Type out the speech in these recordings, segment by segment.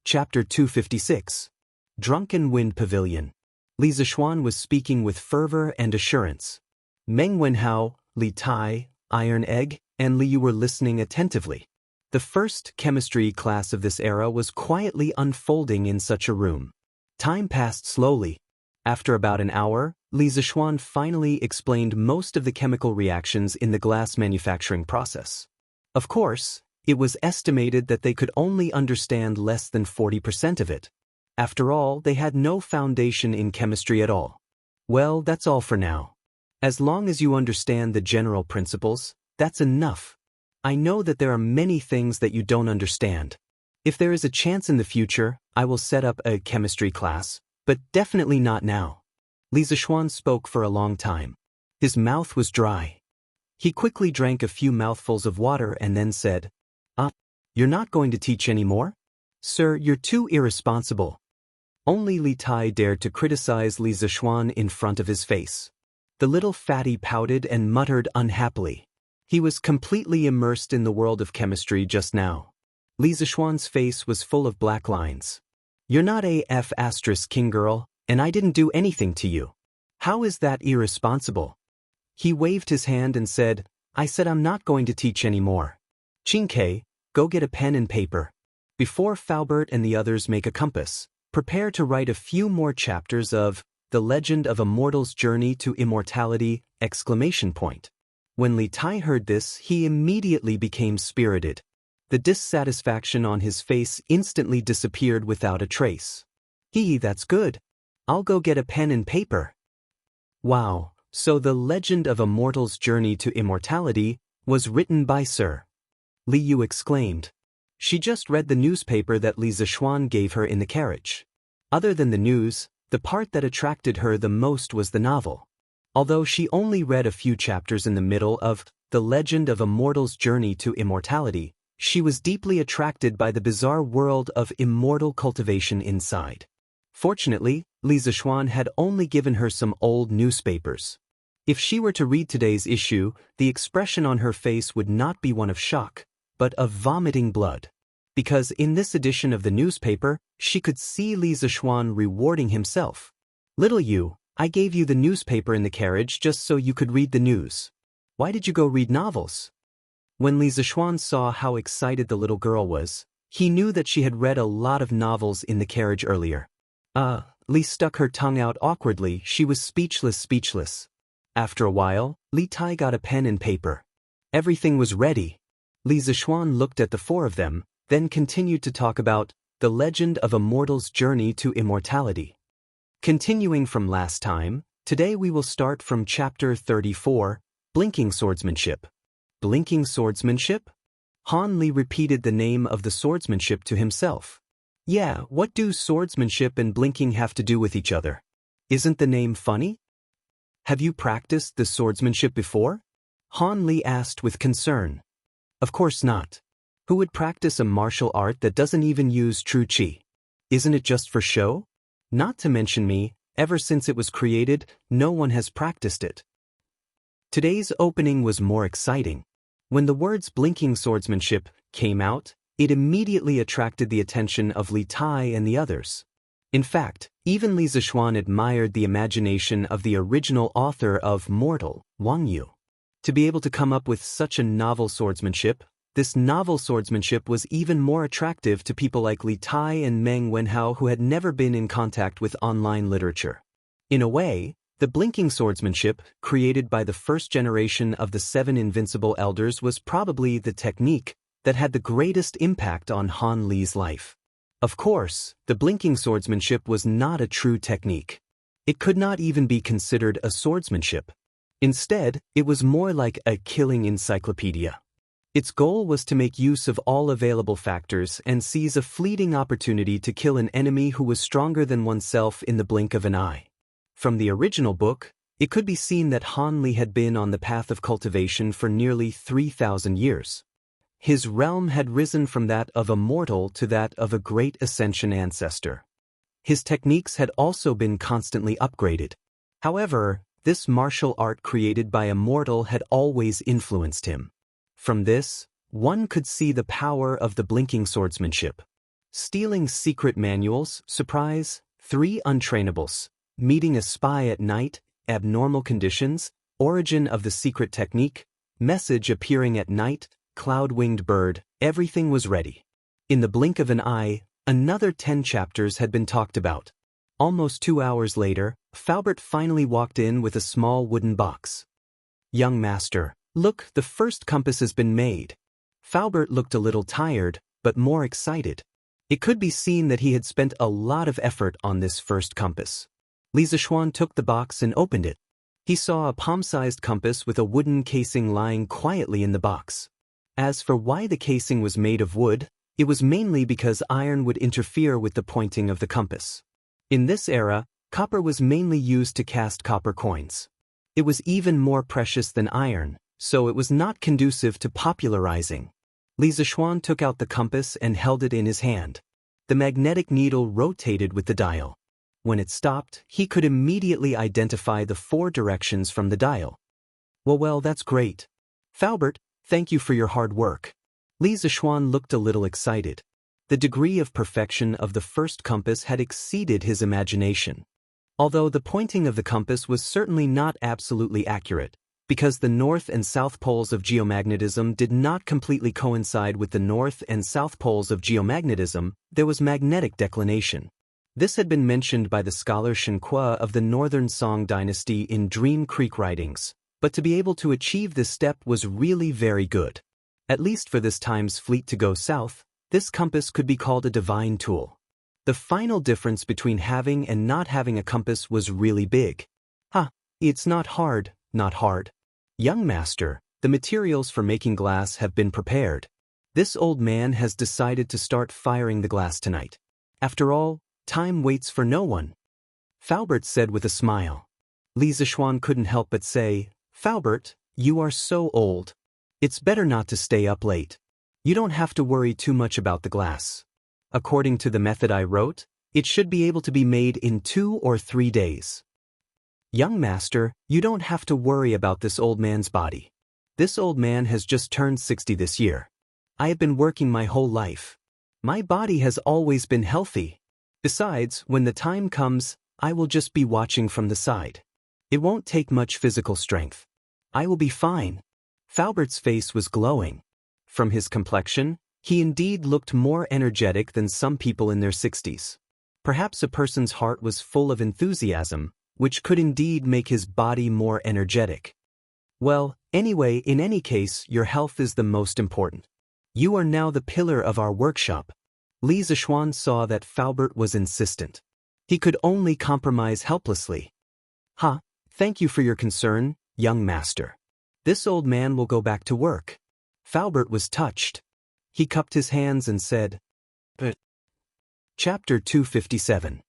Chapter 256. Drunken Wind Pavilion. Li Zishuan was speaking with fervor and assurance. Meng Wenhao, Li Tai, Iron Egg, and Li Yu were listening attentively. The first chemistry class of this era was quietly unfolding in such a room. Time passed slowly. After about an hour, Li Zishuan finally explained most of the chemical reactions in the glass manufacturing process. Of course, it was estimated that they could only understand less than 40% of it. After all, they had no foundation in chemistry at all. Well, that's all for now. As long as you understand the general principles, that's enough. I know that there are many things that you don't understand. If there is a chance in the future, I will set up a chemistry class, but definitely not now. Li Zishuan spoke for a long time. His mouth was dry. He quickly drank a few mouthfuls of water and then said, "You're not going to teach anymore? Sir, you're too irresponsible." Only Li Tai dared to criticize Li Zishuan in front of his face. The little fatty pouted and muttered unhappily. He was completely immersed in the world of chemistry just now. Li Zishuan's face was full of black lines. "You're not a F** king girl, and I didn't do anything to you. How is that irresponsible?" He waved his hand and said, "I said I'm not going to teach anymore. Qingke, go get a pen and paper. Before Faubert and the others make a compass, prepare to write a few more chapters of The Legend of a Mortal's Journey to Immortality!" When Li Tai heard this, he immediately became spirited. The dissatisfaction on his face instantly disappeared without a trace. That's good. I'll go get a pen and paper." Wow, so The Legend of a Mortal's Journey to Immortality was written by Sir. Li Yu exclaimed. She just read the newspaper that Li Zishuan gave her in the carriage. Other than the news, the part that attracted her the most was the novel. Although she only read a few chapters in the middle of The Legend of a Mortal's Journey to Immortality, she was deeply attracted by the bizarre world of immortal cultivation inside. Fortunately, Li Zishuan had only given her some old newspapers. If she were to read today's issue, the expression on her face would not be one of shock, but of vomiting blood. Because in this edition of the newspaper, she could see Li Zishuan rewarding himself. "Little Yu, I gave you the newspaper in the carriage just so you could read the news. Why did you go read novels?" When Li Zishuan saw how excited the little girl was, he knew that she had read a lot of novels in the carriage earlier. Li stuck her tongue out awkwardly. She was speechless. After a while, Li Tai got a pen and paper. Everything was ready. Li Zishuan looked at the four of them, then continued to talk about The Legend of a Mortal's Journey to Immortality. Continuing from last time, today we will start from Chapter 34, Blinking Swordsmanship. Blinking Swordsmanship? Han Li repeated the name of the swordsmanship to himself. Yeah, what do swordsmanship and blinking have to do with each other? Isn't the name funny? Have you practiced the swordsmanship before? Han Li asked with concern. Of course not. Who would practice a martial art that doesn't even use true qi? Isn't it just for show? Not to mention me, ever since it was created, no one has practiced it. Today's opening was more exciting. When the words blinking swordsmanship came out, it immediately attracted the attention of Li Tai and the others. In fact, even Li Zishuan admired the imagination of the original author of Mortal, Wang Yu. To be able to come up with such a novel swordsmanship, this novel swordsmanship was even more attractive to people like Li Tai and Meng Wenhao who had never been in contact with online literature. In a way, the blinking swordsmanship, created by the first generation of the 7 invincible elders, was probably the technique that had the greatest impact on Han Li's life. Of course, the blinking swordsmanship was not a true technique. It could not even be considered a swordsmanship. Instead, it was more like a killing encyclopedia. Its goal was to make use of all available factors and seize a fleeting opportunity to kill an enemy who was stronger than oneself in the blink of an eye. From the original book, it could be seen that Han Li had been on the path of cultivation for nearly 3,000 years. His realm had risen from that of a mortal to that of a great ascension ancestor. His techniques had also been constantly upgraded. However, this martial art created by a mortal had always influenced him. From this, one could see the power of the blinking swordsmanship. Stealing secret manuals, surprise, 3 untrainables. Meeting a spy at night, abnormal conditions, origin of the secret technique, message appearing at night, cloud-winged bird, everything was ready. In the blink of an eye, another 10 chapters had been talked about. Almost 2 hours later, Faubert finally walked in with a small wooden box. Young master, look, the first compass has been made. Faubert looked a little tired, but more excited. It could be seen that he had spent a lot of effort on this first compass. Li Zishuan took the box and opened it. He saw a palm-sized compass with a wooden casing lying quietly in the box. As for why the casing was made of wood, it was mainly because iron would interfere with the pointing of the compass. In this era, copper was mainly used to cast copper coins. It was even more precious than iron, so it was not conducive to popularizing. Li Zishuan took out the compass and held it in his hand. The magnetic needle rotated with the dial. When it stopped, he could immediately identify the 4 directions from the dial. Well, that's great. Faubert, thank you for your hard work. Li Zishuan looked a little excited. The degree of perfection of the first compass had exceeded his imagination. Although the pointing of the compass was certainly not absolutely accurate, because the north and south poles of geomagnetism did not completely coincide with the north and south poles of geomagnetism, there was magnetic declination. This had been mentioned by the scholar Shen Kuo of the Northern Song dynasty in Dream Creek writings, but to be able to achieve this step was really very good. At least for this time's fleet to go south, this compass could be called a divine tool. The final difference between having and not having a compass was really big. It's not hard, not hard. Young master, the materials for making glass have been prepared. This old man has decided to start firing the glass tonight. After all, time waits for no one. Faubert said with a smile. Li Zishuan couldn't help but say, Faubert, you are so old. It's better not to stay up late. You don't have to worry too much about the glass. According to the method I wrote, it should be able to be made in 2 or 3 days. Young master, you don't have to worry about this old man's body. This old man has just turned 60 this year. I have been working my whole life. My body has always been healthy. Besides, when the time comes, I will just be watching from the side. It won't take much physical strength. I will be fine. Faubert's face was glowing. From his complexion, he indeed looked more energetic than some people in their 60s. Perhaps a person's heart was full of enthusiasm, which could indeed make his body more energetic. Well, anyway, in any case, your health is the most important. You are now the pillar of our workshop. Li Zishuan saw that Faubert was insistent. He could only compromise helplessly. Thank you for your concern, young master. This old man will go back to work. Faubert was touched. He cupped his hands and said, But. Chapter 257.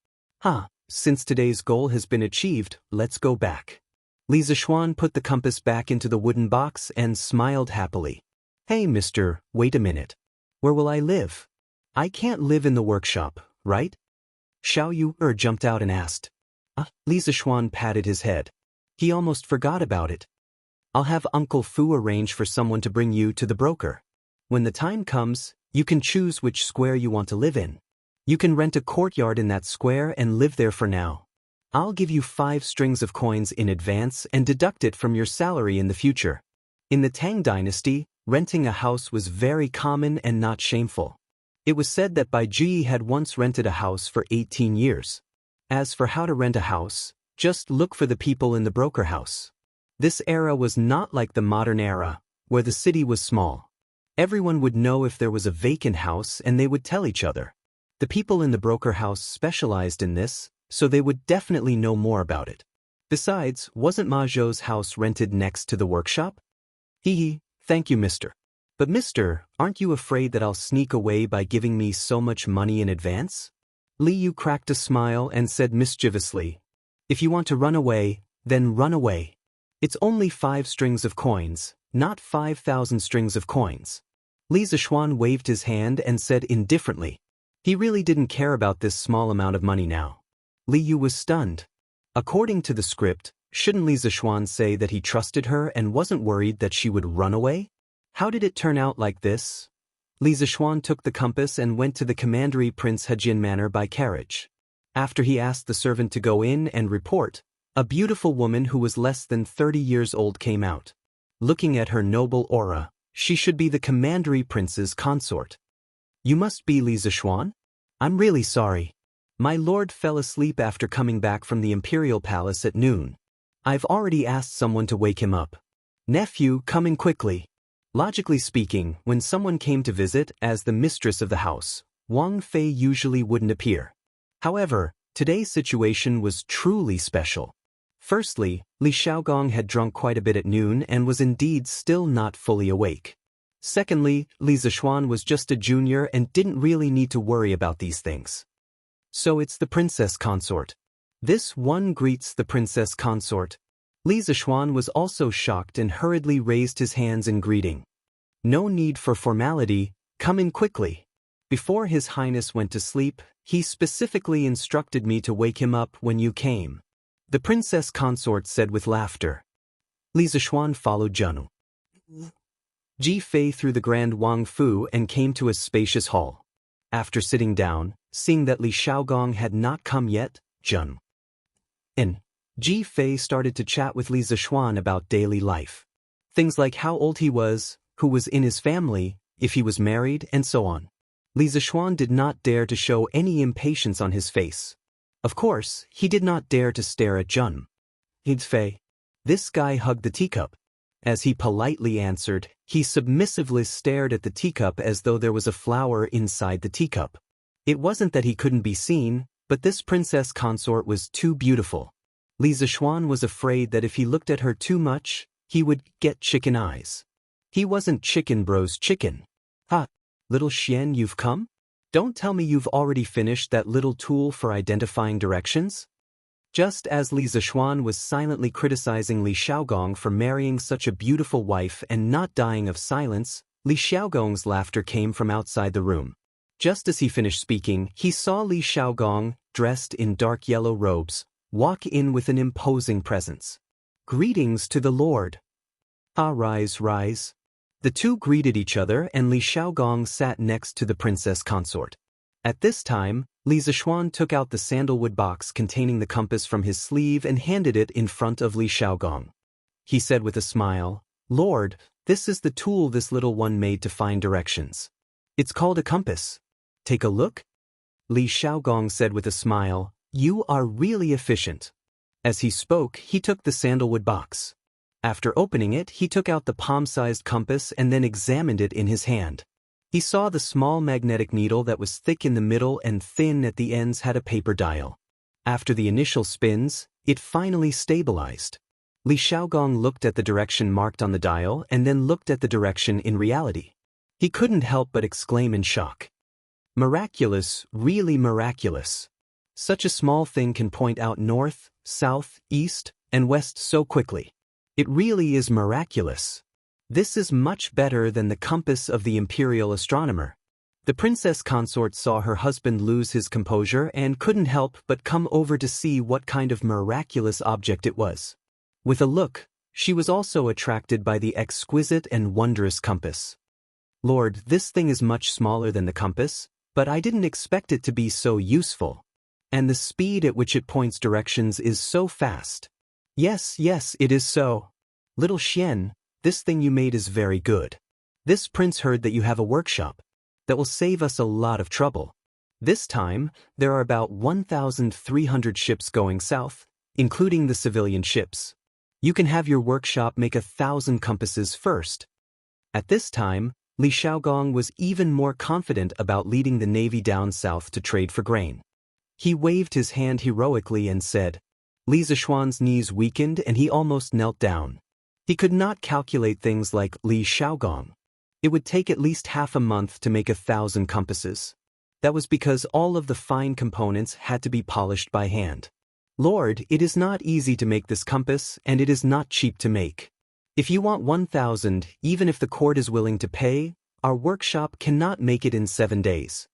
Since today's goal has been achieved, let's go back. Li Zishuan put the compass back into the wooden box and smiled happily. Hey, mister, wait a minute. Where will I live? I can't live in the workshop, right? Xiao Yu jumped out and asked. Li Zishuan patted his head. He almost forgot about it. I'll have Uncle Fu arrange for someone to bring you to the broker. When the time comes, you can choose which square you want to live in. You can rent a courtyard in that square and live there for now. I'll give you 5 strings of coins in advance and deduct it from your salary in the future. In the Tang dynasty, renting a house was very common and not shameful. It was said that Bai Ji had once rented a house for 18 years. As for how to rent a house, just look for the people in the broker house. This era was not like the modern era, where the city was small. Everyone would know if there was a vacant house and they would tell each other. The people in the broker house specialized in this, so they would definitely know more about it. Besides, wasn't Ma Zhou's house rented next to the workshop? Thank you, mister. But mister, aren't you afraid that I'll sneak away by giving me so much money in advance? Li Yu cracked a smile and said mischievously, If you want to run away, then run away. It's only 5 strings of coins, not 5,000 strings of coins. Li Zishuan waved his hand and said indifferently. He really didn't care about this small amount of money now. Li Yu was stunned. According to the script, shouldn't Li Zishuan say that he trusted her and wasn't worried that she would run away? How did it turn out like this? Li Zishuan took the compass and went to the commandery Prince Hejin Manor by carriage. After he asked the servant to go in and report, a beautiful woman who was less than 30 years old came out. Looking at her noble aura, she should be the commandery prince's consort. You must be Li Zishuan? I'm really sorry. My lord fell asleep after coming back from the imperial palace at noon. I've already asked someone to wake him up. Nephew, come in quickly. Logically speaking, when someone came to visit as the mistress of the house, Wang Fei usually wouldn't appear. However, today's situation was truly special. Firstly, Li Xiaogong had drunk quite a bit at noon and was indeed still not fully awake. Secondly, Li Zishuan was just a junior and didn't really need to worry about these things. So it's the princess consort. This one greets the princess consort. Li Zishuan was also shocked and hurriedly raised his hands in greeting. No need for formality, come in quickly. Before His Highness went to sleep, he specifically instructed me to wake him up when you came. The princess consort said with laughter. Li Zishuan followed Zhenu Ji Fei through the grand Wang Fu and came to a spacious hall. After sitting down, seeing that Li Xiaogong had not come yet, Zhenu and Ji Fei started to chat with Li Zishuan about daily life. Things like how old he was, who was in his family, if he was married, and so on. Li Zishuan did not dare to show any impatience on his face. Of course, he did not dare to stare at Zhenu Fei. This guy hugged the teacup. As he politely answered, he submissively stared at the teacup as though there was a flower inside the teacup. It wasn't that he couldn't be seen, but this princess consort was too beautiful. Li Zishuan was afraid that if he looked at her too much, he would get chicken eyes. He wasn't Chicken Bro's chicken. Ha! Little Xian, you've come? Don't tell me you've already finished that little tool for identifying directions? Just as Li Zishuan was silently criticizing Li Xiaogong for marrying such a beautiful wife and not dying of silence, Li Xiaogong's laughter came from outside the room. Just as he finished speaking, he saw Li Xiaogong, dressed in dark yellow robes, walk in with an imposing presence. Greetings to the Lord. Ah, rise, rise. The two greeted each other and Li Xiaogong sat next to the princess consort. At this time, Li Zishuan took out the sandalwood box containing the compass from his sleeve and handed it in front of Li Xiaogong. He said with a smile, Lord, this is the tool this little one made to find directions. It's called a compass. Take a look. Li Xiaogong said with a smile, You are really efficient. As he spoke, he took the sandalwood box. After opening it, he took out the palm-sized compass and then examined it in his hand. He saw the small magnetic needle that was thick in the middle and thin at the ends had a paper dial. After the initial spins, it finally stabilized. Li Xiaogong looked at the direction marked on the dial and then looked at the direction in reality. He couldn't help but exclaim in shock. Miraculous, really miraculous. Such a small thing can point out north, south, east, and west so quickly. It really is miraculous. This is much better than the compass of the imperial astronomer. The princess consort saw her husband lose his composure and couldn't help but come over to see what kind of miraculous object it was. With a look, she was also attracted by the exquisite and wondrous compass. Lord, this thing is much smaller than the compass, but I didn't expect it to be so useful. And the speed at which it points directions is so fast. Yes, it is so. Little Xian, this thing you made is very good. This prince heard that you have a workshop. That will save us a lot of trouble. This time, there are about 1,300 ships going south, including the civilian ships. You can have your workshop make 1,000 compasses first. At this time, Li Xiaogong was even more confident about leading the navy down south to trade for grain. He waved his hand heroically and said, Li Zishuan's knees weakened and he almost knelt down. He could not calculate things like Li Xiaogong. It would take at least half a month to make 1,000 compasses. That was because all of the fine components had to be polished by hand. Lord, it is not easy to make this compass and it is not cheap to make. If you want 1,000, even if the court is willing to pay, our workshop cannot make it in 7 days.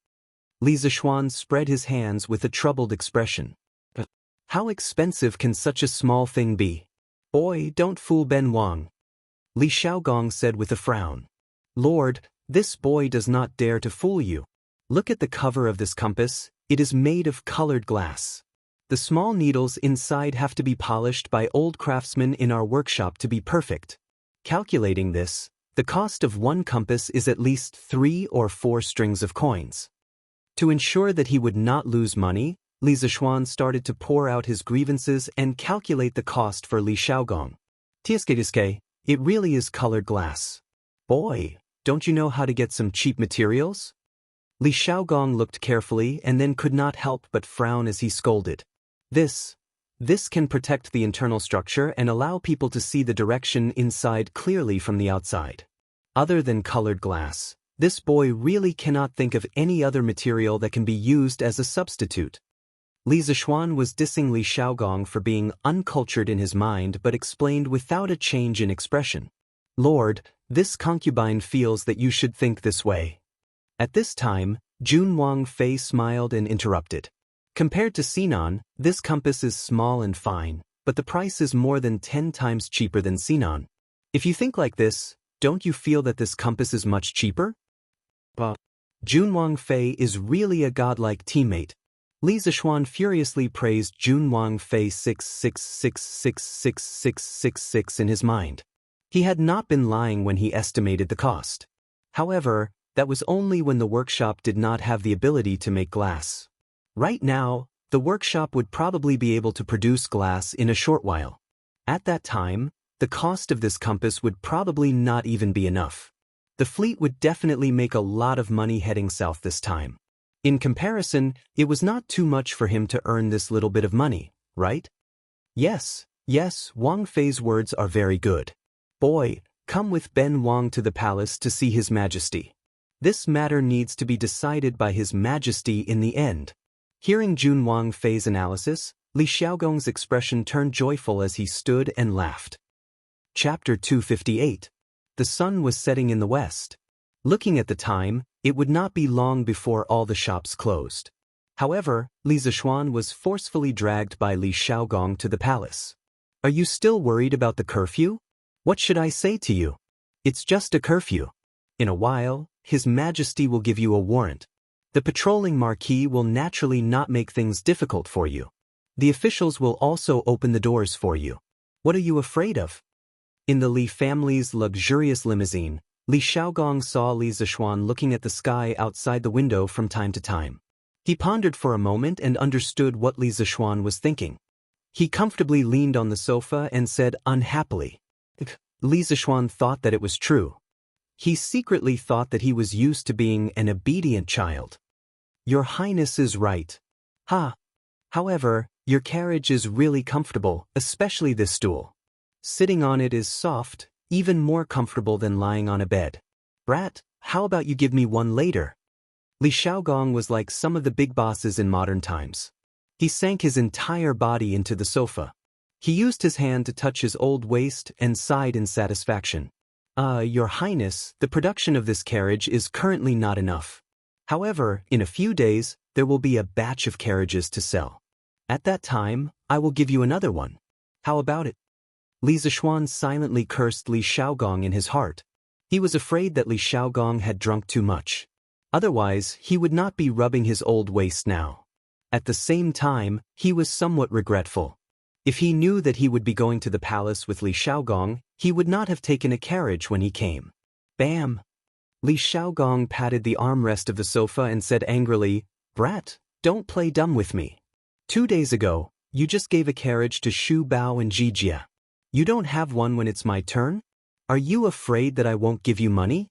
Li Zishuan spread his hands with a troubled expression. But how expensive can such a small thing be? Boy, don't fool Ben Wang. Li Xiaogong said with a frown. Lord, This boy does not dare to fool you. Look at the cover of this compass, it is made of colored glass. The small needles inside have to be polished by old craftsmen in our workshop to be perfect. Calculating this, the cost of one compass is at least 3 or 4 strings of coins. To ensure that he would not lose money, Li Zishuan started to pour out his grievances and calculate the cost for Li Xiaogong. Tiske, it really is colored glass. Boy, don't you know how to get some cheap materials? Li Xiaogong looked carefully and then could not help but frown as he scolded. This can protect the internal structure and allow people to see the direction inside clearly from the outside. Other than colored glass, this boy really cannot think of any other material that can be used as a substitute. Li Zishuan was dissing Li Xiaogong for being uncultured in his mind but explained without a change in expression. Lord, this concubine feels that you should think this way. At this time, Jun Wang Fei smiled and interrupted. Compared to Sinan, this compass is small and fine, but the price is more than 10 times cheaper than Sinan. If you think like this, don't you feel that this compass is much cheaper? But Jun Wang Fei is really a godlike teammate. Li Zishuan furiously praised Jun Wang Fei 666666666 in his mind. He had not been lying when he estimated the cost. However, that was only when the workshop did not have the ability to make glass. Right now, the workshop would probably be able to produce glass in a short while. At that time, the cost of this compass would probably not even be enough. The fleet would definitely make a lot of money heading south this time. In comparison, it was not too much for him to earn this little bit of money, right? Yes, Wang Fei's words are very good. Boy, come with Ben Wang to the palace to see His Majesty. This matter needs to be decided by His Majesty in the end. Hearing Jun Wang Fei's analysis, Li Xiaogong's expression turned joyful as he stood and laughed. Chapter 258. The sun was setting in the west. Looking at the time, it would not be long before all the shops closed. However, Li Zishuan was forcefully dragged by Li Xiaogong to the palace. Are you still worried about the curfew? What should I say to you? It's just a curfew. In a while, His Majesty will give you a warrant. The patrolling marquis will naturally not make things difficult for you. The officials will also open the doors for you. What are you afraid of? In the Li family's luxurious limousine, Li Xiaogong saw Li Zishuan looking at the sky outside the window from time to time. He pondered for a moment and understood what Li Zishuan was thinking. He comfortably leaned on the sofa and said unhappily. Li Zishuan thought that it was true. He secretly thought that he was used to being an obedient child. Your Highness is right. However, your carriage is really comfortable, especially this stool. Sitting on it is soft, even more comfortable than lying on a bed. Brat, how about you give me one later? Li Xiaogong was like some of the big bosses in modern times. He sank his entire body into the sofa. He used his hand to touch his old waist and sighed in satisfaction. Your Highness, the production of this carriage is currently not enough. However, in a few days, there will be a batch of carriages to sell. At that time, I will give you another one. How about it? Li Zishuan silently cursed Li Xiaogong in his heart. He was afraid that Li Xiaogong had drunk too much. Otherwise, he would not be rubbing his old waist now. At the same time, he was somewhat regretful. If he knew that he would be going to the palace with Li Xiaogong, he would not have taken a carriage when he came. Bam! Li Xiaogong patted the armrest of the sofa and said angrily, Brat, don't play dumb with me. 2 days ago, you just gave a carriage to Shu Bao and Jijia. You don't have one when it's my turn? Are you afraid that I won't give you money?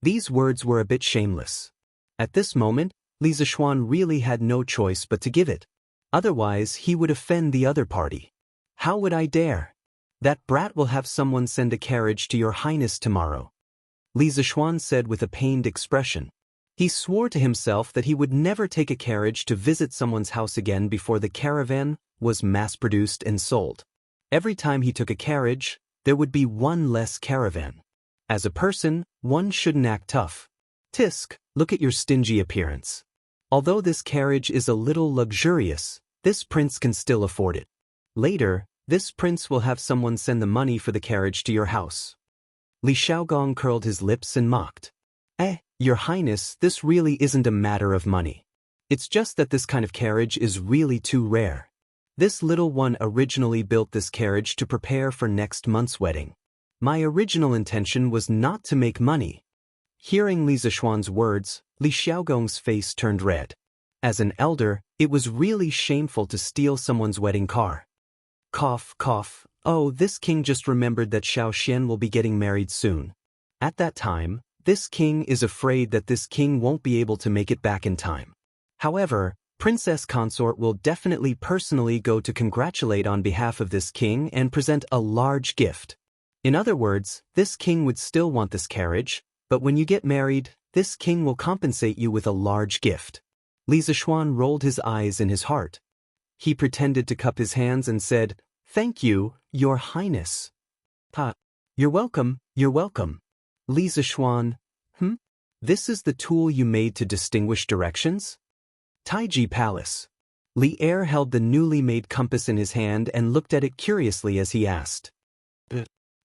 These words were a bit shameless. At this moment, Li Zishuan really had no choice but to give it. Otherwise, he would offend the other party. How would I dare? That brat will have someone send a carriage to your Highness tomorrow. Li Zishuan said with a pained expression. He swore to himself that he would never take a carriage to visit someone's house again before the caravan was mass-produced and sold. Every time he took a carriage, there would be one less caravan. As a person, one shouldn't act tough. Tisk, look at your stingy appearance. Although this carriage is a little luxurious, this prince can still afford it. Later, this prince will have someone send the money for the carriage to your house. Li Xiaogong curled his lips and mocked. Your Highness, this really isn't a matter of money. It's just that this kind of carriage is really too rare. This little one originally built this carriage to prepare for next month's wedding. My original intention was not to make money. Hearing Li Zishuan's words, Li Xiaogong's face turned red. As an elder, it was really shameful to steal someone's wedding car. Cough, cough. Oh, this king just remembered that Xiao Xian will be getting married soon. At that time, this king is afraid that this king won't be able to make it back in time. However, Princess Consort will definitely personally go to congratulate on behalf of this king and present a large gift. In other words, this king would still want this carriage, but when you get married, this king will compensate you with a large gift. Li Zishuan rolled his eyes in his heart. He pretended to cup his hands and said, "Thank you, Your Highness." You're welcome, you're welcome. Li Zishuan, This is the tool you made to distinguish directions? Taiji Palace. Li Er held the newly made compass in his hand and looked at it curiously as he asked.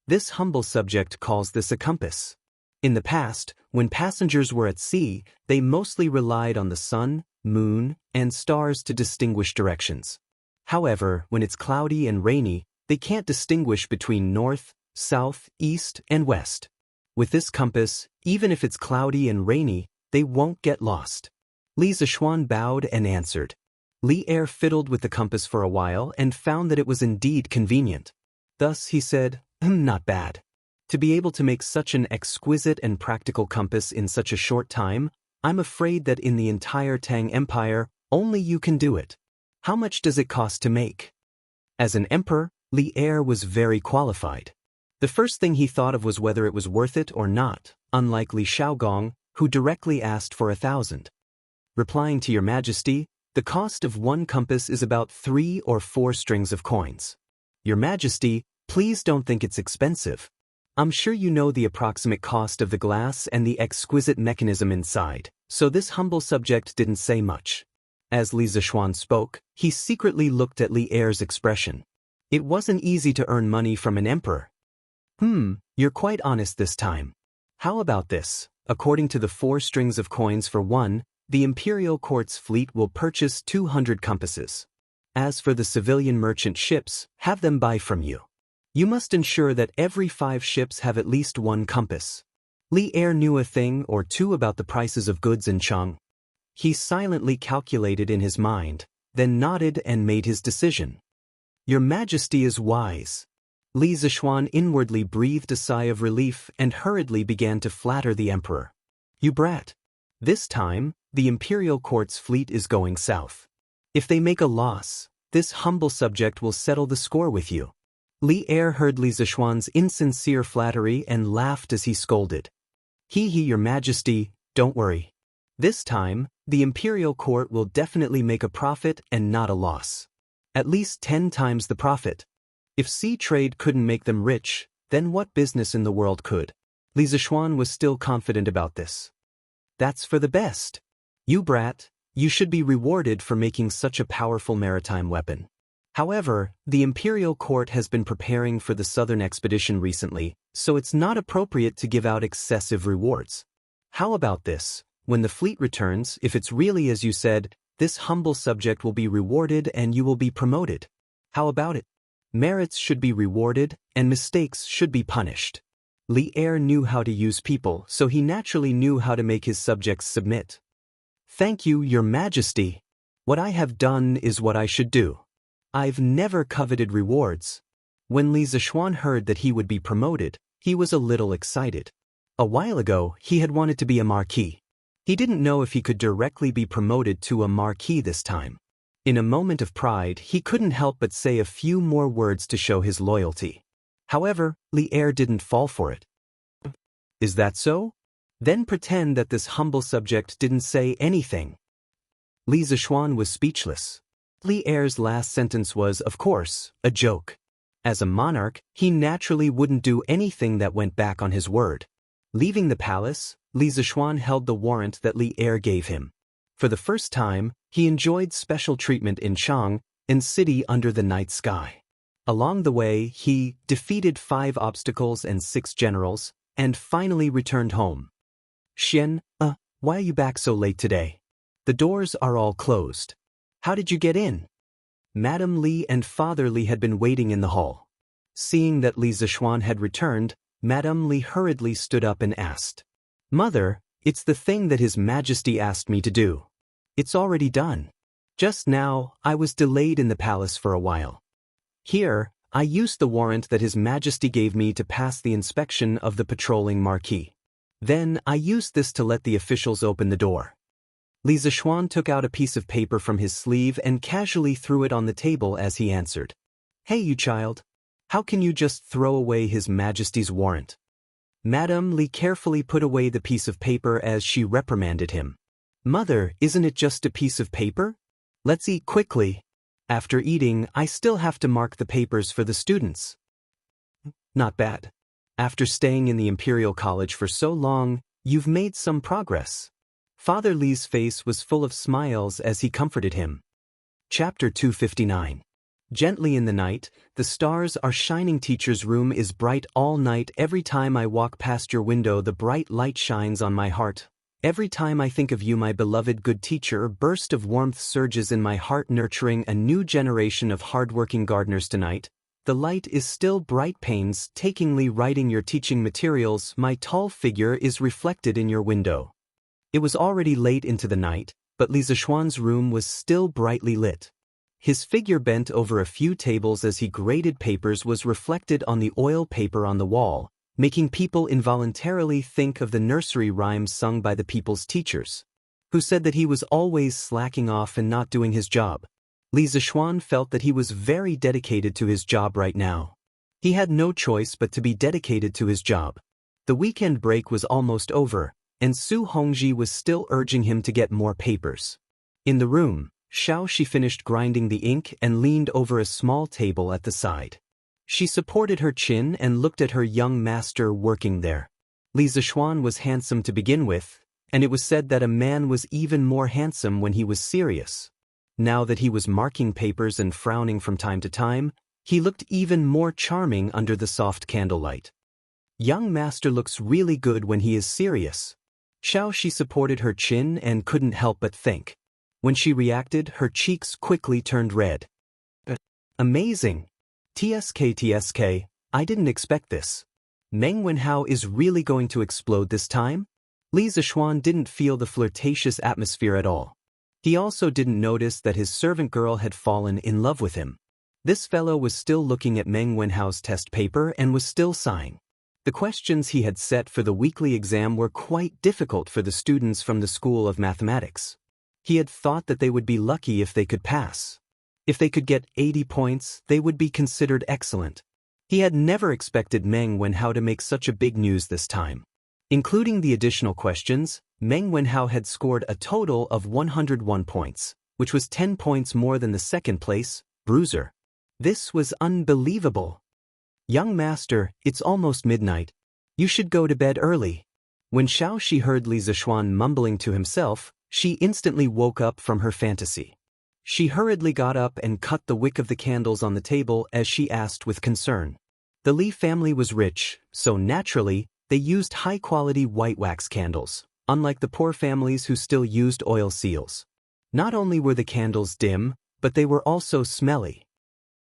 This humble subject calls this a compass. In the past, when passengers were at sea, they mostly relied on the sun, moon, and stars to distinguish directions. However, when it's cloudy and rainy, they can't distinguish between north, south, east, and west. With this compass, even if it's cloudy and rainy, they won't get lost. Li Zishuan bowed and answered. Li Er fiddled with the compass for a while and found that it was indeed convenient. Thus he said, Not bad. To be able to make such an exquisite and practical compass in such a short time, I'm afraid that in the entire Tang Empire, only you can do it. How much does it cost to make?" As an emperor, Li Er was very qualified. The first thing he thought of was whether it was worth it or not, unlike Li Xiaogong, who directly asked for 1,000. Replying to Your Majesty, the cost of one compass is about 3 or 4 strings of coins. Your Majesty, please don't think it's expensive. I'm sure you know the approximate cost of the glass and the exquisite mechanism inside, so this humble subject didn't say much. As Li Zishuan spoke, he secretly looked at Li Er's expression. It wasn't easy to earn money from an emperor. You're quite honest this time. How about this? According to the 4 strings of coins for one, the imperial court's fleet will purchase 200 compasses. As for the civilian merchant ships, have them buy from you. You must ensure that every 5 ships have at least 1 compass. Li Er knew a thing or two about the prices of goods in Chang. He silently calculated in his mind, then nodded and made his decision. Your Majesty is wise. Li Zishuan inwardly breathed a sigh of relief and hurriedly began to flatter the emperor. You brat. This time, the imperial court's fleet is going south. If they make a loss, this humble subject will settle the score with you. Li Er heard Li Zishuan's insincere flattery and laughed as he scolded. Your Majesty, don't worry. This time, the imperial court will definitely make a profit and not a loss. At least 10 times the profit. If sea trade couldn't make them rich, then what business in the world could? Li Zishuan was still confident about this. That's for the best. You brat, you should be rewarded for making such a powerful maritime weapon. However, the imperial court has been preparing for the southern expedition recently, so it's not appropriate to give out excessive rewards. How about this? When the fleet returns, if it's really as you said, this humble subject will be rewarded and you will be promoted. How about it? Merits should be rewarded and mistakes should be punished. Li Er knew how to use people, so he naturally knew how to make his subjects submit. Thank you, Your Majesty. What I have done is what I should do. I've never coveted rewards. When Li Zishuan heard that he would be promoted, he was a little excited. A while ago, he had wanted to be a marquis. He didn't know if he could directly be promoted to a marquis this time. In a moment of pride, he couldn't help but say a few more words to show his loyalty. However, Li Er didn't fall for it. Is that so? Then pretend that this humble subject didn't say anything. Li Zishuan was speechless. Li Er's last sentence was, of course, a joke. As a monarch, he naturally wouldn't do anything that went back on his word. Leaving the palace, Li Zishuan held the warrant that Li Er gave him. For the first time, he enjoyed special treatment in Chang, in city under the night sky. Along the way, he defeated 5 obstacles and 6 generals, and finally returned home. Xian, why are you back so late today? The doors are all closed. How did you get in? Madam Li and Father Li had been waiting in the hall. Seeing that Li Zishuan had returned, Madam Li hurriedly stood up and asked, Mother, it's the thing that His Majesty asked me to do. It's already done. Just now, I was delayed in the palace for a while. Here, I used the warrant that His Majesty gave me to pass the inspection of the patrolling marquee. Then, I used this to let the officials open the door. Li Zishuan took out a piece of paper from his sleeve and casually threw it on the table as he answered. Hey you child. How can you just throw away His Majesty's warrant? Madam Li carefully put away the piece of paper as she reprimanded him. Mother, isn't it just a piece of paper? Let's eat quickly. After eating, I still have to mark the papers for the students. Not bad. After staying in the Imperial College for so long, you've made some progress. Father Li's face was full of smiles as he comforted him. Chapter 259. Gently in the night, the stars are shining. Teacher's room is bright all night. Every time I walk past your window, the bright light shines on my heart. Every time I think of you, my beloved good teacher, a burst of warmth surges in my heart, nurturing a new generation of hardworking gardeners tonight. The light is still bright, painstakingly writing your teaching materials. My tall figure is reflected in your window. It was already late into the night, but Li Zishuan's room was still brightly lit. His figure bent over a few tables as he graded papers was reflected on the oil paper on the wall, making people involuntarily think of the nursery rhymes sung by the people's teachers, who said that he was always slacking off and not doing his job. Li Zishuan felt that he was very dedicated to his job right now. He had no choice but to be dedicated to his job. The weekend break was almost over, and Su Hongji was still urging him to get more papers. In the room, Xiao Shi finished grinding the ink and leaned over a small table at the side. She supported her chin and looked at her young master working there. Li Zishuan was handsome to begin with, and it was said that a man was even more handsome when he was serious. Now that he was marking papers and frowning from time to time, he looked even more charming under the soft candlelight. Young master looks really good when he is serious. Xiao Shi supported her chin and couldn't help but think. When she reacted, her cheeks quickly turned red. Amazing! TSK, I didn't expect this. Meng Wenhao is really going to explode this time? Li Zishuan didn't feel the flirtatious atmosphere at all. He also didn't notice that his servant girl had fallen in love with him. This fellow was still looking at Meng Wenhao's test paper and was still sighing. The questions he had set for the weekly exam were quite difficult for the students from the School of Mathematics. He had thought that they would be lucky if they could pass. If they could get 80 points, they would be considered excellent. He had never expected Meng Wenhao to make such a big news this time. Including the additional questions, Meng Wenhao had scored a total of 101 points, which was 10 points more than the second place, Bruiser. This was unbelievable. Young master, it's almost midnight. You should go to bed early. When Xiao Shi heard Li Zishuan mumbling to himself, she instantly woke up from her fantasy. She hurriedly got up and cut the wick of the candles on the table as she asked with concern. The Li family was rich, so naturally, they used high-quality white wax candles, unlike the poor families who still used oil seals. Not only were the candles dim, but they were also smelly.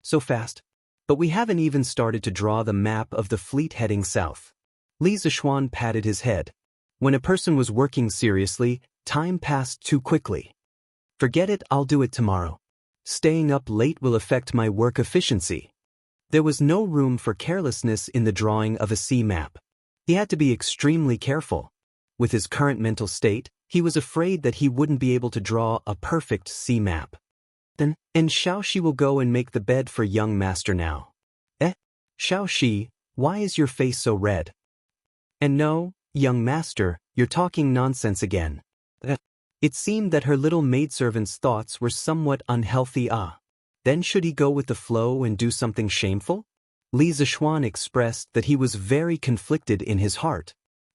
So fast. But we haven't even started to draw the map of the fleet heading south. Li Zishuan patted his head. When a person was working seriously, time passed too quickly. Forget it, I'll do it tomorrow. Staying up late will affect my work efficiency. There was no room for carelessness in the drawing of a sea map. He had to be extremely careful. With his current mental state, he was afraid that he wouldn't be able to draw a perfect sea map. Then, and Xiao Shi will go and make the bed for young master now. Xiao Shi, why is your face so red? And no, young master, you're talking nonsense again. It seemed that her little maidservant's thoughts were somewhat unhealthy. Then should he go with the flow and do something shameful? Li Zishuan expressed that he was very conflicted in his heart.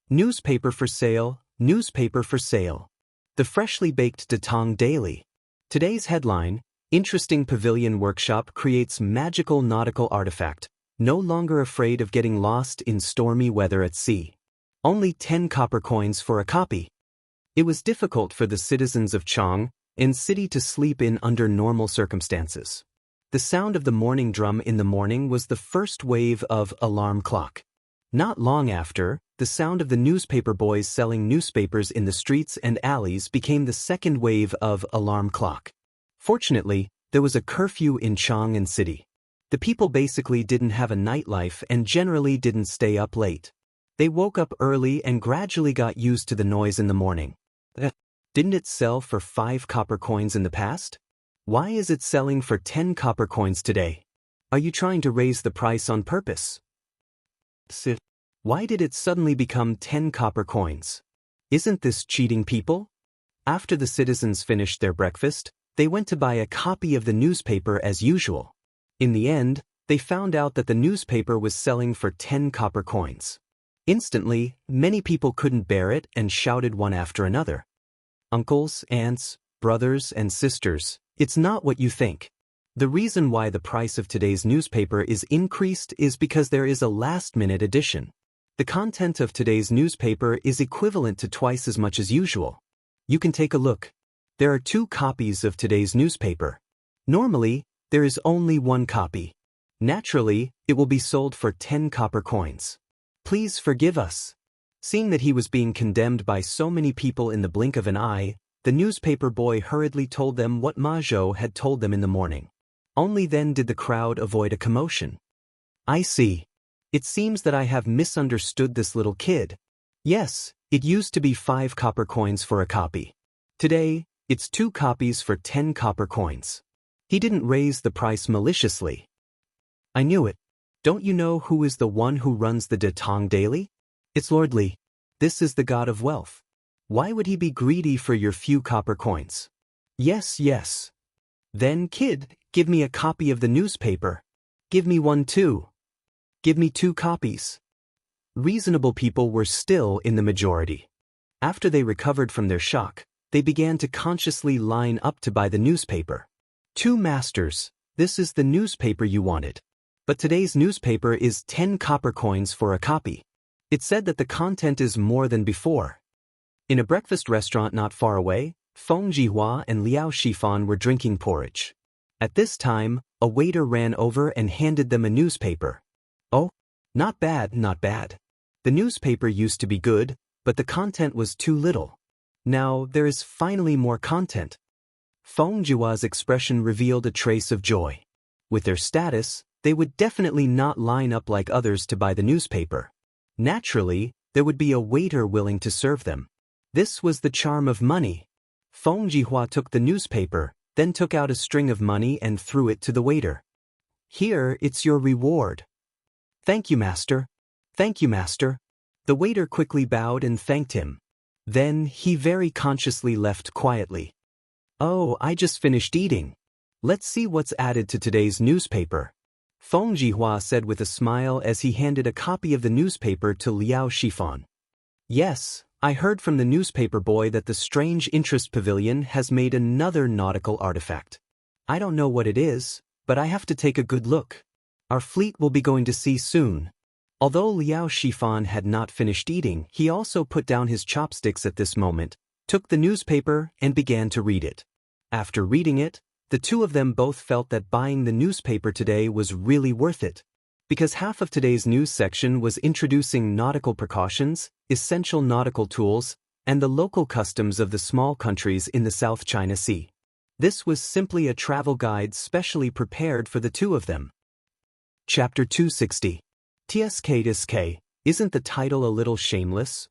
Newspaper for sale, newspaper for sale. The freshly baked Datang Daily. Today's headline, Interesting Pavilion Workshop creates magical nautical artifact, no longer afraid of getting lost in stormy weather at sea. Only 10 copper coins for a copy. It was difficult for the citizens of Chang in city to sleep in under normal circumstances. The sound of the morning drum in the morning was the first wave of alarm clock. Not long after, the sound of the newspaper boys selling newspapers in the streets and alleys became the second wave of alarm clock. Fortunately, there was a curfew in Chang'an City. The people basically didn't have a nightlife and generally didn't stay up late. They woke up early and gradually got used to the noise in the morning. Didn't it sell for 5 copper coins in the past? Why is it selling for 10 copper coins today? Are you trying to raise the price on purpose? Why did it suddenly become 10 copper coins? Isn't this cheating people? After the citizens finished their breakfast, they went to buy a copy of the newspaper as usual. In the end, they found out that the newspaper was selling for 10 copper coins. Instantly, many people couldn't bear it and shouted one after another. Uncles, aunts, brothers, and sisters, it's not what you think. The reason why the price of today's newspaper is increased is because there is a last-minute edition. The content of today's newspaper is equivalent to twice as much as usual. You can take a look. There are 2 copies of today's newspaper. Normally, there is only 1 copy. Naturally, it will be sold for 10 copper coins. Please forgive us. Seeing that he was being condemned by so many people in the blink of an eye, the newspaper boy hurriedly told them what Ma Zhou had told them in the morning. Only then did the crowd avoid a commotion. I see. It seems that I have misunderstood this little kid. Yes, it used to be 5 copper coins for a copy. Today, it's 2 copies for 10 copper coins. He didn't raise the price maliciously. I knew it. Don't you know who is the one who runs the De Tong Daily? It's Lord Li. This is the god of wealth. Why would he be greedy for your few copper coins? Yes, yes. Then, kid, give me a copy of the newspaper. Give me one too. Give me 2 copies. Reasonable people were still in the majority. After they recovered from their shock, they began to consciously line up to buy the newspaper. 2 masters, this is the newspaper you wanted. But today's newspaper is 10 copper coins for a copy. It said that the content is more than before. In a breakfast restaurant not far away, Feng Jihua and Liao Shifan were drinking porridge. At this time, a waiter ran over and handed them a newspaper. Oh, not bad, not bad. The newspaper used to be good, but the content was too little. Now there is finally more content. Feng Jihua's expression revealed a trace of joy. With their status, they would definitely not line up like others to buy the newspaper. Naturally, there would be a waiter willing to serve them. This was the charm of money. Feng Jihua took the newspaper, then took out a string of money and threw it to the waiter. Here, it's your reward. Thank you, master. Thank you, master. The waiter quickly bowed and thanked him. Then, he very consciously left quietly. Oh, I just finished eating. Let's see what's added to today's newspaper. Feng Jihua said with a smile as he handed a copy of the newspaper to Liao Shifan. Yes, I heard from the newspaper boy that the Strange Interest Pavilion has made another nautical artifact. I don't know what it is, but I have to take a good look. Our fleet will be going to sea soon. Although Liao Shifan had not finished eating, he also put down his chopsticks at this moment, took the newspaper and began to read it. After reading it, the 2 of them both felt that buying the newspaper today was really worth it. Because half of today's news section was introducing nautical precautions, essential nautical tools, and the local customs of the small countries in the South China Sea. This was simply a travel guide specially prepared for the 2 of them. Chapter 260. TSK, isn't the title a little shameless?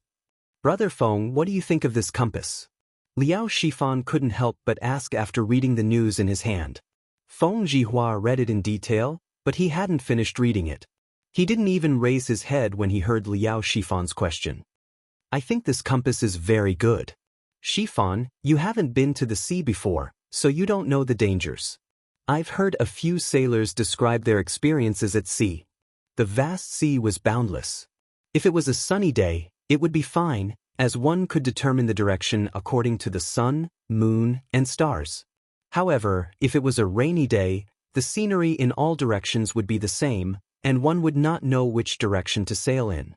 Brother Feng, what do you think of this compass? Liao Shifan couldn't help but ask after reading the news in his hand. Feng Jihua read it in detail, but he hadn't finished reading it. He didn't even raise his head when he heard Liao Shifan's question. I think this compass is very good. Shifan, you haven't been to the sea before, so you don't know the dangers. I've heard a few sailors describe their experiences at sea. The vast sea was boundless. If it was a sunny day, it would be fine, as one could determine the direction according to the sun, moon, and stars. However, if it was a rainy day, the scenery in all directions would be the same, and one would not know which direction to sail in.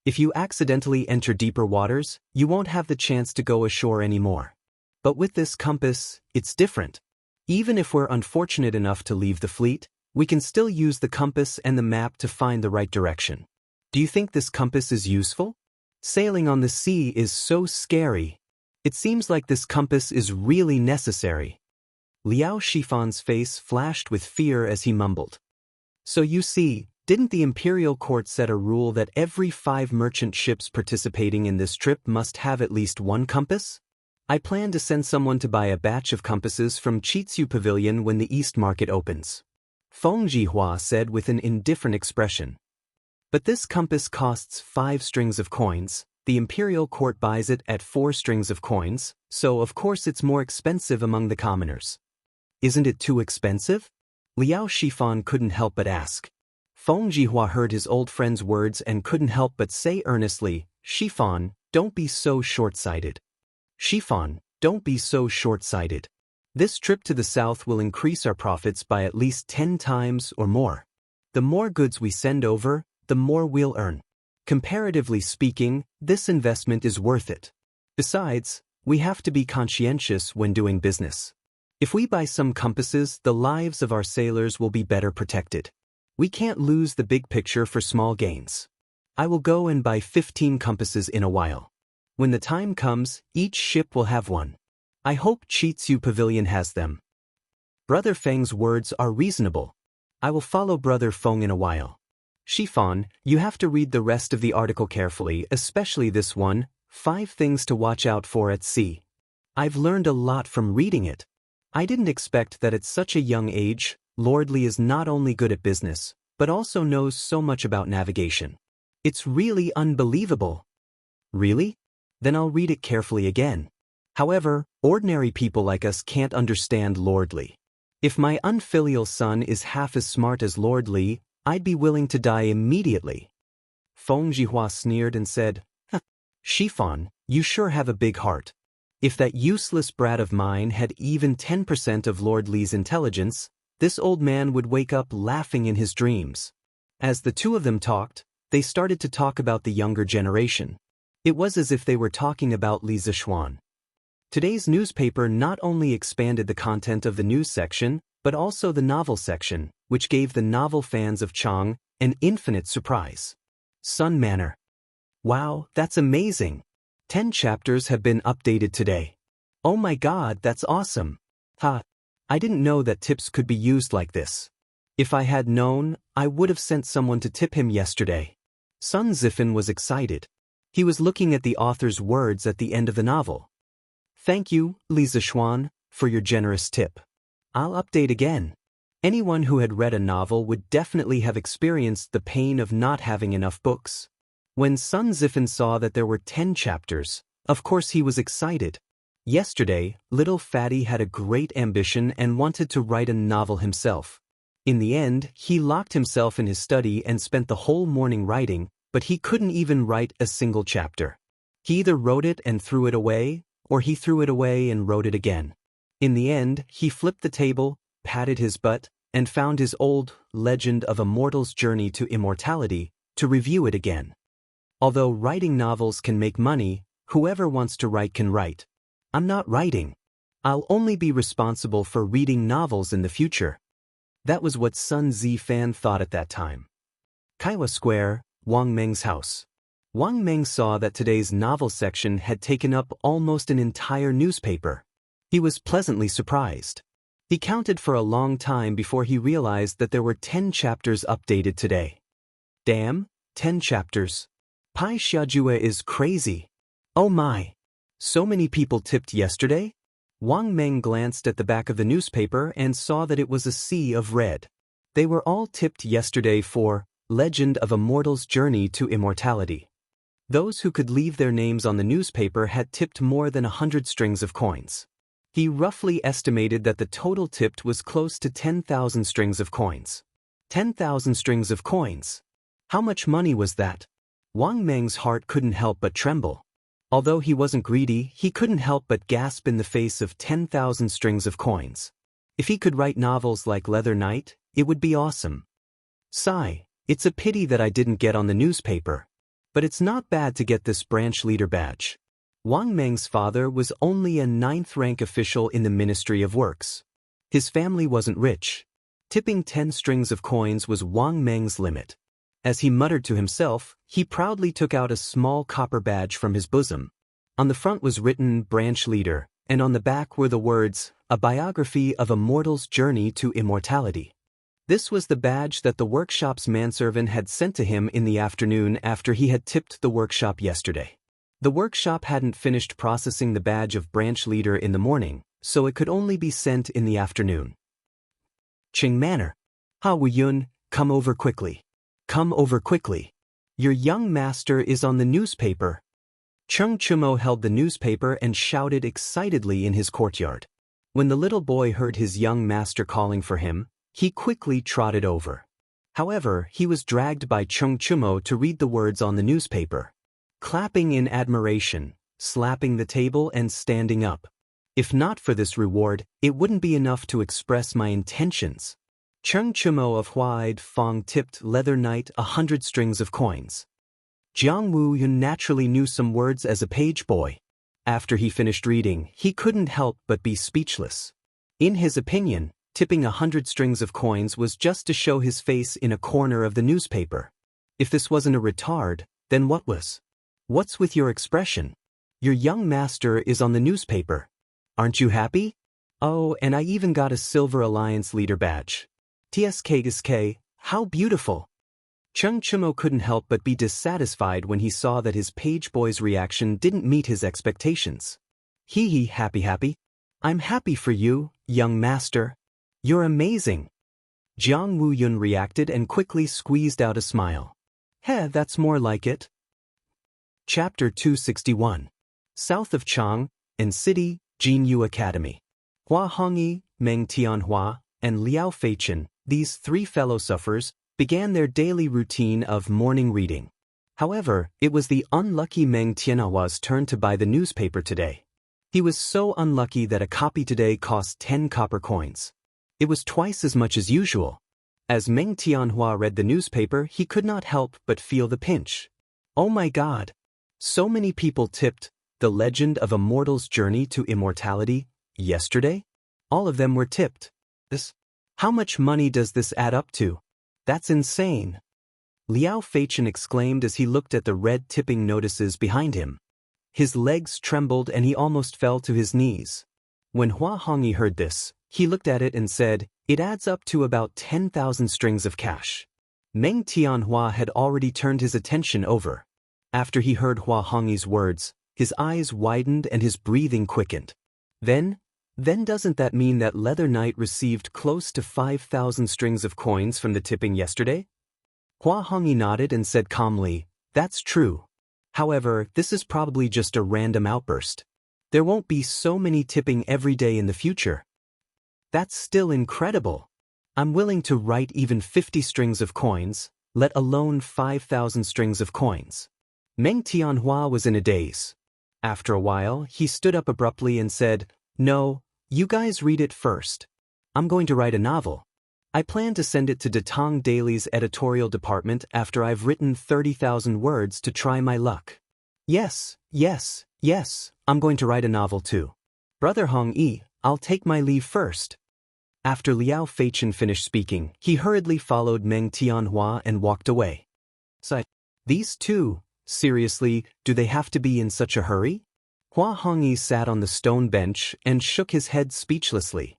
If you accidentally enter deeper waters, you won't have the chance to go ashore anymore. But with this compass, it's different. Even if we're unfortunate enough to leave the fleet, we can still use the compass and the map to find the right direction. Do you think this compass is useful? Sailing on the sea is so scary. It seems like this compass is really necessary. Liao Shifan's face flashed with fear as he mumbled. So you see, didn't the imperial court set a rule that every 5 merchant ships participating in this trip must have at least one compass? I plan to send someone to buy a batch of compasses from Chitsu Pavilion when the East Market opens. Feng Jihua said with an indifferent expression. But this compass costs 5 strings of coins, the imperial court buys it at 4 strings of coins, so of course it's more expensive among the commoners. Isn't it too expensive? Liao Shifan couldn't help but ask. Feng Jihua heard his old friend's words and couldn't help but say earnestly, Shifan, don't be so short-sighted. Shifan, don't be so short-sighted. This trip to the south will increase our profits by at least 10 times or more. The more goods we send over, the more we'll earn. Comparatively speaking, this investment is worth it. Besides, we have to be conscientious when doing business. If we buy some compasses, the lives of our sailors will be better protected. We can't lose the big picture for small gains. I will go and buy 15 compasses in a while. When the time comes, each ship will have one. I hope Chitsu Pavilion has them. Brother Feng's words are reasonable. I will follow Brother Feng in a while. Shifan, you have to read the rest of the article carefully, especially this one, 5 things to watch out for at sea. I've learned a lot from reading it. I didn't expect that at such a young age, Lord Li is not only good at business, but also knows so much about navigation. It's really unbelievable. Really? Then I'll read it carefully again. However, ordinary people like us can't understand Lord Li. If my unfilial son is half as smart as Lord Li, I'd be willing to die immediately. Feng Jihua sneered and said, Shifan, you sure have a big heart. If that useless brat of mine had even 10% of Lord Li's intelligence, this old man would wake up laughing in his dreams. As the two of them talked, they started to talk about the younger generation. It was as if they were talking about Li Zishuan. Today's newspaper not only expanded the content of the news section, but also the novel section, which gave the novel fans of Chang an infinite surprise. Sun Manor. Wow, that's amazing. 10 chapters have been updated today. Oh my god, that's awesome. I didn't know that tips could be used like this. If I had known, I would have sent someone to tip him yesterday. Sun Zifan was excited. He was looking at the author's words at the end of the novel. Thank you, Li Zishuan, for your generous tip. I'll update again. Anyone who had read a novel would definitely have experienced the pain of not having enough books. When Sun Zifan saw that there were 10 chapters, of course he was excited. Yesterday, little Fatty had a great ambition and wanted to write a novel himself. In the end, he locked himself in his study and spent the whole morning writing, but he couldn't even write a single chapter. He either wrote it and threw it away, or he threw it away and wrote it again. In the end, he flipped the table, patted his butt, and found his old Legend of a Mortal's Journey to Immortality to review it again. Although writing novels can make money, whoever wants to write can write. I'm not writing. I'll only be responsible for reading novels in the future. That was what Sun Zifan thought at that time. Kaiwa Square, Wang Meng's house. Wang Meng saw that today's novel section had taken up almost an entire newspaper. He was pleasantly surprised. He counted for a long time before he realized that there were 10 chapters updated today. Damn, 10 chapters. Pai Xiajue is crazy. Oh my. So many people tipped yesterday? Wang Meng glanced at the back of the newspaper and saw that it was a sea of red. They were all tipped yesterday for Legend of a Mortal's Journey to Immortality. Those who could leave their names on the newspaper had tipped more than 100 strings of coins. He roughly estimated that the total tipped was close to 10,000 strings of coins. 10,000 strings of coins. How much money was that? Wang Meng's heart couldn't help but tremble. Although he wasn't greedy, he couldn't help but gasp in the face of 10,000 strings of coins. If he could write novels like Leather Knight, it would be awesome. Sigh, it's a pity that I didn't get on the newspaper. But it's not bad to get this branch leader badge. Wang Meng's father was only a 9th-rank official in the Ministry of Works. His family wasn't rich. Tipping 10 strings of coins was Wang Meng's limit. As he muttered to himself, he proudly took out a small copper badge from his bosom. On the front was written Branch Leader, and on the back were the words, A Biography of a Mortal's Journey to Immortality. This was the badge that the workshop's manservant had sent to him in the afternoon after he had tipped the workshop yesterday. The workshop hadn't finished processing the badge of Branch Leader in the morning, so it could only be sent in the afternoon. Qing Manor. Ha Wu Yun, come over quickly. Come over quickly. Your young master is on the newspaper. Cheng Chumo held the newspaper and shouted excitedly in his courtyard. When the little boy heard his young master calling for him, he quickly trotted over. However, he was dragged by Cheng Chumo to read the words on the newspaper. Clapping in admiration, slapping the table and standing up. If not for this reward, it wouldn't be enough to express my intentions. Cheng Chumo of Huaid Fong tipped Leather Knight 100 strings of coins. Jiang Wu Yun naturally knew some words as a page boy. After he finished reading, he couldn't help but be speechless. In his opinion, tipping 100 strings of coins was just to show his face in a corner of the newspaper. If this wasn't a retard, then what was? What's with your expression? Your young master is on the newspaper. Aren't you happy? Oh, and I even got a Silver Alliance Leader badge. TSK, how beautiful! Cheng Chumo couldn't help but be dissatisfied when he saw that his page boy's reaction didn't meet his expectations. Hee, happy. I'm happy for you, young master. You're amazing. Jiang Wu Yun reacted and quickly squeezed out a smile. Heh, that's more like it. Chapter 261. South of Chang, and City, Jinyu Academy. Hua Hongyi, Meng Tianhua, and Liao Feichen, these 3 fellow sufferers, began their daily routine of morning reading. However, it was the unlucky Meng Tianhua's turn to buy the newspaper today. He was so unlucky that a copy today cost 10 copper coins. It was twice as much as usual. As Meng Tianhua read the newspaper, he could not help but feel the pinch. Oh my God! So many people tipped The Legend of a Mortal's Journey to Immortality yesterday? All of them were tipped. How much money does this add up to? That's insane. Liao Feichen exclaimed as he looked at the red tipping notices behind him. His legs trembled and he almost fell to his knees. When Hua Hongyi heard this, he looked at it and said, it adds up to about 10,000 strings of cash. Meng Tianhua had already turned his attention over. After he heard Hua Hongyi's words, his eyes widened and his breathing quickened. Then doesn't that mean that Leather Knight received close to 5,000 strings of coins from the tipping yesterday? Hua Hongyi nodded and said calmly, that's true. However, this is probably just a random outburst. There won't be so many tipping every day in the future. That's still incredible. I'm willing to write even 50 strings of coins, let alone 5,000 strings of coins. Meng Tianhua was in a daze. After a while, he stood up abruptly and said, no, you guys read it first. I'm going to write a novel. I plan to send it to Datang Daily's editorial department after I've written 30,000 words to try my luck. Yes, I'm going to write a novel too. Brother Hong Yi, I'll take my leave first. After Liao Feichen finished speaking, he hurriedly followed Meng Tianhua and walked away. These two, seriously, do they have to be in such a hurry? Hua Hongyi sat on the stone bench and shook his head speechlessly.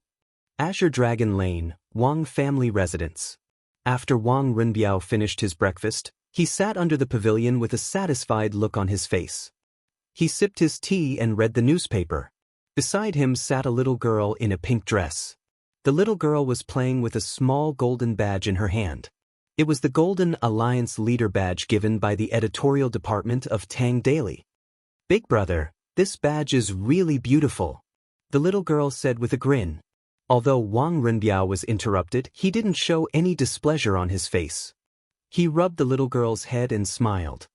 Azure Dragon Lane, Wang family residence. After Wang Renbiao finished his breakfast, he sat under the pavilion with a satisfied look on his face. He sipped his tea and read the newspaper. Beside him sat a little girl in a pink dress. The little girl was playing with a small golden badge in her hand. It was the Golden Alliance Leader badge given by the editorial department of Tang Daily. Big brother, this badge is really beautiful, the little girl said with a grin. Although Wang Renbiao was interrupted, he didn't show any displeasure on his face. He rubbed the little girl's head and smiled.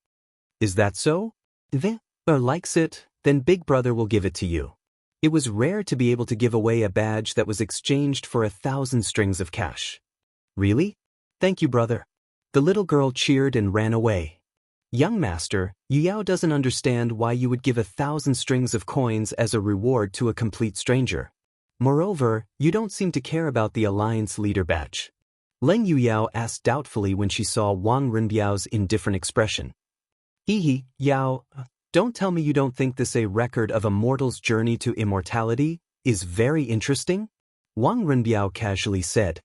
Is that so? If likes it, then Big Brother will give it to you. It was rare to be able to give away a badge that was exchanged for 1,000 strings of cash. Really? Thank you, brother. The little girl cheered and ran away. Young master, Yu Yao doesn't understand why you would give 1,000 strings of coins as a reward to a complete stranger. Moreover, you don't seem to care about the alliance leader badge. Leng Yuyao asked doubtfully when she saw Wang Renbiao's indifferent expression. Hehe, Yao, don't tell me you don't think this a record of a mortal's journey to immortality is very interesting? Wang Renbiao casually said.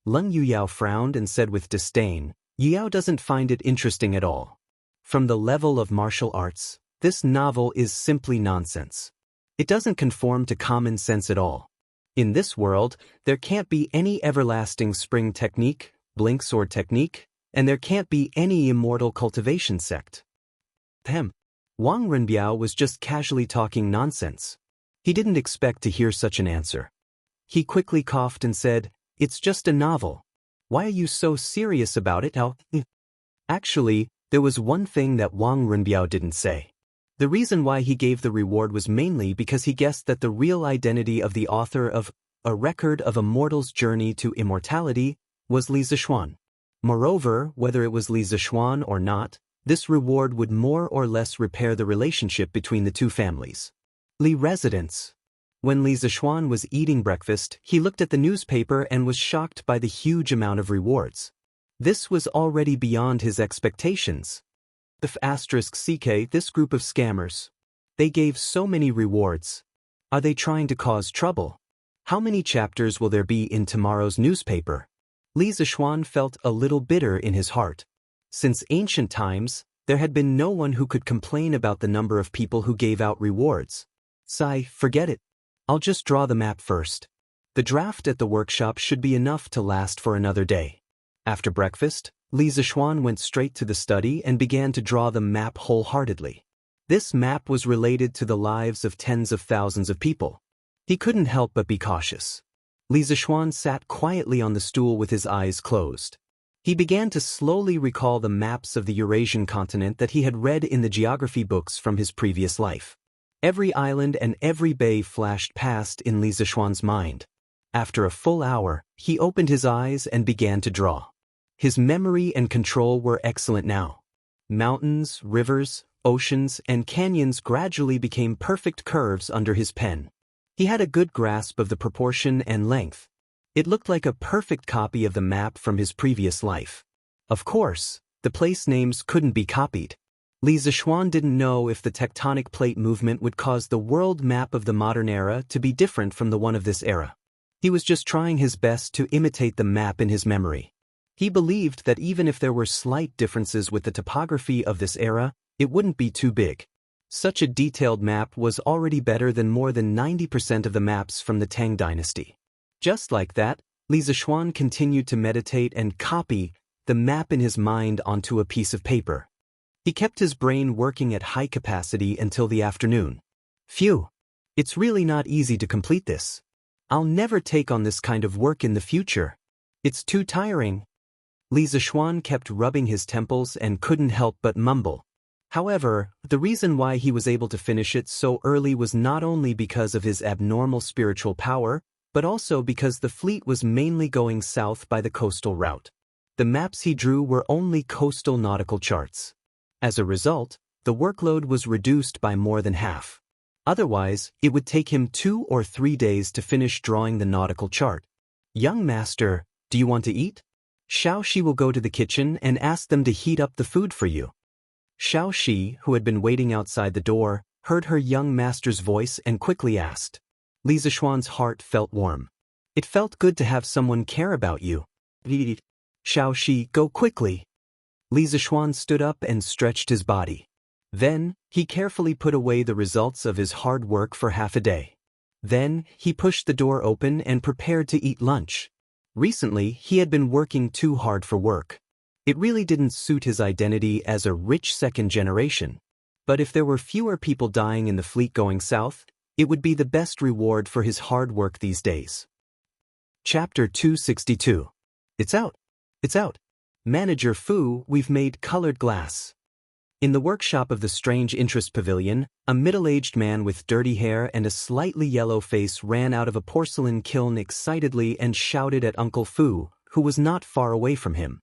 Leng Yuyao frowned and said with disdain, Yuyao doesn't find it interesting at all. From the level of martial arts, this novel is simply nonsense. It doesn't conform to common sense at all. In this world, there can't be any everlasting spring technique, blink sword technique, and there can't be any immortal cultivation sect. Wang Renbiao was just casually talking nonsense. He didn't expect to hear such an answer. He quickly coughed and said, It's just a novel. Why are you so serious about it? Actually, there was one thing that Wang Renbiao didn't say. The reason why he gave the reward was mainly because he guessed that the real identity of the author of A Record of a Mortal's Journey to Immortality was Li Zishuan. Moreover, whether it was Li Zishuan or not, this reward would more or less repair the relationship between the two families. Li residence. When Li Zishuan was eating breakfast, he looked at the newspaper and was shocked by the huge amount of rewards. This was already beyond his expectations. *CK, this group of scammers. They gave so many rewards. Are they trying to cause trouble? How many chapters will there be in tomorrow's newspaper? Li Zishuan felt a little bitter in his heart. Since ancient times, there had been no one who could complain about the number of people who gave out rewards. Forget it. I'll just draw the map first. The draft at the workshop should be enough to last for another day. After breakfast, Li Zishuan went straight to the study and began to draw the map wholeheartedly. This map was related to the lives of tens of thousands of people. He couldn't help but be cautious. Li Zishuan sat quietly on the stool with his eyes closed. He began to slowly recall the maps of the Eurasian continent that he had read in the geography books from his previous life. Every island and every bay flashed past in Li Zishuan's mind. After a full hour, he opened his eyes and began to draw. His memory and control were excellent now. Mountains, rivers, oceans, and canyons gradually became perfect curves under his pen. He had a good grasp of the proportion and length. It looked like a perfect copy of the map from his previous life. Of course, the place names couldn't be copied. Li Zishuan didn't know if the tectonic plate movement would cause the world map of the modern era to be different from the one of this era. He was just trying his best to imitate the map in his memory. He believed that even if there were slight differences with the topography of this era, it wouldn't be too big. Such a detailed map was already better than more than 90% of the maps from the Tang dynasty. Just like that, Li Zishuan continued to meditate and copy the map in his mind onto a piece of paper. He kept his brain working at high capacity until the afternoon. Phew! It's really not easy to complete this. I'll never take on this kind of work in the future. It's too tiring. Li Zishuan kept rubbing his temples and couldn't help but mumble. However, the reason why he was able to finish it so early was not only because of his abnormal spiritual power, but also because the fleet was mainly going south by the coastal route. The maps he drew were only coastal nautical charts. As a result, the workload was reduced by more than half. Otherwise, it would take him 2 or 3 days to finish drawing the nautical chart. Young master, do you want to eat? Xiaoxi will go to the kitchen and ask them to heat up the food for you. Xiaoxi, who had been waiting outside the door, heard her young master's voice and quickly asked. Li Zishuan's heart felt warm. It felt good to have someone care about you. Xiaoxi, go quickly. Li Zishuan stood up and stretched his body. Then, he carefully put away the results of his hard work for half a day. Then, he pushed the door open and prepared to eat lunch. Recently, he had been working too hard for work. It really didn't suit his identity as a rich second generation. But if there were fewer people dying in the fleet going south, it would be the best reward for his hard work these days. Chapter 262. It's out. It's out. Manager Fu, we've made colored glass. In the workshop of the Strange Interest Pavilion, a middle-aged man with dirty hair and a slightly yellow face ran out of a porcelain kiln excitedly and shouted at Uncle Fu, who was not far away from him.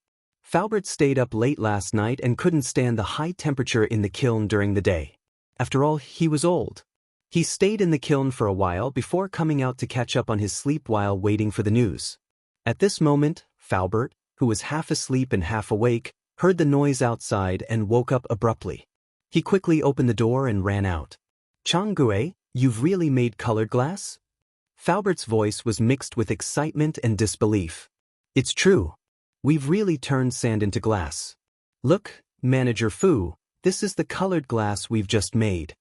Faubert stayed up late last night and couldn't stand the high temperature in the kiln during the day. After all, he was old. He stayed in the kiln for a while before coming out to catch up on his sleep while waiting for the news. At this moment, Faubert, who was half asleep and half awake, heard the noise outside and woke up abruptly. He quickly opened the door and ran out. "Changgue, you've really made colored glass?" Faubert's voice was mixed with excitement and disbelief. "It's true. We've really turned sand into glass. Look, Manager Fu, this is the colored glass we've just made."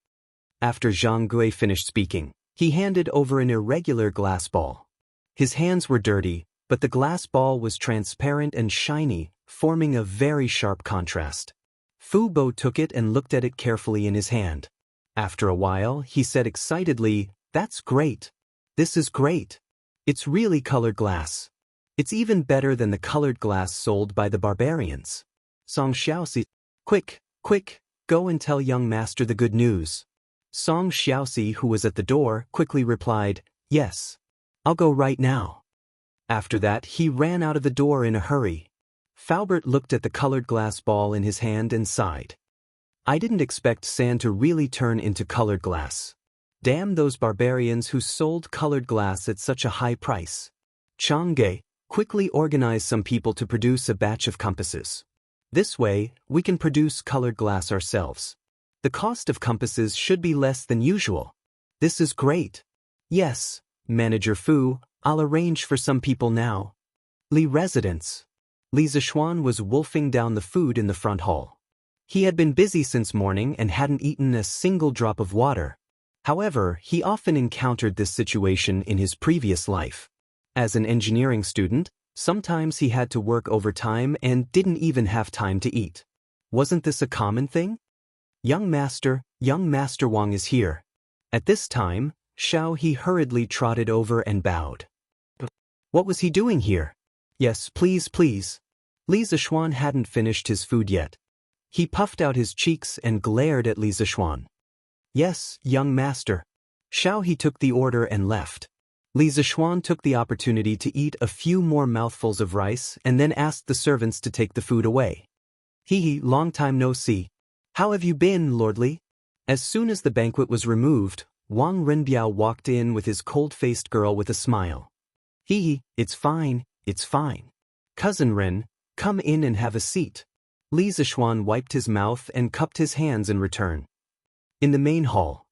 After Zhang Gui finished speaking, he handed over an irregular glass ball. His hands were dirty, but the glass ball was transparent and shiny, forming a very sharp contrast. Fu Bo took it and looked at it carefully in his hand. After a while, he said excitedly, "That's great. This is great. It's really colored glass. It's even better than the colored glass sold by the barbarians." Song Xiaoxi, quick, go and tell young master the good news." Song Xiaoxi, who was at the door, quickly replied, "Yes. I'll go right now." After that, he ran out of the door in a hurry. Faubert looked at the colored glass ball in his hand and sighed. "I didn't expect sand to really turn into colored glass. Damn those barbarians who sold colored glass at such a high price. Changge, quickly organize some people to produce a batch of compasses. This way, we can produce colored glass ourselves. The cost of compasses should be less than usual." "This is great." "Yes, Manager Fu, I'll arrange for some people now." Li residence. Li Zishuan was wolfing down the food in the front hall. He had been busy since morning and hadn't eaten a single drop of water. However, he often encountered this situation in his previous life. As an engineering student, sometimes he had to work overtime and didn't even have time to eat. Wasn't this a common thing? Young Master Wang is here." At this time, Xiao He hurriedly trotted over and bowed. What was he doing here? "Yes, please. Li Zishuan hadn't finished his food yet. He puffed out his cheeks and glared at Li Zishuan. "Yes, young master." Xiao He took the order and left. Li Zishuan took the opportunity to eat a few more mouthfuls of rice and then asked the servants to take the food away. "He, long time no see. How have you been, Lord Li?" As soon as the banquet was removed, Wang Renbiao walked in with his cold-faced girl with a smile. It's fine. Cousin Ren, come in and have a seat." Li Zishuan wiped his mouth and cupped his hands in return. In the main hall.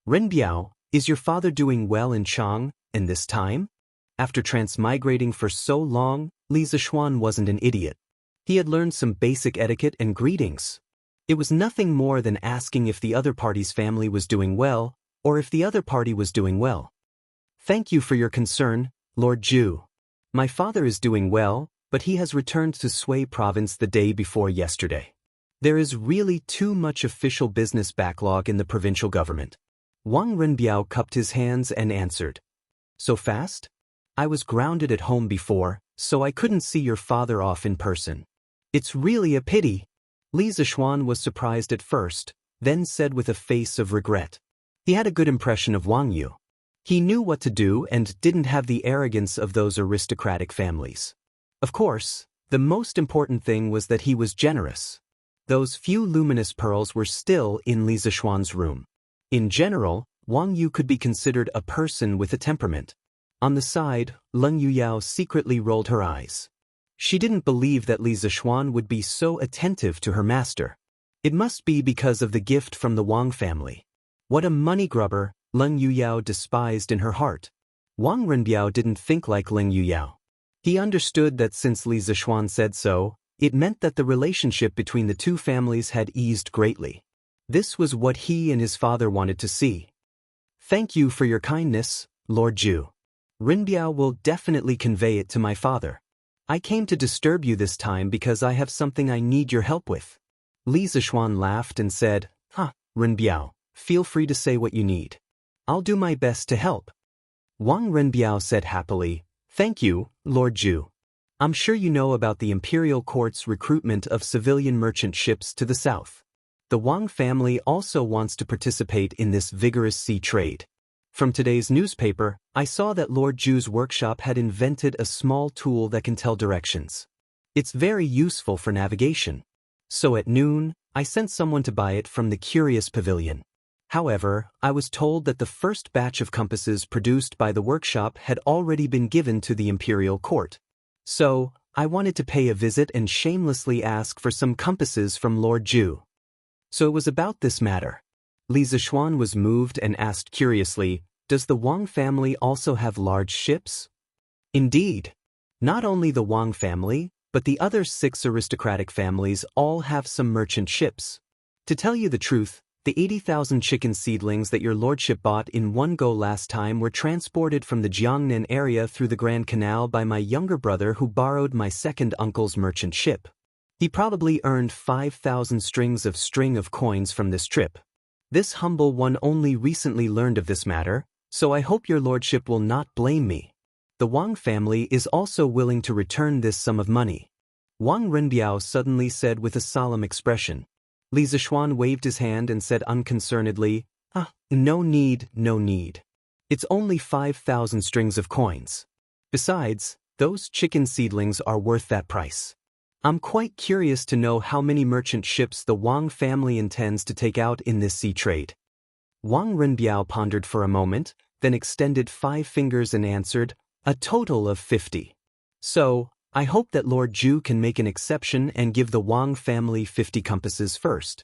"Renbiao, is your father doing well in Chang, and this time?" After transmigrating for so long, Li Zishuan wasn't an idiot. He had learned some basic etiquette and greetings. It was nothing more than asking if the other party's family was doing well, or if the other party was doing well. "Thank you for your concern, Lord Zhu. My father is doing well, but he has returned to Sui province the day before yesterday. There is really too much official business backlog in the provincial government." Wang Renbiao cupped his hands and answered. "So fast? I was grounded at home before, so I couldn't see your father off in person. It's really a pity." Li Zishuan was surprised at first, then said with a face of regret. He had a good impression of Wang Yu. He knew what to do and didn't have the arrogance of those aristocratic families. Of course, the most important thing was that he was generous. Those few luminous pearls were still in Li Zishuan's room. In general, Wang Yu could be considered a person with a temperament. On the side, Leng Yuyao secretly rolled her eyes. She didn't believe that Li Zishuan would be so attentive to her master. It must be because of the gift from the Wang family. What a money grubber, Leng Yuyao despised in her heart. Wang Renbiao didn't think like Leng Yuyao. He understood that since Li Zishuan said so, it meant that the relationship between the two families had eased greatly. This was what he and his father wanted to see. "Thank you for your kindness, Lord Zhu. Renbiao will definitely convey it to my father. I came to disturb you this time because I have something I need your help with." Li Zishuan laughed and said, Renbiao, feel free to say what you need. I'll do my best to help." Wang Renbiao said happily, "Thank you, Lord Zhu. I'm sure you know about the imperial court's recruitment of civilian merchant ships to the south. The Wang family also wants to participate in this vigorous sea trade. From today's newspaper, I saw that Lord Zhu's workshop had invented a small tool that can tell directions. It's very useful for navigation. So at noon, I sent someone to buy it from the Curious Pavilion. However, I was told that the first batch of compasses produced by the workshop had already been given to the imperial court. So, I wanted to pay a visit and shamelessly ask for some compasses from Lord Zhu. So it was about this matter. Li Zishuan was moved and asked curiously, "Does the Wang family also have large ships?" Indeed. Not only the Wang family, but the other 6 aristocratic families all have some merchant ships. To tell you the truth, the 80,000 chicken seedlings that your lordship bought in one go last time were transported from the Jiangnan area through the Grand Canal by my younger brother who borrowed my second uncle's merchant ship. He probably earned 5,000 strings of coins from this trip. This humble one only recently learned of this matter, so I hope your lordship will not blame me. The Wang family is also willing to return this sum of money. Wang Renbiao suddenly said with a solemn expression. Li Zishuan waved his hand and said unconcernedly, No need, no need. It's only 5,000 strings of coins. Besides, those chicken seedlings are worth that price. I'm quite curious to know how many merchant ships the Wang family intends to take out in this sea trade. Wang Renbiao pondered for a moment, then extended 5 fingers and answered, a total of 50. So, I hope that Lord Zhu can make an exception and give the Wang family 50 compasses first.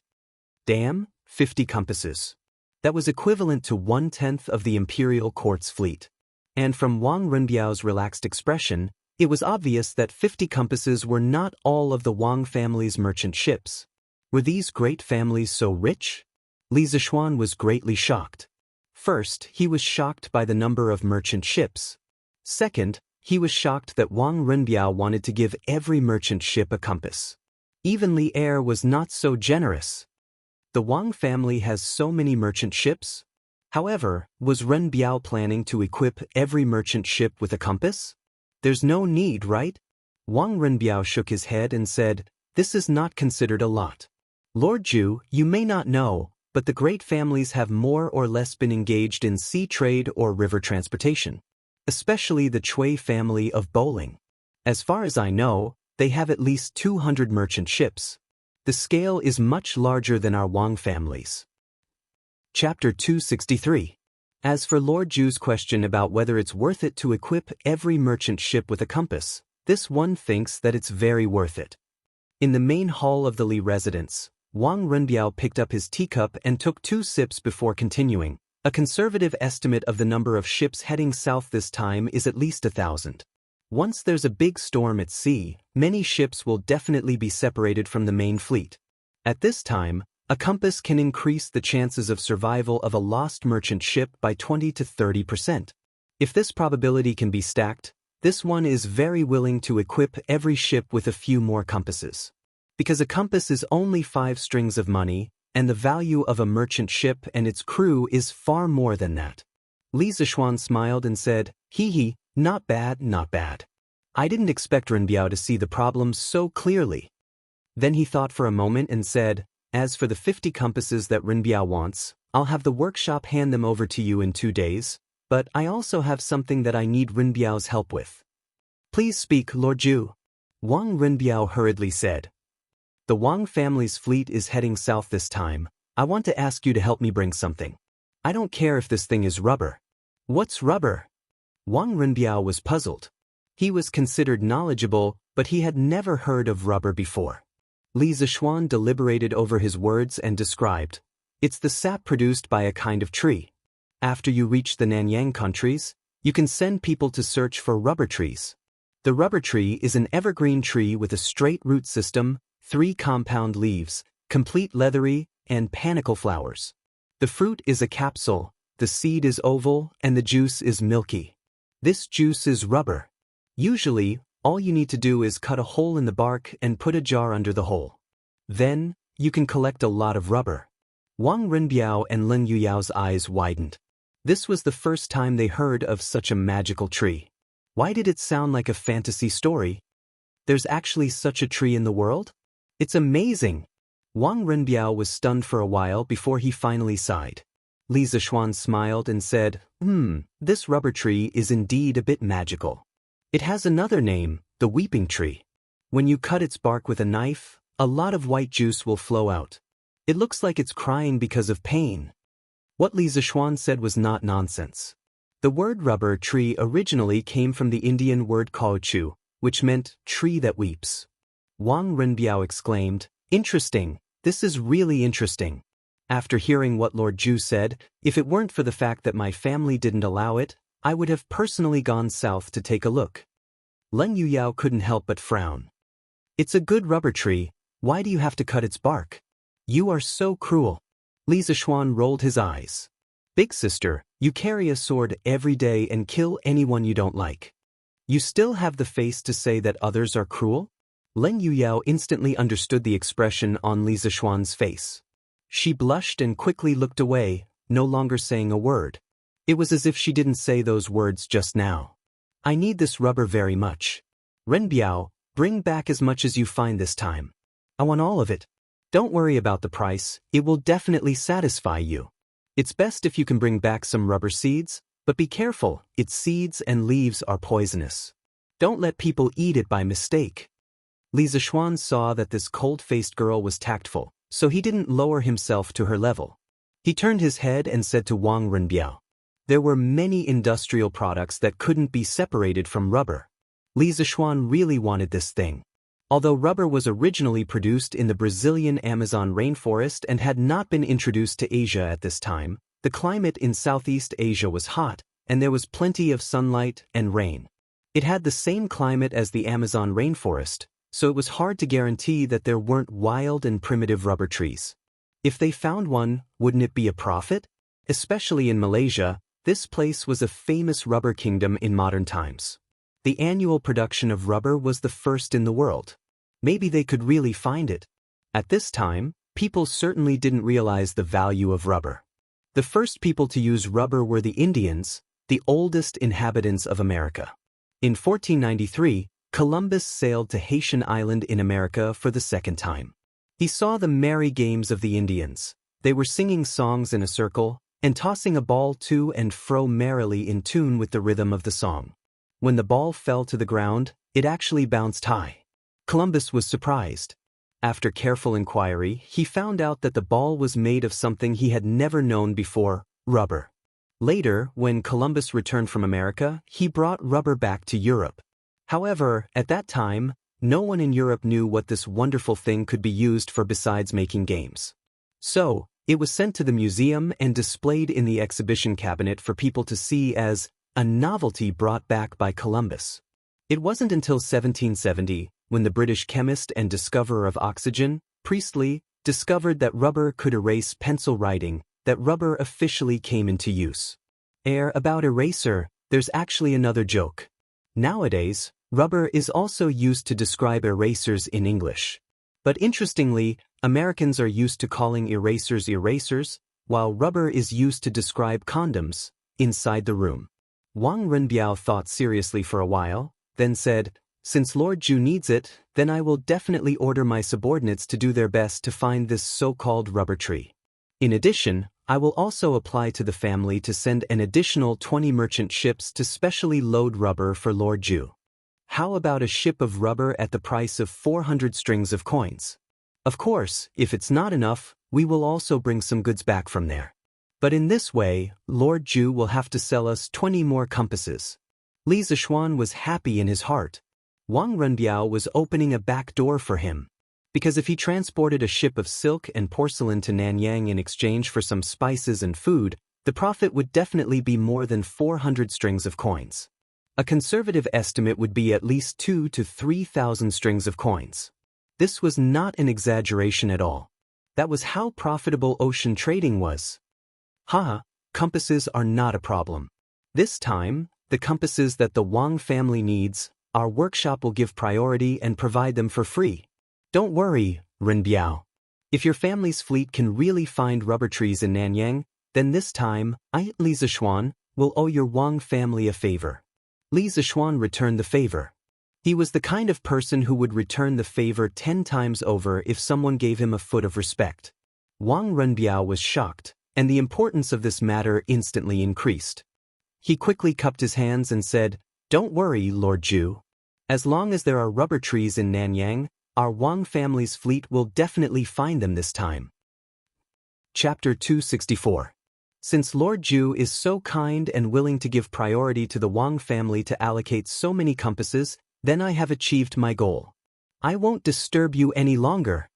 Damn, 50 compasses. That was equivalent to 1/10 of the imperial court's fleet. And from Wang Renbiao's relaxed expression, it was obvious that 50 compasses were not all of the Wang family's merchant ships. Were these great families so rich? Li Zishuan was greatly shocked. First, he was shocked by the number of merchant ships. Second, he was shocked that Wang Renbiao wanted to give every merchant ship a compass. Even Li Er was not so generous. The Wang family has so many merchant ships? However, was Renbiao planning to equip every merchant ship with a compass? There's no need, right? Wang Renbiao shook his head and said, "This is not considered a lot. Lord Zhu, you may not know, but the great families have more or less been engaged in sea trade or river transportation. Especially the Cui family of Bowling. As far as I know, they have at least 200 merchant ships. The scale is much larger than our Wang families." Chapter 263. As for Lord Zhu's question about whether it's worth it to equip every merchant ship with a compass, this one thinks that it's very worth it. In the main hall of the Li residence, Wang Renbiao picked up his teacup and took 2 sips before continuing. A conservative estimate of the number of ships heading south this time is at least 1,000. Once there's a big storm at sea, many ships will definitely be separated from the main fleet. At this time, a compass can increase the chances of survival of a lost merchant ship by 20 to 30%. If this probability can be stacked, this one is very willing to equip every ship with a few more compasses. Because a compass is only 5 strings of money, and the value of a merchant ship and its crew is far more than that. Li Zishuan smiled and said, Hee, not bad, not bad. I didn't expect Renbiao to see the problem so clearly. Then he thought for a moment and said, as for the 50 compasses that Renbiao wants, I'll have the workshop hand them over to you in 2 days, but I also have something that I need Renbiao's help with. Please speak, Lord Zhu. Wang Renbiao hurriedly said. The Wang family's fleet is heading south this time. I want to ask you to help me bring something. I don't care if this thing is rubber. What's rubber? Wang Renbiao was puzzled. He was considered knowledgeable, but he had never heard of rubber before. Li Zishuan deliberated over his words and described. It's the sap produced by a kind of tree. After you reach the Nanyang countries, you can send people to search for rubber trees. The rubber tree is an evergreen tree with a straight root system, 3 compound leaves, complete leathery, and panicle flowers. The fruit is a capsule, the seed is oval, and the juice is milky. This juice is rubber. Usually, all you need to do is cut a hole in the bark and put a jar under the hole. Then, you can collect a lot of rubber. Wang Renbiao and Lin Yuyao's eyes widened. This was the first time they heard of such a magical tree. Why did it sound like a fantasy story? There's actually such a tree in the world? It's amazing! Wang Renbiao was stunned for a while before he finally sighed. Li Zishuan smiled and said, this rubber tree is indeed a bit magical. It has another name, the weeping tree. When you cut its bark with a knife, a lot of white juice will flow out. It looks like it's crying because of pain. What Li Zishuan said was not nonsense. The word rubber tree originally came from the Indian word kaochu, which meant tree that weeps. Wang Renbiao exclaimed, "Interesting, this is really interesting." After hearing what Lord Zhu said, if it weren't for the fact that my family didn't allow it, I would have personally gone south to take a look. Leng Yuyao couldn't help but frown. "It's a good rubber tree, why do you have to cut its bark? You are so cruel." Li Zishuan rolled his eyes. "Big sister, you carry a sword every day and kill anyone you don't like. You still have the face to say that others are cruel?" Leng Yuyao instantly understood the expression on Li Zishuan's face. She blushed and quickly looked away, no longer saying a word. It was as if she didn't say those words just now. "I need this rubber very much. Renbiao, bring back as much as you find this time. I want all of it. Don't worry about the price, it will definitely satisfy you. It's best if you can bring back some rubber seeds, but be careful, its seeds and leaves are poisonous. Don't let people eat it by mistake." Li Zishuan saw that this cold-faced girl was tactful, so he didn't lower himself to her level. He turned his head and said to Wang Renbiao, "There were many industrial products that couldn't be separated from rubber. Li Zishuan really wanted this thing. Although rubber was originally produced in the Brazilian Amazon rainforest and had not been introduced to Asia at this time, the climate in Southeast Asia was hot, and there was plenty of sunlight and rain. It had the same climate as the Amazon rainforest, so it was hard to guarantee that there weren't wild and primitive rubber trees. If they found one, wouldn't it be a profit? Especially in Malaysia, this place was a famous rubber kingdom in modern times. The annual production of rubber was the first in the world. Maybe they could really find it. At this time, people certainly didn't realize the value of rubber. The first people to use rubber were the Indians, the oldest inhabitants of America. In 1493, Columbus sailed to Haitian Island in America for the second time. He saw the merry games of the Indians. They were singing songs in a circle and tossing a ball to and fro merrily in tune with the rhythm of the song. When the ball fell to the ground, it actually bounced high. Columbus was surprised. After careful inquiry, he found out that the ball was made of something he had never known before, rubber. Later, when Columbus returned from America, he brought rubber back to Europe. However, at that time, no one in Europe knew what this wonderful thing could be used for besides making games. So, it was sent to the museum and displayed in the exhibition cabinet for people to see as a novelty brought back by Columbus. It wasn't until 1770, when the British chemist and discoverer of oxygen, Priestley, discovered that rubber could erase pencil writing, that rubber officially came into use. About eraser, there's actually another joke. Nowadays, rubber is also used to describe erasers in English. But interestingly, Americans are used to calling erasers erasers, while rubber is used to describe condoms inside the room. Wang Renbiao thought seriously for a while, then said, "Since Lord Zhu needs it, then I will definitely order my subordinates to do their best to find this so-called rubber tree. In addition, I will also apply to the family to send an additional 20 merchant ships to specially load rubber for Lord Zhu. How about a ship of rubber at the price of 400 strings of coins? Of course, if it's not enough, we will also bring some goods back from there. But in this way, Lord Zhu will have to sell us 20 more compasses." Li Zishuan was happy in his heart. Wang Renbiao was opening a back door for him. Because if he transported a ship of silk and porcelain to Nanyang in exchange for some spices and food, the profit would definitely be more than 400 strings of coins. A conservative estimate would be at least 2,000 to 3,000 strings of coins. This was not an exaggeration at all. That was how profitable ocean trading was. Compasses are not a problem. This time, the compasses that the Wang family needs, our workshop will give priority and provide them for free. Don't worry, Renbiao. If your family's fleet can really find rubber trees in Nanyang, then this time, I, Li Zishuan, will owe your Wang family a favor. Li Zishuan returned the favor. He was the kind of person who would return the favor 10 times over if someone gave him a foot of respect. Wang Renbiao was shocked, and the importance of this matter instantly increased. He quickly cupped his hands and said, "Don't worry, Lord Zhu. As long as there are rubber trees in Nanyang, our Wang family's fleet will definitely find them this time. Chapter 264. Since Lord Ju is so kind and willing to give priority to the Wang family to allocate so many compasses, then I have achieved my goal. I won't disturb you any longer.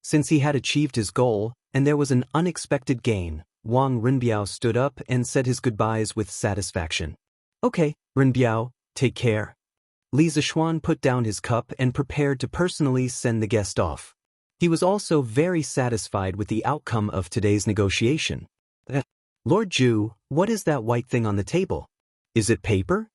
Since he had achieved his goal, and there was an unexpected gain, Wang Renbiao stood up and said his goodbyes with satisfaction. Okay, Renbiao, take care. Li Zishuan put down his cup and prepared to personally send the guest off. He was also very satisfied with the outcome of today's negotiation. Lord Ju, what is that white thing on the table? Is it paper?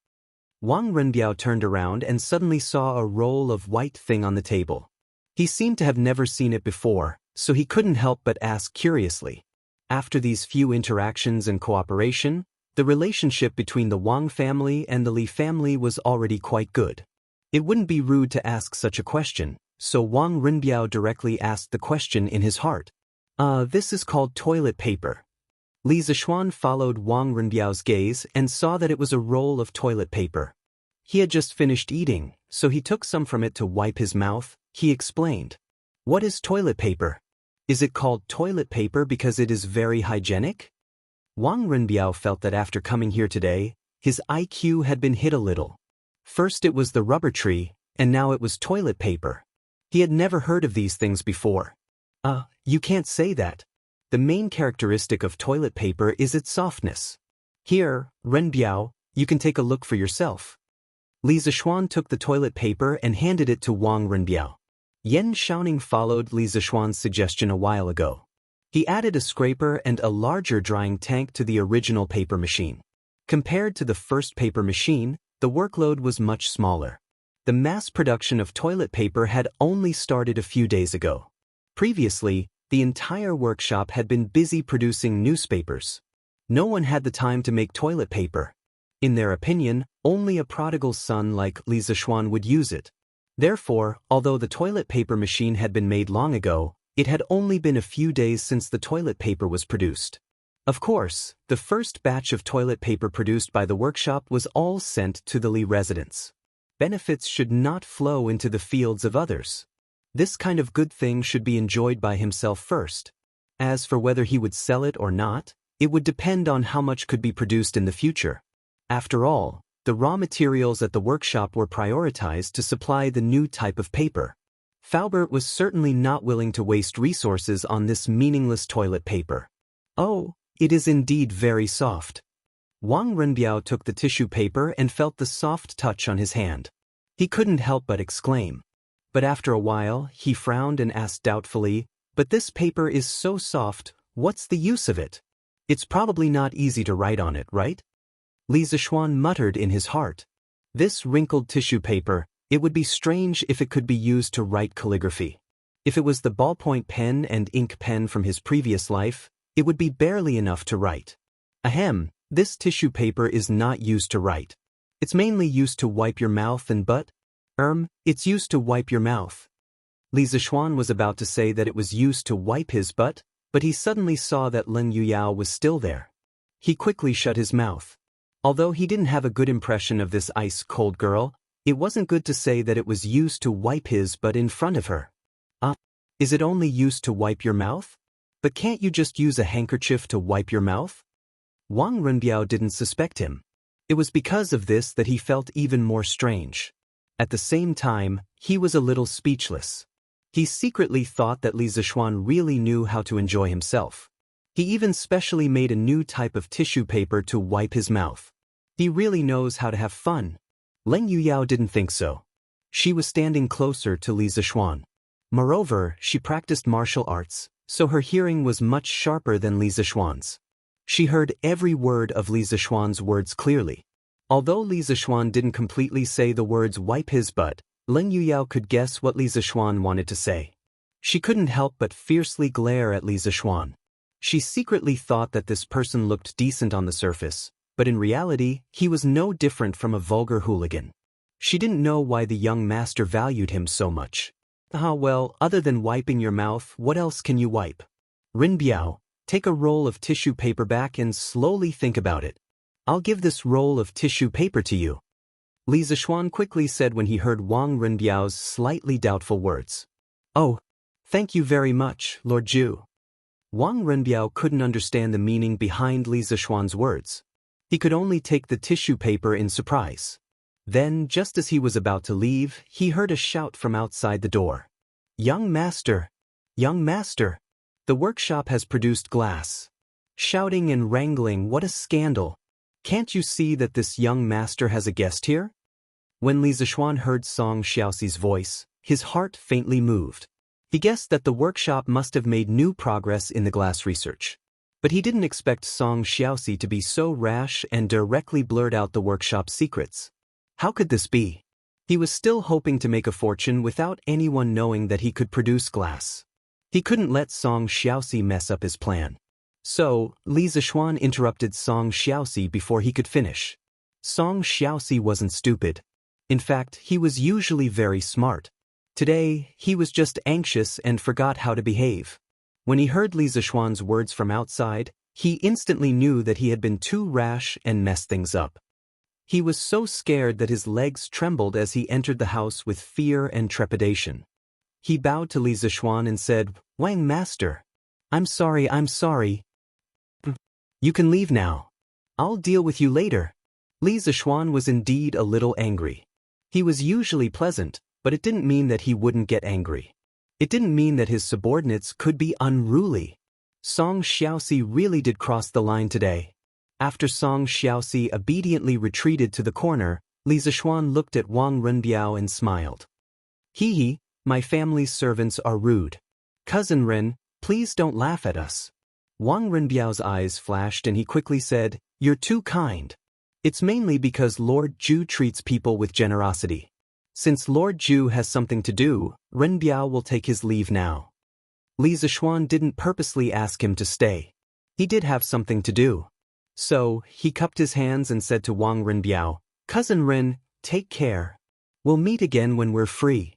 Wang Renbiao turned around and suddenly saw a roll of white thing on the table. He seemed to have never seen it before, so he couldn't help but ask curiously. After these few interactions and cooperation, the relationship between the Wang family and the Li family was already quite good. It wouldn't be rude to ask such a question, so Wang Renbiao directly asked the question in his heart. This is called toilet paper. Li Zishuan followed Wang Renbiao's gaze and saw that it was a roll of toilet paper. He had just finished eating, so he took some from it to wipe his mouth. He explained. What is toilet paper? Is it called toilet paper because it is very hygienic? Wang Renbiao felt that after coming here today, his IQ had been hit a little. First it was the rubber tree, and now it was toilet paper. He had never heard of these things before. You can't say that. The main characteristic of toilet paper is its softness. Here, Renbiao, you can take a look for yourself. Li Zishuan took the toilet paper and handed it to Wang Renbiao. Yan Shaoning followed Li Zishuan's suggestion a while ago. He added a scraper and a larger drying tank to the original paper machine. Compared to the first paper machine, the workload was much smaller. The mass production of toilet paper had only started a few days ago. Previously, the entire workshop had been busy producing newspapers. No one had the time to make toilet paper. In their opinion, only a prodigal son like Li Zishuan would use it. Therefore, although the toilet paper machine had been made long ago, it had only been a few days since the toilet paper was produced. Of course, the first batch of toilet paper produced by the workshop was all sent to the Li residence. Benefits should not flow into the fields of others. This kind of good thing should be enjoyed by himself first. As for whether he would sell it or not, it would depend on how much could be produced in the future. After all, the raw materials at the workshop were prioritized to supply the new type of paper. Faubert was certainly not willing to waste resources on this meaningless toilet paper. Oh, it is indeed very soft. Wang Renbiao took the tissue paper and felt the soft touch on his hand. He couldn't help but exclaim. But after a while, he frowned and asked doubtfully, "But this paper is so soft, what's the use of it? It's probably not easy to write on it, right?" Li Zishuan muttered in his heart. This wrinkled tissue paper, it would be strange if it could be used to write calligraphy. If it was the ballpoint pen and ink pen from his previous life, it would be barely enough to write. Ahem, this tissue paper is not used to write. It's mainly used to wipe your mouth and butt. It's used to wipe your mouth. Li Zishuan was about to say that it was used to wipe his butt, but he suddenly saw that Leng Yuyao was still there. He quickly shut his mouth. Although he didn't have a good impression of this ice-cold girl, it wasn't good to say that it was used to wipe his butt in front of her. Is it only used to wipe your mouth? But can't you just use a handkerchief to wipe your mouth? Wang Renbiao didn't suspect him. It was because of this that he felt even more strange. At the same time, he was a little speechless. He secretly thought that Li Zishuan really knew how to enjoy himself. He even specially made a new type of tissue paper to wipe his mouth. He really knows how to have fun. Leng Yuyao didn't think so. She was standing closer to Li Zishuan. Moreover, she practiced martial arts, so her hearing was much sharper than Li Zishuan's. She heard every word of Li Zishuan's words clearly. Although Li Zishuan didn't completely say the words wipe his butt, Leng Yuyao could guess what Li Zishuan wanted to say. She couldn't help but fiercely glare at Li Zishuan. She secretly thought that this person looked decent on the surface, but in reality, he was no different from a vulgar hooligan. She didn't know why the young master valued him so much. Well, other than wiping your mouth, what else can you wipe? Renbiao, take a roll of tissue paper back and slowly think about it. I'll give this roll of tissue paper to you. Li Zishuan quickly said when he heard Wang Renbiao's slightly doubtful words. Oh, thank you very much, Lord Zhu. Wang Renbiao couldn't understand the meaning behind Li Zishuan's words. He could only take the tissue paper in surprise. Then, just as he was about to leave, he heard a shout from outside the door. Young master! Young master! The workshop has produced glass. Shouting and wrangling, what a scandal! Can't you see that this young master has a guest here? When Li Zishuan heard Song Xiaoxi's voice, his heart faintly moved. He guessed that the workshop must have made new progress in the glass research. But he didn't expect Song Xiaoxi to be so rash and directly blurt out the workshop's secrets. How could this be? He was still hoping to make a fortune without anyone knowing that he could produce glass. He couldn't let Song Xiaoxi mess up his plan. So, Li Zishuan interrupted Song Xiaoxi before he could finish. Song Xiaoxi wasn't stupid. In fact, he was usually very smart. Today, he was just anxious and forgot how to behave. When he heard Li Zishuan's words from outside, he instantly knew that he had been too rash and messed things up. He was so scared that his legs trembled as he entered the house with fear and trepidation. He bowed to Li Zishuan and said, Wang Master, I'm sorry. You can leave now. I'll deal with you later. Li Zishuan was indeed a little angry. He was usually pleasant, but it didn't mean that he wouldn't get angry. It didn't mean that his subordinates could be unruly. Song Xiaoxi really did cross the line today. After Song Xiaoxi obediently retreated to the corner, Li Zishuan looked at Wang Renbiao and smiled. Hee, my family's servants are rude. Cousin Ren, please don't laugh at us. Wang Renbiao's eyes flashed and he quickly said, You're too kind. It's mainly because Lord Zhu treats people with generosity. Since Lord Zhu has something to do, Renbiao will take his leave now. Li Zishuan didn't purposely ask him to stay. He did have something to do. So, he cupped his hands and said to Wang Renbiao, Cousin Ren, take care. We'll meet again when we're free.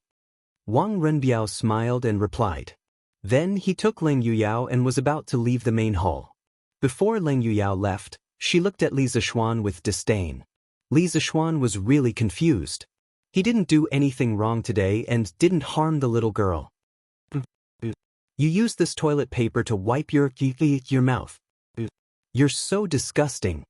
Wang Renbiao smiled and replied. Then he took Leng Yuyao and was about to leave the main hall. Before Leng Yuyao left, she looked at Li Zishuan with disdain. Li Zishuan was really confused. He didn't do anything wrong today and didn't harm the little girl. You used this toilet paper to wipe your mouth. You're so disgusting.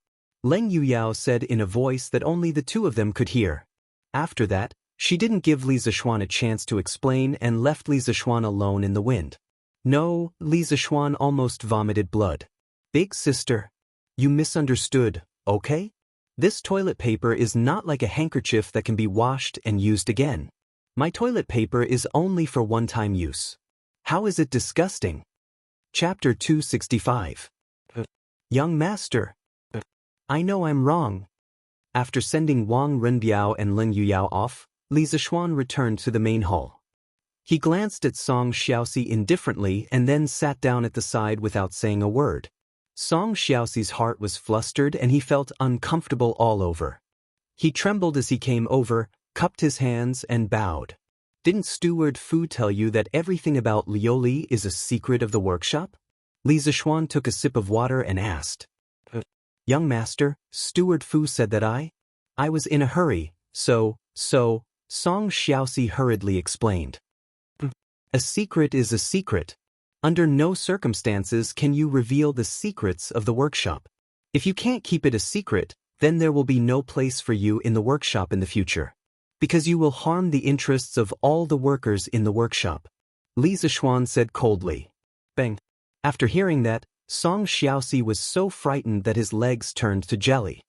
Leng Yuyao said in a voice that only the two of them could hear. After that, she didn't give Li Zishuan a chance to explain and left Li Zishuan alone in the wind. No, Li Zishuan almost vomited blood. Big sister. You misunderstood, okay? This toilet paper is not like a handkerchief that can be washed and used again. My toilet paper is only for one-time use. How is it disgusting? Chapter 265. Young Master. I know I'm wrong. After sending Wang Renbiao and Leng Yuyao off, Li Zishuan returned to the main hall. He glanced at Song Xiaoxi indifferently and then sat down at the side without saying a word. Song Xiaoxi's heart was flustered and he felt uncomfortable all over. He trembled as he came over, cupped his hands and bowed. Didn't Steward Fu tell you that everything about Lioli is a secret of the workshop? Li Zishuan took a sip of water and asked. Young master, Steward Fu said that I was in a hurry, so, Song Xiaoxi hurriedly explained. A secret is a secret. Under no circumstances can you reveal the secrets of the workshop. If you can't keep it a secret, then there will be no place for you in the workshop in the future. Because you will harm the interests of all the workers in the workshop. Li Zishuan said coldly. Bang. After hearing that, Song Xiaoxi was so frightened that his legs turned to jelly.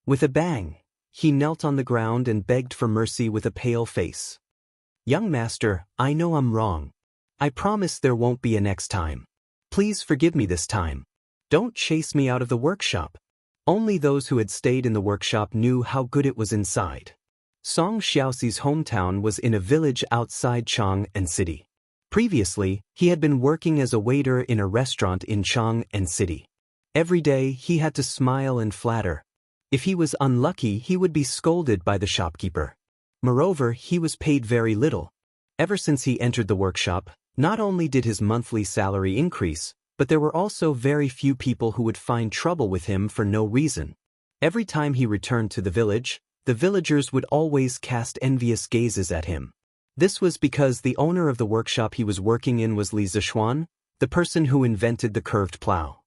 With a bang, he knelt on the ground and begged for mercy with a pale face. Young master, I know I'm wrong. I promise there won't be a next time. Please forgive me this time. Don't chase me out of the workshop. Only those who had stayed in the workshop knew how good it was inside. Song Xiaoxi's hometown was in a village outside Chang'an City. Previously, he had been working as a waiter in a restaurant in Chang'an City. Every day, he had to smile and flatter. If he was unlucky, he would be scolded by the shopkeeper. Moreover, he was paid very little. Ever since he entered the workshop, not only did his monthly salary increase, but there were also very few people who would find trouble with him for no reason. Every time he returned to the village, the villagers would always cast envious gazes at him. This was because the owner of the workshop he was working in was Li Zishuan, the person who invented the curved plow.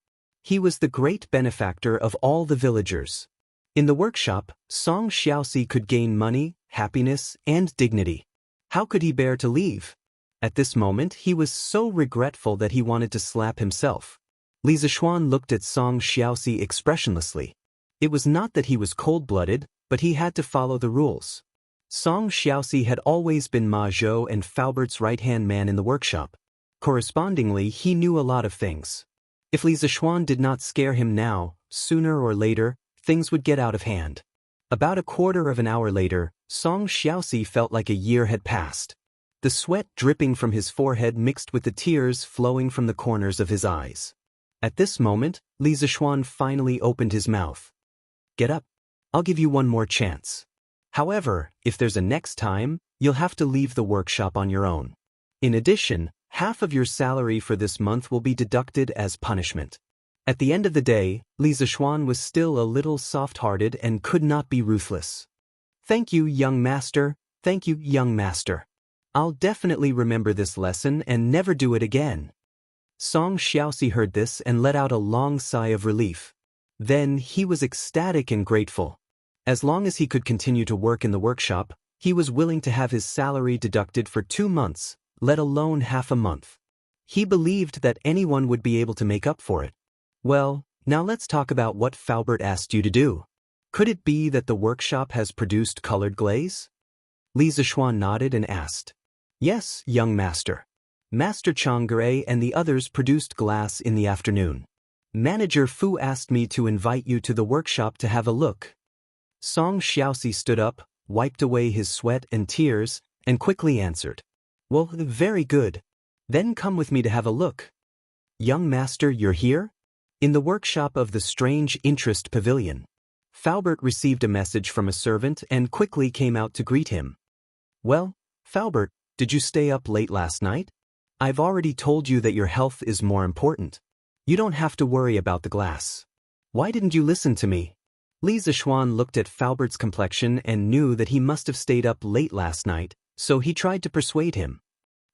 He was the great benefactor of all the villagers. In the workshop, Song Xiaoxi could gain money, happiness, and dignity. How could he bear to leave? At this moment, he was so regretful that he wanted to slap himself. Li Zishuan looked at Song Xiaoxi expressionlessly. It was not that he was cold-blooded, but he had to follow the rules. Song Xiaoxi had always been Ma Zhou and Faubert's right-hand man in the workshop. Correspondingly, he knew a lot of things. If Li Zishuan did not scare him now, sooner or later, things would get out of hand. About a quarter of an hour later, Song Xiaoxi felt like a year had passed. The sweat dripping from his forehead mixed with the tears flowing from the corners of his eyes. At this moment, Li Zishuan finally opened his mouth. "Get up. I'll give you one more chance. However, if there's a next time, you'll have to leave the workshop on your own. In addition, half of your salary for this month will be deducted as punishment." At the end of the day, Li Zishuan was still a little soft-hearted and could not be ruthless. "Thank you, young master. Thank you, young master. I'll definitely remember this lesson and never do it again." Song Xiaoxi heard this and let out a long sigh of relief. Then he was ecstatic and grateful. As long as he could continue to work in the workshop, he was willing to have his salary deducted for 2 months, let alone half a month. He believed that anyone would be able to make up for it. "Well, now let's talk about what Faubert asked you to do. Could it be that the workshop has produced colored glaze?" Li Zishuan nodded and asked. "Yes, young master. Master Chang'e and the others produced glass in the afternoon. Manager Fu asked me to invite you to the workshop to have a look." Song Xiaoxi stood up, wiped away his sweat and tears, and quickly answered. "Well, very good. Then come with me to have a look." "Young master, you're here?" In the workshop of the Strange Interest Pavilion, Faubert received a message from a servant and quickly came out to greet him. "Well, Faubert, did you stay up late last night? I've already told you that your health is more important. You don't have to worry about the glass. Why didn't you listen to me?" Li Zishuan looked at Faubert's complexion and knew that he must have stayed up late last night, so he tried to persuade him.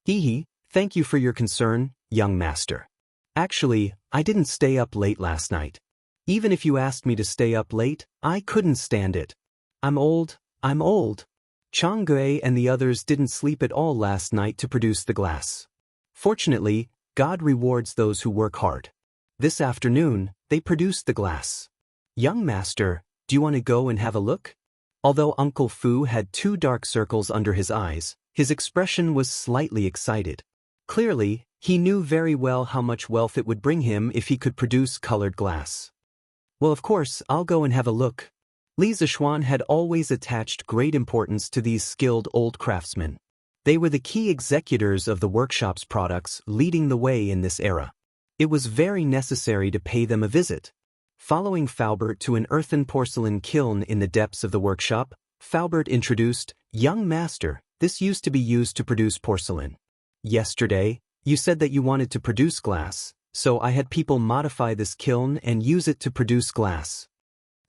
Thank you for your concern, young master. Actually, I didn't stay up late last night. Even if you asked me to stay up late, I couldn't stand it. I'm old. Chang'e and the others didn't sleep at all last night to produce the glass. Fortunately, God rewards those who work hard. This afternoon, they produced the glass. "Young master, do you want to go and have a look?" Although Uncle Fu had 2 dark circles under his eyes, his expression was slightly excited. Clearly, he knew very well how much wealth it would bring him if he could produce colored glass. "Well, of course, I'll go and have a look." Li Zishuan had always attached great importance to these skilled old craftsmen. They were the key executors of the workshop's products, leading the way in this era. It was very necessary to pay them a visit. Following Faubert to an earthen porcelain kiln in the depths of the workshop, Faubert introduced, "Young master, this used to be used to produce porcelain. Yesterday, you said that you wanted to produce glass, so I had people modify this kiln and use it to produce glass."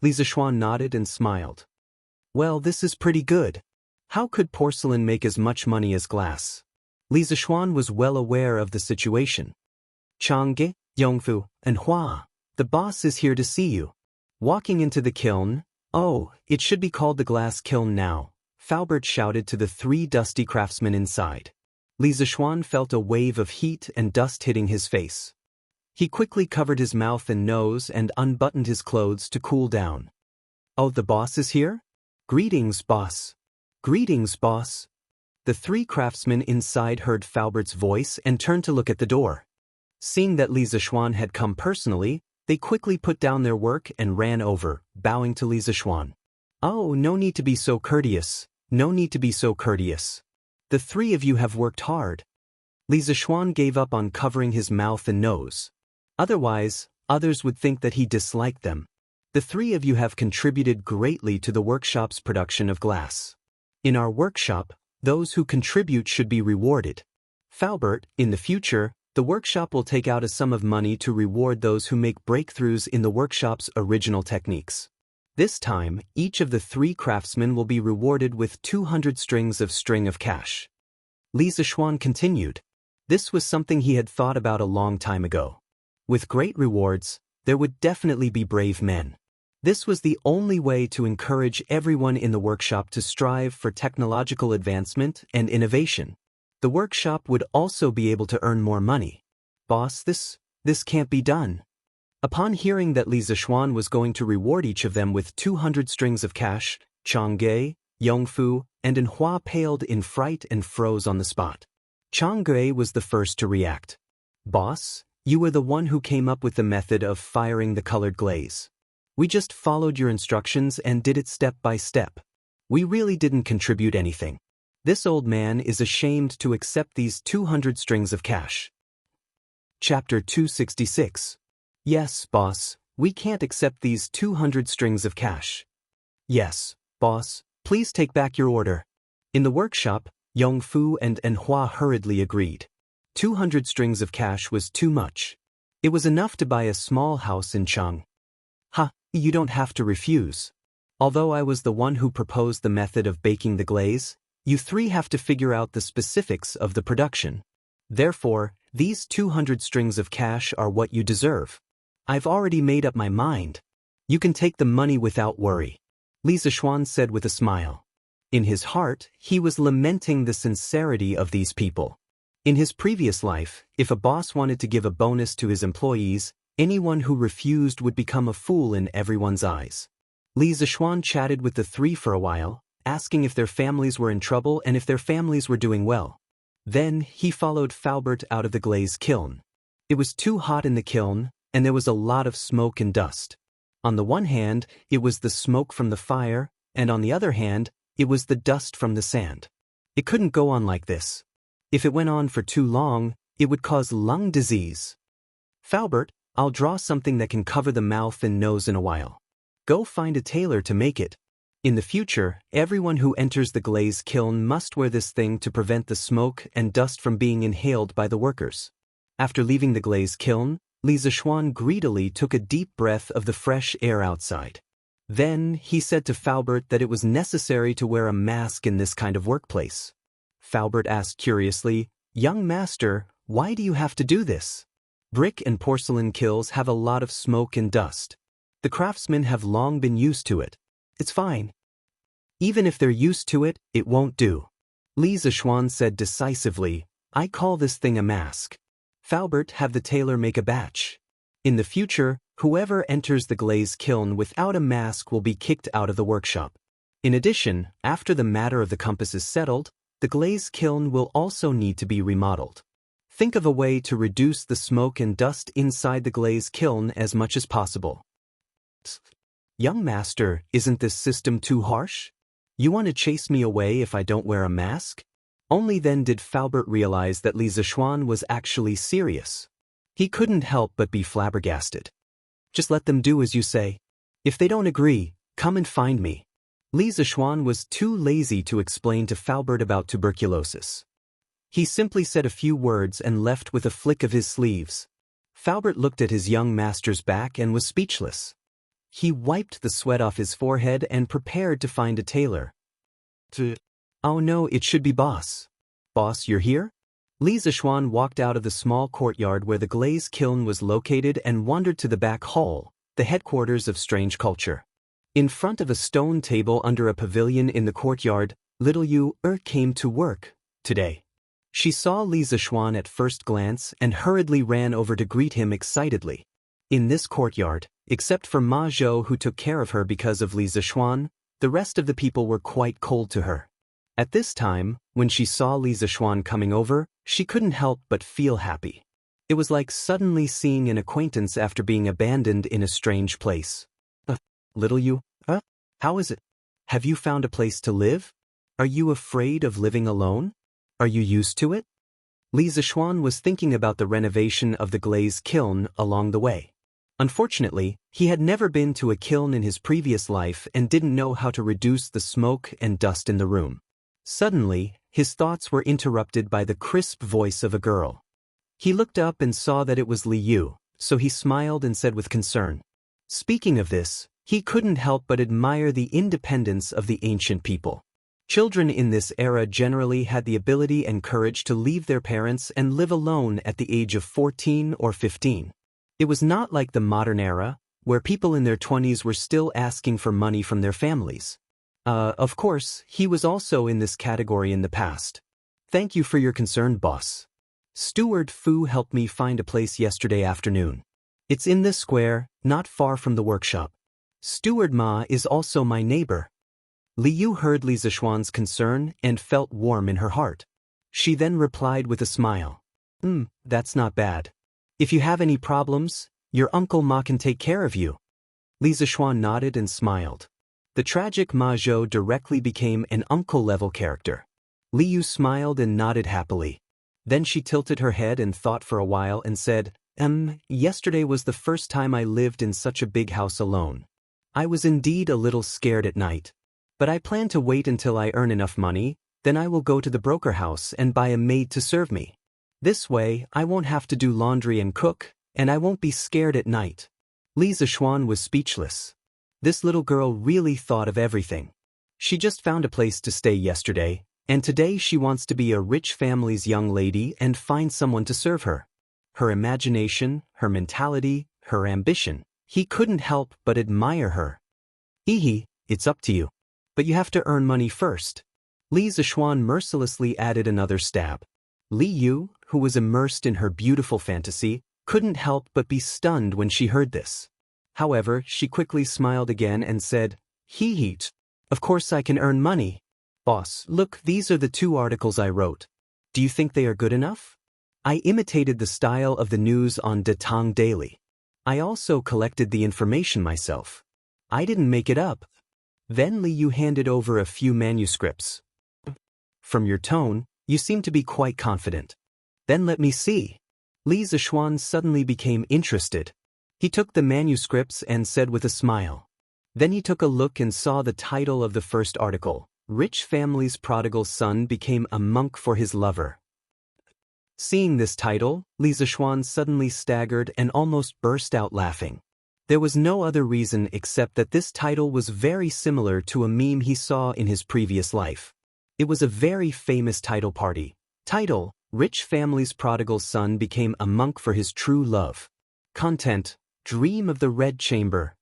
Li Zishuan nodded and smiled. "Well, this is pretty good. How could porcelain make as much money as glass?" Li Zishuan was well aware of the situation. "Chang'e, Yongfu, and Hua, the boss is here to see you." Walking into the kiln, "Oh, it should be called the glass kiln now," Faubert shouted to the 3 dusty craftsmen inside. Li Zishuan felt a wave of heat and dust hitting his face. He quickly covered his mouth and nose and unbuttoned his clothes to cool down. "Oh, the boss is here? Greetings, boss." "Greetings, boss." The 3 craftsmen inside heard Faubert's voice and turned to look at the door. Seeing that Li Zishuan had come personally, they quickly put down their work and ran over, bowing to Li Zishuan. "Oh, no need to be so courteous. No need to be so courteous. The 3 of you have worked hard." Li Zishuan gave up on covering his mouth and nose. Otherwise, others would think that he disliked them. "The 3 of you have contributed greatly to the workshop's production of glass. In our workshop, those who contribute should be rewarded. Faubert, in the future, the workshop will take out a sum of money to reward those who make breakthroughs in the workshop's original techniques." This time, each of the 3 craftsmen will be rewarded with 200 strings of cash. Li Zishuan continued. This was something he had thought about a long time ago. With great rewards, there would definitely be brave men. This was the only way to encourage everyone in the workshop to strive for technological advancement and innovation. The workshop would also be able to earn more money. Boss, this can't be done. Upon hearing that Li Zishuan was going to reward each of them with 200 strings of cash, Chang Gui, Yongfu, and Enhua paled in fright and froze on the spot. Chang Gui was the first to react. Boss, you were the one who came up with the method of firing the colored glaze. We just followed your instructions and did it step by step. We really didn't contribute anything. This old man is ashamed to accept these 200 strings of cash. Chapter 266. Yes, boss, we can't accept these 200 strings of cash. Yes, boss, please take back your order. In the workshop, Yongfu and Enhua hurriedly agreed. 200 strings of cash was too much. It was enough to buy a small house in Chang. You don't have to refuse. Although I was the one who proposed the method of baking the glaze, you 3 have to figure out the specifics of the production. Therefore, these 200 strings of cash are what you deserve. I've already made up my mind. You can take the money without worry. Li Zishuan said with a smile. In his heart, he was lamenting the sincerity of these people. In his previous life, if a boss wanted to give a bonus to his employees, anyone who refused would become a fool in everyone's eyes. Li Zishuan chatted with the 3 for a while, asking if their families were in trouble and if their families were doing well. Then, he followed Faubert out of the glaze kiln. It was too hot in the kiln, and there was a lot of smoke and dust. On the one hand, it was the smoke from the fire, and on the other hand, it was the dust from the sand. It couldn't go on like this. If it went on for too long, it would cause lung disease. Faubert, I'll draw something that can cover the mouth and nose in a while. Go find a tailor to make it. In the future, everyone who enters the glaze kiln must wear this thing to prevent the smoke and dust from being inhaled by the workers. After leaving the glaze kiln, Li Zishuan greedily took a deep breath of the fresh air outside. Then, he said to Faubert that it was necessary to wear a mask in this kind of workplace. Faubert asked curiously, "Young master, why do you have to do this? Brick and porcelain kilns have a lot of smoke and dust. The craftsmen have long been used to it. It's fine. Even if they're used to it, it won't do." Li Zishuan said decisively, "I call this thing a mask. Faubert, have the tailor make a batch. In the future, whoever enters the glaze kiln without a mask will be kicked out of the workshop. In addition, after the matter of the compass is settled, the glaze kiln will also need to be remodeled. Think of a way to reduce the smoke and dust inside the glaze kiln as much as possible." "Young master, isn't this system too harsh? You want to chase me away if I don't wear a mask?" Only then did Faubert realize that Li Zishuan was actually serious. He couldn't help but be flabbergasted. "Just let them do as you say. If they don't agree, come and find me." Li Zishuan was too lazy to explain to Faubert about tuberculosis. He simply said a few words and left with a flick of his sleeves. Faubert looked at his young master's back and was speechless. He wiped the sweat off his forehead and prepared to find a tailor. "Oh no, it should be boss. Boss, you're here?" Li Zishuan walked out of the small courtyard where the glaze kiln was located and wandered to the back hall, the headquarters of Strange Culture. In front of a stone table under a pavilion in the courtyard, little Yu came to work today. She saw Li Zishuan at first glance and hurriedly ran over to greet him excitedly. In this courtyard, except for Ma Zhou who took care of her because of Li Zishuan, the rest of the people were quite cold to her. At this time, when she saw Li Zishuan coming over, she couldn't help but feel happy. It was like suddenly seeing an acquaintance after being abandoned in a strange place. "Little Yu, how is it? Have you found a place to live? Are you afraid of living alone? Are you used to it?" Li Zishuan was thinking about the renovation of the glaze kiln along the way. Unfortunately, he had never been to a kiln in his previous life and didn't know how to reduce the smoke and dust in the room. Suddenly, his thoughts were interrupted by the crisp voice of a girl. He looked up and saw that it was Li Yu, so he smiled and said with concern, "Speaking of this, He couldn't help but admire the independence of the ancient people. Children in this era generally had the ability and courage to leave their parents and live alone at the age of 14 or 15. It was not like the modern era, where people in their 20s were still asking for money from their families. Of course, he was also in this category in the past. Thank you for your concern, boss. Steward Fu helped me find a place yesterday afternoon. It's in this square, not far from the workshop. Steward Ma is also my neighbor. Li Yu heard Li Zishuan's concern and felt warm in her heart. She then replied with a smile. That's not bad. If you have any problems, your Uncle Ma can take care of you. Li Zishuan nodded and smiled. The tragic Ma Zhou directly became an uncle-level character. Li Yu smiled and nodded happily. Then she tilted her head and thought for a while and said, Yesterday was the first time I lived in such a big house alone. I was indeed a little scared at night. But I plan to wait until I earn enough money, then I will go to the broker house and buy a maid to serve me. This way, I won't have to do laundry and cook, and I won't be scared at night. Li Zishuan was speechless. This little girl really thought of everything. She just found a place to stay yesterday, and today she wants to be a rich family's young lady and find someone to serve her. Her imagination, her mentality, her ambition. He couldn't help but admire her. It's up to you. But you have to earn money first. Li Zishuan mercilessly added another stab. Li Yu, who was immersed in her beautiful fantasy, couldn't help but be stunned when she heard this. However, she quickly smiled again and said, Of course I can earn money. Boss, look, these are the 2 articles I wrote. Do you think they are good enough? I imitated the style of the news on Datang Daily. I also collected the information myself. I didn't make it up. Then Li Yu handed over a few manuscripts. From your tone, you seem to be quite confident. Then let me see. Li Zishuan suddenly became interested. He took the manuscripts and said with a smile. Then he took a look and saw the title of the first article. Rich family's prodigal son became a monk for his lover. Seeing this title, Li Zishuan suddenly staggered and almost burst out laughing. There was no other reason except that this title was very similar to a meme he saw in his previous life. It was a very famous title party. Title: Rich family's prodigal son became a monk for his true love. Content: Dream of the Red Chamber.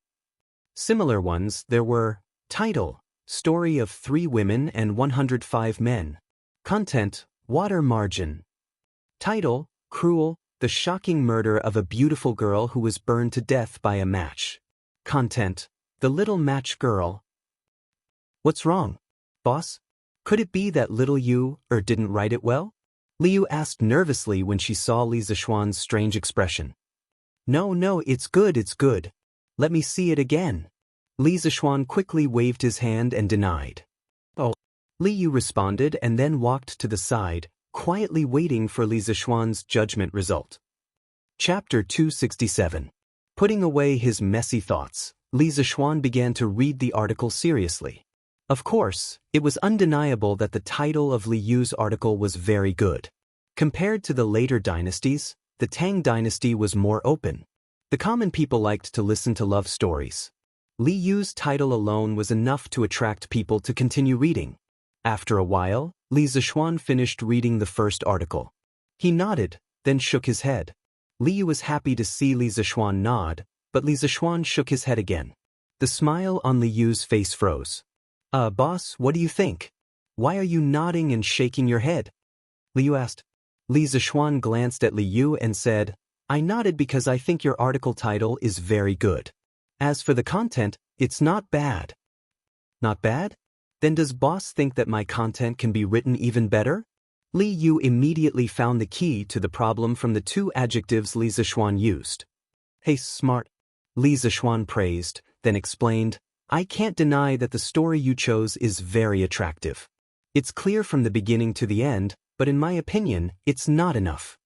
Similar ones there were. Title: Story of 3 women and 105 men. Content: Water margin. Title: Cruel, the shocking murder of a beautiful girl who was burned to death by a match. Content: The little match girl. What's wrong, boss? Could it be that little Yu didn't write it well? Li Yu asked nervously when she saw Li Zishuan's strange expression. No, it's good. Let me see it again. Li Zishuan quickly waved his hand and denied. Oh. Li Yu responded and then walked to the side, quietly waiting for Li Zishuan's judgment result. Chapter 267. Putting away his messy thoughts, Li Zishuan began to read the article seriously. Of course, it was undeniable that the title of Li Yu's article was very good. Compared to the later dynasties, the Tang dynasty was more open. The common people liked to listen to love stories. Li Yu's title alone was enough to attract people to continue reading. After a while, Li Zishuan finished reading the first article. He nodded, then shook his head. Li Yu was happy to see Li Zishuan nod, but Li Zishuan shook his head again. The smile on Li Yu's face froze. Boss, what do you think? Why are you nodding and shaking your head? Li Yu asked. Li Zishuan glanced at Li Yu and said, I nodded because I think your article title is very good. As for the content, it's not bad. Not bad? Then does boss think that my content can be written even better? Li Yu immediately found the key to the problem from the 2 adjectives Li Zishuan used. Hey, smart. Li Zishuan praised, then explained, I can't deny that the story you chose is very attractive. It's clear from the beginning to the end, but in my opinion, it's not enough.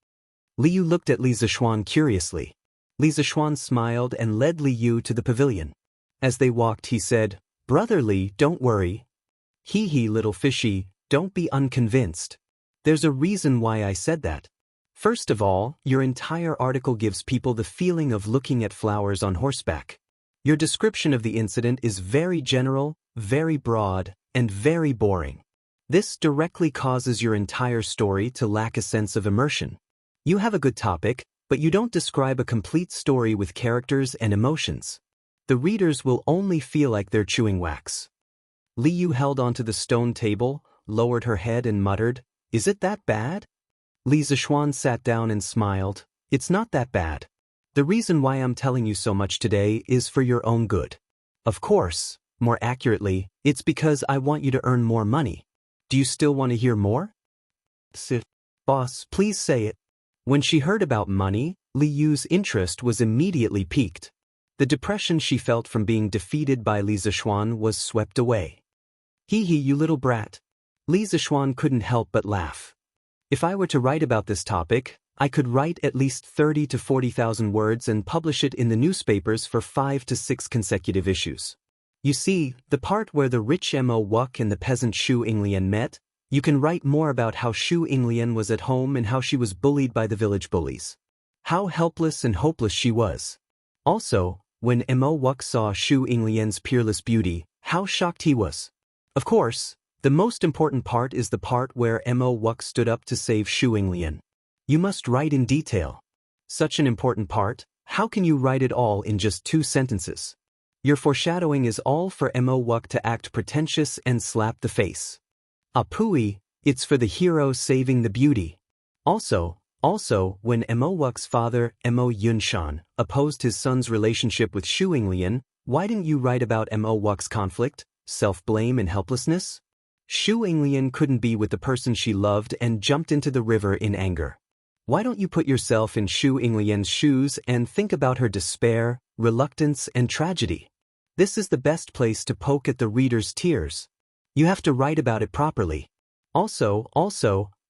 Li Yu looked at Li Zishuan curiously. Li Zishuan smiled and led Li Yu to the pavilion. As they walked, he said, Brother Li, don't worry. Little fishy, don't be unconvinced. There's a reason why I said that. First of all, your entire article gives people the feeling of looking at flowers on horseback. Your description of the incident is very general, very broad, and very boring. This directly causes your entire story to lack a sense of immersion. You have a good topic, but you don't describe a complete story with characters and emotions. The readers will only feel like they're chewing wax. Li Yu held onto the stone table, lowered her head and muttered, "Is it that bad?" Li Zishuan sat down and smiled. "It's not that bad. The reason why I'm telling you so much today is for your own good. Of course, more accurately, it's because I want you to earn more money. Do you still want to hear more?" "Sit. Boss, please say it." When she heard about money, Li Yu's interest was immediately piqued. The depression she felt from being defeated by Li Zishuan was swept away. "Hee hee, you little brat." Li Zishuan couldn't help but laugh. "If I were to write about this topic, I could write at least 30 to 40,000 words and publish it in the newspapers for 5 to 6 consecutive issues. You see, the part where the rich Mo Wuk and the peasant Xu Yinglian met, you can write more about how Xu Yinglian was at home and how she was bullied by the village bullies. How helpless and hopeless she was. Also, when Mo Wuk saw Xu Yinglian's peerless beauty, how shocked he was. Of course, the most important part is the part where Mo Wuk stood up to save Xu Yinglian. You must write in detail. Such an important part, how can you write it all in just 2 sentences? Your foreshadowing is all for Mo Wuk to act pretentious and slap the face. Apui, it's for the hero saving the beauty. Also, when Mo Wuk's father, Mo Yunshan, opposed his son's relationship with Xu Yinglian, why didn't you write about Mo Wuk's conflict, self-blame and helplessness? Xu Yinglian couldn't be with the person she loved and jumped into the river in anger. Why don't you put yourself in Xu Yinglian's shoes and think about her despair, reluctance, and tragedy? This is the best place to poke at the reader's tears. You have to write about it properly. Also,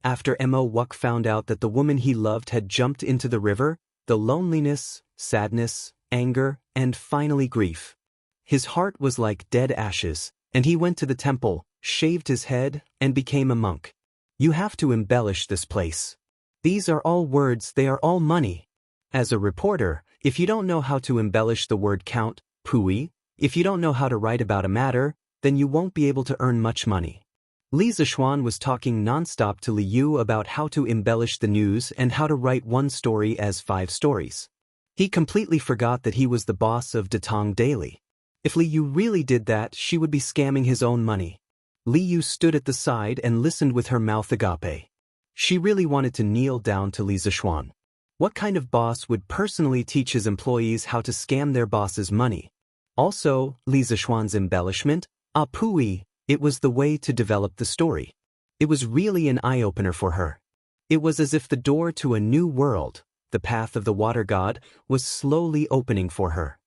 after Mo Wuk found out that the woman he loved had jumped into the river, the loneliness, sadness, anger, and finally grief. His heart was like dead ashes, and he went to the temple, shaved his head, and became a monk. You have to embellish this place. These are all words, they are all money. As a reporter, if you don't know how to embellish the word count, pui, if you don't know how to write about a matter, then you won't be able to earn much money. Li Zishuan was talking nonstop to Li Yu about how to embellish the news and how to write one story as 5 stories. He completely forgot that he was the boss of Datong Daily. If Li Yu really did that, she would be scamming his own money. Li Yu stood at the side and listened with her mouth agape. She really wanted to kneel down to Li Zishuan. What kind of boss would personally teach his employees how to scam their boss's money? Also, Li Zishuan's embellishment, apui, it was the way to develop the story. It was really an eye-opener for her. It was as if the door to a new world, the path of the water god, was slowly opening for her.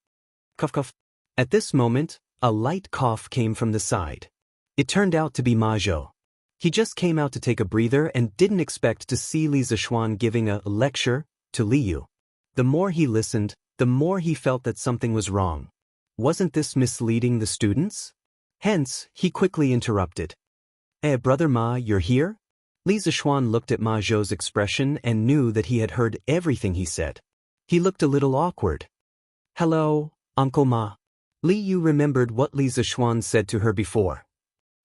Cough cough. At this moment, a light cough came from the side. It turned out to be Ma Zhou. He just came out to take a breather and didn't expect to see Li Zishuan giving a lecture to Li Yu. The more he listened, the more he felt that something was wrong. Wasn't this misleading the students? Hence, he quickly interrupted. Brother Ma, you're here?" Li Zishuan looked at Ma Zhou's expression and knew that he had heard everything he said. He looked a little awkward. "Hello, Uncle Ma." Li Yu remembered what Li Zishuan said to her before.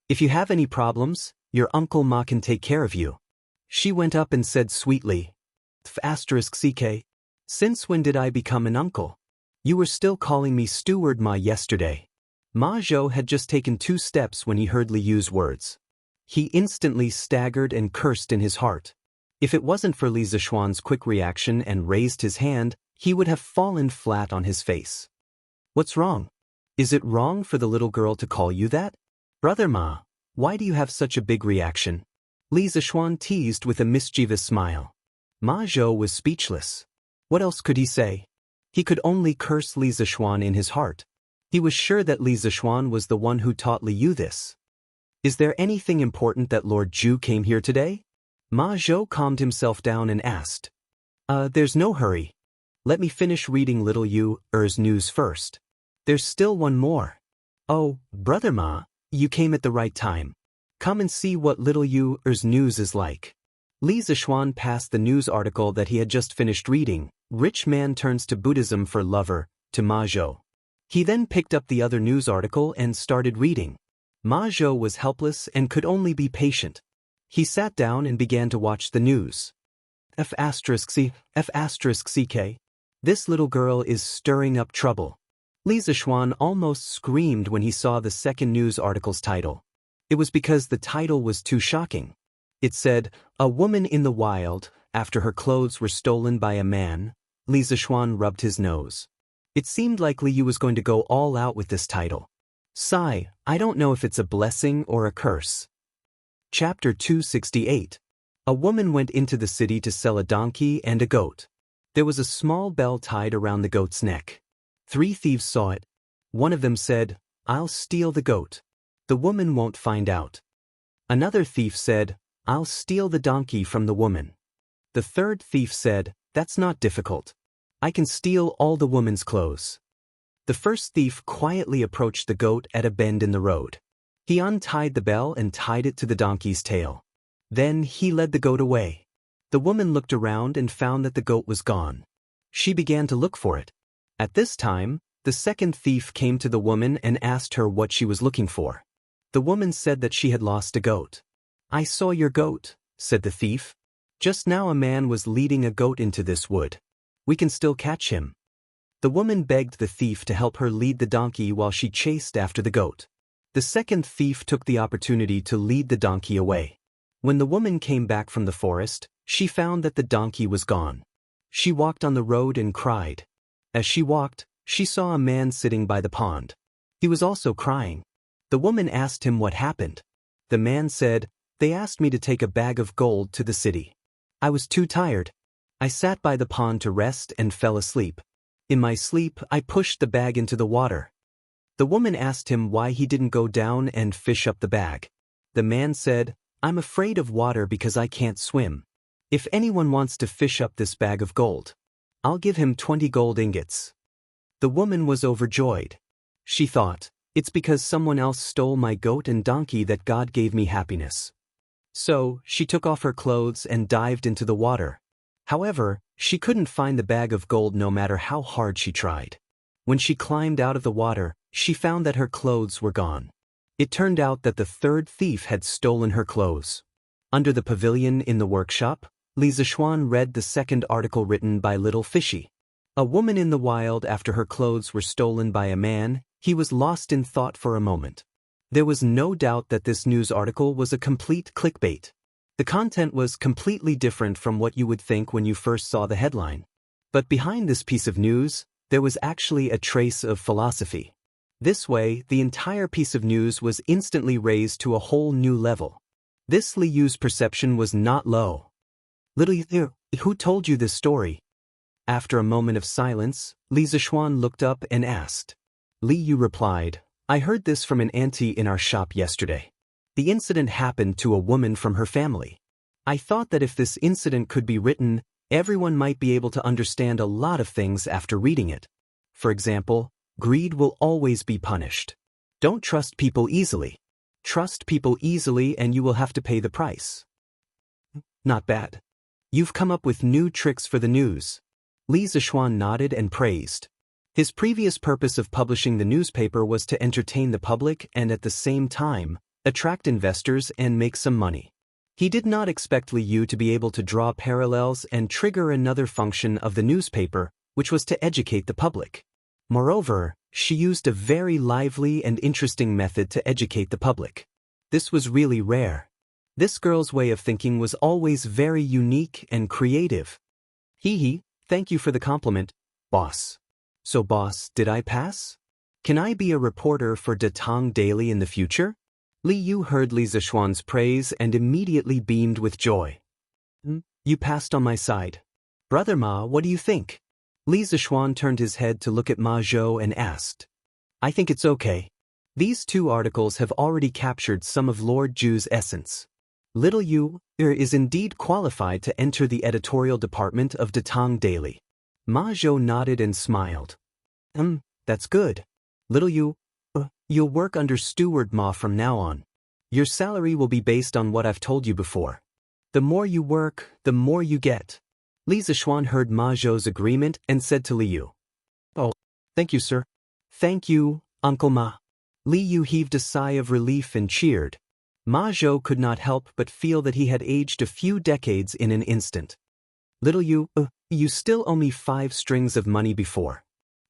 "If you have any problems, your Uncle Ma can take care of you." She went up and said sweetly, *CK. Since when did I become an uncle? You were still calling me Steward Ma yesterday." Ma Zhou had just taken 2 steps when he heard Li Yu's words. He instantly staggered and cursed in his heart. If it wasn't for Li Zishuan's quick reaction and raised his hand, he would have fallen flat on his face. "What's wrong? Is it wrong for the little girl to call you that? Brother Ma, why do you have such a big reaction?" Li Zishuan teased with a mischievous smile. Ma Zhou was speechless. What else could he say? He could only curse Li Zishuan in his heart. He was sure that Li Zishuan was the one who taught Li Yu this. "Is there anything important that Lord Zhu came here today?" Ma Zhou calmed himself down and asked. There's no hurry. Let me finish reading little Yu's news first. There's still one more." "Oh, Brother Ma, you came at the right time. Come and see what little Yu's news is like." Li Zishuan passed the news article that he had just finished reading, "Rich Man Turns to Buddhism for Lover," to Ma Zhou. He then picked up the other news article and started reading. Ma Zhou was helpless and could only be patient. He sat down and began to watch the news. F***ck. This little girl is stirring up trouble. Li Zishuan almost screamed when he saw the second news article's title. It was because the title was too shocking. It said, "A woman in the wild, after her clothes were stolen by a man." Li Zishuan rubbed his nose. It seemed like Li Yu was going to go all out with this title. Sigh, I don't know if it's a blessing or a curse. Chapter 268. A woman went into the city to sell a donkey and a goat. There was a small bell tied around the goat's neck. 3 thieves saw it. One of them said, "I'll steal the goat. The woman won't find out." Another thief said, "I'll steal the donkey from the woman." The third thief said, "That's not difficult. I can steal all the woman's clothes." The first thief quietly approached the goat at a bend in the road. He untied the bell and tied it to the donkey's tail. Then he led the goat away. The woman looked around and found that the goat was gone. She began to look for it. At this time, the second thief came to the woman and asked her what she was looking for. The woman said that she had lost a goat. "I saw your goat," said the thief. "Just now a man was leading a goat into this wood. We can still catch him." The woman begged the thief to help her lead the donkey while she chased after the goat. The second thief took the opportunity to lead the donkey away. When the woman came back from the forest, she found that the donkey was gone. She walked on the road and cried. As she walked, she saw a man sitting by the pond. He was also crying. The woman asked him what happened. The man said, "They asked me to take a bag of gold to the city. I was too tired. I sat by the pond to rest and fell asleep. In my sleep, I pushed the bag into the water." The woman asked him why he didn't go down and fish up the bag. The man said, "I'm afraid of water because I can't swim. If anyone wants to fish up this bag of gold, I'll give him 20 gold ingots." The woman was overjoyed. She thought, "It's because someone else stole my goat and donkey that God gave me happiness." So, she took off her clothes and dived into the water. However, she couldn't find the bag of gold no matter how hard she tried. When she climbed out of the water, she found that her clothes were gone. It turned out that the third thief had stolen her clothes. Under the pavilion in the workshop, Li Zishuan read the second article written by Little Fishy. A woman in the wild after her clothes were stolen by a man. He was lost in thought for a moment. There was no doubt that this news article was a complete clickbait. The content was completely different from what you would think when you first saw the headline. But behind this piece of news, there was actually a trace of philosophy. This way, the entire piece of news was instantly raised to a whole new level. This Li Yu's perception was not low. "Little Yu, who told you this story?" After a moment of silence, Li Zishuan looked up and asked. Li Yu replied, "I heard this from an auntie in our shop yesterday. The incident happened to a woman from her family. I thought that if this incident could be written, everyone might be able to understand a lot of things after reading it. For example, greed will always be punished. Don't trust people easily. Trust people easily and you will have to pay the price." "Not bad. You've come up with new tricks for the news." Li Zishuan nodded and praised. His previous purpose of publishing the newspaper was to entertain the public and at the same time, attract investors and make some money. He did not expect Li Yu to be able to draw parallels and trigger another function of the newspaper, which was to educate the public. Moreover, she used a very lively and interesting method to educate the public. This was really rare. This girl's way of thinking was always very unique and creative. Hee, thank you for the compliment, boss. So boss, did I pass? Can I be a reporter for Datang Daily in the future? Li Yu heard Li Zishuan's praise and immediately beamed with joy. You passed on my side. Brother Ma, what do you think? Li Zishuan turned his head to look at Ma Zhou and asked. I think it's okay. These 2 articles have already captured some of Lord Ju's essence. Little Yu is indeed qualified to enter the editorial department of Datang Daily. Ma Zhou nodded and smiled. That's good. Little Yu, you'll work under Steward Ma from now on. Your salary will be based on what I've told you before. The more you work, the more you get. Li Zishuan heard Ma Zhou's agreement and said to Li Yu. Oh, thank you, sir. Thank you, Uncle Ma. Li Yu heaved a sigh of relief and cheered. Ma Zhou could not help but feel that he had aged a few decades in an instant. Little Yu, you still owe me 5 strings of money before.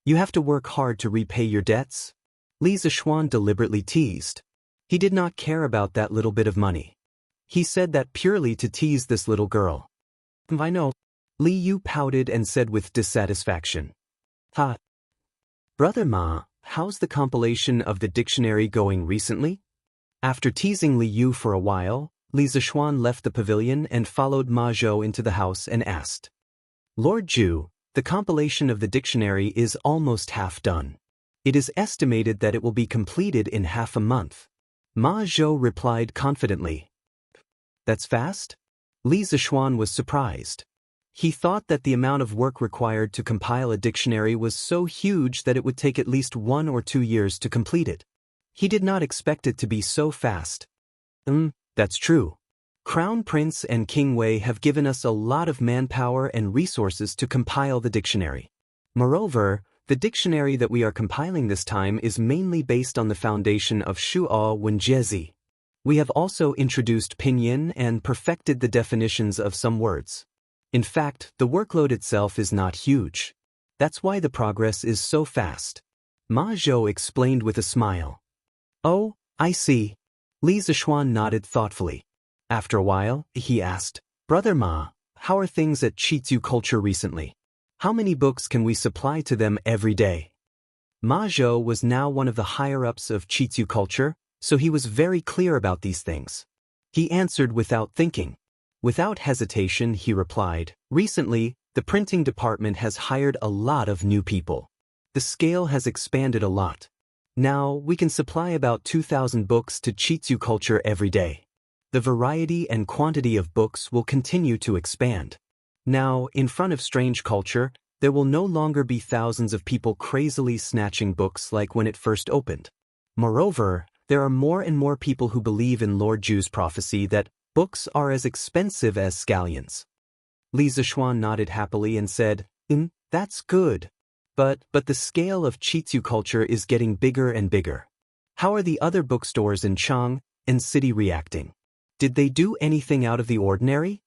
You have to work hard to repay your debts? Li Zishuan deliberately teased. He did not care about that little bit of money. He said that purely to tease this little girl. I know. Li Yu pouted and said with dissatisfaction. Ha. Brother Ma, how's the compilation of the dictionary going recently? After teasing Li Yu for a while, Li Zishuan left the pavilion and followed Ma Zhou into the house and asked. Lord Zhu, the compilation of the dictionary is almost half done. It is estimated that it will be completed in half a month. Ma Zhou replied confidently. That's fast? Li Zishuan was surprised. He thought that the amount of work required to compile a dictionary was so huge that it would take at least 1 or 2 years to complete it. He did not expect it to be so fast. That's true. Crown Prince and King Wei have given us a lot of manpower and resources to compile the dictionary. Moreover, the dictionary that we are compiling this time is mainly based on the foundation of Shuo Wenjiezi. We have also introduced pinyin and perfected the definitions of some words. In fact, the workload itself is not huge. That's why the progress is so fast. Ma Zhou explained with a smile. Oh, I see. Li Zishuan nodded thoughtfully. After a while, he asked, Brother Ma, how are things at Chitsu Culture recently? How many books can we supply to them every day? Ma Zhou was now one of the higher-ups of Chitsu Culture, so he was very clear about these things. He answered without thinking. Without hesitation, he replied, Recently, the printing department has hired a lot of new people. The scale has expanded a lot. Now, we can supply about 2,000 books to Chitsu Culture every day. The variety and quantity of books will continue to expand. Now, in front of Strange Culture, there will no longer be thousands of people crazily snatching books like when it first opened. Moreover, there are more and more people who believe in Lord Zhu's prophecy that books are as expensive as scallions. Li Zishuan nodded happily and said, That's good. But the scale of Chitsu Culture is getting bigger and bigger. How are the other bookstores in Chang and City reacting? Did they do anything out of the ordinary?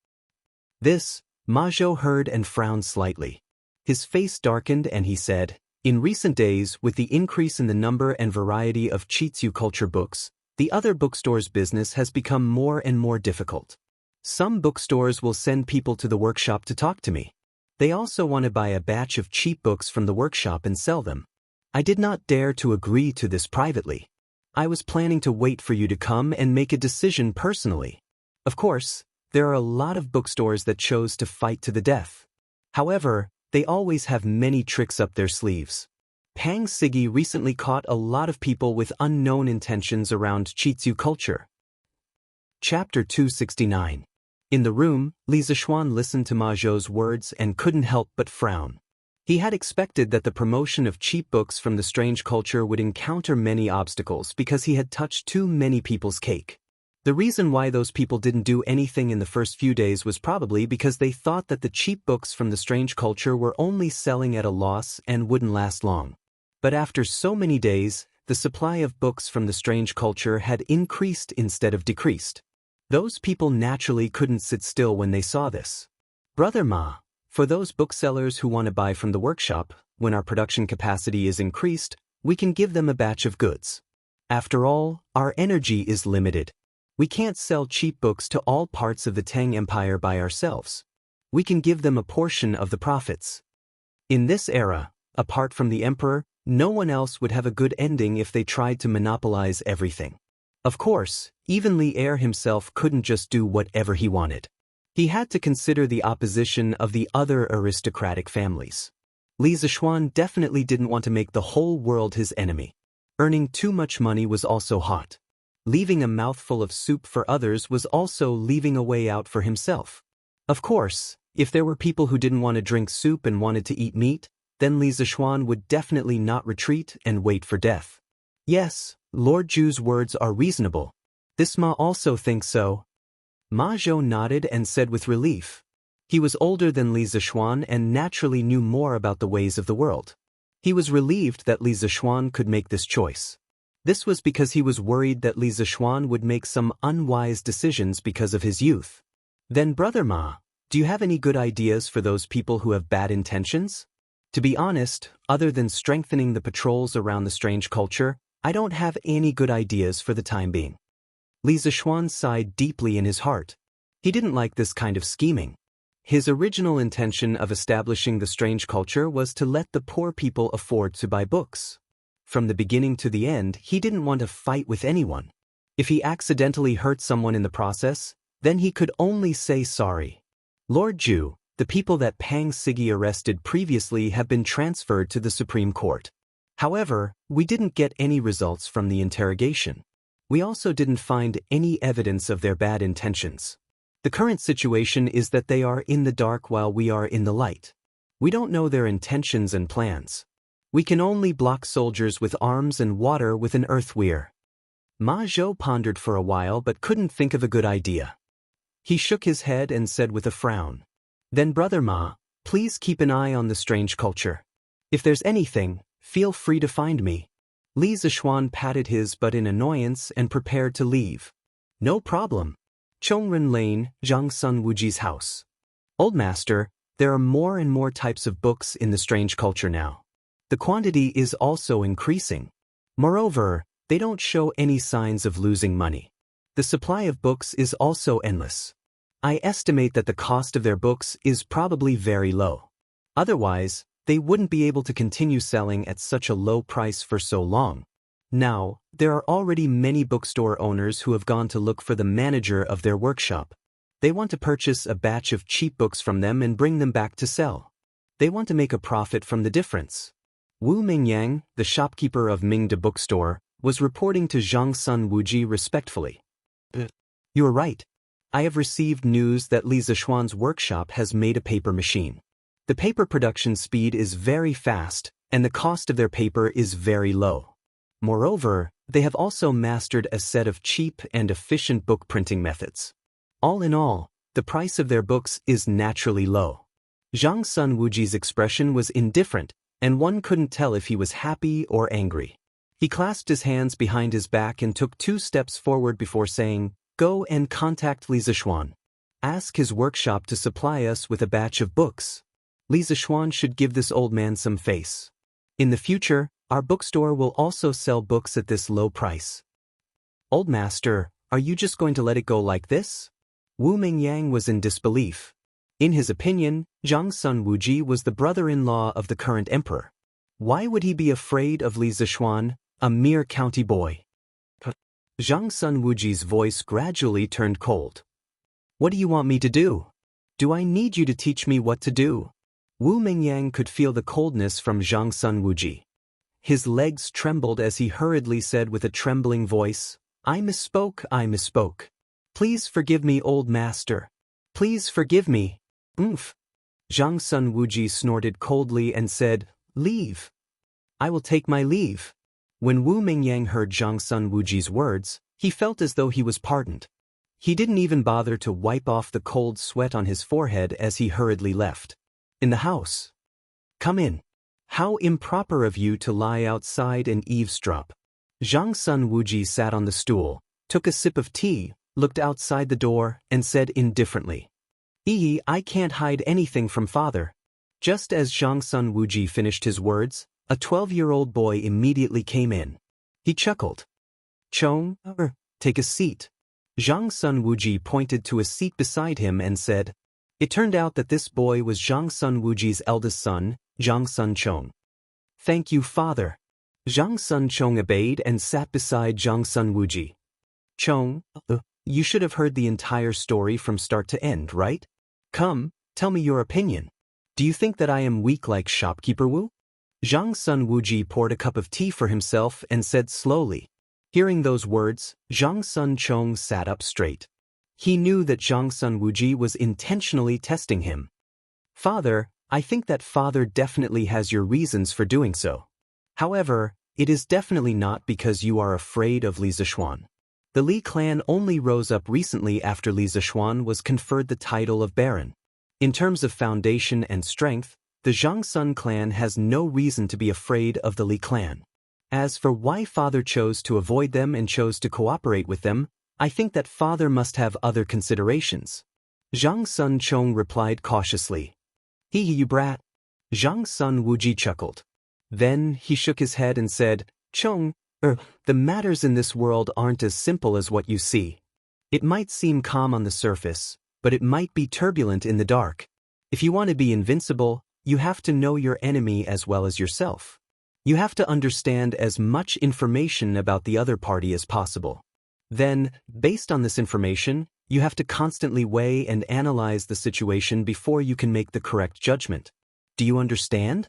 This, Ma Zhou heard and frowned slightly. His face darkened and he said, In recent days, with the increase in the number and variety of Chitsu Culture books, the other bookstores' business has become more and more difficult. Some bookstores will send people to the workshop to talk to me. They also want to buy a batch of cheap books from the workshop and sell them. I did not dare to agree to this privately. I was planning to wait for you to come and make a decision personally. Of course, there are a lot of bookstores that chose to fight to the death. However, they always have many tricks up their sleeves. Pang Sigi recently caught a lot of people with unknown intentions around Chitsu Culture. Chapter 269. In the room, Li Zishuan listened to Ma Zhou's words and couldn't help but frown. He had expected that the promotion of cheap books from the Strange Culture would encounter many obstacles because he had touched too many people's cake. The reason why those people didn't do anything in the first few days was probably because they thought that the cheap books from the Strange Culture were only selling at a loss and wouldn't last long. But after so many days, the supply of books from the Strange Culture had increased instead of decreased. Those people naturally couldn't sit still when they saw this. Brother Ma, for those booksellers who want to buy from the workshop, when our production capacity is increased, we can give them a batch of goods. After all, our energy is limited. We can't sell cheap books to all parts of the Tang Empire by ourselves. We can give them a portion of the profits. In this era, apart from the emperor, no one else would have a good ending if they tried to monopolize everything. Of course, even Li Er himself couldn't just do whatever he wanted. He had to consider the opposition of the other aristocratic families. Li Zishuan definitely didn't want to make the whole world his enemy. Earning too much money was also hot. Leaving a mouthful of soup for others was also leaving a way out for himself. Of course, if there were people who didn't want to drink soup and wanted to eat meat, then Li Zishuan would definitely not retreat and wait for death. Yes, Lord Zhu's words are reasonable. This Ma also thinks so. Ma Zhou nodded and said with relief. He was older than Li Zishuan and naturally knew more about the ways of the world. He was relieved that Li Zishuan could make this choice. This was because he was worried that Li Zishuan would make some unwise decisions because of his youth. Then Brother Ma, do you have any good ideas for those people who have bad intentions? To be honest, other than strengthening the patrols around the strange culture, I don't have any good ideas for the time being. Li Zishuan sighed deeply in his heart. He didn't like this kind of scheming. His original intention of establishing the strange culture was to let the poor people afford to buy books. From the beginning to the end, he didn't want to fight with anyone. If he accidentally hurt someone in the process, then he could only say sorry. Lord Ju, the people that Pang Sigi arrested previously have been transferred to the Supreme Court. However, we didn't get any results from the interrogation. We also didn't find any evidence of their bad intentions. The current situation is that they are in the dark while we are in the light. We don't know their intentions and plans. We can only block soldiers with arms and water with an earth weir. Ma Zhou pondered for a while but couldn't think of a good idea. He shook his head and said with a frown, "Then Brother Ma, please keep an eye on the strange culture. If there's anything, feel free to find me." Li Zishuan patted his butt in annoyance and prepared to leave. "No problem." Chongren Lane, Zhang Sun Wuji's house. "Old Master, there are more and more types of books in the strange culture now. The quantity is also increasing. Moreover, they don't show any signs of losing money. The supply of books is also endless. I estimate that the cost of their books is probably very low. Otherwise, they wouldn't be able to continue selling at such a low price for so long. Now, there are already many bookstore owners who have gone to look for the manager of their workshop. They want to purchase a batch of cheap books from them and bring them back to sell. They want to make a profit from the difference." Wu Mingyang, the shopkeeper of Mingde bookstore, was reporting to Zhang Sun Wuji respectfully. "You are right. I have received news that Li Zishuan's workshop has made a paper machine. The paper production speed is very fast, and the cost of their paper is very low. Moreover, they have also mastered a set of cheap and efficient book printing methods. All in all, the price of their books is naturally low." Zhang Sun Wuji's expression was indifferent, and one couldn't tell if he was happy or angry. He clasped his hands behind his back and took 2 steps forward before saying, "Go and contact Li Zishuan. Ask his workshop to supply us with a batch of books. Li Zishuan should give this old man some face. In the future, our bookstore will also sell books at this low price." "Old Master, are you just going to let it go like this?" Wu Mingyang was in disbelief. In his opinion, Zhang Sun Wuji was the brother-in-law of the current emperor. Why would he be afraid of Li Zishuan, a mere county boy? Zhang Sun Wuji's voice gradually turned cold. "What do you want me to do? Do I need you to teach me what to do?" Wu Mingyang could feel the coldness from Zhang Sun Wuji. His legs trembled as he hurriedly said with a trembling voice, I misspoke. Please forgive me, old master. Please forgive me." "Oomph." Zhang Sun Wuji snorted coldly and said, "Leave." "I will take my leave." When Wu Mingyang heard Zhang Sun Wuji's words, he felt as though he was pardoned. He didn't even bother to wipe off the cold sweat on his forehead as he hurriedly left. "In the house." "Come in. How improper of you to lie outside and eavesdrop." Zhang Sun Wuji sat on the stool, took a sip of tea, looked outside the door, and said indifferently, I can't hide anything from father." Just as Zhang Sun Wuji finished his words, a 12-year-old boy immediately came in. He chuckled. "Chong, take a seat." Zhang Sun Wuji pointed to a seat beside him and said, It turned out that this boy was Zhang Sun Wuji's eldest son, Zhang Sun Chong. "Thank you, father." Zhang Sun Chong obeyed and sat beside Zhang Sun Wuji. "Chong, you should have heard the entire story from start to end, right? Come, tell me your opinion. Do you think that I am weak like shopkeeper Wu?" Zhang Sun Wuji poured a cup of tea for himself and said slowly. Hearing those words, Zhang Sun Chong sat up straight. He knew that Zhang Sun Wuji was intentionally testing him. "Father, I think that father definitely has your reasons for doing so. However, it is definitely not because you are afraid of Li Zishuan. The Li clan only rose up recently after Li Zishuan was conferred the title of Baron. In terms of foundation and strength, the Zhangsun clan has no reason to be afraid of the Li clan. As for why father chose to avoid them and chose to cooperate with them, I think that father must have other considerations. Zhang Sun Chong replied cautiously. Hee you brat. Zhang Sun Wuji chuckled. Then he shook his head and said, Chong, the matters in this world aren't as simple as what you see. It might seem calm on the surface, but it might be turbulent in the dark. If you want to be invincible, you have to know your enemy as well as yourself. You have to understand as much information about the other party as possible. Then, based on this information, you have to constantly weigh and analyze the situation before you can make the correct judgment. Do you understand?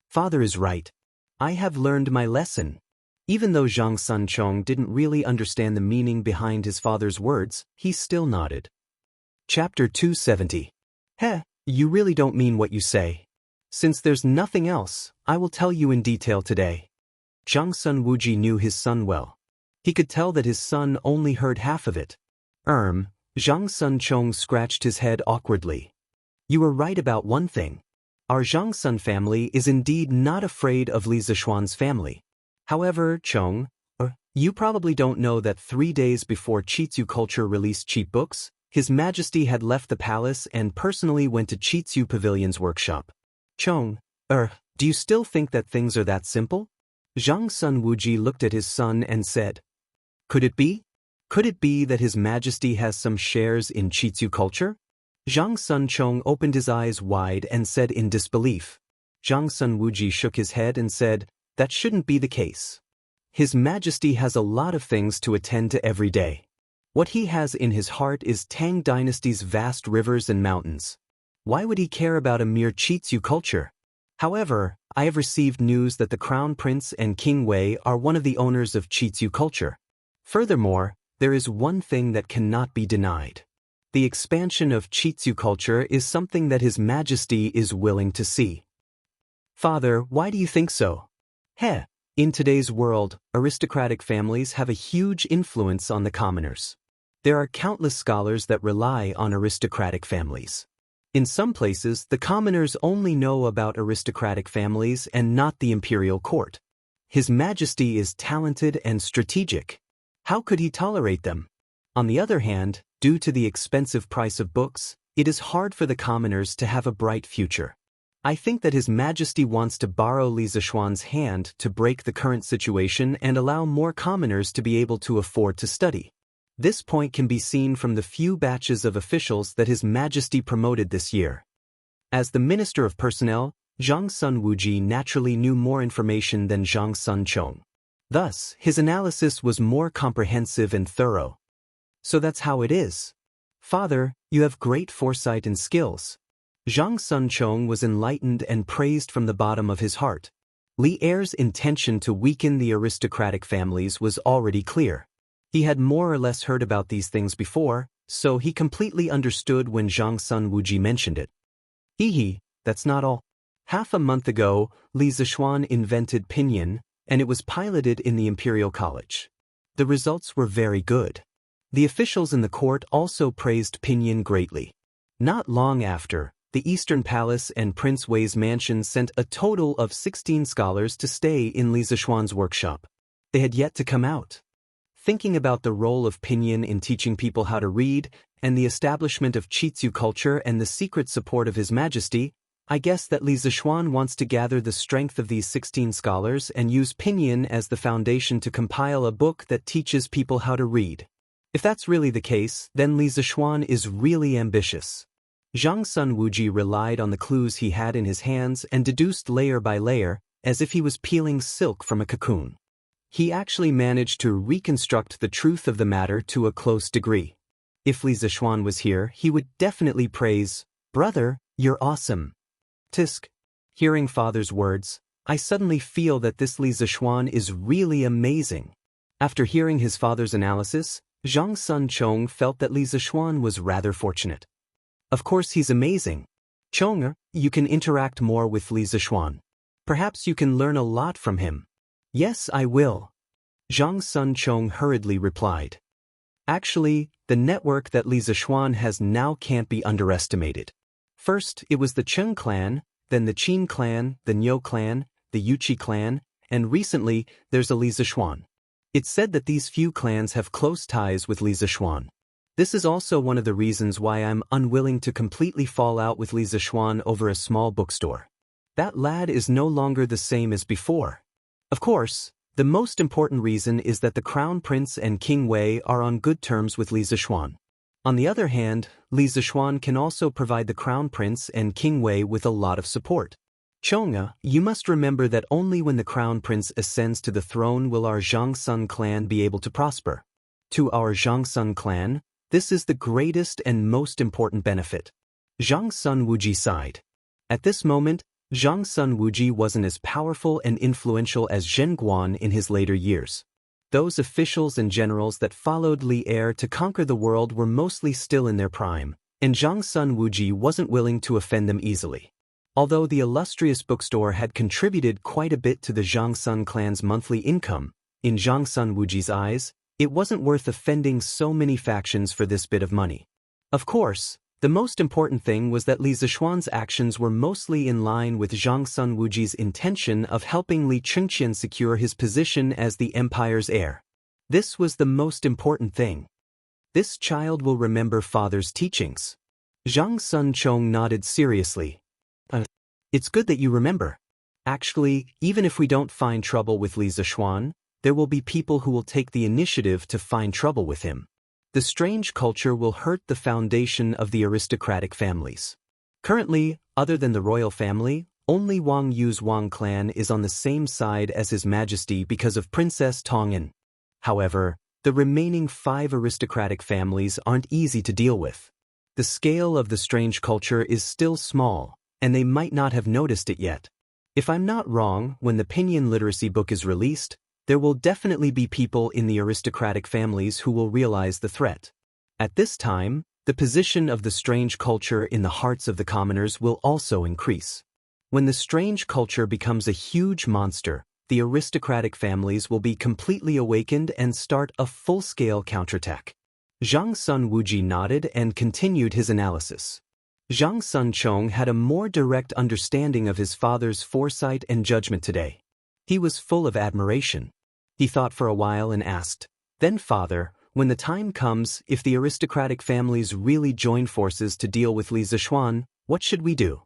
Father is right. I have learned my lesson. Even though Zhang Sunchong didn't really understand the meaning behind his father's words, he still nodded. Chapter 270. Heh, you really don't mean what you say. Since there's nothing else, I will tell you in detail today. Zhang Sun Wuji knew his son well. He could tell that his son only heard half of it. Zhang Sun Chong scratched his head awkwardly. You were right about one thing. Our Zhang Sun family is indeed not afraid of Li Zishuan's family. However, Chong, you probably don't know that 3 days before Chitsu Culture released cheap books, His Majesty had left the palace and personally went to Chitsu Pavilion's workshop. Chong, do you still think that things are that simple? Zhang Sun Wuji looked at his son and said, Could it be? Could it be that His Majesty has some shares in Chitsu Culture? Zhang Sun Chong opened his eyes wide and said in disbelief. Zhang Sun Wuji shook his head and said, That shouldn't be the case. His Majesty has a lot of things to attend to every day. What he has in his heart is Tang Dynasty's vast rivers and mountains. Why would he care about a mere Chitsu culture? However, I have received news that the Crown Prince and King Wei are one of the owners of Chitsu culture. Furthermore, there is one thing that cannot be denied. The expansion of Chitsu culture is something that His Majesty is willing to see. Father, why do you think so? In today's world, aristocratic families have a huge influence on the commoners. There are countless scholars that rely on aristocratic families. In some places, the commoners only know about aristocratic families and not the imperial court. His Majesty is talented and strategic. How could he tolerate them? On the other hand, due to the expensive price of books, it is hard for the commoners to have a bright future. I think that His Majesty wants to borrow Li Zishuan's hand to break the current situation and allow more commoners to be able to afford to study. This point can be seen from the few batches of officials that His Majesty promoted this year. As the Minister of Personnel, Zhang Sun Wuji naturally knew more information than Zhang Sun Chong. Thus, his analysis was more comprehensive and thorough. So that's how it is. Father, you have great foresight and skills. Zhang Sun Chong was enlightened and praised from the bottom of his heart. Li Er's intention to weaken the aristocratic families was already clear. He had more or less heard about these things before, so he completely understood when Zhang Sun Wuji mentioned it. That's not all. Half a month ago, Li Zishuan invented Pinyin, and it was piloted in the Imperial College. The results were very good. The officials in the court also praised Pinyin greatly. Not long after, the Eastern Palace and Prince Wei's mansion sent a total of 16 scholars to stay in Li Zishuan's workshop. They had yet to come out. Thinking about the role of Pinyin in teaching people how to read, and the establishment of Chitsu culture and the secret support of His Majesty, I guess that Li Zishuan wants to gather the strength of these 16 scholars and use Pinyin as the foundation to compile a book that teaches people how to read. If that's really the case, then Li Zishuan is really ambitious. Zhang Sun Wuji relied on the clues he had in his hands and deduced layer by layer, as if he was peeling silk from a cocoon. He actually managed to reconstruct the truth of the matter to a close degree. If Li Zishuan was here, he would definitely praise, "Brother, you're awesome." Tisk. Hearing father's words, I suddenly feel that this Li Zishuan is really amazing. After hearing his father's analysis, Zhang Sun Chong felt that Li Zishuan was rather fortunate. Of course he's amazing. Chong, you can interact more with Li Zishuan. Perhaps you can learn a lot from him. Yes, I will. Zhang Sun Chong hurriedly replied. Actually, the network that Li Zishuan has now can't be underestimated. First, it was the Cheng clan, then the Qin clan, the Niu clan, the Yuchi clan, and recently, there's a Li Zishuan. It's said that these few clans have close ties with Li Zishuan. This is also one of the reasons why I'm unwilling to completely fall out with Li Zishuan over a small bookstore. That lad is no longer the same as before. Of course, the most important reason is that the Crown Prince and King Wei are on good terms with Li Zishuan. On the other hand, Li Zishuan can also provide the Crown Prince and King Wei with a lot of support. Chonga, you must remember that only when the Crown Prince ascends to the throne will our Zhangsun clan be able to prosper. To our Zhangsun clan, this is the greatest and most important benefit. Zhangsun Wuji sighed. At this moment, Zhangsun Wuji wasn't as powerful and influential as Zhenguan in his later years. Those officials and generals that followed Li Er to conquer the world were mostly still in their prime, and Zhangsun Wuji wasn't willing to offend them easily. Although the illustrious bookstore had contributed quite a bit to the Zhangsun clan's monthly income, in Zhangsun Wuji's eyes, it wasn't worth offending so many factions for this bit of money. Of course, the most important thing was that Li Zishuan's actions were mostly in line with Zhangsun Wuji's intention of helping Li Chengqian secure his position as the empire's heir. This was the most important thing. This child will remember father's teachings. Zhang Sun Chong nodded seriously. It's good that you remember. Actually, even if we don't find trouble with Li Zishuan, there will be people who will take the initiative to find trouble with him. The strange culture will hurt the foundation of the aristocratic families. Currently, other than the royal family, only Wang Yu's Wang clan is on the same side as His Majesty because of Princess Tong'an. However, the remaining 5 aristocratic families aren't easy to deal with. The scale of the strange culture is still small, and they might not have noticed it yet. If I'm not wrong, when the Pinyin literacy book is released, there will definitely be people in the aristocratic families who will realize the threat. At this time, the position of the strange culture in the hearts of the commoners will also increase. When the strange culture becomes a huge monster, the aristocratic families will be completely awakened and start a full-scale counterattack. Zhang Sun Wuji nodded and continued his analysis. Zhang Sun Chong had a more direct understanding of his father's foresight and judgment today. He was full of admiration. He thought for a while and asked, "Then father, when the time comes, if the aristocratic families really join forces to deal with Li Zishuan, what should we do?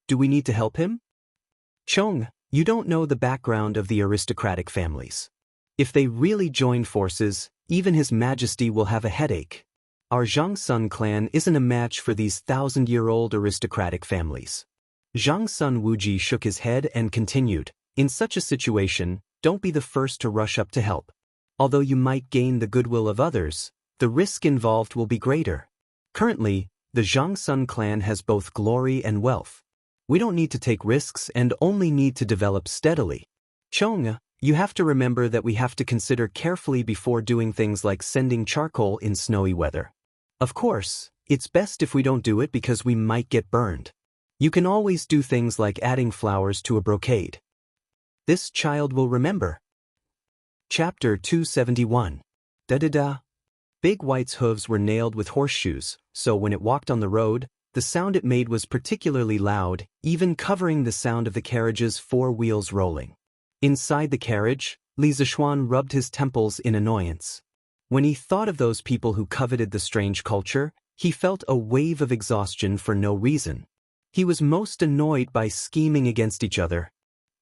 Do we need to help him?" Chong, you don't know the background of the aristocratic families. If they really join forces, even His Majesty will have a headache. Our Zhangsun clan isn't a match for these 1,000-year-old aristocratic families. Zhang Sun Wuji shook his head and continued, "In such a situation, don't be the first to rush up to help. Although you might gain the goodwill of others, the risk involved will be greater. Currently, the Zhangsun clan has both glory and wealth. We don't need to take risks and only need to develop steadily. Chong, you have to remember that we have to consider carefully before doing things like sending charcoal in snowy weather. Of course, it's best if we don't do it because we might get burned. You can always do things like adding flowers to a brocade. This child will remember." Chapter 271. Da-da-da. Big White's hooves were nailed with horseshoes, so when it walked on the road, the sound it made was particularly loud, even covering the sound of the carriage's 4 wheels rolling. Inside the carriage, Li Zishuan rubbed his temples in annoyance. When he thought of those people who coveted the strange culture, he felt a wave of exhaustion for no reason. He was most annoyed by scheming against each other.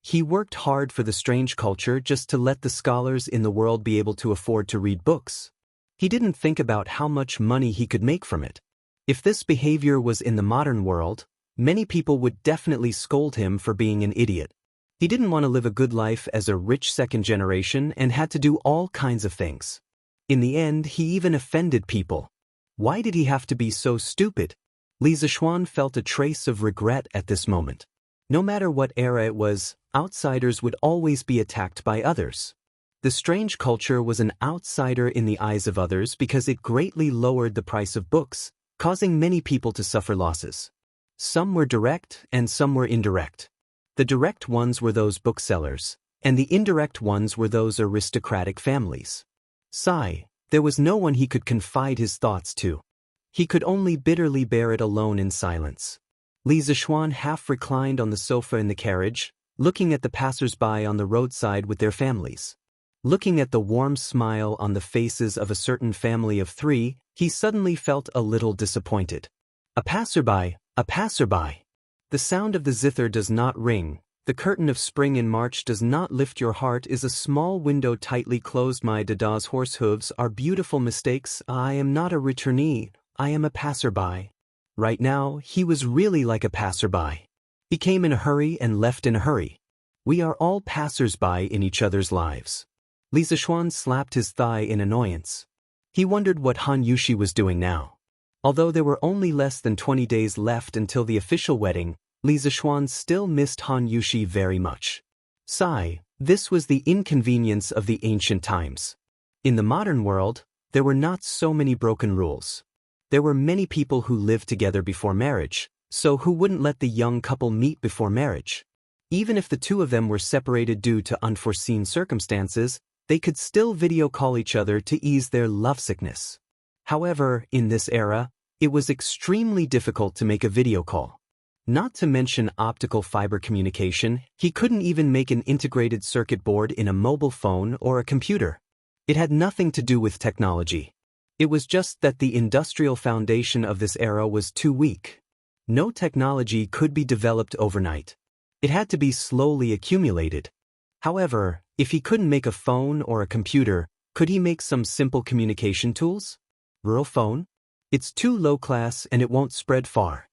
He worked hard for the strange culture just to let the scholars in the world be able to afford to read books. He didn't think about how much money he could make from it. If this behavior was in the modern world, many people would definitely scold him for being an idiot. He didn't want to live a good life as a rich second generation and had to do all kinds of things. In the end, he even offended people. Why did he have to be so stupid? Li Zishuan felt a trace of regret at this moment. No matter what era it was, outsiders would always be attacked by others. The strange culture was an outsider in the eyes of others because it greatly lowered the price of books, causing many people to suffer losses. Some were direct and some were indirect. The direct ones were those booksellers, and the indirect ones were those aristocratic families. Sigh, there was no one he could confide his thoughts to. He could only bitterly bear it alone in silence. Li Zixuan half reclined on the sofa in the carriage, looking at the passers-by on the roadside with their families. Looking at the warm smile on the faces of a certain family of 3, he suddenly felt a little disappointed. A passerby, a passerby. The sound of the zither does not ring, the curtain of spring in March does not lift your heart is a small window tightly closed. My Dada's horse hooves are beautiful mistakes. I am not a returnee, I am a passerby. Right now, he was really like a passerby. He came in a hurry and left in a hurry. We are all passers-by in each other's lives. Li Zixuan slapped his thigh in annoyance. He wondered what Han Yushi was doing now. Although there were only less than 20 days left until the official wedding, Li Zixuan still missed Han Yushi very much. Sigh, this was the inconvenience of the ancient times. In the modern world, there were not so many broken rules. There were many people who lived together before marriage, so who wouldn't let the young couple meet before marriage? Even if the two of them were separated due to unforeseen circumstances, they could still video call each other to ease their lovesickness. However, in this era, it was extremely difficult to make a video call. Not to mention optical fiber communication, he couldn't even make an integrated circuit board in a mobile phone or a computer. It had nothing to do with technology. It was just that the industrial foundation of this era was too weak. No technology could be developed overnight. It had to be slowly accumulated. However, if he couldn't make a phone or a computer, could he make some simple communication tools? Rural phone? It's too low class and it won't spread far.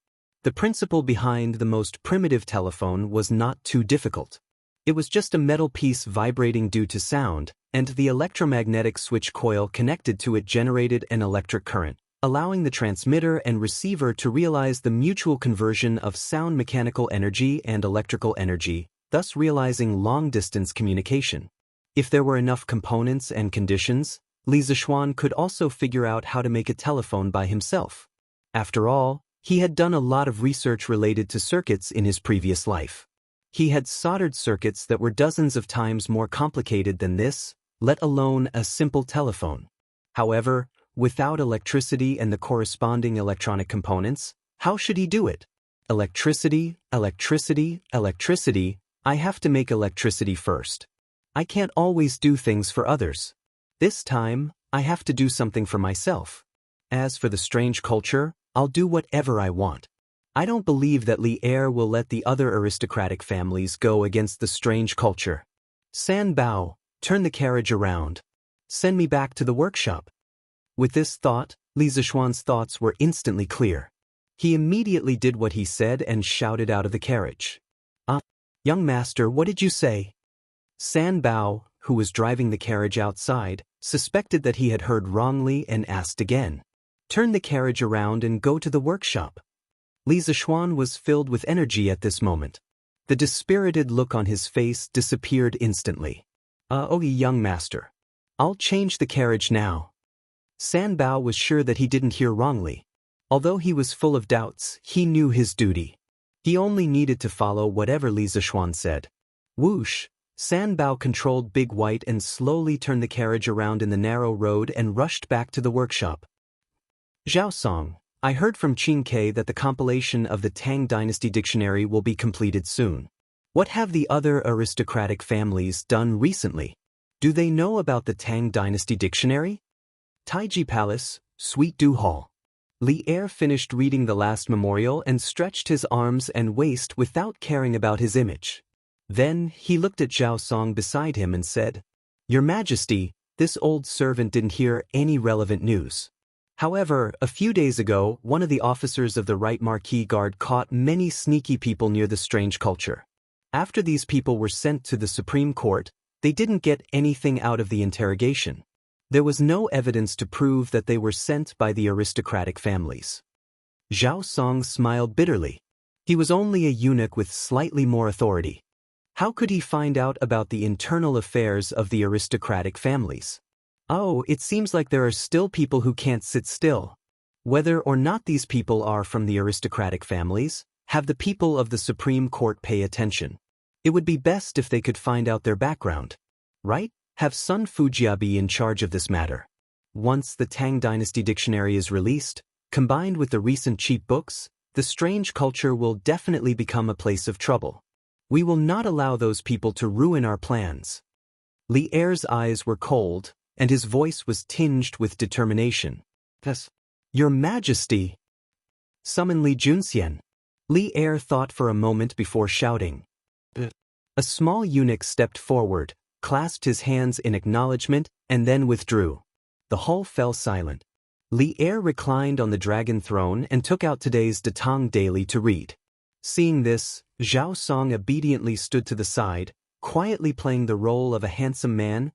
The principle behind the most primitive telephone was not too difficult. It was just a metal piece vibrating due to sound, and the electromagnetic switch coil connected to it generated an electric current, allowing the transmitter and receiver to realize the mutual conversion of sound mechanical energy and electrical energy, thus realizing long-distance communication. If there were enough components and conditions, Li Zixuan could also figure out how to make a telephone by himself. After all, he had done a lot of research related to circuits in his previous life. He had soldered circuits that were dozens of times more complicated than this, let alone a simple telephone. However, without electricity and the corresponding electronic components, how should he do it? Electricity, electricity, electricity. I have to make electricity first. I can't always do things for others. This time, I have to do something for myself. As for the strange culture, I'll do whatever I want. I don't believe that Li Er will let the other aristocratic families go against the strange culture. San Bao, turn the carriage around. Send me back to the workshop. With this thought, Li Zixuan's thoughts were instantly clear. He immediately did what he said and shouted out of the carriage. Young master, what did you say? San Bao, who was driving the carriage outside, suspected that he had heard wrongly and asked again. Turn the carriage around and go to the workshop. Li Zixuan was filled with energy at this moment. The dispirited look on his face disappeared instantly. Young master. I'll change the carriage now. San Bao was sure that he didn't hear wrongly. Although he was full of doubts, he knew his duty. He only needed to follow whatever Li Zixuan said. Whoosh! San Bao controlled Big White and slowly turned the carriage around in the narrow road and rushed back to the workshop. Zhao Song, I heard from Qin Ke that the compilation of the Tang Dynasty Dictionary will be completed soon. What have the other aristocratic families done recently? Do they know about the Tang Dynasty Dictionary? Taiji Palace, Sweet Dew Hall. Li Er finished reading the last memorial and stretched his arms and waist without caring about his image. Then, he looked at Zhao Song beside him and said, Your Majesty, this old servant didn't hear any relevant news. However, a few days ago, one of the officers of the Right Marquis Guard caught many sneaky people near the strange culture. After these people were sent to the Supreme Court, they didn't get anything out of the interrogation. There was no evidence to prove that they were sent by the aristocratic families. Zhao Song smiled bitterly. He was only a eunuch with slightly more authority. How could he find out about the internal affairs of the aristocratic families? Oh, it seems like there are still people who can't sit still. Whether or not these people are from the aristocratic families, have the people of the Supreme Court pay attention. It would be best if they could find out their background. Right? Have Sun Fujia be in charge of this matter. Once the Tang Dynasty Dictionary is released, combined with the recent cheap books, the strange culture will definitely become a place of trouble. We will not allow those people to ruin our plans. Li Er's eyes were cold, and his voice was tinged with determination. Yes. Your Majesty! Summon Li Junxian. Li Er thought for a moment before shouting. A small eunuch stepped forward, clasped his hands in acknowledgement, and then withdrew. The hall fell silent. Li Er reclined on the dragon throne and took out today's Datang Daily to read. Seeing this, Zhao Song obediently stood to the side, quietly playing the role of a handsome man,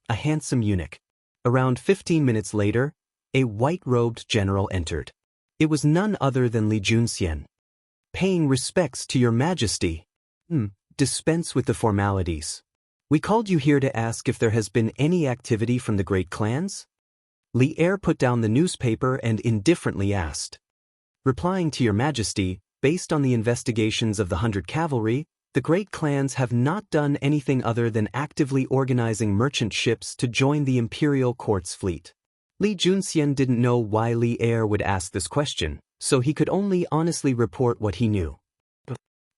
a handsome eunuch. Around 15 minutes later, a white-robed general entered. It was none other than Li Junxian. Paying respects to your Majesty. Dispense with the formalities. We called you here to ask if there has been any activity from the great clans? Li Er put down the newspaper and indifferently asked. Replying to your Majesty, based on the investigations of the 100 Cavalry, the great clans have not done anything other than actively organizing merchant ships to join the imperial court's fleet. Li Junxian didn't know why Li Er would ask this question, so he could only honestly report what he knew.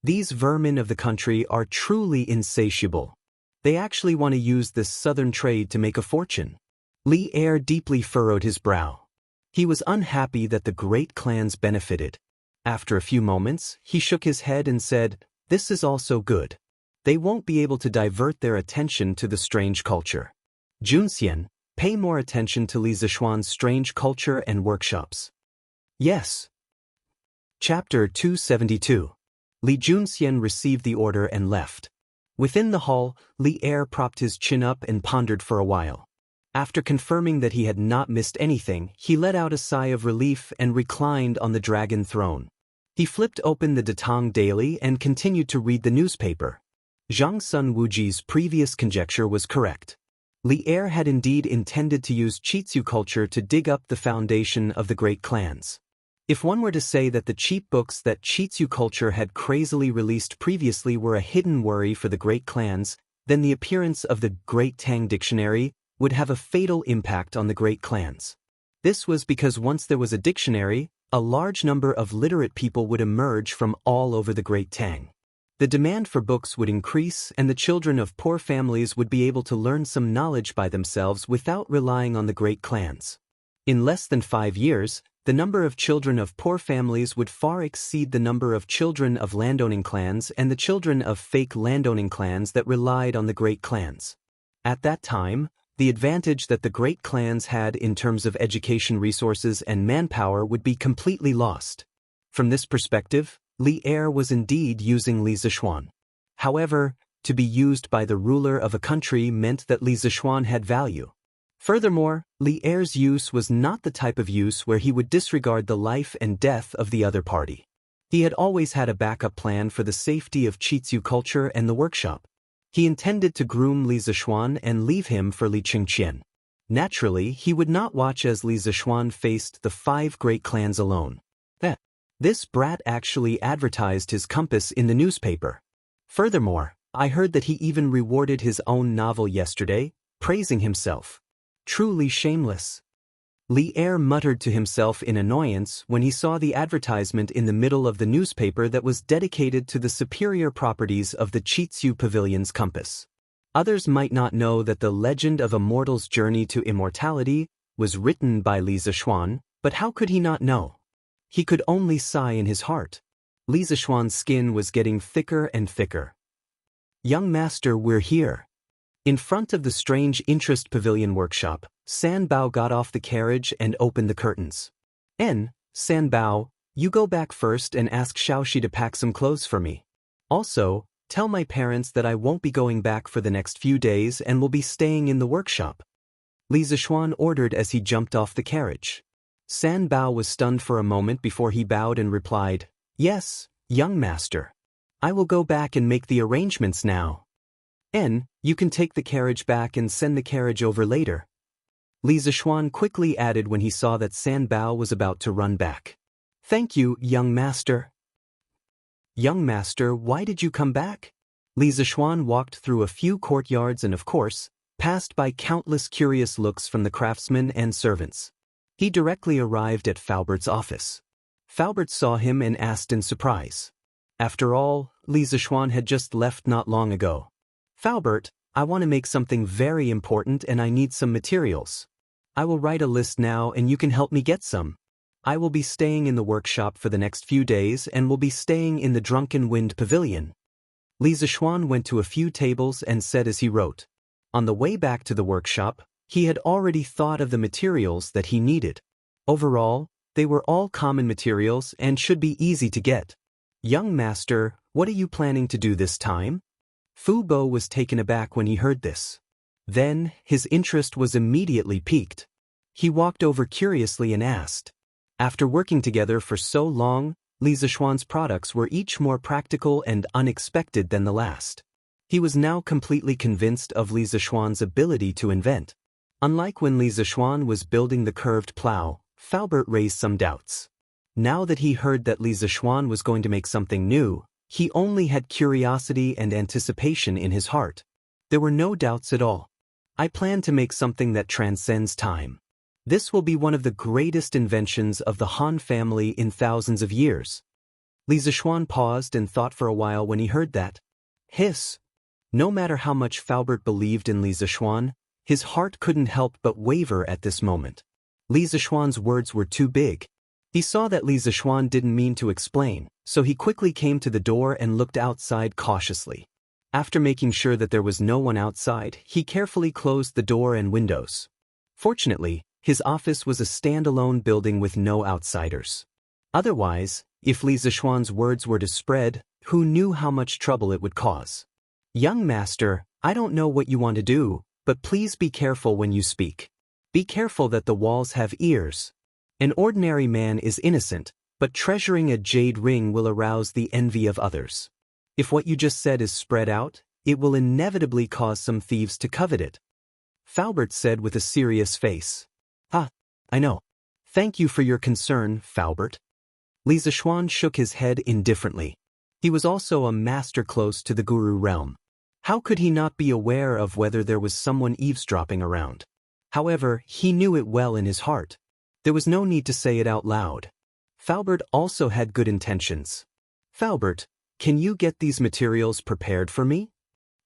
These vermin of the country are truly insatiable. They actually want to use this southern trade to make a fortune. Li Er deeply furrowed his brow. He was unhappy that the great clans benefited. After a few moments, he shook his head and said, "This is also good. They won't be able to divert their attention to the strange culture. Junxian, pay more attention to Li Zishuan's strange culture and workshops." Yes. Chapter 272. Li Junxian received the order and left. Within the hall, Li Er propped his chin up and pondered for a while. After confirming that he had not missed anything, he let out a sigh of relief and reclined on the dragon throne. He flipped open the Datang Daily and continued to read the newspaper. Zhang Sun Wuji's previous conjecture was correct. Li Er had indeed intended to use Qitzu culture to dig up the foundation of the great clans. If one were to say that the cheap books that Qitzu culture had crazily released previously were a hidden worry for the great clans, then the appearance of the Great Tang Dictionary would have a fatal impact on the great clans. This was because once there was a dictionary, a large number of literate people would emerge from all over the Great Tang. The demand for books would increase, and the children of poor families would be able to learn some knowledge by themselves without relying on the great clans. In less than 5 years, the number of children of poor families would far exceed the number of children of landowning clans and the children of fake landowning clans that relied on the great clans. At that time, the advantage that the great clans had in terms of education resources and manpower would be completely lost. From this perspective, Li Er was indeed using Li Zishuan. However, to be used by the ruler of a country meant that Li Zishuan had value. Furthermore, Li Er's use was not the type of use where he would disregard the life and death of the other party. He had always had a backup plan for the safety of Qitzu culture and the workshop. He intended to groom Li Zishuan and leave him for Li Qingqian. Naturally, he would not watch as Li Zishuan faced the 5 great clans alone. This brat actually advertised his compass in the newspaper. Furthermore, I heard that he even rewarded his own novel yesterday, praising himself. Truly shameless. Li Er muttered to himself in annoyance when he saw the advertisement in the middle of the newspaper that was dedicated to the superior properties of the Qitzu Pavilion's compass. Others might not know that the legend of a mortal's journey to immortality was written by Li Zishuan, but how could he not know? He could only sigh in his heart. Li Zishuan's skin was getting thicker and thicker. "Young master, we're here." In front of the strange interest pavilion workshop, San Bao got off the carriage and opened the curtains. San Bao, you go back first and ask Xiaoxi to pack some clothes for me. Also, tell my parents that I won't be going back for the next few days and will be staying in the workshop. Li Zishuan ordered as he jumped off the carriage. San Bao was stunned for a moment before he bowed and replied, "Yes, young master. I will go back and make the arrangements now." You can take the carriage back and send the carriage over later." Li Zishuan quickly added when he saw that San Bao was about to run back. "Thank you, young master." "Young master, why did you come back?" Li Zishuan walked through a few courtyards and of course, passed by countless curious looks from the craftsmen and servants. He directly arrived at Faubert's office. Faubert saw him and asked in surprise. After all, Li Zixuan had just left not long ago. Faubert, I want to make something very important and I need some materials. I will write a list now and you can help me get some. I will be staying in the workshop for the next few days and will be staying in the Drunken Wind Pavilion. Li Zixuan went to a few tables and said as he wrote. On the way back to the workshop, he had already thought of the materials that he needed. Overall, they were all common materials and should be easy to get. Young master, what are you planning to do this time? Fu Bo was taken aback when he heard this. Then, his interest was immediately piqued. He walked over curiously and asked. After working together for so long, Li Zixuan's products were each more practical and unexpected than the last. He was now completely convinced of Li Zixuan's ability to invent. Unlike when Li Zixuan was building the curved plow, Faubert raised some doubts. Now that he heard that Li Zixuan was going to make something new, he only had curiosity and anticipation in his heart. There were no doubts at all. I plan to make something that transcends time. This will be one of the greatest inventions of the Han family in thousands of years. Li Zixuan paused and thought for a while when he heard that. Hiss! No matter how much Faubert believed in Li Zixuan, his heart couldn't help but waver at this moment. Li Zixuan's words were too big. He saw that Li Zixuan didn't mean to explain, so he quickly came to the door and looked outside cautiously. After making sure that there was no one outside, he carefully closed the door and windows. Fortunately, his office was a standalone building with no outsiders. Otherwise, if Li Zixuan's words were to spread, who knew how much trouble it would cause? Young master, I don't know what you want to do, but please be careful when you speak. Be careful that the walls have ears. An ordinary man is innocent, but treasuring a jade ring will arouse the envy of others. If what you just said is spread out, it will inevitably cause some thieves to covet it. Faubert said with a serious face. I know. Thank you for your concern, Faubert. Li Zixuan shook his head indifferently. He was also a master close to the guru realm. How could he not be aware of whether there was someone eavesdropping around? However, he knew it well in his heart. There was no need to say it out loud. Faubert also had good intentions. Faubert, can you get these materials prepared for me?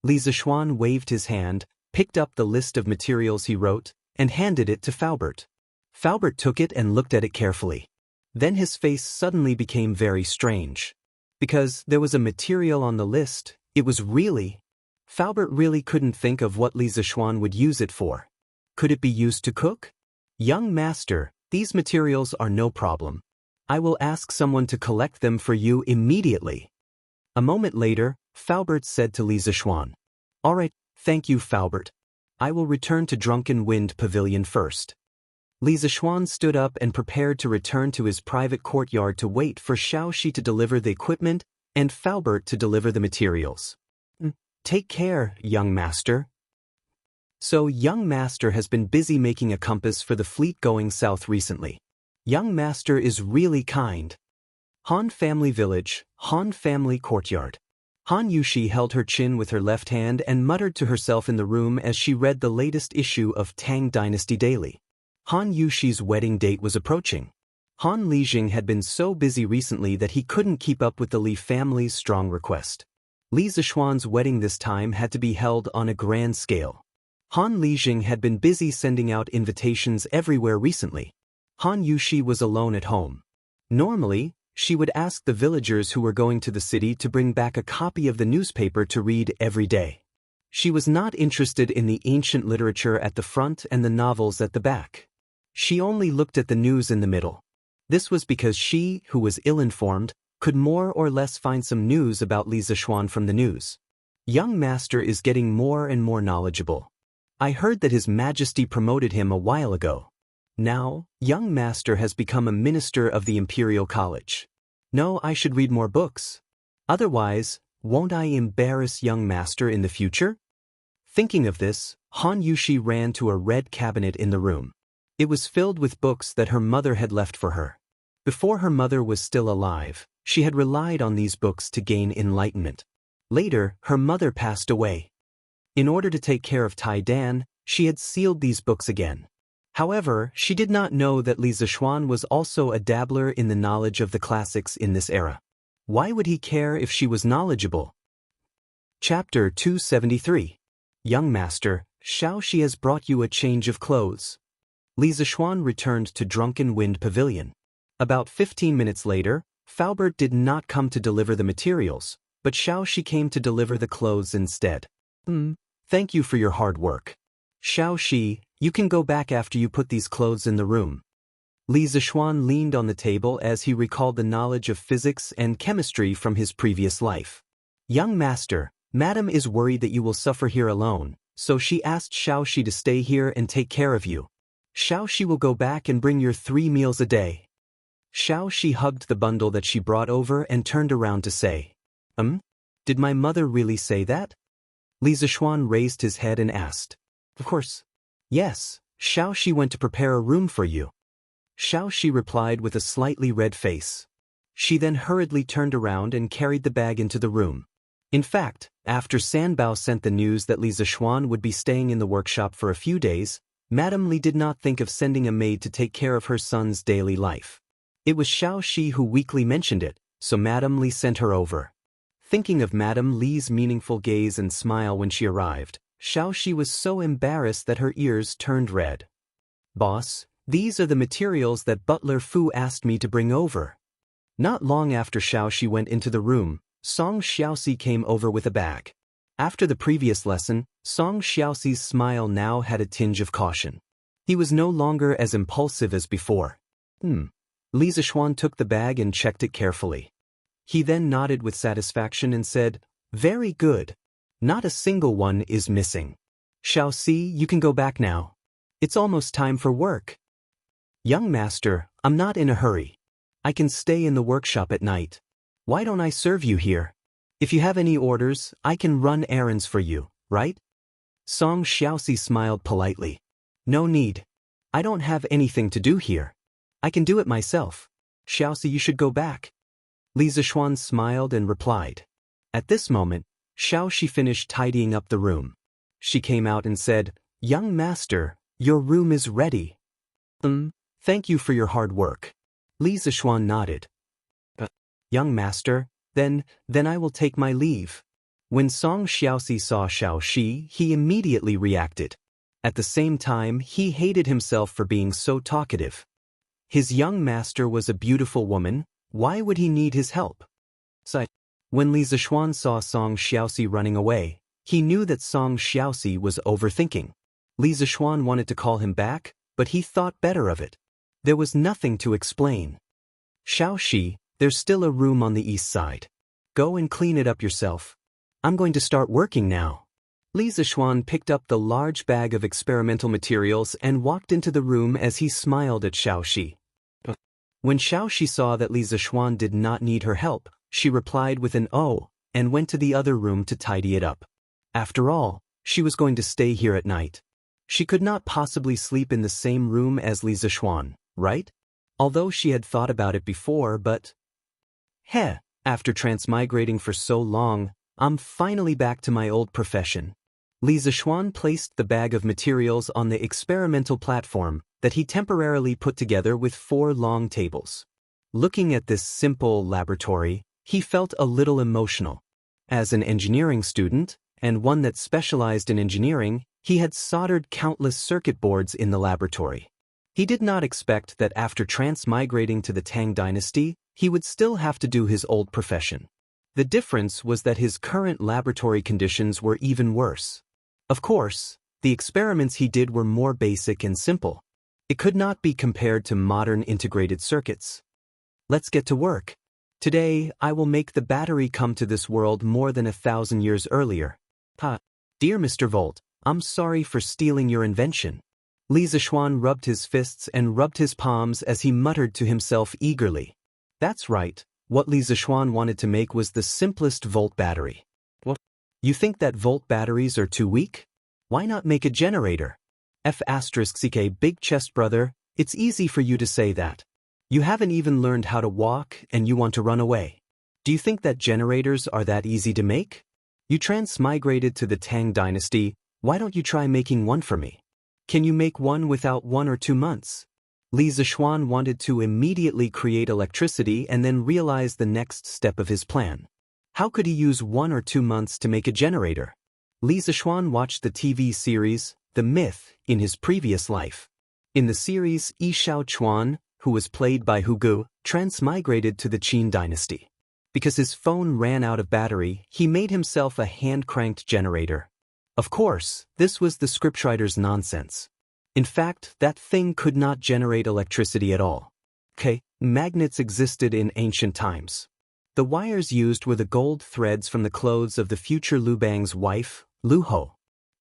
Li Zixuan waved his hand, picked up the list of materials he wrote, and handed it to Faubert. Faubert took it and looked at it carefully. Then his face suddenly became very strange. Because there was a material on the list, it was really... Faubert really couldn't think of what Li Zixuan would use it for. Could it be used to cook? Young master, these materials are no problem. I will ask someone to collect them for you immediately. A moment later, Faubert said to Li Zixuan. All right, thank you, Faubert. I will return to Drunken Wind Pavilion first. Li Zixuan stood up and prepared to return to his private courtyard to wait for Xiaoxi to deliver the equipment and Faubert to deliver the materials. Take care, young master. So young master has been busy making a compass for the fleet going south recently. Young master is really kind. Han Family Village, Han Family Courtyard. Han Yushi held her chin with her left hand and muttered to herself in the room as she read the latest issue of Tang Dynasty Daily. Han Yushi's wedding date was approaching. Han Lijing had been so busy recently that he couldn't keep up with the Li family's strong request. Li Zixuan's wedding this time had to be held on a grand scale. Han Lijing had been busy sending out invitations everywhere recently. Han Yushi was alone at home. Normally, she would ask the villagers who were going to the city to bring back a copy of the newspaper to read every day. She was not interested in the ancient literature at the front and the novels at the back. She only looked at the news in the middle. This was because she, who was ill-informed, could more or less find some news about Li Zixuan from the news. Young master is getting more and more knowledgeable. I heard that His Majesty promoted him a while ago. Now, young master has become a minister of the Imperial College. No, I should read more books. Otherwise, won't I embarrass young master in the future? Thinking of this, Han Yushi ran to a red cabinet in the room. It was filled with books that her mother had left for her. Before her mother was still alive, she had relied on these books to gain enlightenment. Later, her mother passed away. In order to take care of Tai Dan, she had sealed these books again. However, she did not know that Li Zixuan was also a dabbler in the knowledge of the classics in this era. Why would he care if she was knowledgeable? Chapter 273. Young Master, Xiaoxi has brought you a change of clothes. Li Zixuan returned to Drunken Wind Pavilion. About 15 minutes later, Faubert did not come to deliver the materials, but Xiaoxi came to deliver the clothes instead. Thank you for your hard work. Xiaoxi, you can go back after you put these clothes in the room. Li Zixuan leaned on the table as he recalled the knowledge of physics and chemistry from his previous life. Young Master, Madam is worried that you will suffer here alone, so she asked Xiaoxi to stay here and take care of you. Xiaoxi will go back and bring your 3 meals a day. Xiaoxi hugged the bundle that she brought over and turned around to say, Did my mother really say that? Li Zixuan raised his head and asked. Of course. Yes, Xiaoxi went to prepare a room for you. Xiaoxi replied with a slightly red face. She then hurriedly turned around and carried the bag into the room. In fact, after Sanbao sent the news that Li Zixuan would be staying in the workshop for a few days, Madame Li did not think of sending a maid to take care of her son's daily life. It was Xiaoxi who weakly mentioned it, so Madame Li sent her over. Thinking of Madame Li's meaningful gaze and smile when she arrived, Xiaoxi was so embarrassed that her ears turned red. Boss, these are the materials that Butler Fu asked me to bring over. Not long after Xiaoxi went into the room, Song Xiaoxi came over with a bag. After the previous lesson, Song Xiaoxi's smile now had a tinge of caution. He was no longer as impulsive as before. Li Zixuan took the bag and checked it carefully. He then nodded with satisfaction and said, Very good. Not a single one is missing. Xiaoxi, you can go back now. It's almost time for work. Young Master, I'm not in a hurry. I can stay in the workshop at night. Why don't I serve you here? If you have any orders, I can run errands for you, right? Song Xiaoxi smiled politely. No need. I don't have anything to do here. I can do it myself. Xiaoxi, you should go back. Li Zixuan smiled and replied. At this moment, Xiaoxi finished tidying up the room. She came out and said, Young Master, your room is ready. Thank you for your hard work. Li Zixuan nodded. Young Master, then I will take my leave. When Song Xiaoxi saw Xiaoxi, he immediately reacted. At the same time, he hated himself for being so talkative. His young master was a beautiful woman, why would he need his help? When Li Zixuan saw Song Xiaoxi running away, he knew that Song Xiaoxi was overthinking. Li Zixuan wanted to call him back, but he thought better of it. There was nothing to explain. Xiaoxi, there's still a room on the east side. Go and clean it up yourself. I'm going to start working now. Li Zixuan picked up the large bag of experimental materials and walked into the room as he smiled at Xiaoxi. When Xiaoxi saw that Li Zixuan did not need her help, she replied with an "oh" and went to the other room to tidy it up. After all, she was going to stay here at night. She could not possibly sleep in the same room as Li Zixuan, right? Although she had thought about it before, but... After transmigrating for so long, I'm finally back to my old profession. Li Zixuan placed the bag of materials on the experimental platform that he temporarily put together with 4 long tables. Looking at this simple laboratory, he felt a little emotional. As an engineering student, and one that specialized in engineering, he had soldered countless circuit boards in the laboratory. He did not expect that after transmigrating to the Tang dynasty, he would still have to do his old profession. The difference was that his current laboratory conditions were even worse. Of course, the experiments he did were more basic and simple. It could not be compared to modern integrated circuits. Let's get to work. Today, I will make the battery come to this world more than 1,000 years earlier. Dear Mr. Volt, I'm sorry for stealing your invention. Li Zixuan rubbed his fists and rubbed his palms as he muttered to himself eagerly. That's right, what Li Zixuan wanted to make was the simplest volt battery. What? You think that volt batteries are too weak? Why not make a generator? F***ck big chest brother, it's easy for you to say that. You haven't even learned how to walk and you want to run away. Do you think that generators are that easy to make? You transmigrated to the Tang dynasty, why don't you try making one for me? Can you make one without 1 or 2 months? Li Zixuan wanted to immediately create electricity and then realize the next step of his plan. How could he use 1 or 2 months to make a generator? Li Zixuan watched the TV series, The Myth, in his previous life. In the series, Yi Shaochuan, who was played by Hu Gu, transmigrated to the Qin dynasty. Because his phone ran out of battery, he made himself a hand-cranked generator. Of course, this was the scriptwriter's nonsense. In fact, that thing could not generate electricity at all. Magnets existed in ancient times. The wires used were the gold threads from the clothes of the future Liu Bang's wife, Liu Ho.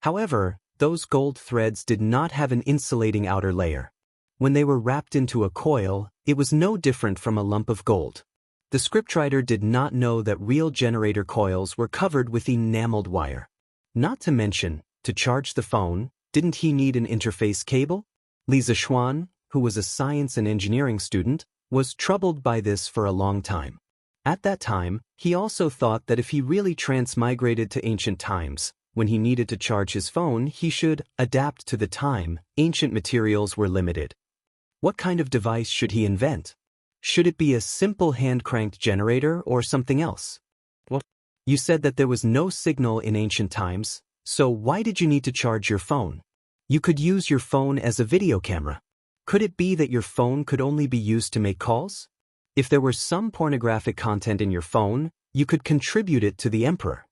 However, those gold threads did not have an insulating outer layer. When they were wrapped into a coil, it was no different from a lump of gold. The scriptwriter did not know that real generator coils were covered with enameled wire. Not to mention, to charge the phone, didn't he need an interface cable? Li Zixuan, who was a science and engineering student, was troubled by this for a long time. At that time, he also thought that if he really transmigrated to ancient times, when he needed to charge his phone, he should adapt to the time. Ancient materials were limited. What kind of device should he invent? Should it be a simple hand-cranked generator or something else? What? You said that there was no signal in ancient times, so why did you need to charge your phone? You could use your phone as a video camera. Could it be that your phone could only be used to make calls? If there were some pornographic content in your phone, you could contribute it to the emperor.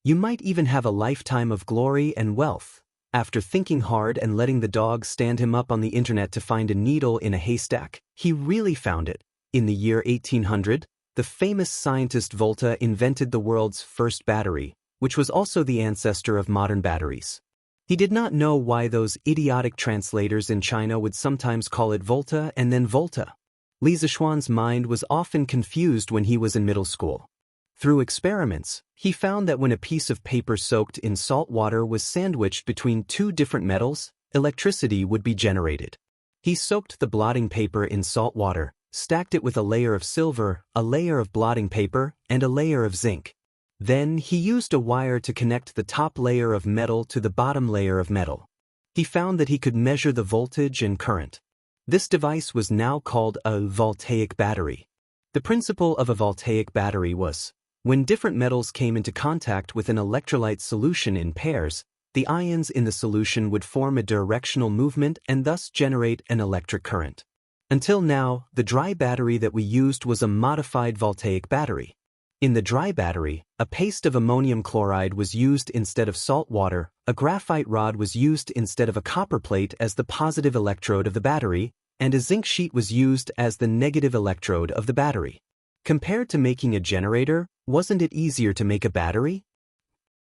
You might even have a lifetime of glory and wealth. After thinking hard and letting the dog stand him up on the internet to find a needle in a haystack, he really found it. In the year 1800, the famous scientist Volta invented the world's first battery, which was also the ancestor of modern batteries. He did not know why those idiotic translators in China would sometimes call it Volta and then Volta. Li Zixuan's mind was often confused when he was in middle school. Through experiments, he found that when a piece of paper soaked in salt water was sandwiched between two different metals, electricity would be generated. He soaked the blotting paper in salt water, stacked it with a layer of silver, a layer of blotting paper, and a layer of zinc. Then he used a wire to connect the top layer of metal to the bottom layer of metal. He found that he could measure the voltage and current. This device was now called a voltaic battery. The principle of a voltaic battery was, when different metals came into contact with an electrolyte solution in pairs, the ions in the solution would form a directional movement and thus generate an electric current. Until now, the dry battery that we used was a modified voltaic battery. In the dry battery, a paste of ammonium chloride was used instead of salt water, a graphite rod was used instead of a copper plate as the positive electrode of the battery, and a zinc sheet was used as the negative electrode of the battery. Compared to making a generator, wasn't it easier to make a battery?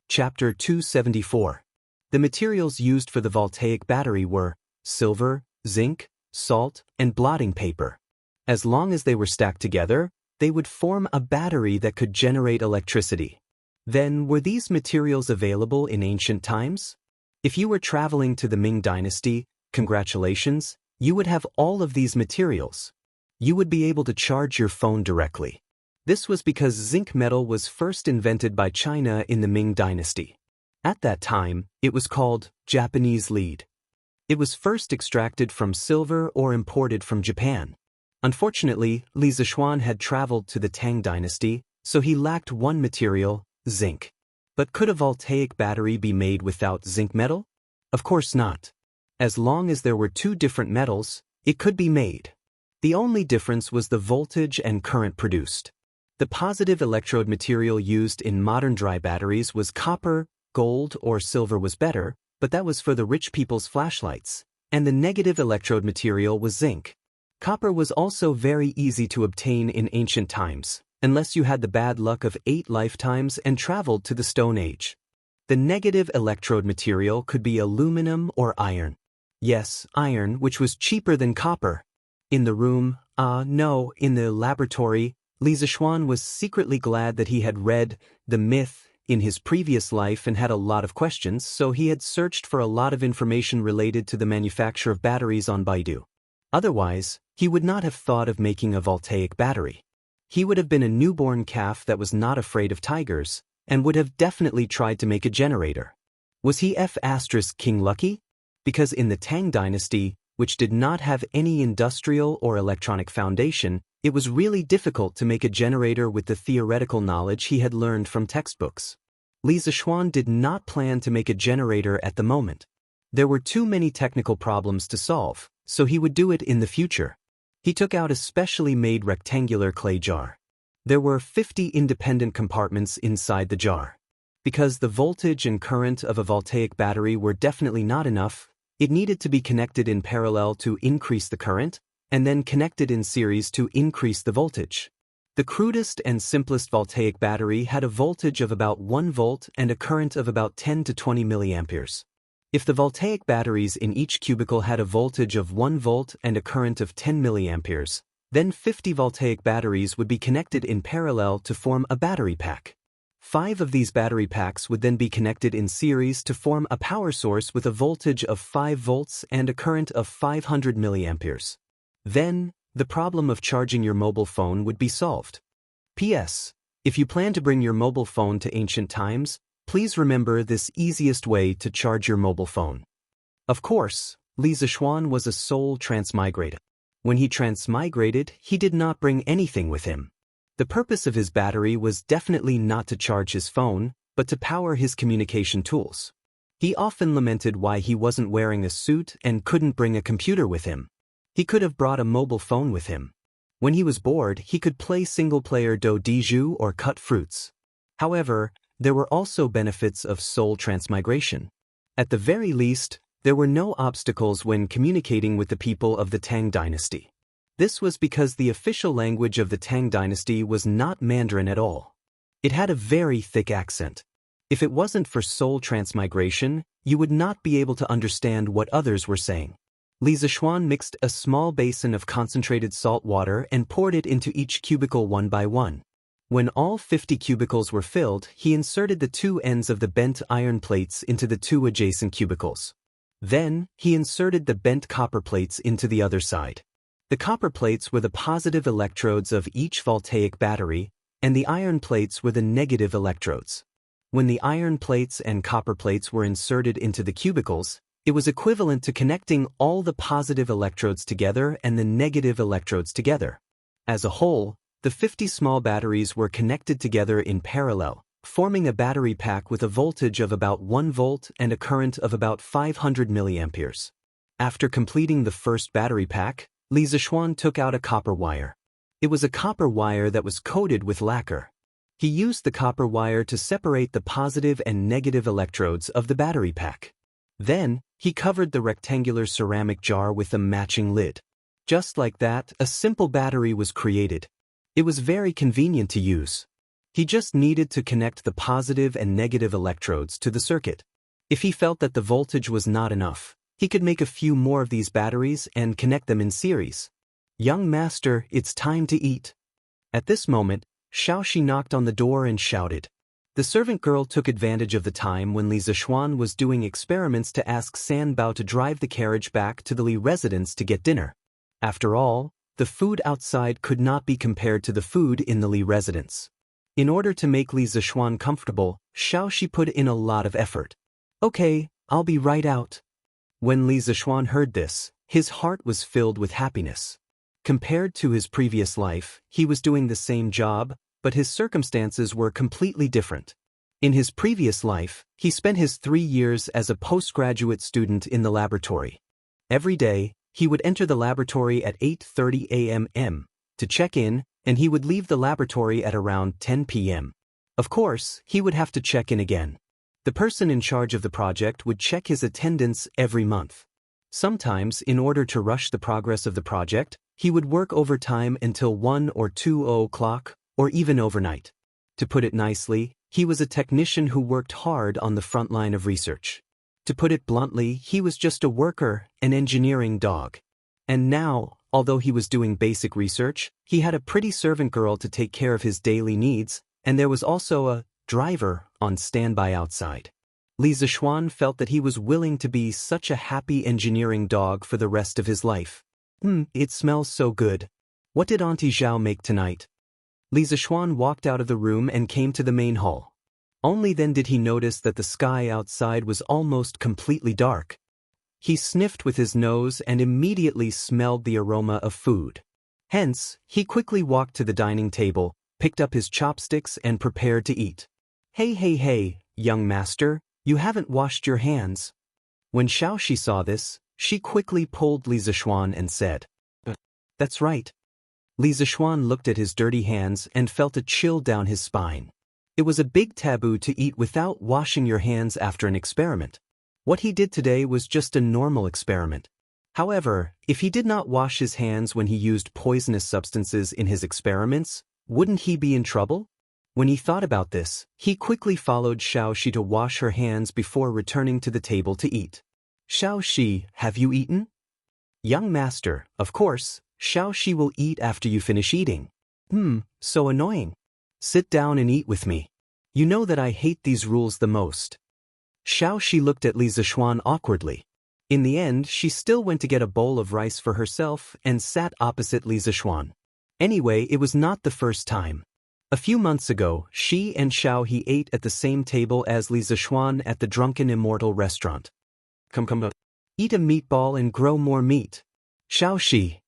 Chapter 274. The materials used for the voltaic battery were silver, zinc, salt, and blotting paper. As long as they were stacked together, they would form a battery that could generate electricity. Then, were these materials available in ancient times? If you were traveling to the Ming Dynasty, congratulations, you would have all of these materials. You would be able to charge your phone directly. This was because zinc metal was first invented by China in the Ming Dynasty. At that time, it was called Japanese lead. It was first extracted from silver or imported from Japan. Unfortunately, Li Zixuan had traveled to the Tang Dynasty, so he lacked one material, zinc. But could a voltaic battery be made without zinc metal? Of course not. As long as there were two different metals, it could be made. The only difference was the voltage and current produced. The positive electrode material used in modern dry batteries was copper, gold, or silver was better, but that was for the rich people's flashlights, and the negative electrode material was zinc. Copper was also very easy to obtain in ancient times, unless you had the bad luck of 8 lifetimes and traveled to the Stone Age. The negative electrode material could be aluminum or iron. Yes, iron, which was cheaper than copper. In the room, in the laboratory, Li Zixuan was secretly glad that he had read The Myth in his previous life and had a lot of questions, so he had searched for a lot of information related to the manufacture of batteries on Baidu. Otherwise, he would not have thought of making a voltaic battery. He would have been a newborn calf that was not afraid of tigers, and would have definitely tried to make a generator. Was he King Lucky? because in the Tang dynasty, which did not have any industrial or electronic foundation, it was really difficult to make a generator with the theoretical knowledge he had learned from textbooks. Li Zishuan did not plan to make a generator at the moment. There were too many technical problems to solve, so he would do it in the future. He took out a specially made rectangular clay jar. There were 50 independent compartments inside the jar. Because the voltage and current of a voltaic battery were definitely not enough, it needed to be connected in parallel to increase the current, and then connected in series to increase the voltage. The crudest and simplest voltaic battery had a voltage of about 1 volt and a current of about 10 to 20 milliamperes. If the voltaic batteries in each cubicle had a voltage of 1 volt and a current of 10 milliamperes, then 50 voltaic batteries would be connected in parallel to form a battery pack. 5 of these battery packs would then be connected in series to form a power source with a voltage of 5 volts and a current of 500 milliamperes. Then, the problem of charging your mobile phone would be solved. P.S. If you plan to bring your mobile phone to ancient times, please remember this easiest way to charge your mobile phone. Of course, Li Zishuan was a soul transmigrator. When he transmigrated, he did not bring anything with him. The purpose of his battery was definitely not to charge his phone, but to power his communication tools. He often lamented why he wasn't wearing a suit and couldn't bring a computer with him. He could have brought a mobile phone with him. When he was bored, he could play single-player do dijou or cut fruits. However, there were also benefits of soul transmigration. At the very least, there were no obstacles when communicating with the people of the Tang dynasty. This was because the official language of the Tang dynasty was not Mandarin at all. It had a very thick accent. If it wasn't for soul transmigration, you would not be able to understand what others were saying. Li Zishuan mixed a small basin of concentrated salt water and poured it into each cubicle one by one. When all 50 cubicles were filled, he inserted the 2 ends of the bent iron plates into the 2 adjacent cubicles. Then, he inserted the bent copper plates into the other side. The copper plates were the positive electrodes of each voltaic battery, and the iron plates were the negative electrodes. When the iron plates and copper plates were inserted into the cubicles, it was equivalent to connecting all the positive electrodes together and the negative electrodes together. As a whole, the 50 small batteries were connected together in parallel, forming a battery pack with a voltage of about 1 volt and a current of about 500 milliamperes. After completing the first battery pack, Li Zishuan took out a copper wire. It was a copper wire that was coated with lacquer. He used the copper wire to separate the positive and negative electrodes of the battery pack. Then, he covered the rectangular ceramic jar with a matching lid. Just like that, a simple battery was created. It was very convenient to use. He just needed to connect the positive and negative electrodes to the circuit. If he felt that the voltage was not enough, he could make a few more of these batteries and connect them in series. "Young master, it's time to eat." At this moment, Xiaoxi knocked on the door and shouted. The servant girl took advantage of the time when Li Zishuan was doing experiments to ask San Bao to drive the carriage back to the Li residence to get dinner. After all, the food outside could not be compared to the food in the Li residence. In order to make Li Zishuan comfortable, Xiaoxi put in a lot of effort. "Okay, I'll be right out." When Li Zishuan heard this, his heart was filled with happiness. Compared to his previous life, he was doing the same job, but his circumstances were completely different. In his previous life, he spent his 3 years as a postgraduate student in the laboratory. Every day, he would enter the laboratory at 8:30 a.m. to check in, and he would leave the laboratory at around 10 p.m. Of course, he would have to check in again. The person in charge of the project would check his attendance every month. Sometimes, in order to rush the progress of the project, he would work overtime until 1 or 2 o'clock, or even overnight. To put it nicely, he was a technician who worked hard on the front line of research. To put it bluntly, he was just a worker, an engineering dog. And now, although he was doing basic research, he had a pretty servant girl to take care of his daily needs, and there was also a driver on standby outside. Li Zishuan felt that he was willing to be such a happy engineering dog for the rest of his life. It smells so good. What did Auntie Zhao make tonight? Li Zishuan walked out of the room and came to the main hall. Only then did he notice that the sky outside was almost completely dark. He sniffed with his nose and immediately smelled the aroma of food. Hence, he quickly walked to the dining table, picked up his chopsticks and prepared to eat. Hey, young master, you haven't washed your hands. When Xiaoxi saw this, she quickly pulled Li Zishuan and said, That's right. Li Zishuan looked at his dirty hands and felt a chill down his spine. It was a big taboo to eat without washing your hands after an experiment. What he did today was just a normal experiment. However, if he did not wash his hands when he used poisonous substances in his experiments, wouldn't he be in trouble? When he thought about this, he quickly followed Xiaoxi to wash her hands before returning to the table to eat. Xiaoxi, have you eaten? Young master, of course, Xiaoxi will eat after you finish eating. So annoying. Sit down and eat with me. You know that I hate these rules the most. Xiaoxi looked at Li Zishuan awkwardly. In the end, she still went to get a bowl of rice for herself and sat opposite Li Zishuan. Anyway, it was not the first time. A few months ago, she and Xiaohe ate at the same table as Li Zishuan at the Drunken Immortal restaurant. Come. Eat a meatball and grow more meat. Xiaoxi.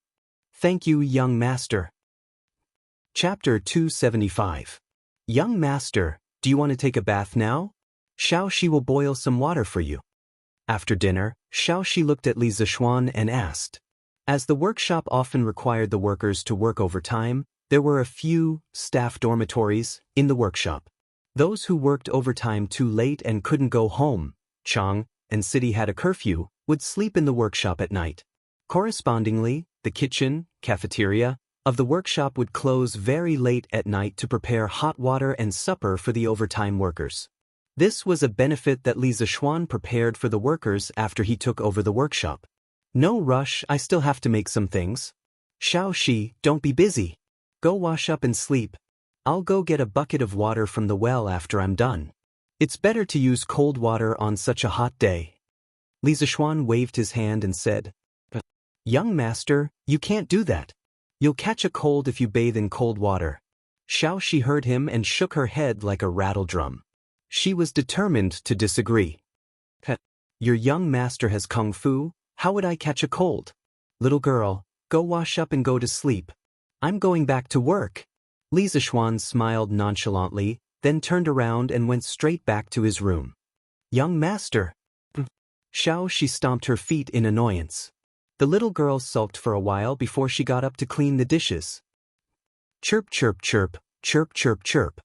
Thank you, young master. Chapter 275. Young master, do you want to take a bath now? Xiaoxi will boil some water for you. After dinner, Xiaoxi looked at Li Zishuan and asked. As the workshop often required the workers to work overtime, there were a few staff dormitories in the workshop. Those who worked overtime too late and couldn't go home, Chang and City had a curfew, would sleep in the workshop at night. Correspondingly, the kitchen, cafeteria, of the workshop would close very late at night to prepare hot water and supper for the overtime workers. This was a benefit that Li Zishuan prepared for the workers after he took over the workshop. No rush, I still have to make some things. Xiaoxi, don't be busy. Go wash up and sleep. I'll go get a bucket of water from the well after I'm done. It's better to use cold water on such a hot day. Li Zishuan waved his hand and said, Young master, you can't do that. You'll catch a cold if you bathe in cold water. Xiaoxi heard him and shook her head like a rattle drum. She was determined to disagree. Your young master has kung fu, how would I catch a cold? Little girl, go wash up and go to sleep. I'm going back to work. Li Zishuan smiled nonchalantly, then turned around and went straight back to his room. Young master. Xiaoxi stomped her feet in annoyance. The little girl sulked for a while before she got up to clean the dishes. Chirp, chirp, chirp, chirp, chirp, chirp.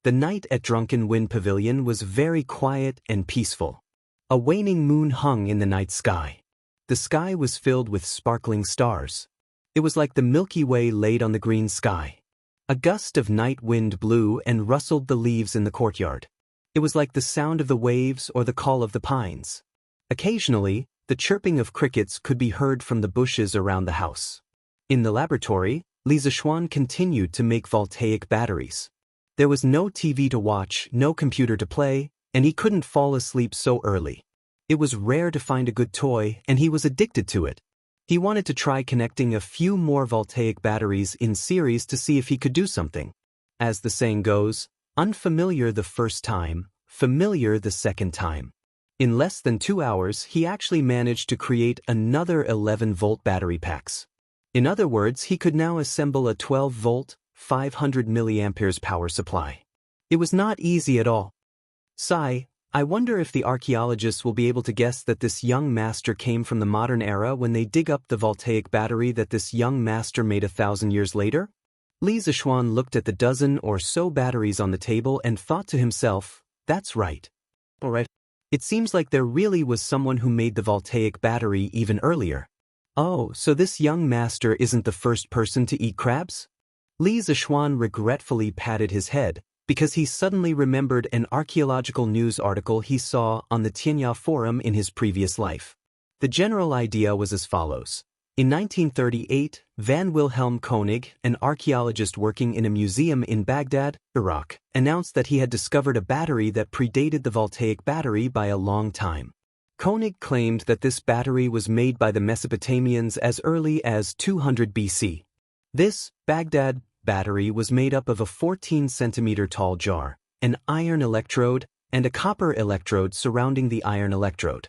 The night at Drunken Wind Pavilion was very quiet and peaceful. A waning moon hung in the night sky. The sky was filled with sparkling stars. It was like the Milky Way laid on the green sky. A gust of night wind blew and rustled the leaves in the courtyard. It was like the sound of the waves or the call of the pines. Occasionally, the chirping of crickets could be heard from the bushes around the house. In the laboratory, Li Zishuan continued to make voltaic batteries. There was no TV to watch, no computer to play, and he couldn't fall asleep so early. It was rare to find a good toy, and he was addicted to it. He wanted to try connecting a few more voltaic batteries in series to see if he could do something. As the saying goes, unfamiliar the first time, familiar the second time. In less than 2 hours, he actually managed to create another 11-volt battery packs. In other words, he could now assemble a 12-volt, 500 milliamperes power supply. It was not easy at all. Sigh, I wonder if the archaeologists will be able to guess that this young master came from the modern era when they dig up the voltaic battery that this young master made 1,000 years later? Li Zishuan looked at the dozen or so batteries on the table and thought to himself, that's right. All right. It seems like there really was someone who made the voltaic battery even earlier. Oh, so this young master isn't the first person to eat crabs? Li Zishuan regretfully patted his head, because he suddenly remembered an archaeological news article he saw on the Tianya forum in his previous life. The general idea was as follows. In 1938, Van Wilhelm Koenig, an archaeologist working in a museum in Baghdad, Iraq, announced that he had discovered a battery that predated the voltaic battery by a long time. Koenig claimed that this battery was made by the Mesopotamians as early as 200 BC. This Baghdad battery was made up of a 14-centimeter tall jar, an iron electrode, and a copper electrode surrounding the iron electrode.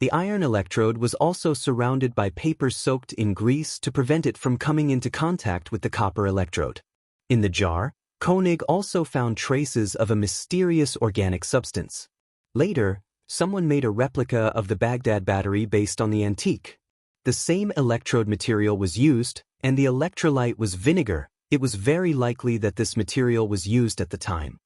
The iron electrode was also surrounded by paper soaked in grease to prevent it from coming into contact with the copper electrode. In the jar, Koenig also found traces of a mysterious organic substance. Later, someone made a replica of the Baghdad battery based on the antique. The same electrode material was used, and the electrolyte was vinegar. It was very likely that this material was used at the time.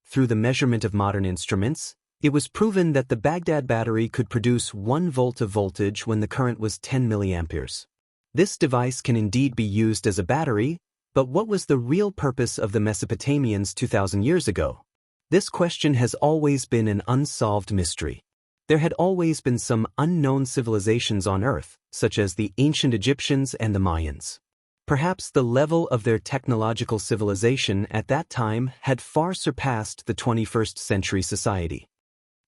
Through the measurement of modern instruments, it was proven that the Baghdad battery could produce 1 volt of voltage when the current was 10 milliamperes. This device can indeed be used as a battery, but what was the real purpose of the Mesopotamians 2,000 years ago? This question has always been an unsolved mystery. There had always been some unknown civilizations on Earth, such as the ancient Egyptians and the Mayans. Perhaps the level of their technological civilization at that time had far surpassed the 21st century society.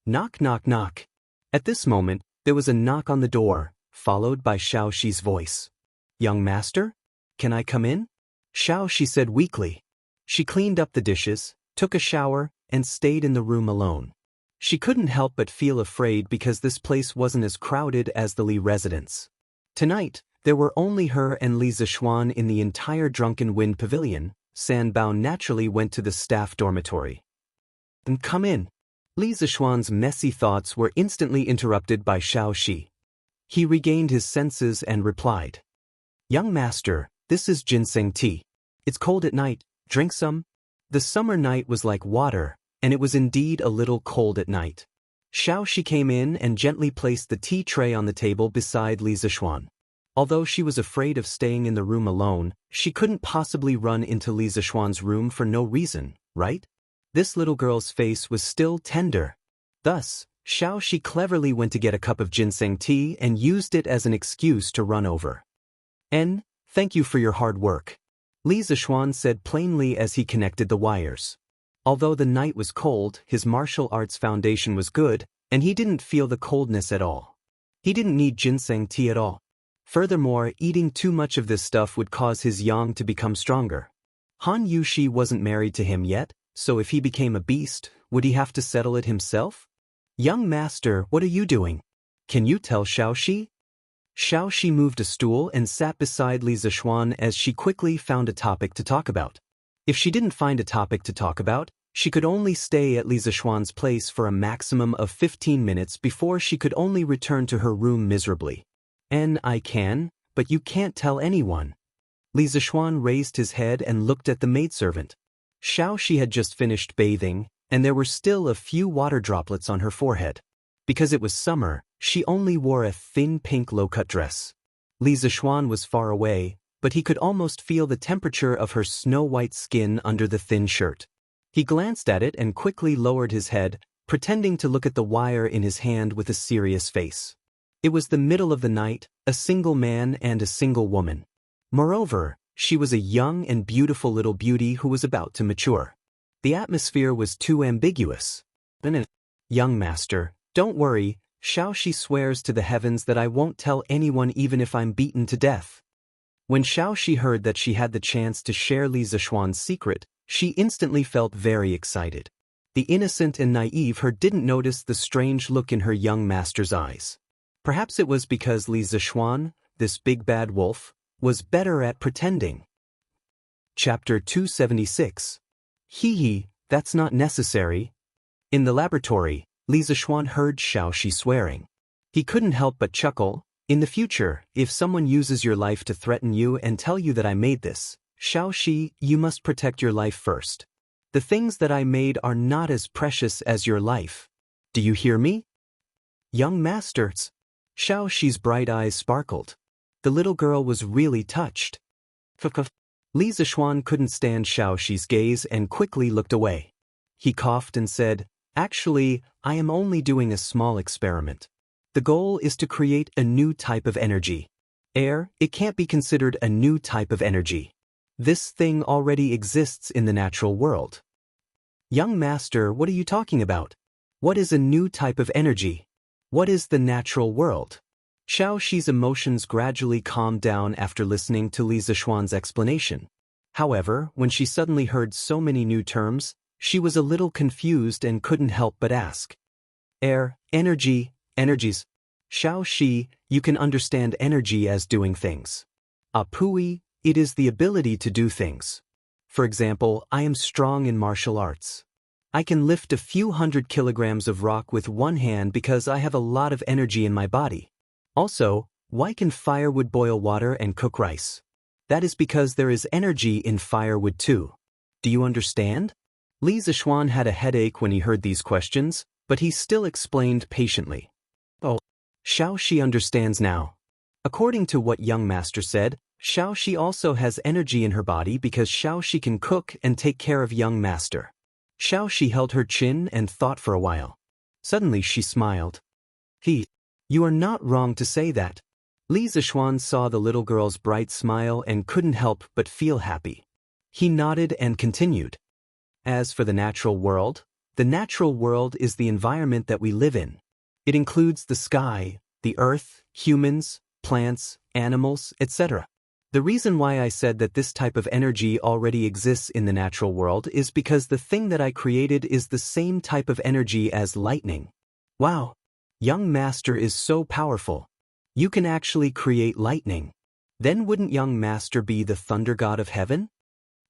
Knock, knock, knock. At this moment, there was a knock on the door, followed by Xiao Shi's voice. "Young master? Can I come in?" Xiao Shi said weakly. She cleaned up the dishes, took a shower, and stayed in the room alone. She couldn't help but feel afraid because this place wasn't as crowded as the Li residence. Tonight, there were only her and Li Zishuan in the entire Drunken Wind Pavilion. San Bao naturally went to the staff dormitory. "Then come in." Li Zishuan's messy thoughts were instantly interrupted by Xiao Shi. He regained his senses and replied, "Young master, this is ginseng tea. It's cold at night, drink some." The summer night was like water, and it was indeed a little cold at night. Xiao Shi came in and gently placed the tea tray on the table beside Li Zishuan. Although she was afraid of staying in the room alone, she couldn't possibly run into Li Zishuan's room for no reason, right? This little girl's face was still tender. Thus, Xiao Shi cleverly went to get a cup of ginseng tea and used it as an excuse to run over. Thank you for your hard work," Li Zishuan said plainly as he connected the wires. Although the night was cold, his martial arts foundation was good, and he didn't feel the coldness at all. He didn't need ginseng tea at all. Furthermore, eating too much of this stuff would cause his yang to become stronger. Han Yushi wasn't married to him yet, so if he became a beast, would he have to settle it himself? "Young master, what are you doing? Can you tell Xiao Shi?" Xiao Shi moved a stool and sat beside Li Zishuan as she quickly found a topic to talk about. If she didn't find a topic to talk about, she could only stay at Li Zishuan's place for a maximum of 15 minutes before she could only return to her room miserably. "I can, but you can't tell anyone." Li Zishuan raised his head and looked at the maidservant. Xiao Shi had just finished bathing, and there were still a few water droplets on her forehead. Because it was summer, she only wore a thin pink low-cut dress. Li Zishuan was far away, but he could almost feel the temperature of her snow-white skin under the thin shirt. He glanced at it and quickly lowered his head, pretending to look at the wire in his hand with a serious face. It was the middle of the night, a single man and a single woman. Moreover, she was a young and beautiful little beauty who was about to mature. The atmosphere was too ambiguous. "Young master, don't worry, Xiao Shi swears to the heavens that I won't tell anyone even if I'm beaten to death." When Xiao Shi heard that she had the chance to share Li Zishuan's secret, she instantly felt very excited. The innocent and naive her didn't notice the strange look in her young master's eyes. Perhaps it was because Li Zishuan, this big bad wolf, was better at pretending. Chapter 276. Hee, that's not necessary. In the laboratory, Li Zishuan heard Xiao Shi swearing. He couldn't help but chuckle. "In the future, if someone uses your life to threaten you and tell you that I made this, Xiao Shi, you must protect your life first. The things that I made are not as precious as your life. Do you hear me?" "Young masters." Xiao Shi's bright eyes sparkled. The little girl was really touched. Li Zishuan couldn't stand Xiao Shi's gaze and quickly looked away. He coughed and said, "Actually, I am only doing a small experiment. The goal is to create a new type of energy. It can't be considered a new type of energy. This thing already exists in the natural world." "Young master, what are you talking about? What is a new type of energy? What is the natural world?" Xiao Shi's emotions gradually calmed down after listening to Li Zishuan's explanation. However, when she suddenly heard so many new terms, she was a little confused and couldn't help but ask. Energy, energies." Xiao Shi, you can understand energy as doing things. Apui, it is the ability to do things. For example, I am strong in martial arts. I can lift a few hundred kilograms of rock with one hand because I have a lot of energy in my body. Also, why can firewood boil water and cook rice? That is because there is energy in firewood too. Do you understand? Li Zixuan had a headache when he heard these questions, but he still explained patiently. Oh, Xiao Shi understands now. According to what young master said, Xiao Shi also has energy in her body because Xiao Shi can cook and take care of young master. Xiao Shi held her chin and thought for a while. Suddenly she smiled. You are not wrong to say that. Li Zixuan saw the little girl's bright smile and couldn't help but feel happy. He nodded and continued. As for the natural world is the environment that we live in. It includes the sky, the earth, humans, plants, animals, etc. The reason why I said that this type of energy already exists in the natural world is because the thing that I created is the same type of energy as lightning. Wow! Young master is so powerful. You can actually create lightning. Then wouldn't young master be the thunder god of heaven?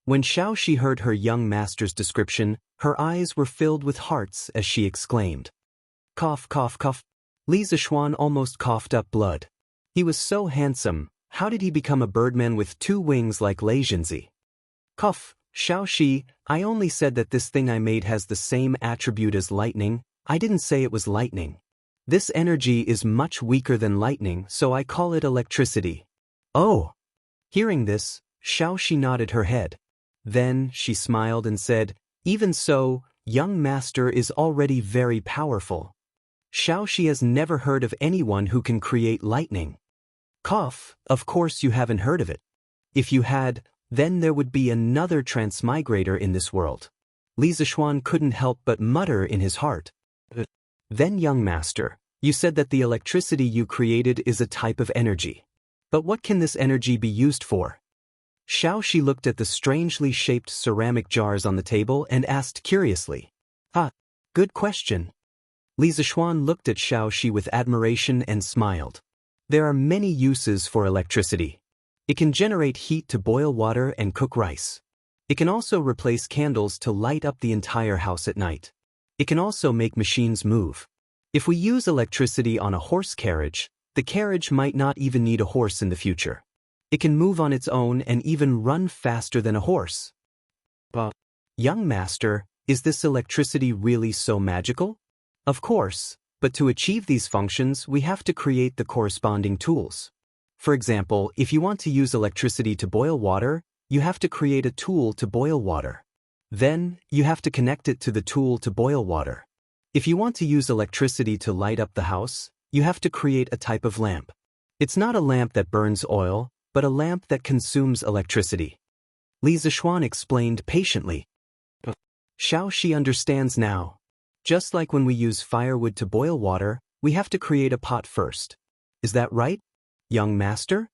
When Xiao Shi heard her young master's description, her eyes were filled with hearts as she exclaimed. Cough, cough, cough. Li Zixuan almost coughed up blood. He was so handsome, how did he become a birdman with 2 wings like Lei Jinzi? Cough, Xiao Shi, I only said that this thing I made has the same attribute as lightning, I didn't say it was lightning. This energy is much weaker than lightning, so I call it electricity. Oh! Hearing this, Xiao Shi nodded her head. Then she smiled and said, even so, young master is already very powerful. Xiao Shi has never heard of anyone who can create lightning. Cough, of course you haven't heard of it. If you had, then there would be another transmigrator in this world. Li Zixuan couldn't help but mutter in his heart. Then young master, you said that the electricity you created is a type of energy. But what can this energy be used for? Xiao Shi looked at the strangely shaped ceramic jars on the table and asked curiously. Good question. Li Zixuan looked at Xiao Shi with admiration and smiled. There are many uses for electricity. It can generate heat to boil water and cook rice. It can also replace candles to light up the entire house at night. It can also make machines move. If we use electricity on a horse carriage, the carriage might not even need a horse in the future. It can move on its own and even run faster than a horse. But, young master, is this electricity really so magical? Of course, but to achieve these functions we have to create the corresponding tools. For example, if you want to use electricity to boil water, you have to create a tool to boil water. Then, you have to connect it to the tool to boil water. If you want to use electricity to light up the house, you have to create a type of lamp. It's not a lamp that burns oil, but a lamp that consumes electricity. Li Zixuan explained patiently. Xiao Shi understands now. Just like when we use firewood to boil water, we have to create a pot first. Is that right, young master?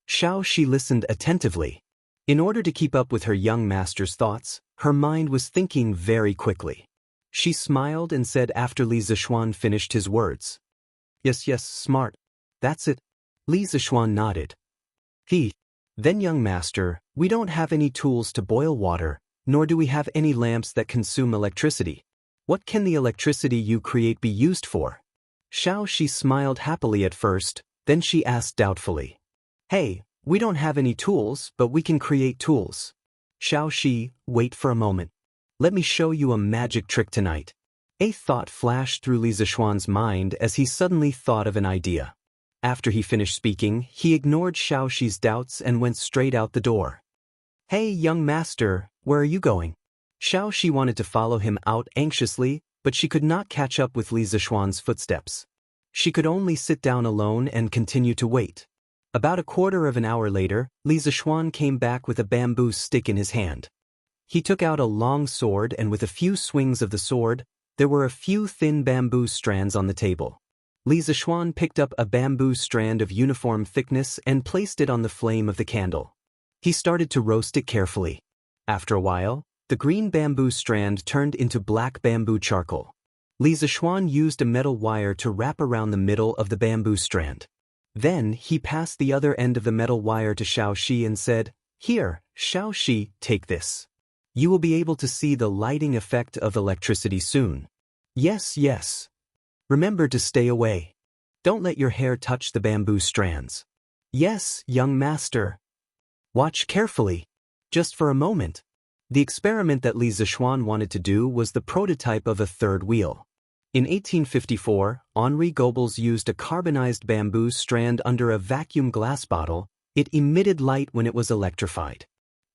Xiao Shi listened attentively. In order to keep up with her young master's thoughts, her mind was thinking very quickly. She smiled and said after Li Zixuan finished his words. Yes, smart. That's it. Li Zixuan nodded. Then young master, we don't have any tools to boil water, nor do we have any lamps that consume electricity. What can the electricity you create be used for? Xiao Shi smiled happily at first, then she asked doubtfully. Hey, we don't have any tools, but we can create tools. Xiao Shi, wait for a moment. Let me show you a magic trick tonight. A thought flashed through Li Zixuan's mind as he suddenly thought of an idea. After he finished speaking, he ignored Xiao Shi's doubts and went straight out the door. Hey, young master, where are you going? Xiao Shi wanted to follow him out anxiously, but she could not catch up with Li Zixuan's footsteps. She could only sit down alone and continue to wait. About a quarter of an hour later, Li Zixuan came back with a bamboo stick in his hand. He took out a long sword and with a few swings of the sword, there were a few thin bamboo strands on the table. Li Zixuan picked up a bamboo strand of uniform thickness and placed it on the flame of the candle. He started to roast it carefully. After a while, the green bamboo strand turned into black bamboo charcoal. Li Zixuan used a metal wire to wrap around the middle of the bamboo strand. Then, he passed the other end of the metal wire to Xiaoxi and said, "Here, Xiaoxi, take this. You will be able to see the lighting effect of electricity soon. Yes, yes. Remember to stay away. Don't let your hair touch the bamboo strands." "Yes, young master." "Watch carefully. Just for a moment." The experiment that Li Zixuan wanted to do was the prototype of a third wheel. In 1854, Henri Goebbels used a carbonized bamboo strand under a vacuum glass bottle. It emitted light when it was electrified.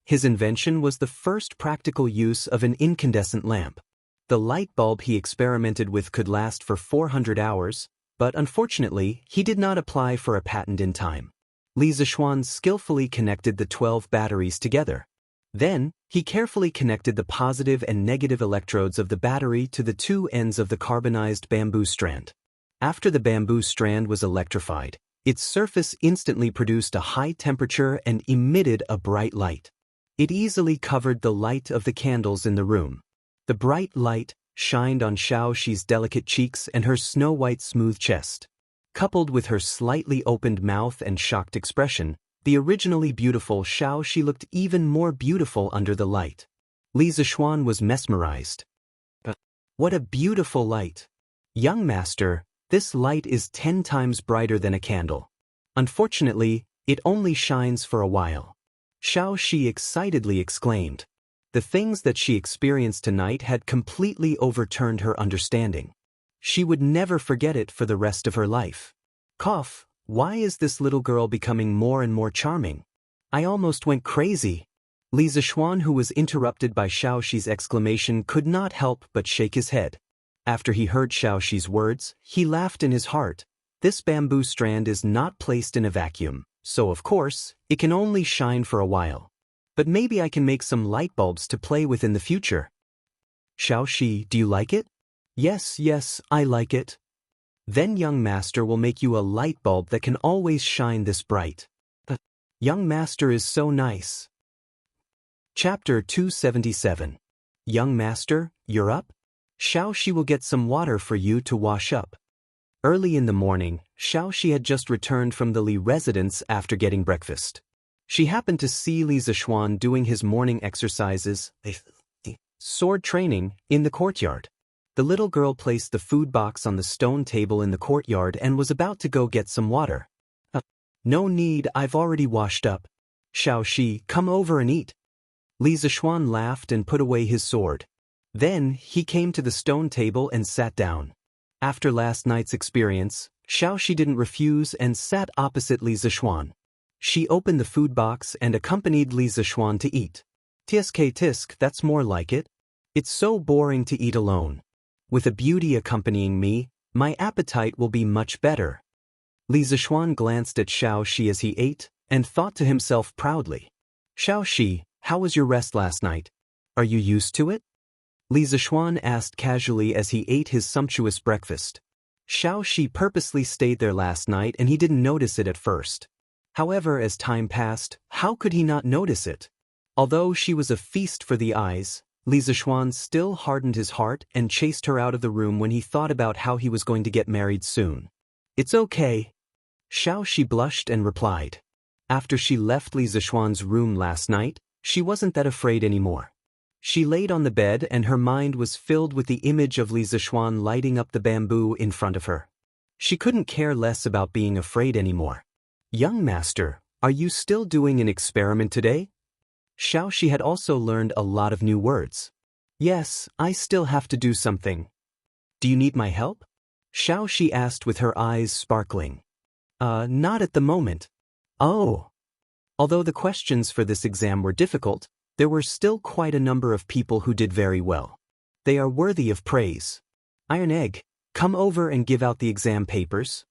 His invention was the first practical use of an incandescent lamp. The light bulb he experimented with could last for 400 hours, but unfortunately, he did not apply for a patent in time. Li Zixuan skillfully connected the 12 batteries together. Then, he carefully connected the positive and negative electrodes of the battery to the two ends of the carbonized bamboo strand. After the bamboo strand was electrified, its surface instantly produced a high temperature and emitted a bright light. It easily covered the light of the candles in the room. The bright light shined on Xiaoxi's delicate cheeks and her snow-white smooth chest. Coupled with her slightly opened mouth and shocked expression, the originally beautiful Xiaoxi looked even more beautiful under the light. Li Zixuan was mesmerized. "What a beautiful light! Young master, this light is 10 times brighter than a candle. Unfortunately, it only shines for a while." Xiaoxi excitedly exclaimed. The things that she experienced tonight had completely overturned her understanding. She would never forget it for the rest of her life. Cough. Why is this little girl becoming more and more charming? I almost went crazy. Li Zixuan, who was interrupted by Xiaoxi's exclamation, could not help but shake his head. After he heard Xiaoxi's words, he laughed in his heart. This bamboo strand is not placed in a vacuum, so of course, it can only shine for a while. But maybe I can make some light bulbs to play with in the future. Xiaoxi, do you like it? Yes, yes, I like it. Then young master will make you a light bulb that can always shine this bright. The young master is so nice. Chapter 277. Young master, you're up? Xiaoxi will get some water for you to wash up. Early in the morning, Xiaoxi had just returned from the Li residence after getting breakfast. She happened to see Li Zixuan doing his morning exercises, sword training, in the courtyard. The little girl placed the food box on the stone table in the courtyard and was about to go get some water. No need, I've already washed up. Xiaoxi, come over and eat. Li Zixuan laughed and put away his sword. Then, he came to the stone table and sat down. After last night's experience, Xiaoxi didn't refuse and sat opposite Li Zixuan. She opened the food box and accompanied Li Zixuan to eat. Tisk, that's more like it. It's so boring to eat alone. With a beauty accompanying me, my appetite will be much better. Li Zixuan glanced at Xiaoxi as he ate, and thought to himself proudly. Xiaoxi, how was your rest last night? Are you used to it? Li Zixuan asked casually as he ate his sumptuous breakfast. Xiaoxi purposely stayed there last night and he didn't notice it at first. However, as time passed, how could he not notice it? Although she was a feast for the eyes, Li Zixuan still hardened his heart and chased her out of the room when he thought about how he was going to get married soon. It's okay. Xiaoxi blushed and replied. After she left Li Zixuan's room last night, she wasn't that afraid anymore. She laid on the bed and her mind was filled with the image of Li Zixuan lighting up the bamboo in front of her. She couldn't care less about being afraid anymore. Young master, are you still doing an experiment today? Xiaoxi had also learned a lot of new words. Yes, I still have to do something. Do you need my help? Xiaoxi asked with her eyes sparkling. Not at the moment. Oh. Although the questions for this exam were difficult, there were still quite a number of people who did very well. They are worthy of praise. Iron Egg, come over and give out the exam papers.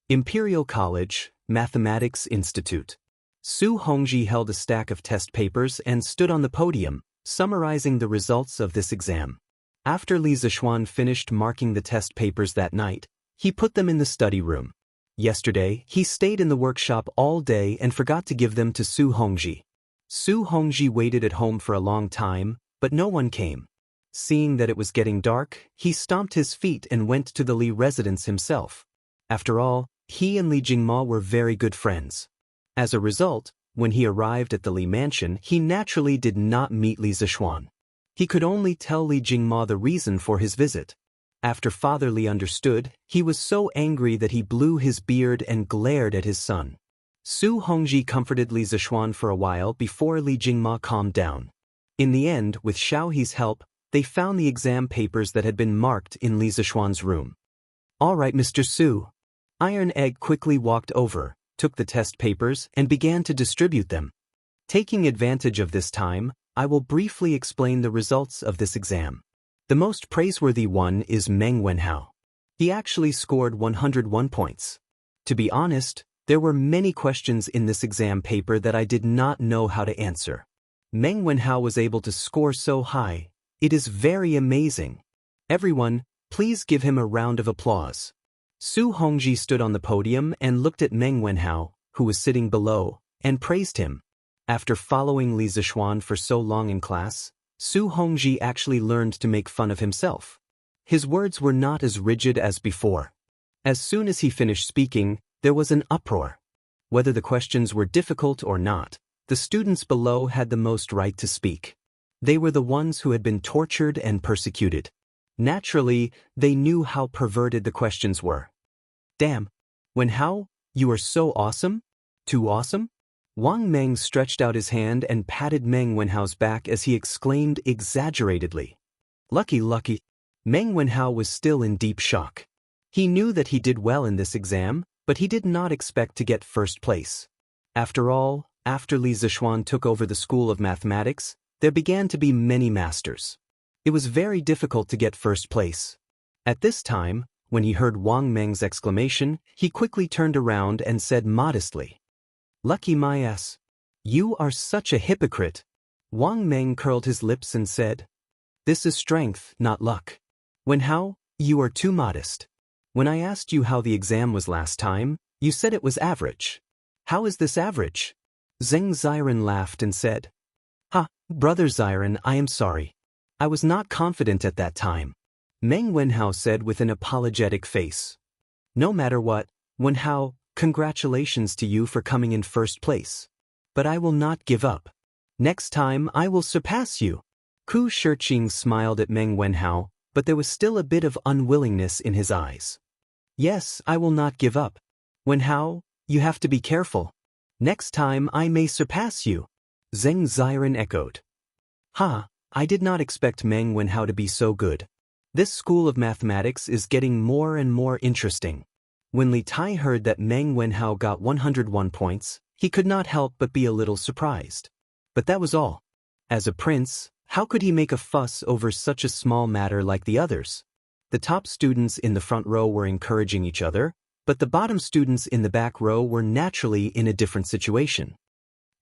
Imperial College, Mathematics Institute. Su Hongji held a stack of test papers and stood on the podium, summarizing the results of this exam. After Li Zixuan finished marking the test papers that night, he put them in the study room. Yesterday, he stayed in the workshop all day and forgot to give them to Su Hongji. Su Hongji waited at home for a long time, but no one came. Seeing that it was getting dark, he stomped his feet and went to the Li residence himself. After all, he and Li Jingma were very good friends. As a result, when he arrived at the Li mansion, he naturally did not meet Li Zishuan. He could only tell Li Jingma the reason for his visit. After Father Li understood, he was so angry that he blew his beard and glared at his son. Su Hongji comforted Li Zishuan for a while before Li Jingma calmed down. In the end, with Xiaohe's help, they found the exam papers that had been marked in Li Zishuan's room. "All right, Mr. Su." Iron Egg quickly walked over, took the test papers, and began to distribute them. Taking advantage of this time, I will briefly explain the results of this exam. The most praiseworthy one is Meng Wenhao. He actually scored 101 points. To be honest, there were many questions in this exam paper that I did not know how to answer. Meng Wenhao was able to score so high. It is very amazing. Everyone, please give him a round of applause. Su Hongji stood on the podium and looked at Meng Wenhao, who was sitting below, and praised him. After following Li Zishuan for so long in class, Su Hongji actually learned to make fun of himself. His words were not as rigid as before. As soon as he finished speaking, there was an uproar. Whether the questions were difficult or not, the students below had the most right to speak. They were the ones who had been tortured and persecuted. Naturally, they knew how perverted the questions were. "Damn! Wenhao, you are so awesome? Too awesome?" Wang Meng stretched out his hand and patted Meng Wenhao's back as he exclaimed exaggeratedly. "Lucky, lucky." Meng Wenhao was still in deep shock. He knew that he did well in this exam, but he did not expect to get first place. After all, after Li Zishuan took over the School of Mathematics, there began to be many masters. It was very difficult to get first place. At this time, when he heard Wang Meng's exclamation, he quickly turned around and said modestly, "Lucky my ass. You are such a hypocrite." Wang Meng curled his lips and said, "This is strength, not luck. Wenhao, you are too modest. When I asked you how the exam was last time, you said it was average. How is this average?" Zheng Ziren laughed and said, "Ha, brother Ziren, I am sorry. I was not confident at that time." Meng Wenhao said with an apologetic face, "No matter what, Wenhao, congratulations to you for coming in first place. But I will not give up. Next time I will surpass you." Ku Shiqing smiled at Meng Wenhao, but there was still a bit of unwillingness in his eyes. "Yes, I will not give up. Wenhao, you have to be careful. Next time I may surpass you." Zheng Ziren echoed. "Ha, I did not expect Meng Wenhao to be so good. This school of mathematics is getting more and more interesting." When Li Tai heard that Meng Wenhao got 101 points, he could not help but be a little surprised. But that was all. As a prince, how could he make a fuss over such a small matter like the others? The top students in the front row were encouraging each other, but the bottom students in the back row were naturally in a different situation.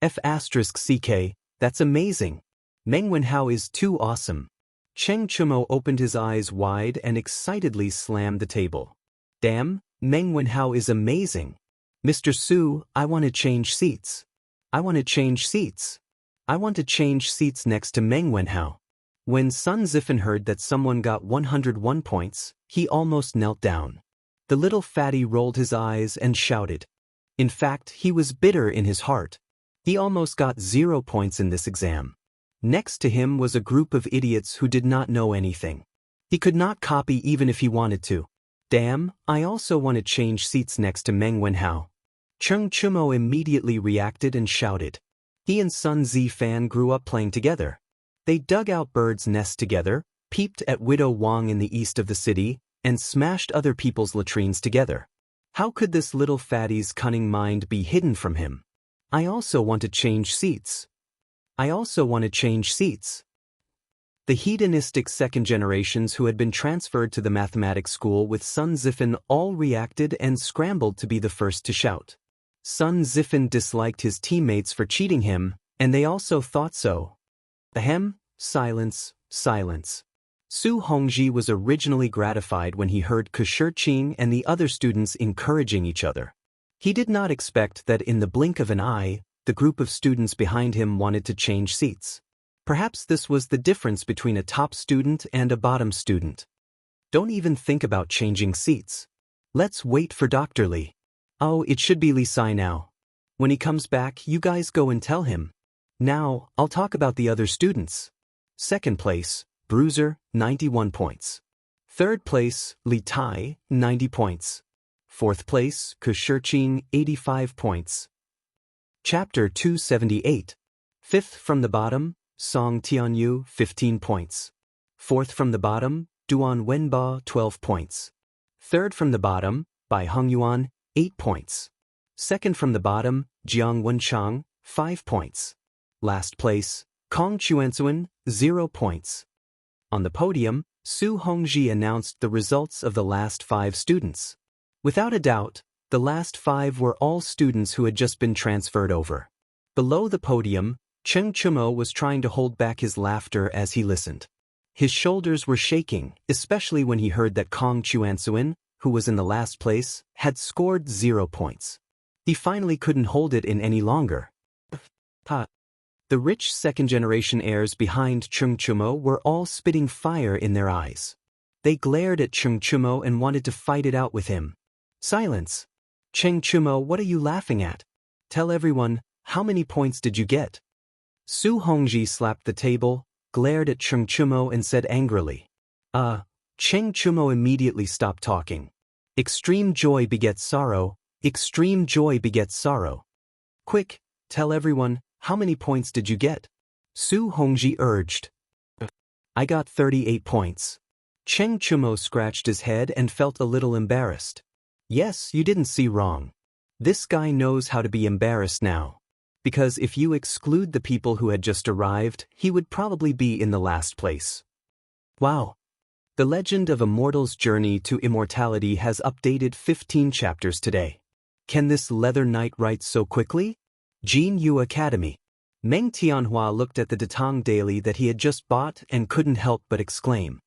F***CK, that's amazing. Meng Wenhao is too awesome. Cheng Chumo opened his eyes wide and excitedly slammed the table. "Damn, Meng Wenhao is amazing. Mr. Su, I want to change seats. I want to change seats. I want to change seats next to Meng Wenhao." When Sun Zifen heard that someone got 101 points, he almost knelt down. The little fatty rolled his eyes and shouted. In fact, he was bitter in his heart. He almost got 0 points in this exam. Next to him was a group of idiots who did not know anything. He could not copy even if he wanted to. "Damn, I also want to change seats next to Meng Wenhao." Cheng Chumo immediately reacted and shouted. He and Sun Zifan grew up playing together. They dug out birds' nests together, peeped at Widow Wang in the east of the city, and smashed other people's latrines together. How could this little fatty's cunning mind be hidden from him? "I also want to change seats. I also want to change seats." The hedonistic second generations who had been transferred to the mathematics school with Sun Zifen all reacted and scrambled to be the first to shout. Sun Zifen disliked his teammates for cheating him, and they also thought so. Ahem, silence, silence. Su Hongji was originally gratified when he heard Ku Shiqing and the other students encouraging each other. He did not expect that in the blink of an eye, the group of students behind him wanted to change seats. Perhaps this was the difference between a top student and a bottom student. Don't even think about changing seats. Let's wait for Dr. Lee. Oh, it should be Lee Sai now. When he comes back, you guys go and tell him. Now, I'll talk about the other students. Second place, Bruiser, 91 points. Third place, Li Tai, 90 points. Fourth place, Kushirqing, 85 points. Chapter 278. Fifth from the bottom, Song Tianyu, 15 points. Fourth from the bottom, Duan Wenba, 12 points. Third from the bottom, Bai Hongyuan, 8 points. Second from the bottom, Jiang Wenchang, 5 points. Last place, Kong Chuansuan, 0 points. On the podium, Su Hongji announced the results of the last 5 students. Without a doubt, the last 5 were all students who had just been transferred over. Below the podium, Cheng Chumo was trying to hold back his laughter as he listened. His shoulders were shaking, especially when he heard that Kong Chuansuan, who was in the last place, had scored 0 points. He finally couldn't hold it in any longer. The rich second-generation heirs behind Cheng Chumo were all spitting fire in their eyes. They glared at Cheng Chumo and wanted to fight it out with him. Silence! Cheng Chumo, what are you laughing at? Tell everyone, how many points did you get? Su Hongji slapped the table, glared at Cheng Chumo and said angrily. Cheng Chumo immediately stopped talking. Extreme joy begets sorrow, extreme joy begets sorrow. Quick, tell everyone, how many points did you get? Su Hongji urged. I got 38 points. Cheng Chumo scratched his head and felt a little embarrassed. Yes, you didn't see wrong. This guy knows how to be embarrassed now. Because if you exclude the people who had just arrived, he would probably be in the last place. Wow. The Legend of a Mortal's Journey to Immortality has updated 15 chapters today. Can this leather knight write so quickly? Jin Yu Academy. Meng Tianhua looked at the Datang Daily that he had just bought and couldn't help but exclaim.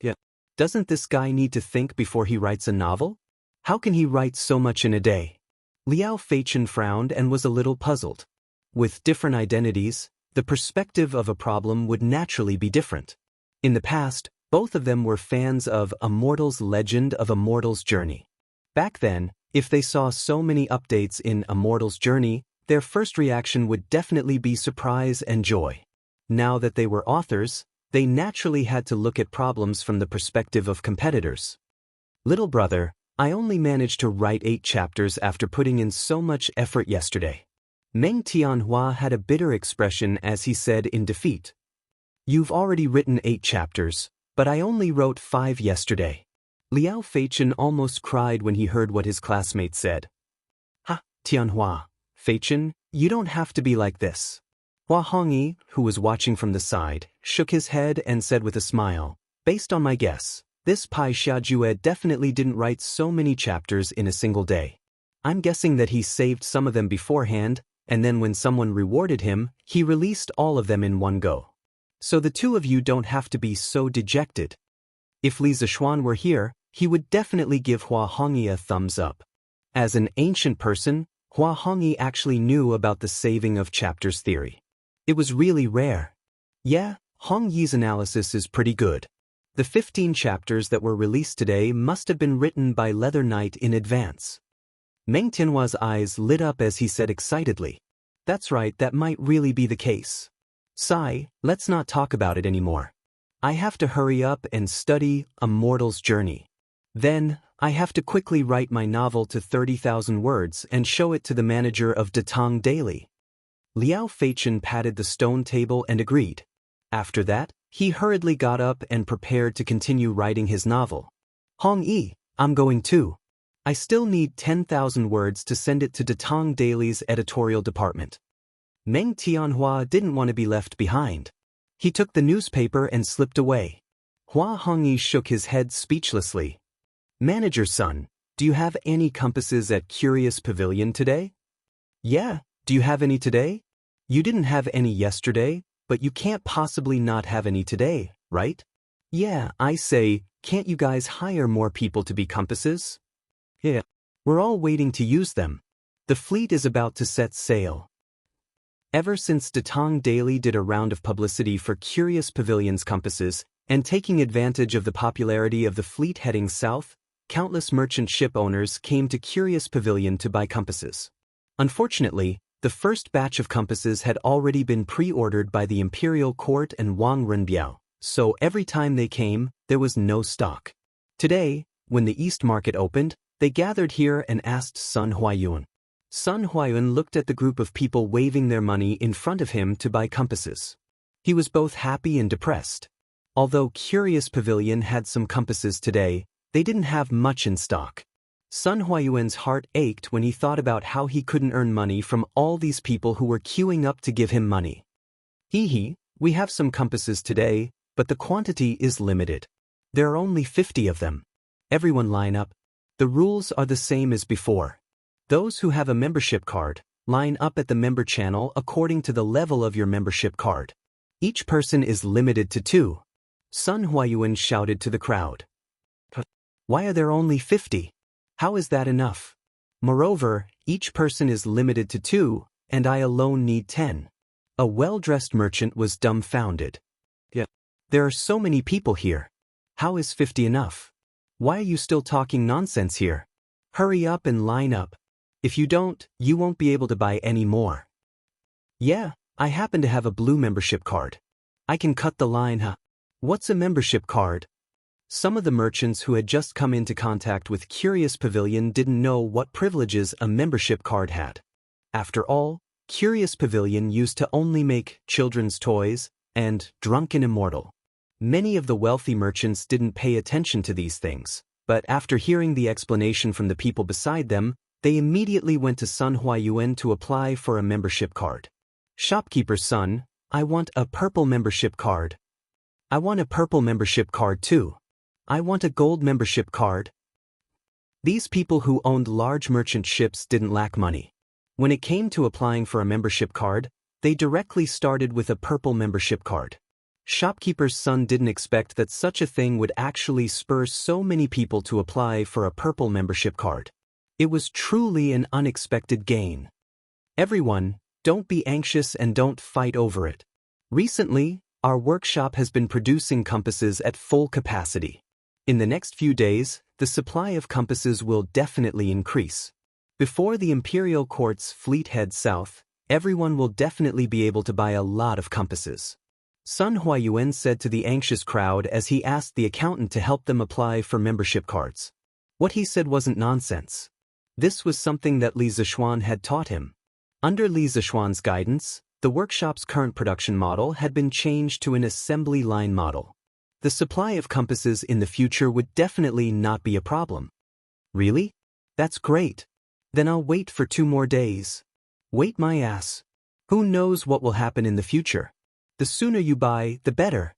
Yeah. Doesn't this guy need to think before he writes a novel? How can he write so much in a day? Liao Feichen frowned and was a little puzzled. With different identities, the perspective of a problem would naturally be different. In the past, both of them were fans of A Mortal's Legend of a Mortal's Journey. Back then, if they saw so many updates in A Mortal's Journey, their first reaction would definitely be surprise and joy. Now that they were authors, they naturally had to look at problems from the perspective of competitors. Little brother, I only managed to write 8 chapters after putting in so much effort yesterday. Meng Tianhua had a bitter expression as he said in defeat. You've already written 8 chapters, but I only wrote 5 yesterday. Liao Feichen almost cried when he heard what his classmates said. Ha, Tianhua. Feichen, you don't have to be like this. Hua Hongyi, who was watching from the side, shook his head and said with a smile, based on my guess, this Pai Xiajue definitely didn't write so many chapters in a single day. I'm guessing that he saved some of them beforehand, and then when someone rewarded him, he released all of them in one go. So the two of you don't have to be so dejected. If Li Zishuan were here, he would definitely give Hua Hongyi a thumbs up. As an ancient person, Hua Hongyi actually knew about the saving of chapters theory. It was really rare. Yeah, Hongyi's analysis is pretty good. The 15 chapters that were released today must have been written by Leather Knight in advance. Meng Tianhua's eyes lit up as he said excitedly. That's right, that might really be the case. Sai, let's not talk about it anymore. I have to hurry up and study A Mortal's Journey. Then, I have to quickly write my novel to 30,000 words and show it to the manager of Datang Daily. Liao Feichen patted the stone table and agreed. After that, he hurriedly got up and prepared to continue writing his novel. Hongyi, I'm going too. I still need 10,000 words to send it to Datang Daily's editorial department. Meng Tianhua didn't want to be left behind. He took the newspaper and slipped away. Hua Hongyi shook his head speechlessly. Manager's son, do you have any compasses at Curious Pavilion today? Yeah, do you have any today? You didn't have any yesterday, but you can't possibly not have any today, right? Yeah, I say, can't you guys hire more people to be compasses? Yeah, we're all waiting to use them. The fleet is about to set sail. Ever since Datang Daily did a round of publicity for Curious Pavilion's compasses, and taking advantage of the popularity of the fleet heading south, countless merchant ship owners came to Curious Pavilion to buy compasses. Unfortunately, the first batch of compasses had already been pre-ordered by the Imperial Court and Wang Renbiao, so every time they came, there was no stock. Today, when the East Market opened, they gathered here and asked Sun Huayuan. Sun Huayuan looked at the group of people waving their money in front of him to buy compasses. He was both happy and depressed. Although Curious Pavilion had some compasses today, they didn't have much in stock. Sun Huayuan's heart ached when he thought about how he couldn't earn money from all these people who were queuing up to give him money. We have some compasses today, but the quantity is limited. There are only 50 of them. Everyone line up. The rules are the same as before. Those who have a membership card, line up at the member channel according to the level of your membership card. Each person is limited to 2. Sun Huayuan shouted to the crowd. Why are there only 50? How is that enough? Moreover, each person is limited to 2, and I alone need 10. A well-dressed merchant was dumbfounded. There are so many people here. How is 50 enough? Why are you still talking nonsense here? Hurry up and line up. If you don't, you won't be able to buy any more. Yeah, I happen to have a blue membership card. I can cut the line, huh? What's a membership card? Some of the merchants who had just come into contact with Curious Pavilion didn't know what privileges a membership card had. After all, Curious Pavilion used to only make children's toys and Drunken Immortal. Many of the wealthy merchants didn't pay attention to these things, but after hearing the explanation from the people beside them, they immediately went to Sun Huayuan to apply for a membership card. Shopkeeper's son, I want a purple membership card. I want a purple membership card too. I want a gold membership card. These people who owned large merchant ships didn't lack money. When it came to applying for a membership card, they directly started with a purple membership card. Shopkeeper's son didn't expect that such a thing would actually spur so many people to apply for a purple membership card. It was truly an unexpected gain. Everyone, don't be anxious and don't fight over it. Recently, our workshop has been producing compasses at full capacity. In the next few days, the supply of compasses will definitely increase. Before the Imperial Court's fleet heads south, everyone will definitely be able to buy a lot of compasses. Sun Huayuan said to the anxious crowd as he asked the accountant to help them apply for membership cards. What he said wasn't nonsense. This was something that Li Zishuan had taught him. Under Li Zishuan's guidance, the workshop's current production model had been changed to an assembly line model. The supply of compasses in the future would definitely not be a problem. Really? That's great. Then I'll wait for 2 more days. Wait my ass. Who knows what will happen in the future? The sooner you buy, the better.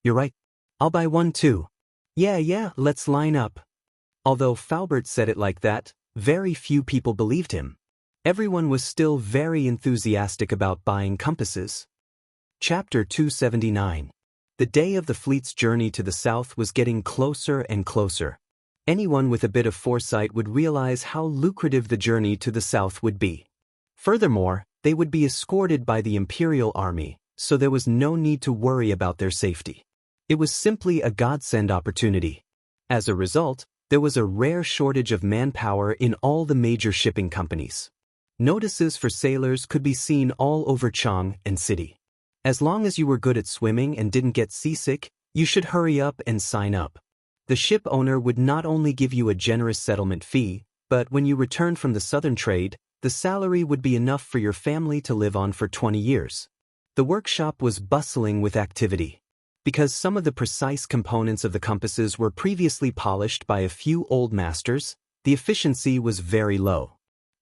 You're right. I'll buy 1 too. Yeah, let's line up. Although Faubert said it like that, very few people believed him. Everyone was still very enthusiastic about buying compasses. Chapter 279. The day of the fleet's journey to the south was getting closer and closer. Anyone with a bit of foresight would realize how lucrative the journey to the south would be. Furthermore, they would be escorted by the Imperial Army, so there was no need to worry about their safety. It was simply a godsend opportunity. As a result, there was a rare shortage of manpower in all the major shipping companies. Notices for sailors could be seen all over Chang and city. As long as you were good at swimming and didn't get seasick, you should hurry up and sign up. The ship owner would not only give you a generous settlement fee, but when you returned from the southern trade, the salary would be enough for your family to live on for 20 years. The workshop was bustling with activity. Because some of the precise components of the compasses were previously polished by a few old masters, the efficiency was very low.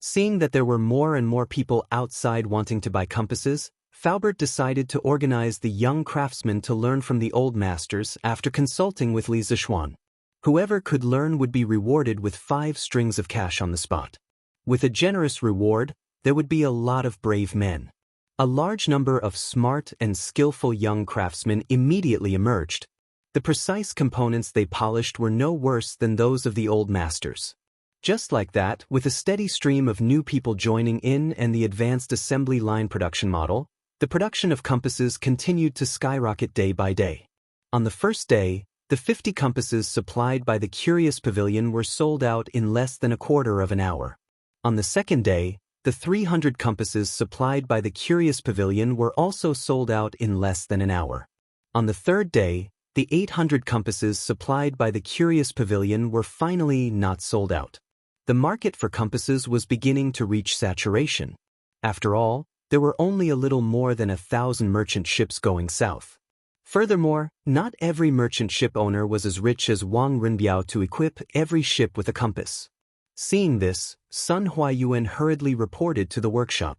Seeing that there were more and more people outside wanting to buy compasses, Faubert decided to organize the young craftsmen to learn from the old masters after consulting with Li Zishuan. Whoever could learn would be rewarded with 5 strings of cash on the spot. With a generous reward, there would be a lot of brave men. A large number of smart and skillful young craftsmen immediately emerged. The precise components they polished were no worse than those of the old masters. Just like that, with a steady stream of new people joining in and the advanced assembly line production model, the production of compasses continued to skyrocket day by day. On the first day, the 50 compasses supplied by the Curious Pavilion were sold out in less than a quarter of an hour. On the second day, the 300 compasses supplied by the Curious Pavilion were also sold out in less than an hour. On the third day, the 800 compasses supplied by the Curious Pavilion were finally not sold out. The market for compasses was beginning to reach saturation. After all, there were only a little more than 1,000 merchant ships going south. Furthermore, not every merchant ship owner was as rich as Wang Renbiao to equip every ship with a compass. Seeing this, Sun Huayuan hurriedly reported to the workshop.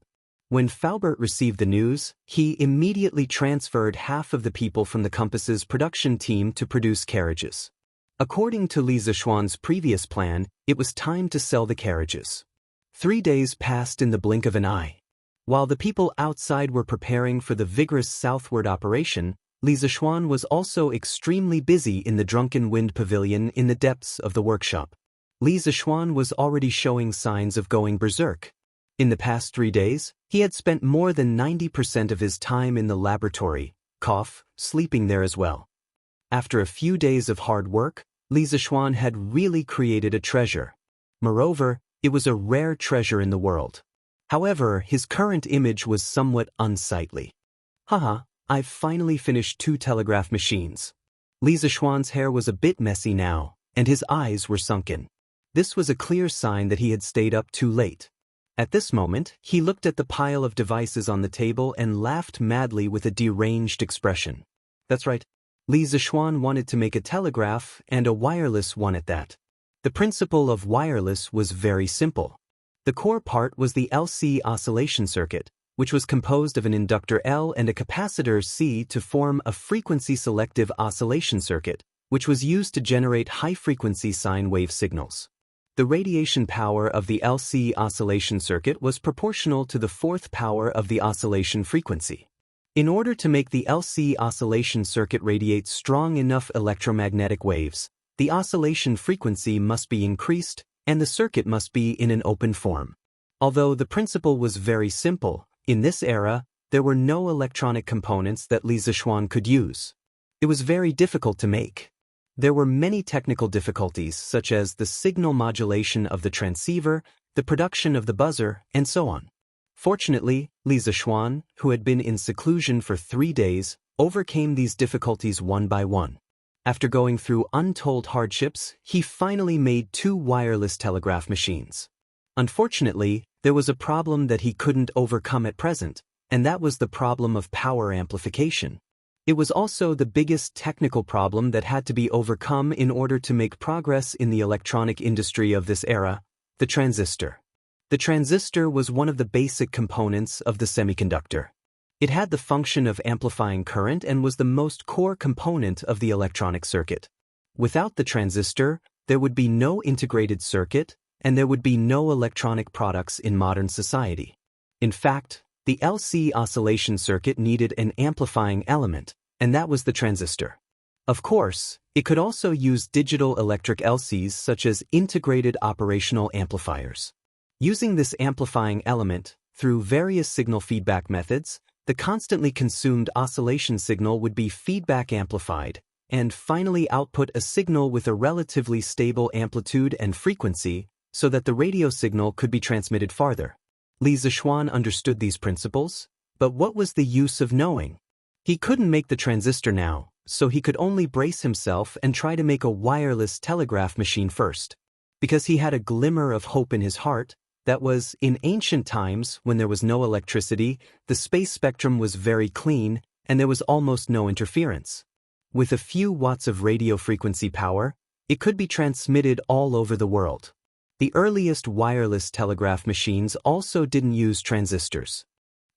When Faubert received the news, he immediately transferred half of the people from the compasses production team to produce carriages. According to Li Zishuan's previous plan, it was time to sell the carriages. 3 days passed in the blink of an eye. While the people outside were preparing for the vigorous southward operation, Li Zishuan was also extremely busy in the Drunken Wind Pavilion in the depths of the workshop. Li Zishuan was already showing signs of going berserk. In the past 3 days, he had spent more than 90% of his time in the laboratory, sleeping there as well. After a few days of hard work, Li Zishuan had really created a treasure. Moreover, it was a rare treasure in the world. However, his current image was somewhat unsightly. Haha, I've finally finished 2 telegraph machines. Li Zishuan's hair was a bit messy now, and his eyes were sunken. This was a clear sign that he had stayed up too late. At this moment, he looked at the pile of devices on the table and laughed madly with a deranged expression. That's right. Li Zishuan wanted to make a telegraph and a wireless one at that. The principle of wireless was very simple. The core part was the LC oscillation circuit, which was composed of an inductor L and a capacitor C to form a frequency-selective oscillation circuit, which was used to generate high-frequency sine wave signals. The radiation power of the LC oscillation circuit was proportional to the 4th power of the oscillation frequency. In order to make the LC oscillation circuit radiate strong enough electromagnetic waves, the oscillation frequency must be increased, and the circuit must be in an open form. Although the principle was very simple, in this era, there were no electronic components that Li Zishuan could use. It was very difficult to make. There were many technical difficulties such as the signal modulation of the transceiver, the production of the buzzer, and so on. Fortunately, Li Zishuan, who had been in seclusion for 3 days, overcame these difficulties one by one. After going through untold hardships, he finally made 2 wireless telegraph machines. Unfortunately, there was a problem that he couldn't overcome at present, and that was the problem of power amplification. It was also the biggest technical problem that had to be overcome in order to make progress in the electronic industry of this era, the transistor. The transistor was one of the basic components of the semiconductor. It had the function of amplifying current and was the most core component of the electronic circuit. Without the transistor, there would be no integrated circuit, and there would be no electronic products in modern society. In fact, the LC oscillation circuit needed an amplifying element, and that was the transistor. Of course, it could also use digital electric LCs such as integrated operational amplifiers. Using this amplifying element, through various signal feedback methods, the constantly consumed oscillation signal would be feedback amplified, and finally output a signal with a relatively stable amplitude and frequency, so that the radio signal could be transmitted farther. Li Zishuan understood these principles, but what was the use of knowing? He couldn't make the transistor now, so he could only brace himself and try to make a wireless telegraph machine first. Because he had a glimmer of hope in his heart, that was, in ancient times, when there was no electricity, the space spectrum was very clean, and there was almost no interference. With a few watts of radio frequency power, it could be transmitted all over the world. The earliest wireless telegraph machines also didn't use transistors.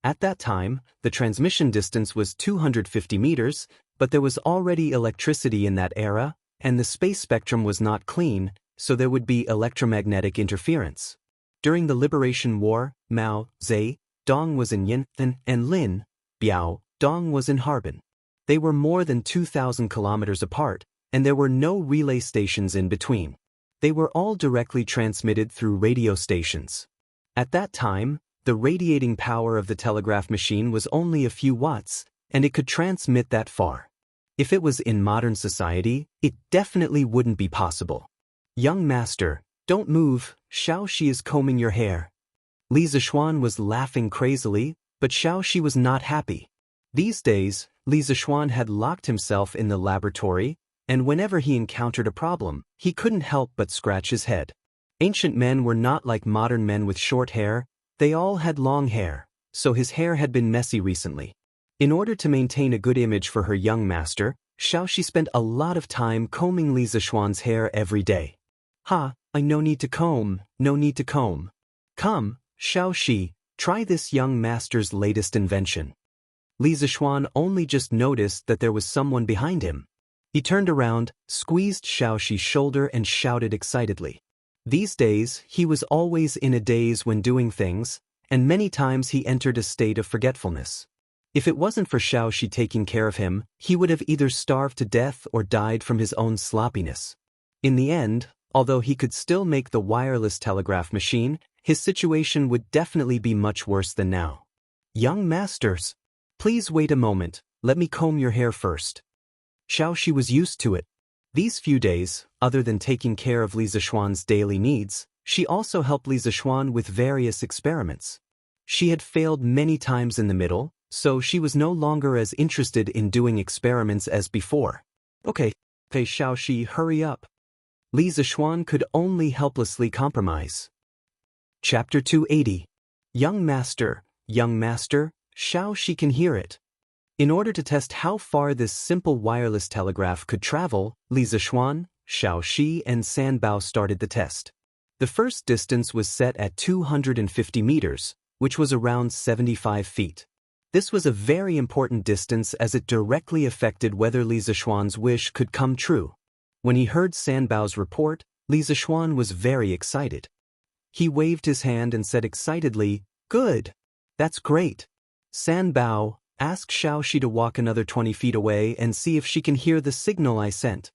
At that time, the transmission distance was 250 meters, but there was already electricity in that era, and the space spectrum was not clean, so there would be electromagnetic interference. During the Liberation War, Mao Zedong was in Yan'an, and Lin Biaodong was in Harbin. They were more than 2,000 kilometers apart, and there were no relay stations in between. They were all directly transmitted through radio stations. At that time, the radiating power of the telegraph machine was only a few watts, and it could transmit that far. If it was in modern society, it definitely wouldn't be possible. Young master, don't move, Xiao Shi is combing your hair. Li Zishuan was laughing crazily, but Xiao Shi was not happy. These days, Li Zishuan had locked himself in the laboratory, and whenever he encountered a problem, he couldn't help but scratch his head. Ancient men were not like modern men with short hair, they all had long hair, so his hair had been messy recently. In order to maintain a good image for her young master, Xiao Shi spent a lot of time combing Li Zishuan's hair every day. I no need to comb, no need to comb. Come, Xiao Shi, try this young master's latest invention. Li Zishuan only just noticed that there was someone behind him. He turned around, squeezed Xiao Shi's shoulder and shouted excitedly. These days, he was always in a daze when doing things, and many times he entered a state of forgetfulness. If it wasn't for Xiao Shi taking care of him, he would have either starved to death or died from his own sloppiness. In the end, although he could still make the wireless telegraph machine, his situation would definitely be much worse than now. Young masters, please wait a moment, let me comb your hair first. Xiao Shi was used to it. These few days, other than taking care of Li Zishuan's daily needs, she also helped Li Zishuan with various experiments. She had failed many times in the middle, so she was no longer as interested in doing experiments as before. Okay, Xiao Shi, hurry up. Li Zishuan could only helplessly compromise. Chapter 280. Young Master, Xiao Shi can hear it. In order to test how far this simple wireless telegraph could travel, Li Zishuan, Xiao Shi and San Bao started the test. The first distance was set at 250 meters, which was around 75 feet. This was a very important distance as it directly affected whether Li Zishuan's wish could come true. When he heard San Bao's report, Li Zishuan was very excited. He waved his hand and said excitedly, "Good! That's great! San Bao, ask Xiao Shi to walk another 20 feet away and see if she can hear the signal I sent."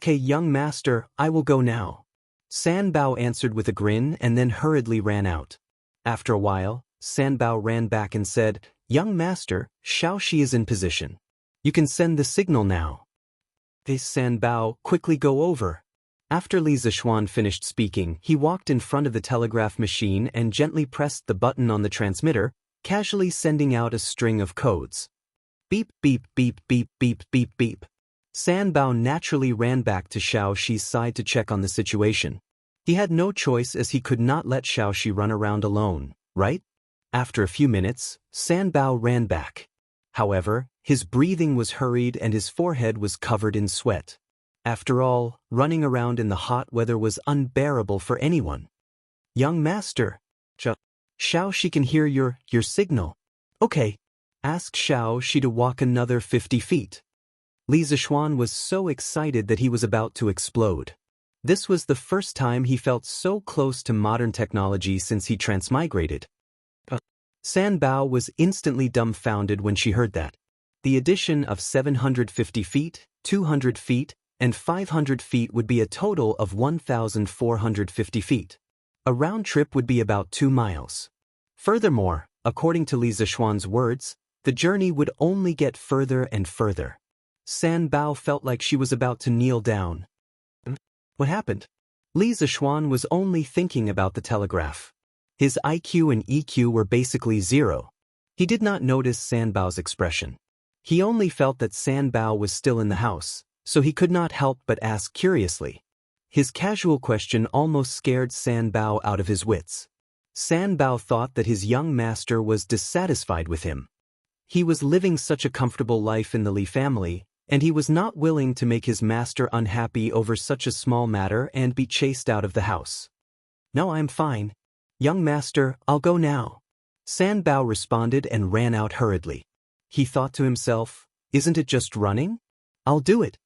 "Okay, young master, I will go now." San Bao answered with a grin and then hurriedly ran out. After a while, San Bao ran back and said, "Young master, Xiao Shi is in position. You can send the signal now." This San Bao, quickly go over. After Li Zishuan finished speaking, he walked in front of the telegraph machine and gently pressed the button on the transmitter, casually sending out a string of codes. Beep, beep, beep, beep, beep, beep, beep. San Bao naturally ran back to Xiao Shi's side to check on the situation. He had no choice as he could not let Xiao Shi run around alone, right? After a few minutes, San Bao ran back. However, his breathing was hurried and his forehead was covered in sweat. After all, running around in the hot weather was unbearable for anyone. "Young master, Xiao Shi can hear your signal. Okay, ask Xiao Shi to walk another 50 feet. Li Zishuan was so excited that he was about to explode. This was the first time he felt so close to modern technology since he transmigrated. San Bao was instantly dumbfounded when she heard that. The addition of 750 feet, 200 feet, and 500 feet would be a total of 1,450 feet. A round trip would be about 2 miles. Furthermore, according to Li Zishuan's words, the journey would only get further and further. San Bao felt like she was about to kneel down. What happened? Li Zishuan was only thinking about the telegraph. His IQ and EQ were basically zero. He did not notice San Bao's expression. He only felt that San Bao was still in the house, so he could not help but ask curiously. His casual question almost scared San Bao out of his wits. San Bao thought that his young master was dissatisfied with him. He was living such a comfortable life in the Li family, and he was not willing to make his master unhappy over such a small matter and be chased out of the house. "No, I'm fine. Young master, I'll go now." San Bao responded and ran out hurriedly. He thought to himself, "Isn't it just running? I'll do it."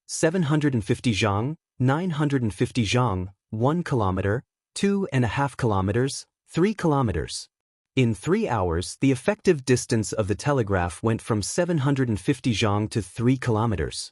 750 zhang, 950 zhang, 1 kilometer, 2.5 kilometers, 3 kilometers. In 3 hours, the effective distance of the telegraph went from 750 zhang to 3 kilometers.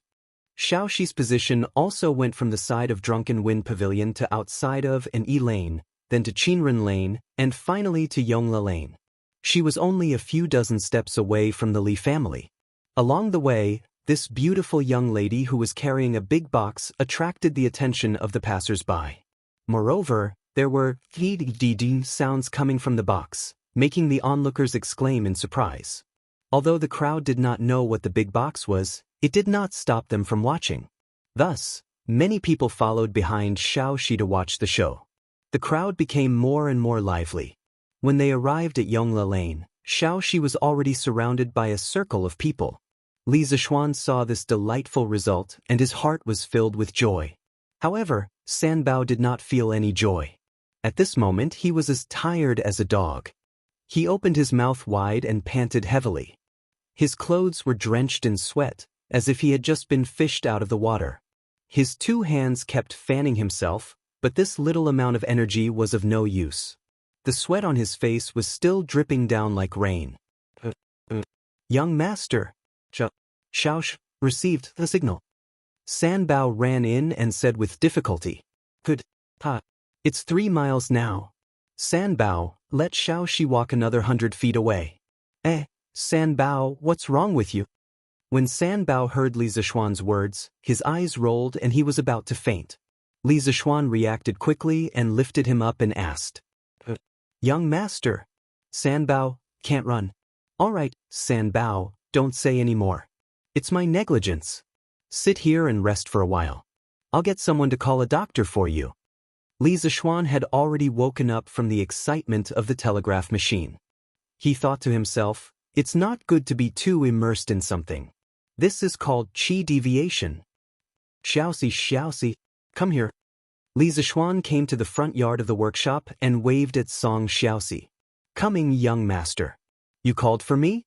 Xiaoxi's position also went from the side of Drunken Wind Pavilion to outside of an E lane, then to Qinren Lane, and finally to Yongla Lane. She was only a few dozen steps away from the Li family. Along the way, this beautiful young lady who was carrying a big box attracted the attention of the passers-by. Moreover, there were dee-dee-dee sounds coming from the box, making the onlookers exclaim in surprise. Although the crowd did not know what the big box was, it did not stop them from watching. Thus, many people followed behind Xiaoxi to watch the show. The crowd became more and more lively. When they arrived at Yongla Lane, Xiaoxi was already surrounded by a circle of people. Li Zixuan saw this delightful result and his heart was filled with joy. However, Sanbao did not feel any joy. At this moment he was as tired as a dog. He opened his mouth wide and panted heavily. His clothes were drenched in sweat, as if he had just been fished out of the water. His 2 hands kept fanning himself, but this little amount of energy was of no use. The sweat on his face was still dripping down like rain. Young master, Xiaoxi received the signal. Sanbao ran in and said with difficulty, It's 3 miles now. Sanbao, let Xiaoxi walk another 100 feet away. Sanbao, what's wrong with you? When Sanbao heard Li Zixuan's words, his eyes rolled and he was about to faint. Li Zixuan reacted quickly and lifted him up and asked, Young master. Sanbao, can't run. All right, Sanbao, don't say any more. It's my negligence. Sit here and rest for a while. I'll get someone to call a doctor for you. Li Zixuan had already woken up from the excitement of the telegraph machine. He thought to himself, it's not good to be too immersed in something. This is called qi deviation. Xiaoxi, come here. Li Zixuan came to the front yard of the workshop and waved at Song Xiaoxi. Coming, young master. You called for me?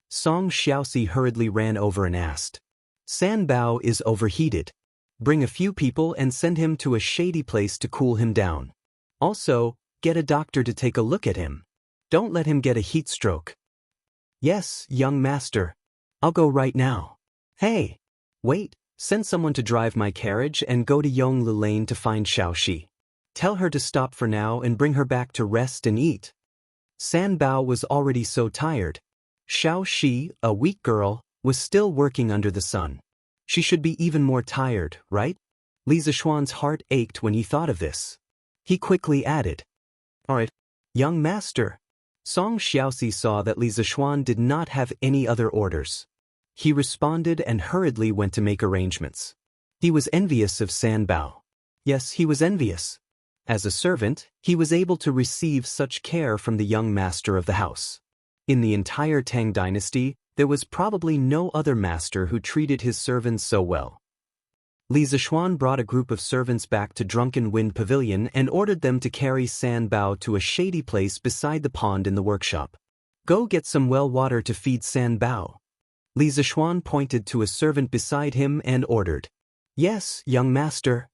Song Xiaoxi hurriedly ran over and asked. Sanbao is overheated. Bring a few people and send him to a shady place to cool him down. Also, get a doctor to take a look at him. Don't let him get a heat stroke. Yes, young master. I'll go right now. Hey! Wait, send someone to drive my carriage and go to Yonglu Lane to find Xiaoxi. Tell her to stop for now and bring her back to rest and eat. Sanbao was already so tired. Xiaoxi, a weak girl, was still working under the sun. She should be even more tired, right? Li Zixuan's heart ached when he thought of this. He quickly added, All right, young master. Song Xiaoxi saw that Li Zixuan did not have any other orders. He responded and hurriedly went to make arrangements. He was envious of Sanbao. Yes, he was envious. As a servant, he was able to receive such care from the young master of the house. In the entire Tang dynasty, there was probably no other master who treated his servants so well. Li Zixuan brought a group of servants back to Drunken Wind Pavilion and ordered them to carry Sanbao to a shady place beside the pond in the workshop. Go get some well water to feed Sanbao. Li Zixuan pointed to a servant beside him and ordered. Yes, young master.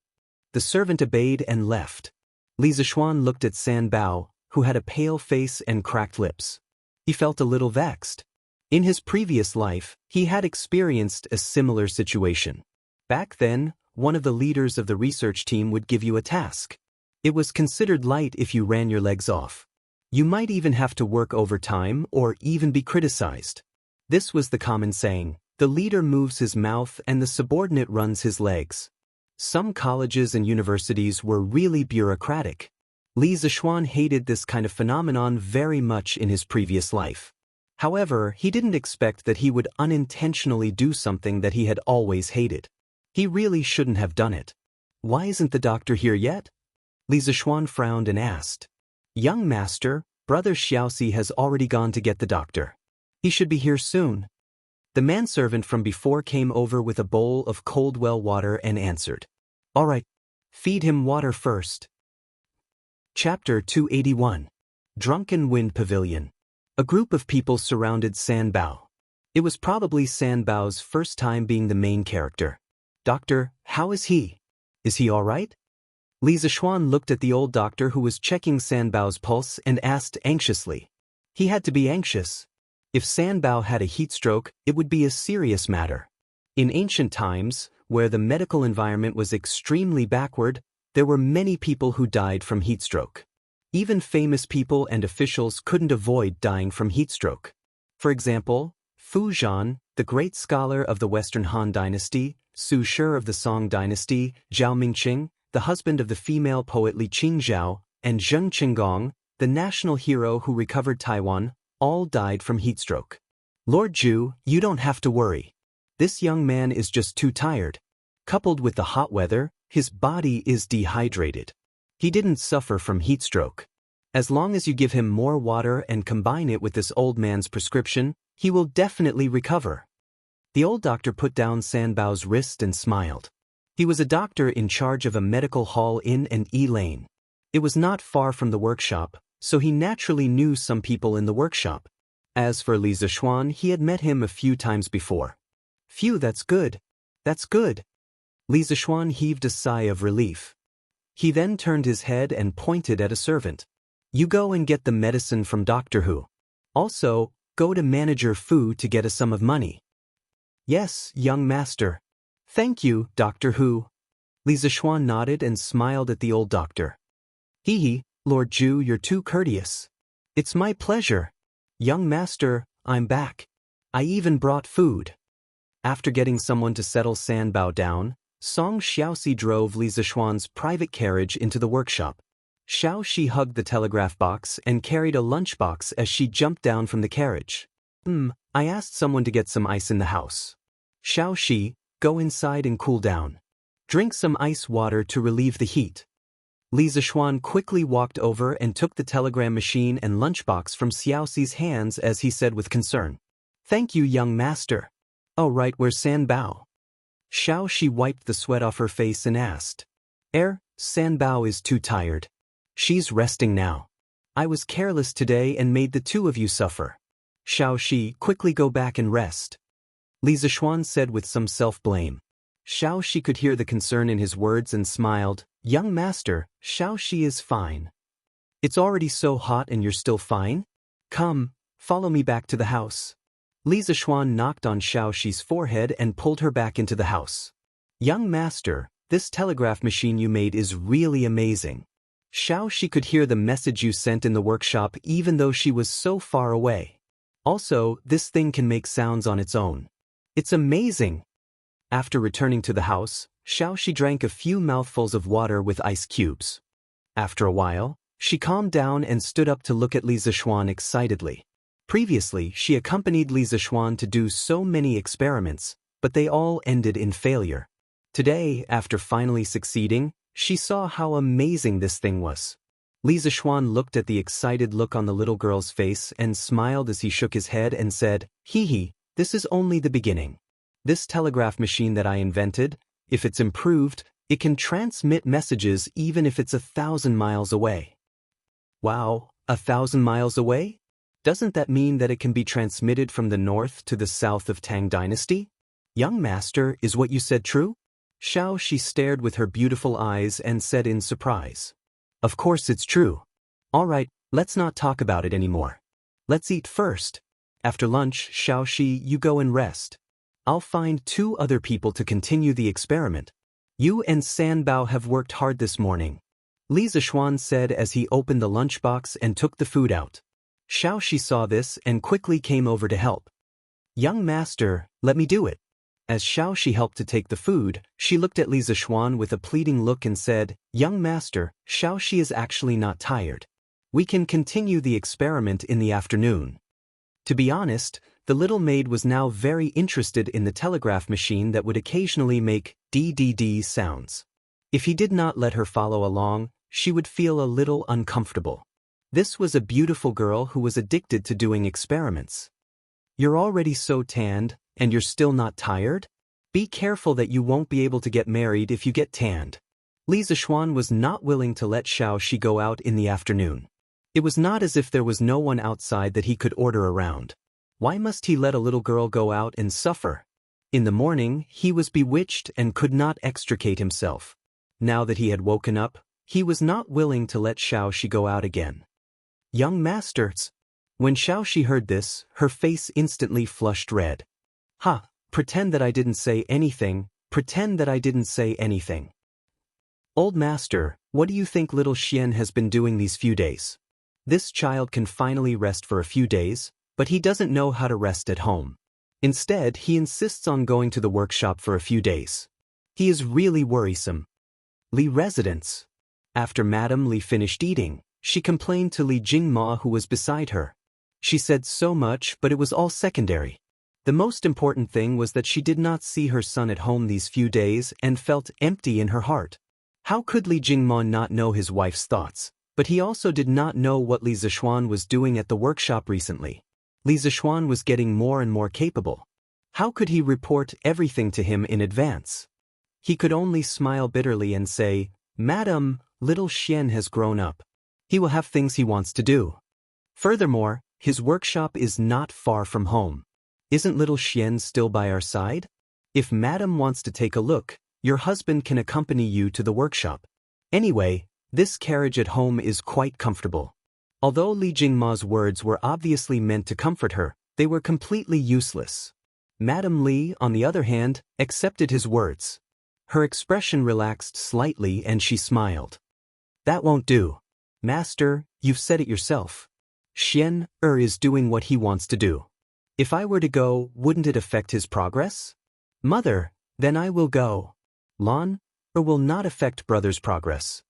The servant obeyed and left. Li Zixuan looked at Sanbao, who had a pale face and cracked lips. He felt a little vexed. In his previous life, he had experienced a similar situation. Back then, one of the leaders of the research team would give you a task. It was considered light if you ran your legs off. You might even have to work overtime or even be criticized. This was the common saying, the leader moves his mouth and the subordinate runs his legs. Some colleges and universities were really bureaucratic. Li Zixuan hated this kind of phenomenon very much in his previous life. However, he didn't expect that he would unintentionally do something that he had always hated. He really shouldn't have done it. Why isn't the doctor here yet? Li Zixuan frowned and asked. Young master, Brother Xiaoxi has already gone to get the doctor. He should be here soon. The manservant from before came over with a bowl of cold well water and answered. All right, feed him water first. Chapter 281. Drunken Wind Pavilion. A group of people surrounded Sanbao. It was probably Sanbao's first time being the main character. Doctor, how is he? Is he all right? Li Zixuan looked at the old doctor who was checking Sanbao's pulse and asked anxiously. He had to be anxious. If Sanbao had a heat stroke, it would be a serious matter. In ancient times, where the medical environment was extremely backward, there were many people who died from heatstroke. Even famous people and officials couldn't avoid dying from heatstroke. For example, Fu Zhan, the great scholar of the Western Han Dynasty, Su Shi of the Song Dynasty, Zhao Mingqing, the husband of the female poet Li Qingzhao, and Zheng Qinggong, the national hero who recovered Taiwan, all died from heatstroke. Lord Zhu, you don't have to worry. This young man is just too tired. Coupled with the hot weather, his body is dehydrated. He didn't suffer from heatstroke. As long as you give him more water and combine it with this old man's prescription, he will definitely recover. The old doctor put down Sanbao's wrist and smiled. He was a doctor in charge of a medical hall in an E-lane. It was not far from the workshop, so he naturally knew some people in the workshop. As for Li Zishuan, he had met him a few times before. Phew, that's good. That's good. Li Zishuan heaved a sigh of relief. He then turned his head and pointed at a servant. You go and get the medicine from Dr. Hu. Also, go to Manager Fu to get a sum of money. Yes, young master. Thank you, Dr. Hu. Li Zishuan nodded and smiled at the old doctor. Hee, Lord Zhu, you're too courteous. It's my pleasure. Young master, I'm back. I even brought food. After getting someone to settle Sanbao down, Song Xiaoxi drove Li Zishuan's private carriage into the workshop. Xiaoxi hugged the telegraph box and carried a lunchbox as she jumped down from the carriage. I asked someone to get some ice in the house. Xiaoxi, go inside and cool down. Drink some ice water to relieve the heat. Li Zishuan quickly walked over and took the telegram machine and lunchbox from Xiaoxi's hands as he said with concern. Thank you, young master. Oh right, where's Sanbao? Xiaoxi wiped the sweat off her face and asked. Sanbao is too tired. She's resting now. I was careless today and made the two of you suffer. Xiaoxi, quickly go back and rest. Li Zishuan said with some self-blame. Xiaoxi could hear the concern in his words and smiled. Young master, Xiaoxi is fine. It's already so hot and you're still fine? Come, follow me back to the house. Li Zishuan knocked on Xiaoxi's forehead and pulled her back into the house. Young master, this telegraph machine you made is really amazing. Xiaoxi could hear the message you sent in the workshop even though she was so far away. Also, this thing can make sounds on its own. It's amazing. After returning to the house, Xiaoxi drank a few mouthfuls of water with ice cubes. After a while, she calmed down and stood up to look at Li Zishuan excitedly. Previously, she accompanied Li Zishuan to do so many experiments, but they all ended in failure. Today, after finally succeeding, she saw how amazing this thing was. Li Zishuan looked at the excited look on the little girl's face and smiled as he shook his head and said, this is only the beginning. This telegraph machine that I invented, if it's improved, it can transmit messages even if it's 1,000 miles away. Wow, 1,000 miles away? Doesn't that mean that it can be transmitted from the north to the south of Tang Dynasty? Young master, is what you said true? Xiaoxi stared with her beautiful eyes and said in surprise. Of course it's true. All right, let's not talk about it anymore. Let's eat first. After lunch, Xiaoxi, you go and rest. I'll find 2 other people to continue the experiment. You and Sanbao have worked hard this morning. Li Zishuan said as he opened the lunchbox and took the food out. Xiaoxi saw this and quickly came over to help. Young master, let me do it. As Xiaoxi helped to take the food, she looked at Li Zishuan with a pleading look and said, Young master, Xiaoxi is actually not tired. We can continue the experiment in the afternoon. To be honest, the little maid was now very interested in the telegraph machine that would occasionally make DDD sounds. If he did not let her follow along, she would feel a little uncomfortable. This was a beautiful girl who was addicted to doing experiments. You're already so tanned, and you're still not tired? Be careful that you won't be able to get married if you get tanned. Li Zishuan was not willing to let Xiaoxi go out in the afternoon. It was not as if there was no one outside that he could order around. Why must he let a little girl go out and suffer? In the morning, he was bewitched and could not extricate himself. Now that he had woken up, he was not willing to let Xiaoxi go out again. Young masters. When Xiaoxi heard this, her face instantly flushed red. Pretend that I didn't say anything, Pretend that I didn't say anything. Old master, what do you think little Xian has been doing these few days? This child can finally rest for a few days, but he doesn't know how to rest at home. Instead, he insists on going to the workshop for a few days. He is really worrisome. Li residence. After Madame Li finished eating, she complained to Li Jingma who was beside her. She said so much, but it was all secondary. The most important thing was that she did not see her son at home these few days and felt empty in her heart. How could Li Jingma not know his wife's thoughts? But he also did not know what Li Zishuan was doing at the workshop recently. Li Zishuan was getting more and more capable. How could he report everything to him in advance? He could only smile bitterly and say, "Madam, little Xian has grown up. He will have things he wants to do." Furthermore, his workshop is not far from home. Isn't little Xian still by our side? If Madam wants to take a look, your husband can accompany you to the workshop. Anyway, this carriage at home is quite comfortable. Although Li Jingma's words were obviously meant to comfort her, they were completely useless. Madame Li, on the other hand, accepted his words. Her expression relaxed slightly and she smiled. That won't do. Master, you've said it yourself. Xian is doing what he wants to do. If I were to go, wouldn't it affect his progress? Mother, then I will go. Lan will not affect brother's progress.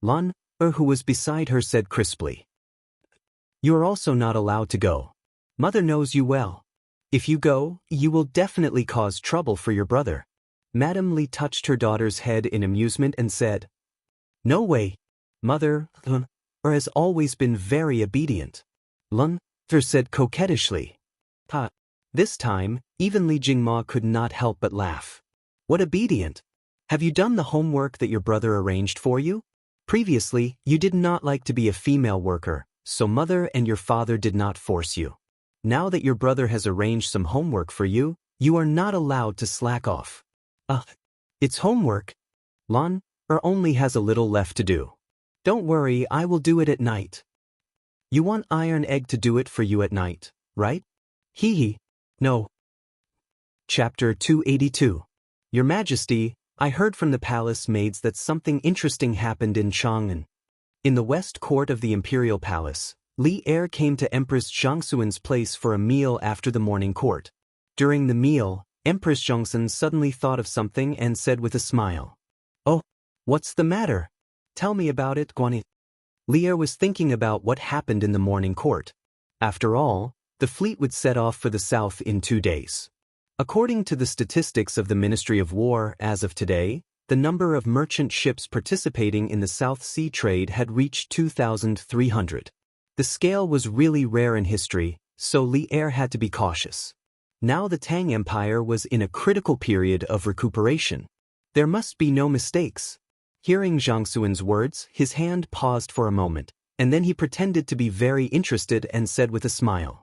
Lan who was beside her said crisply. You are also not allowed to go. Mother knows you well. If you go, you will definitely cause trouble for your brother. Madame Li touched her daughter's head in amusement and said, No way. Mother has always been very obedient. Lan said coquettishly. This time, even Li Jingma could not help but laugh. What obedient? Have you done the homework that your brother arranged for you? Previously, you did not like to be a female worker, so mother and your father did not force you. Now that your brother has arranged some homework for you, you are not allowed to slack off. It's homework. Lan only has a little left to do. Don't worry, I will do it at night. You want Iron Egg to do it for you at night, right? No. Chapter 282. Your Majesty, I heard from the palace maids that something interesting happened in Chang'an. In the west court of the imperial palace, Li Er came to Empress Zhangsuan's place for a meal after the morning court. During the meal, Empress Zhangsun suddenly thought of something and said with a smile, Oh, what's the matter? Tell me about it, Guanyi. Li Er was thinking about what happened in the morning court. After all, the fleet would set off for the south in 2 days. According to the statistics of the Ministry of War as of today, the number of merchant ships participating in the South Sea trade had reached 2,300. The scale was really rare in history, so Li Er had to be cautious. Now the Tang Empire was in a critical period of recuperation. There must be no mistakes. Hearing Zhang Suan's words, his hand paused for a moment, and then he pretended to be very interested and said with a smile.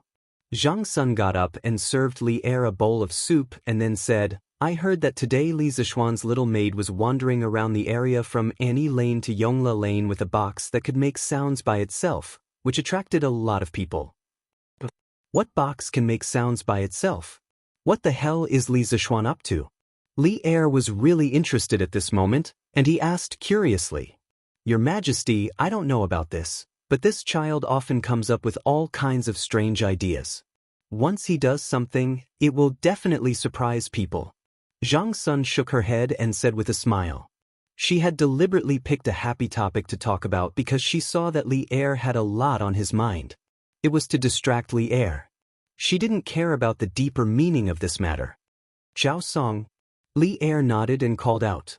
Zhang Sun got up and served Li Er a bowl of soup and then said, I heard that today Li Zishuan's little maid was wandering around the area from Annie Lane to Yongla Lane with a box that could make sounds by itself, which attracted a lot of people. What box can make sounds by itself? What the hell is Li Zishuan up to? Li Er was really interested at this moment, and he asked curiously, Your Majesty, I don't know about this, but this child often comes up with all kinds of strange ideas. Once he does something, it will definitely surprise people. Zhang Sun shook her head and said with a smile. She had deliberately picked a happy topic to talk about because she saw that Li Er had a lot on his mind. It was to distract Li Er. She didn't care about the deeper meaning of this matter. Zhao Song. Li Er nodded and called out.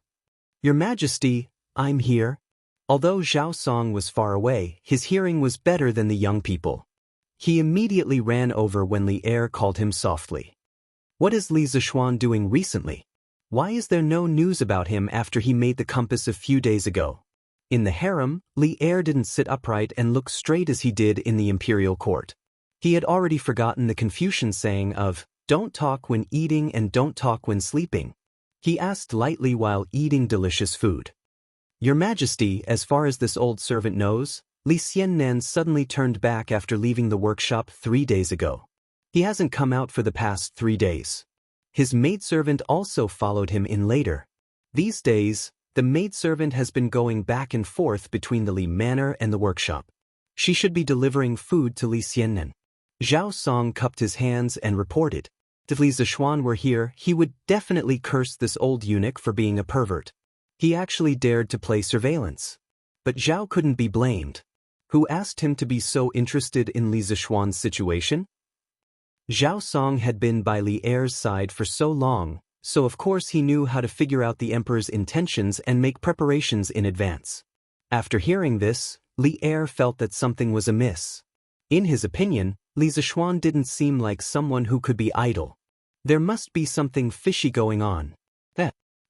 Your Majesty, I'm here. Although Zhao Song was far away, his hearing was better than the young people. He immediately ran over when Li Er called him softly. What is Li Zishuan doing recently? Why is there no news about him after he made the compass a few days ago? In the harem, Li Er didn't sit upright and look straight as he did in the imperial court. He had already forgotten the Confucian saying of, don't talk when eating and don't talk when sleeping. He asked lightly while eating delicious food. Your Majesty, as far as this old servant knows, Li Xiannan suddenly turned back after leaving the workshop 3 days ago. He hasn't come out for the past 3 days. His maidservant also followed him in later. These days, the maidservant has been going back and forth between the Li Manor and the workshop. She should be delivering food to Li Xiannan. Zhao Song cupped his hands and reported. If Li Zishuan were here, he would definitely curse this old eunuch for being a pervert. He actually dared to play surveillance. But Zhao couldn't be blamed. Who asked him to be so interested in Li Zishuan's situation? Zhao Song had been by Li Er's side for so long, so of course he knew how to figure out the emperor's intentions and make preparations in advance. After hearing this, Li Er felt that something was amiss. In his opinion, Li Zishuan didn't seem like someone who could be idle. There must be something fishy going on.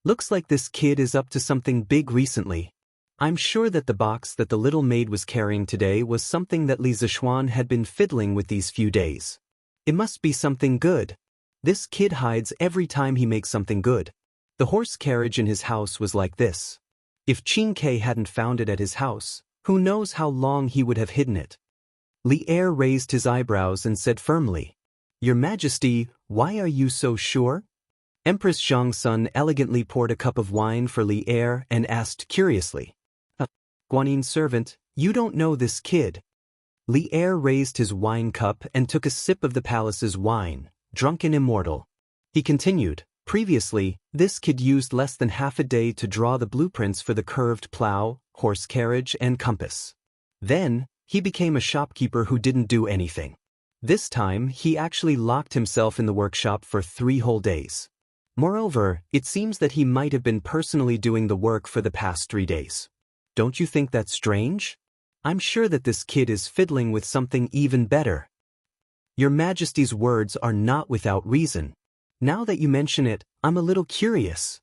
Looks like this kid is up to something big recently. I'm sure that the box that the little maid was carrying today was something that Li Zishuan had been fiddling with these few days. It must be something good. This kid hides every time he makes something good. The horse carriage in his house was like this. If Qin Ke hadn't found it at his house, who knows how long he would have hidden it. Li Er raised his eyebrows and said firmly, "Your Majesty, why are you so sure?" Empress Zhangsun elegantly poured a cup of wine for Li Er and asked curiously, "Guanyin servant, you don't know this kid?" Li Er raised his wine cup and took a sip of the palace's wine, drunken immortal. He continued, "Previously, this kid used less than half a day to draw the blueprints for the curved plow, horse carriage, and compass. Then, he became a shopkeeper who didn't do anything. This time, he actually locked himself in the workshop for 3 whole days. Moreover, it seems that he might have been personally doing the work for the past 3 days. Don't you think that's strange? I'm sure that this kid is fiddling with something even better. Your Majesty's words are not without reason. Now that you mention it, I'm a little curious."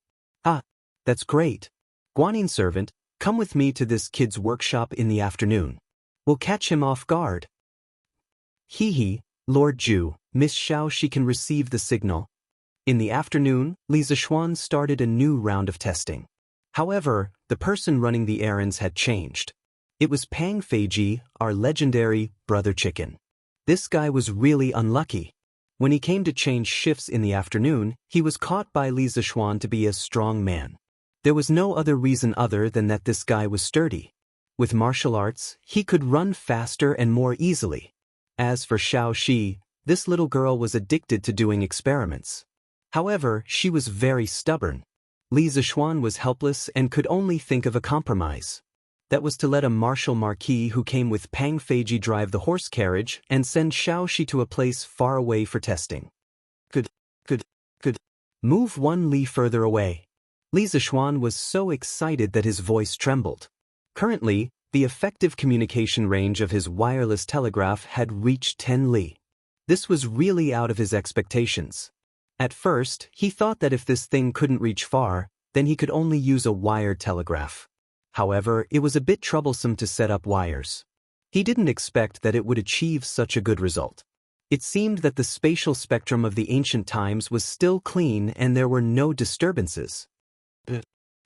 That's great. Guanyin servant, come with me to this kid's workshop in the afternoon. We'll catch him off guard. He, Lord Zhu, Miss Xiao, she can receive the signal. In the afternoon, Li Zishuan started a new round of testing. However, the person running the errands had changed. It was Pang Feiji, our legendary brother chicken. This guy was really unlucky. When he came to change shifts in the afternoon, he was caught by Li Zishuan to be a strong man. There was no other reason other than that this guy was sturdy. With martial arts, he could run faster and more easily. As for Xiao Shi, this little girl was addicted to doing experiments. However, she was very stubborn. Li Zishuan was helpless and could only think of a compromise. That was to let a martial marquis who came with Pang Feiji drive the horse carriage and send Xiao Shi to a place far away for testing. Could move 1 li further away. Li Zishuan was so excited that his voice trembled. Currently, the effective communication range of his wireless telegraph had reached 10 li. This was really out of his expectations. At first, he thought that if this thing couldn't reach far, then he could only use a wired telegraph. However, it was a bit troublesome to set up wires. He didn't expect that it would achieve such a good result. It seemed that the spatial spectrum of the ancient times was still clean and there were no disturbances.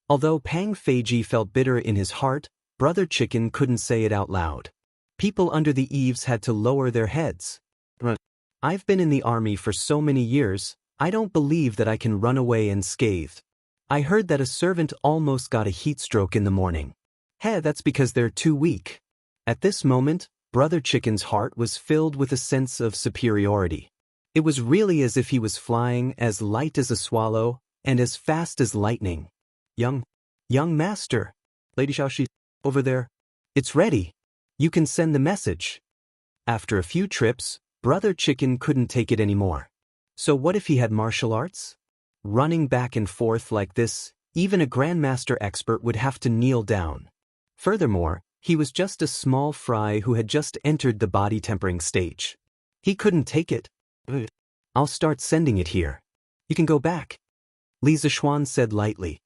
Although Pang Feiji felt bitter in his heart, Brother Chicken couldn't say it out loud. People under the eaves had to lower their heads. "I've been in the army for so many years, I don't believe that I can run away unscathed. I heard that a servant almost got a heat stroke in the morning. That's because they're too weak." At this moment, Brother Chicken's heart was filled with a sense of superiority. It was really as if he was flying as light as a swallow and as fast as lightning. Young master, Lady Xiaoxi, over there. It's ready. You can send the message." After a few trips, Brother Chicken couldn't take it anymore. So what if he had martial arts? Running back and forth like this, even a grandmaster expert would have to kneel down. Furthermore, he was just a small fry who had just entered the body tempering stage. He couldn't take it. "I'll start sending it here. You can go back," Li Zishuan said lightly.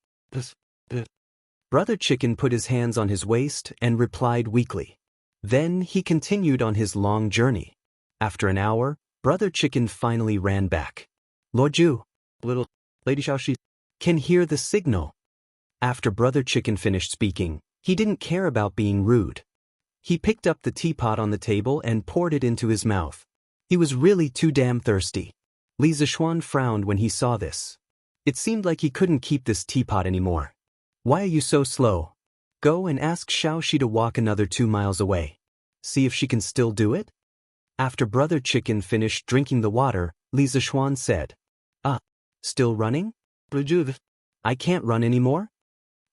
Brother Chicken put his hands on his waist and replied weakly. Then he continued on his long journey. After an hour, Brother Chicken finally ran back. "Lord Zhu, little Lady Xiaoxi, can hear the signal." After Brother Chicken finished speaking, he didn't care about being rude. He picked up the teapot on the table and poured it into his mouth. He was really too damn thirsty. Li Zishuan frowned when he saw this. It seemed like he couldn't keep this teapot anymore. Why are you so slow? Go and ask Xiaoxi to walk another 2 miles away. See if she can still do it? After Brother Chicken finished drinking the water, Li Zishuan said, Still running? I can't run anymore?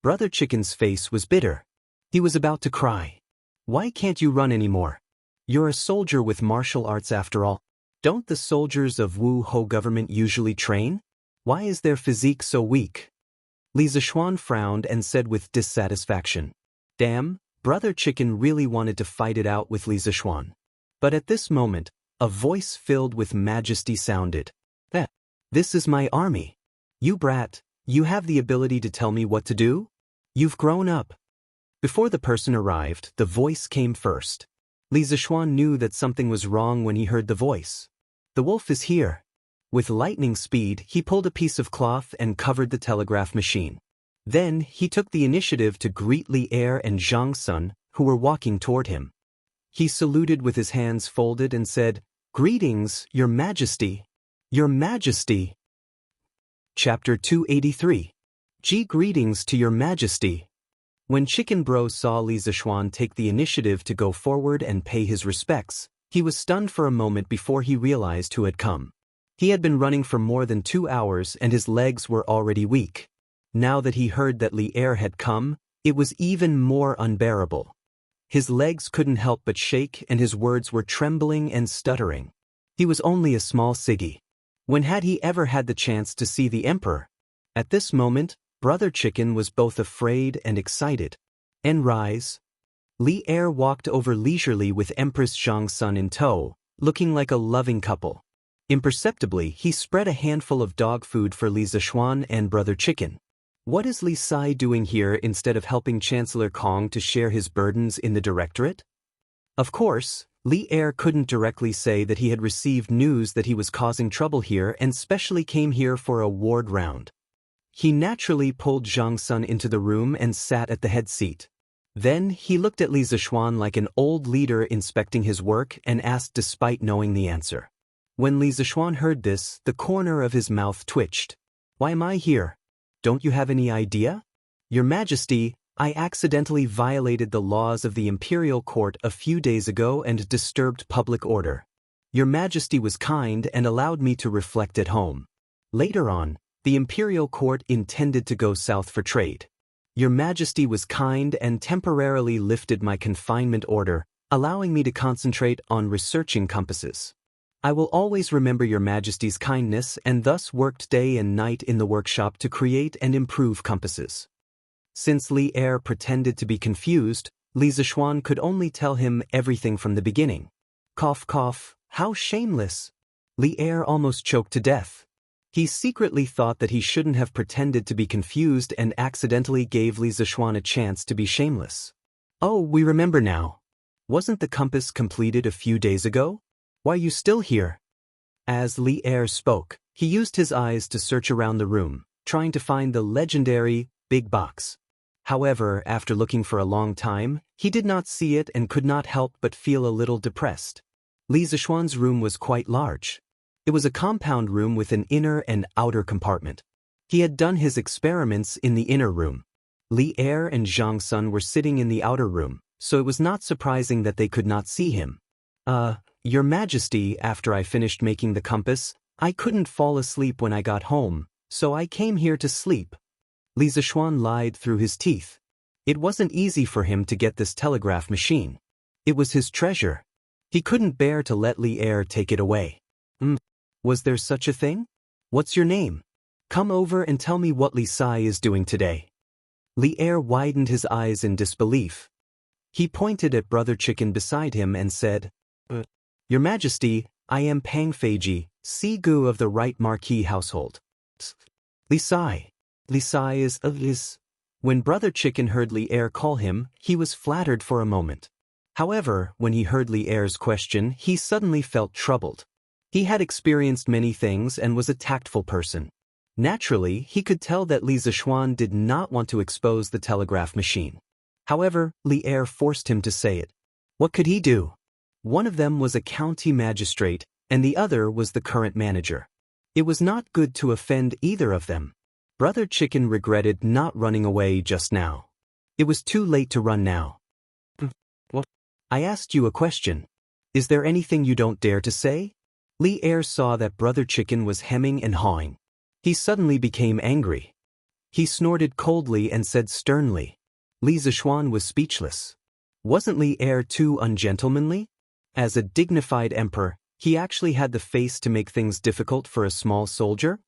Brother Chicken's face was bitter. He was about to cry. Why can't you run anymore? You're a soldier with martial arts after all. Don't the soldiers of Wu Ho government usually train? Why is their physique so weak? Li Zishuan frowned and said with dissatisfaction. Damn, Brother Chicken really wanted to fight it out with Li Zishuan. But at this moment, a voice filled with majesty sounded. This is my army. You brat, you have the ability to tell me what to do? You've grown up. Before the person arrived, the voice came first. Li Zishuan knew that something was wrong when he heard the voice. The wolf is here. With lightning speed, he pulled a piece of cloth and covered the telegraph machine. Then, he took the initiative to greet Li Er and Zhang Sun, who were walking toward him. He saluted with his hands folded and said, Greetings, Your Majesty. Your Majesty. Chapter 283. Greetings to Your Majesty. When Chicken Bro saw Li Zishuan take the initiative to go forward and pay his respects, he was stunned for a moment before he realized who had come. He had been running for more than 2 hours and his legs were already weak. Now that he heard that Li Er had come, it was even more unbearable. His legs couldn't help but shake and his words were trembling and stuttering. He was only a small siggy. When had he ever had the chance to see the emperor? At this moment, Brother Chicken was both afraid and excited. And rise. Li Er walked over leisurely with Empress Zhang Sun in tow, looking like a loving couple. Imperceptibly, he spread a handful of dog food for Li Zishuan and Brother Chicken. What is Li Sai doing here instead of helping Chancellor Kong to share his burdens in the directorate? Of course, Li Er couldn't directly say that he had received news that he was causing trouble here and specially came here for a ward round. He naturally pulled Zhang Sun into the room and sat at the head seat. Then he looked at Li Zishuan like an old leader inspecting his work and asked despite knowing the answer. When Li Zishuan heard this, the corner of his mouth twitched. Why am I here? Don't you have any idea? Your Majesty, I accidentally violated the laws of the Imperial Court a few days ago and disturbed public order. Your Majesty was kind and allowed me to reflect at home. Later on, the Imperial Court intended to go south for trade. Your Majesty was kind and temporarily lifted my confinement order, allowing me to concentrate on researching compasses. I will always remember Your Majesty's kindness and thus worked day and night in the workshop to create and improve compasses. Since Li Er pretended to be confused, Li Zishuan could only tell him everything from the beginning. Cough cough, how shameless! Li Er almost choked to death. He secretly thought that he shouldn't have pretended to be confused and accidentally gave Li Zishuan a chance to be shameless. Oh, we remember now. Wasn't the compass completed a few days ago? Why are you still here? As Li Er spoke, he used his eyes to search around the room, trying to find the legendary big box. However, after looking for a long time, he did not see it and could not help but feel a little depressed. Li Zishuan's room was quite large. It was a compound room with an inner and outer compartment. He had done his experiments in the inner room. Li Er and Zhang Sun were sitting in the outer room, so it was not surprising that they could not see him. Your Majesty, after I finished making the compass, I couldn't fall asleep when I got home, so I came here to sleep. Li Zishuan lied through his teeth. It wasn't easy for him to get this telegraph machine. It was his treasure. He couldn't bear to let Li Er take it away. Was there such a thing? What's your name? Come over and tell me what Li Sai is doing today. Li Er widened his eyes in disbelief. He pointed at Brother Chicken beside him and said, Your Majesty, I am Pang Feiji, Sigu of the Right Marquis household. Li Sai. Li Sai is. When Brother Chicken heard Li Er call him, he was flattered for a moment. However, when he heard Li Er's question, he suddenly felt troubled. He had experienced many things and was a tactful person. Naturally, he could tell that Li Zishuan did not want to expose the telegraph machine. However, Li Er forced him to say it. What could he do? One of them was a county magistrate, and the other was the current manager. It was not good to offend either of them. Brother Chicken regretted not running away just now. It was too late to run now. What? I asked you a question. Is there anything you don't dare to say? Li Er saw that Brother Chicken was hemming and hawing. He suddenly became angry. He snorted coldly and said sternly. Li Zishuan was speechless. Wasn't Li Er too ungentlemanly? As a dignified emperor, he actually had the face to make things difficult for a small soldier?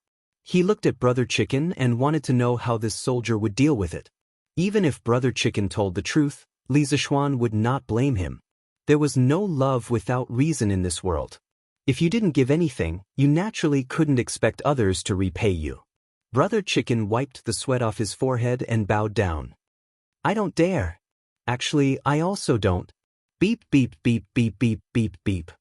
He looked at Brother Chicken and wanted to know how this soldier would deal with it. Even if Brother Chicken told the truth, Li Zishuan would not blame him. There was no love without reason in this world. If you didn't give anything, you naturally couldn't expect others to repay you. Brother Chicken wiped the sweat off his forehead and bowed down. I don't dare. Actually, I also don't. Beep beep beep beep beep beep beep.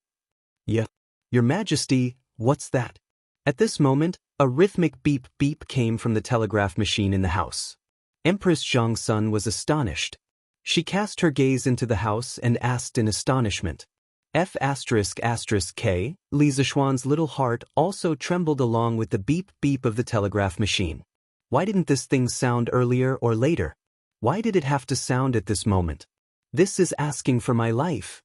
Yeah. Your Majesty, what's that? At this moment, a rhythmic beep beep came from the telegraph machine in the house. Empress Zhang Sun was astonished. She cast her gaze into the house and asked in astonishment. F***K, Li Zishuan's little heart also trembled along with the beep beep of the telegraph machine. Why didn't this thing sound earlier or later? Why did it have to sound at this moment? This is asking for my life.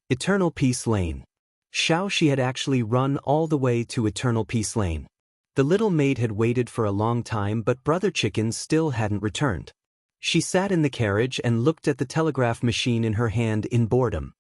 Eternal Peace Lane. Xiaoxi had actually run all the way to Eternal Peace Lane. The little maid had waited for a long time, but Brother Chicken still hadn't returned. She sat in the carriage and looked at the telegraph machine in her hand in boredom.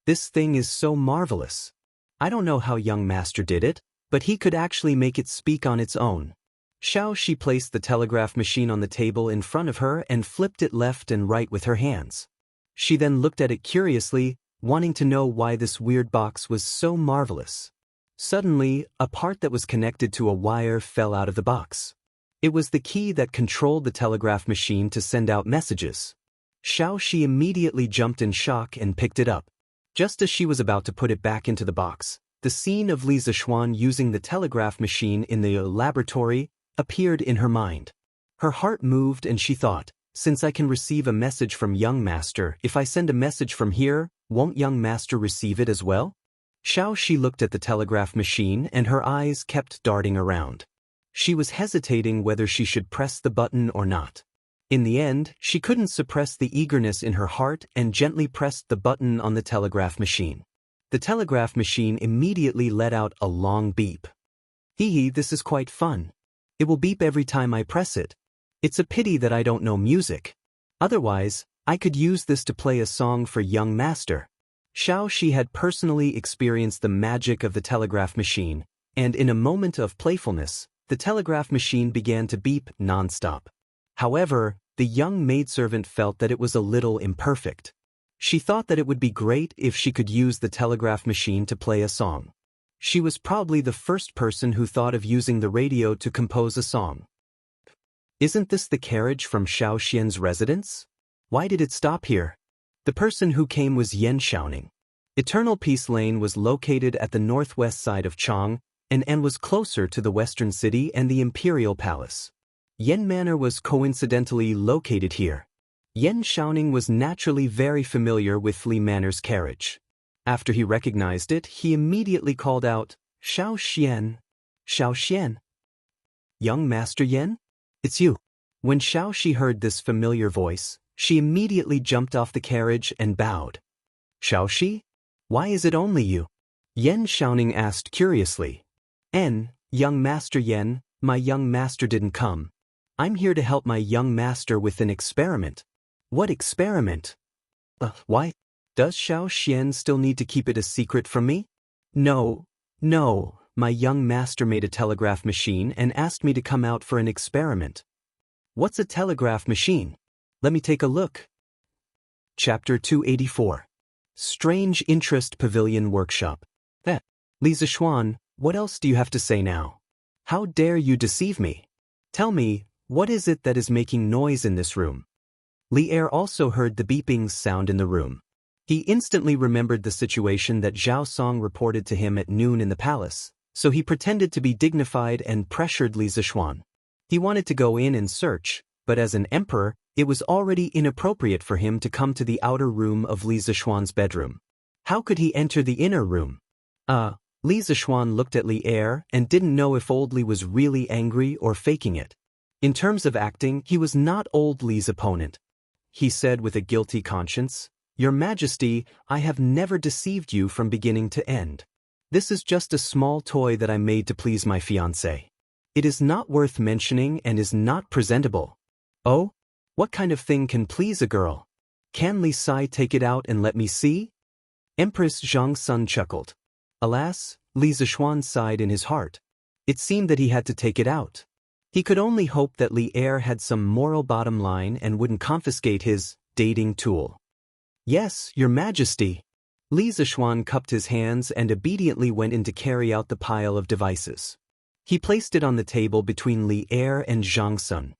This thing is so marvelous. I don't know how young master did it, but he could actually make it speak on its own. Xiaoxi placed the telegraph machine on the table in front of her and flipped it left and right with her hands. She then looked at it curiously, wanting to know why this weird box was so marvelous. Suddenly, a part that was connected to a wire fell out of the box. It was the key that controlled the telegraph machine to send out messages. Xiaoxi immediately jumped in shock and picked it up. Just as she was about to put it back into the box, the scene of Li Zishuan using the telegraph machine in the laboratory appeared in her mind. Her heart moved and she thought, since I can receive a message from young master, if I send a message from here, won't young master receive it as well? Xiaoxi looked at the telegraph machine and her eyes kept darting around. She was hesitating whether she should press the button or not. In the end, she couldn't suppress the eagerness in her heart and gently pressed the button on the telegraph machine. The telegraph machine immediately let out a long beep. Hee, this is quite fun. It will beep every time I press it. It's a pity that I don't know music. Otherwise, I could use this to play a song for young master. Xiaoxi had personally experienced the magic of the telegraph machine, and in a moment of playfulness, the telegraph machine began to beep non-stop. However, the young maidservant felt that it was a little imperfect. She thought that it would be great if she could use the telegraph machine to play a song. She was probably the first person who thought of using the radio to compose a song. Isn't this the carriage from Xiao Xian's residence? Why did it stop here? The person who came was Yan Xiaoning. Eternal Peace Lane was located at the northwest side of Chang, and was closer to the western city and the imperial palace. Yan Manor was coincidentally located here. Yan Xiaoning was naturally very familiar with Li Manor's carriage. After he recognized it, he immediately called out, Xiao Xian. Xiao Xian. Young Master Yan? It's you. When Xiaoxi heard this familiar voice, she immediately jumped off the carriage and bowed. Xiaoxi? Why is it only you? Yan Xiaoning asked curiously. Young Master Yan, my young master didn't come. I'm here to help my young master with an experiment. What experiment? Why? Does Xiao Xian still need to keep it a secret from me? No. My young master made a telegraph machine and asked me to come out for an experiment. What's a telegraph machine? Let me take a look. Chapter 284. Strange Interest Pavilion Workshop. Li Zishuan, what else do you have to say now? How dare you deceive me? Tell me, what is it that is making noise in this room? Li Er also heard the beeping sound in the room. He instantly remembered the situation that Zhao Song reported to him at noon in the palace, so he pretended to be dignified and pressured Li Zishuan. He wanted to go in and search, but as an emperor, it was already inappropriate for him to come to the outer room of Li Zishuan's bedroom. How could he enter the inner room? Li Zixuan looked at Li Er and didn't know if old Li was really angry or faking it. In terms of acting, he was not old Li's opponent. He said with a guilty conscience, "Your Majesty, I have never deceived you from beginning to end. This is just a small toy that I made to please my fiancé. It is not worth mentioning and is not presentable." "Oh? What kind of thing can please a girl? Can Li Sai take it out and let me see?" Empress Zhang Sun chuckled. Alas, Li Zixuan sighed in his heart. It seemed that he had to take it out. He could only hope that Li Er had some moral bottom line and wouldn't confiscate his dating tool. "Yes, Your Majesty." Li Zixuan cupped his hands and obediently went in to carry out the pile of devices. He placed it on the table between Li Er and Zhang Sun.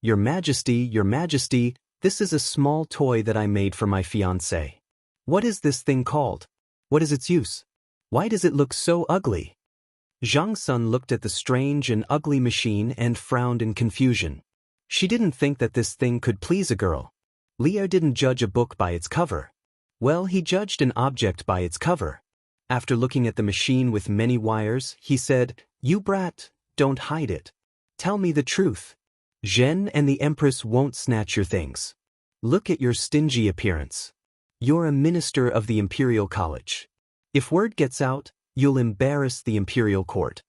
Your Majesty, this is a small toy that I made for my fiancé. What is this thing called? What is its use? Why does it look so ugly?" Zhang Sun looked at the strange and ugly machine and frowned in confusion. She didn't think that this thing could please a girl. Li Er didn't judge a book by its cover. Well, he judged an object by its cover. After looking at the machine with many wires, he said, "You brat, don't hide it. Tell me the truth. Zhen and the Empress won't snatch your things. Look at your stingy appearance. You're a minister of the Imperial College. If word gets out, you'll embarrass the Imperial Court."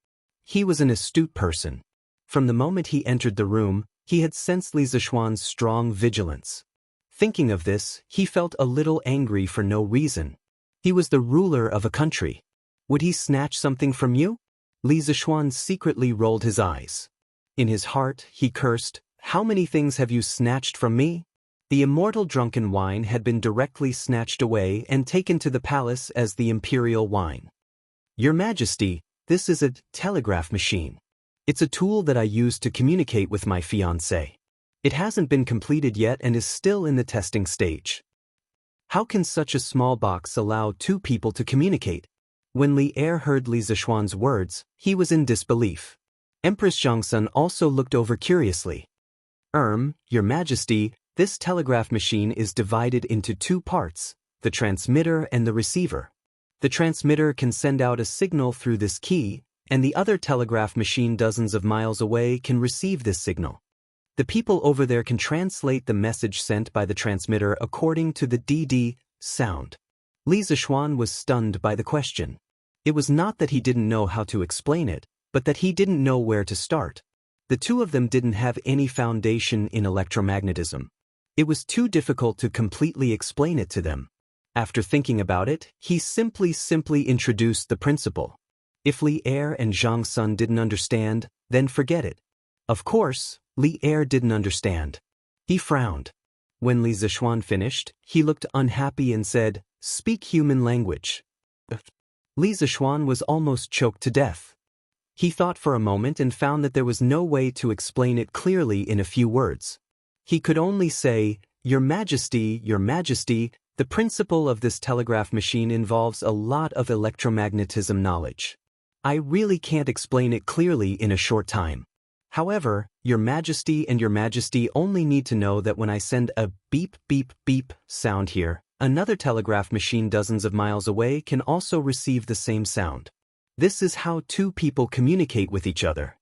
He was an astute person. From the moment he entered the room, he had sensed Li Zixuan's strong vigilance. Thinking of this, he felt a little angry for no reason. He was the ruler of a country. Would he snatch something from you? Li Zixuan secretly rolled his eyes. In his heart, he cursed, "How many things have you snatched from me?" The immortal drunken wine had been directly snatched away and taken to the palace as the imperial wine. "Your Majesty, this is a telegraph machine. It's a tool that I use to communicate with my fiancé. It hasn't been completed yet and is still in the testing stage." How can such a small box allow two people to communicate? When Li Er heard Li Zixuan's words, he was in disbelief. Empress Zhangsun also looked over curiously. Your Majesty, this telegraph machine is divided into two parts, the transmitter and the receiver. The transmitter can send out a signal through this key, and the other telegraph machine dozens of miles away can receive this signal. The people over there can translate the message sent by the transmitter according to the DD sound. Li Zixuan was stunned by the question. It was not that he didn't know how to explain it, but that he didn't know where to start. The two of them didn't have any foundation in electromagnetism. It was too difficult to completely explain it to them. After thinking about it, he simply introduced the principle. If Li Er and Zhang Sun didn't understand, then forget it. Of course, Li Er didn't understand. He frowned. When Li Zixuan finished, he looked unhappy and said, "Speak human language." Li Zixuan was almost choked to death. He thought for a moment and found that there was no way to explain it clearly in a few words. He could only say, Your Majesty, the principle of this telegraph machine involves a lot of electromagnetism knowledge. I really can't explain it clearly in a short time. However, Your Majesty and Your Majesty only need to know that when I send a beep beep beep sound here, another telegraph machine dozens of miles away can also receive the same sound. This is how two people communicate with each other.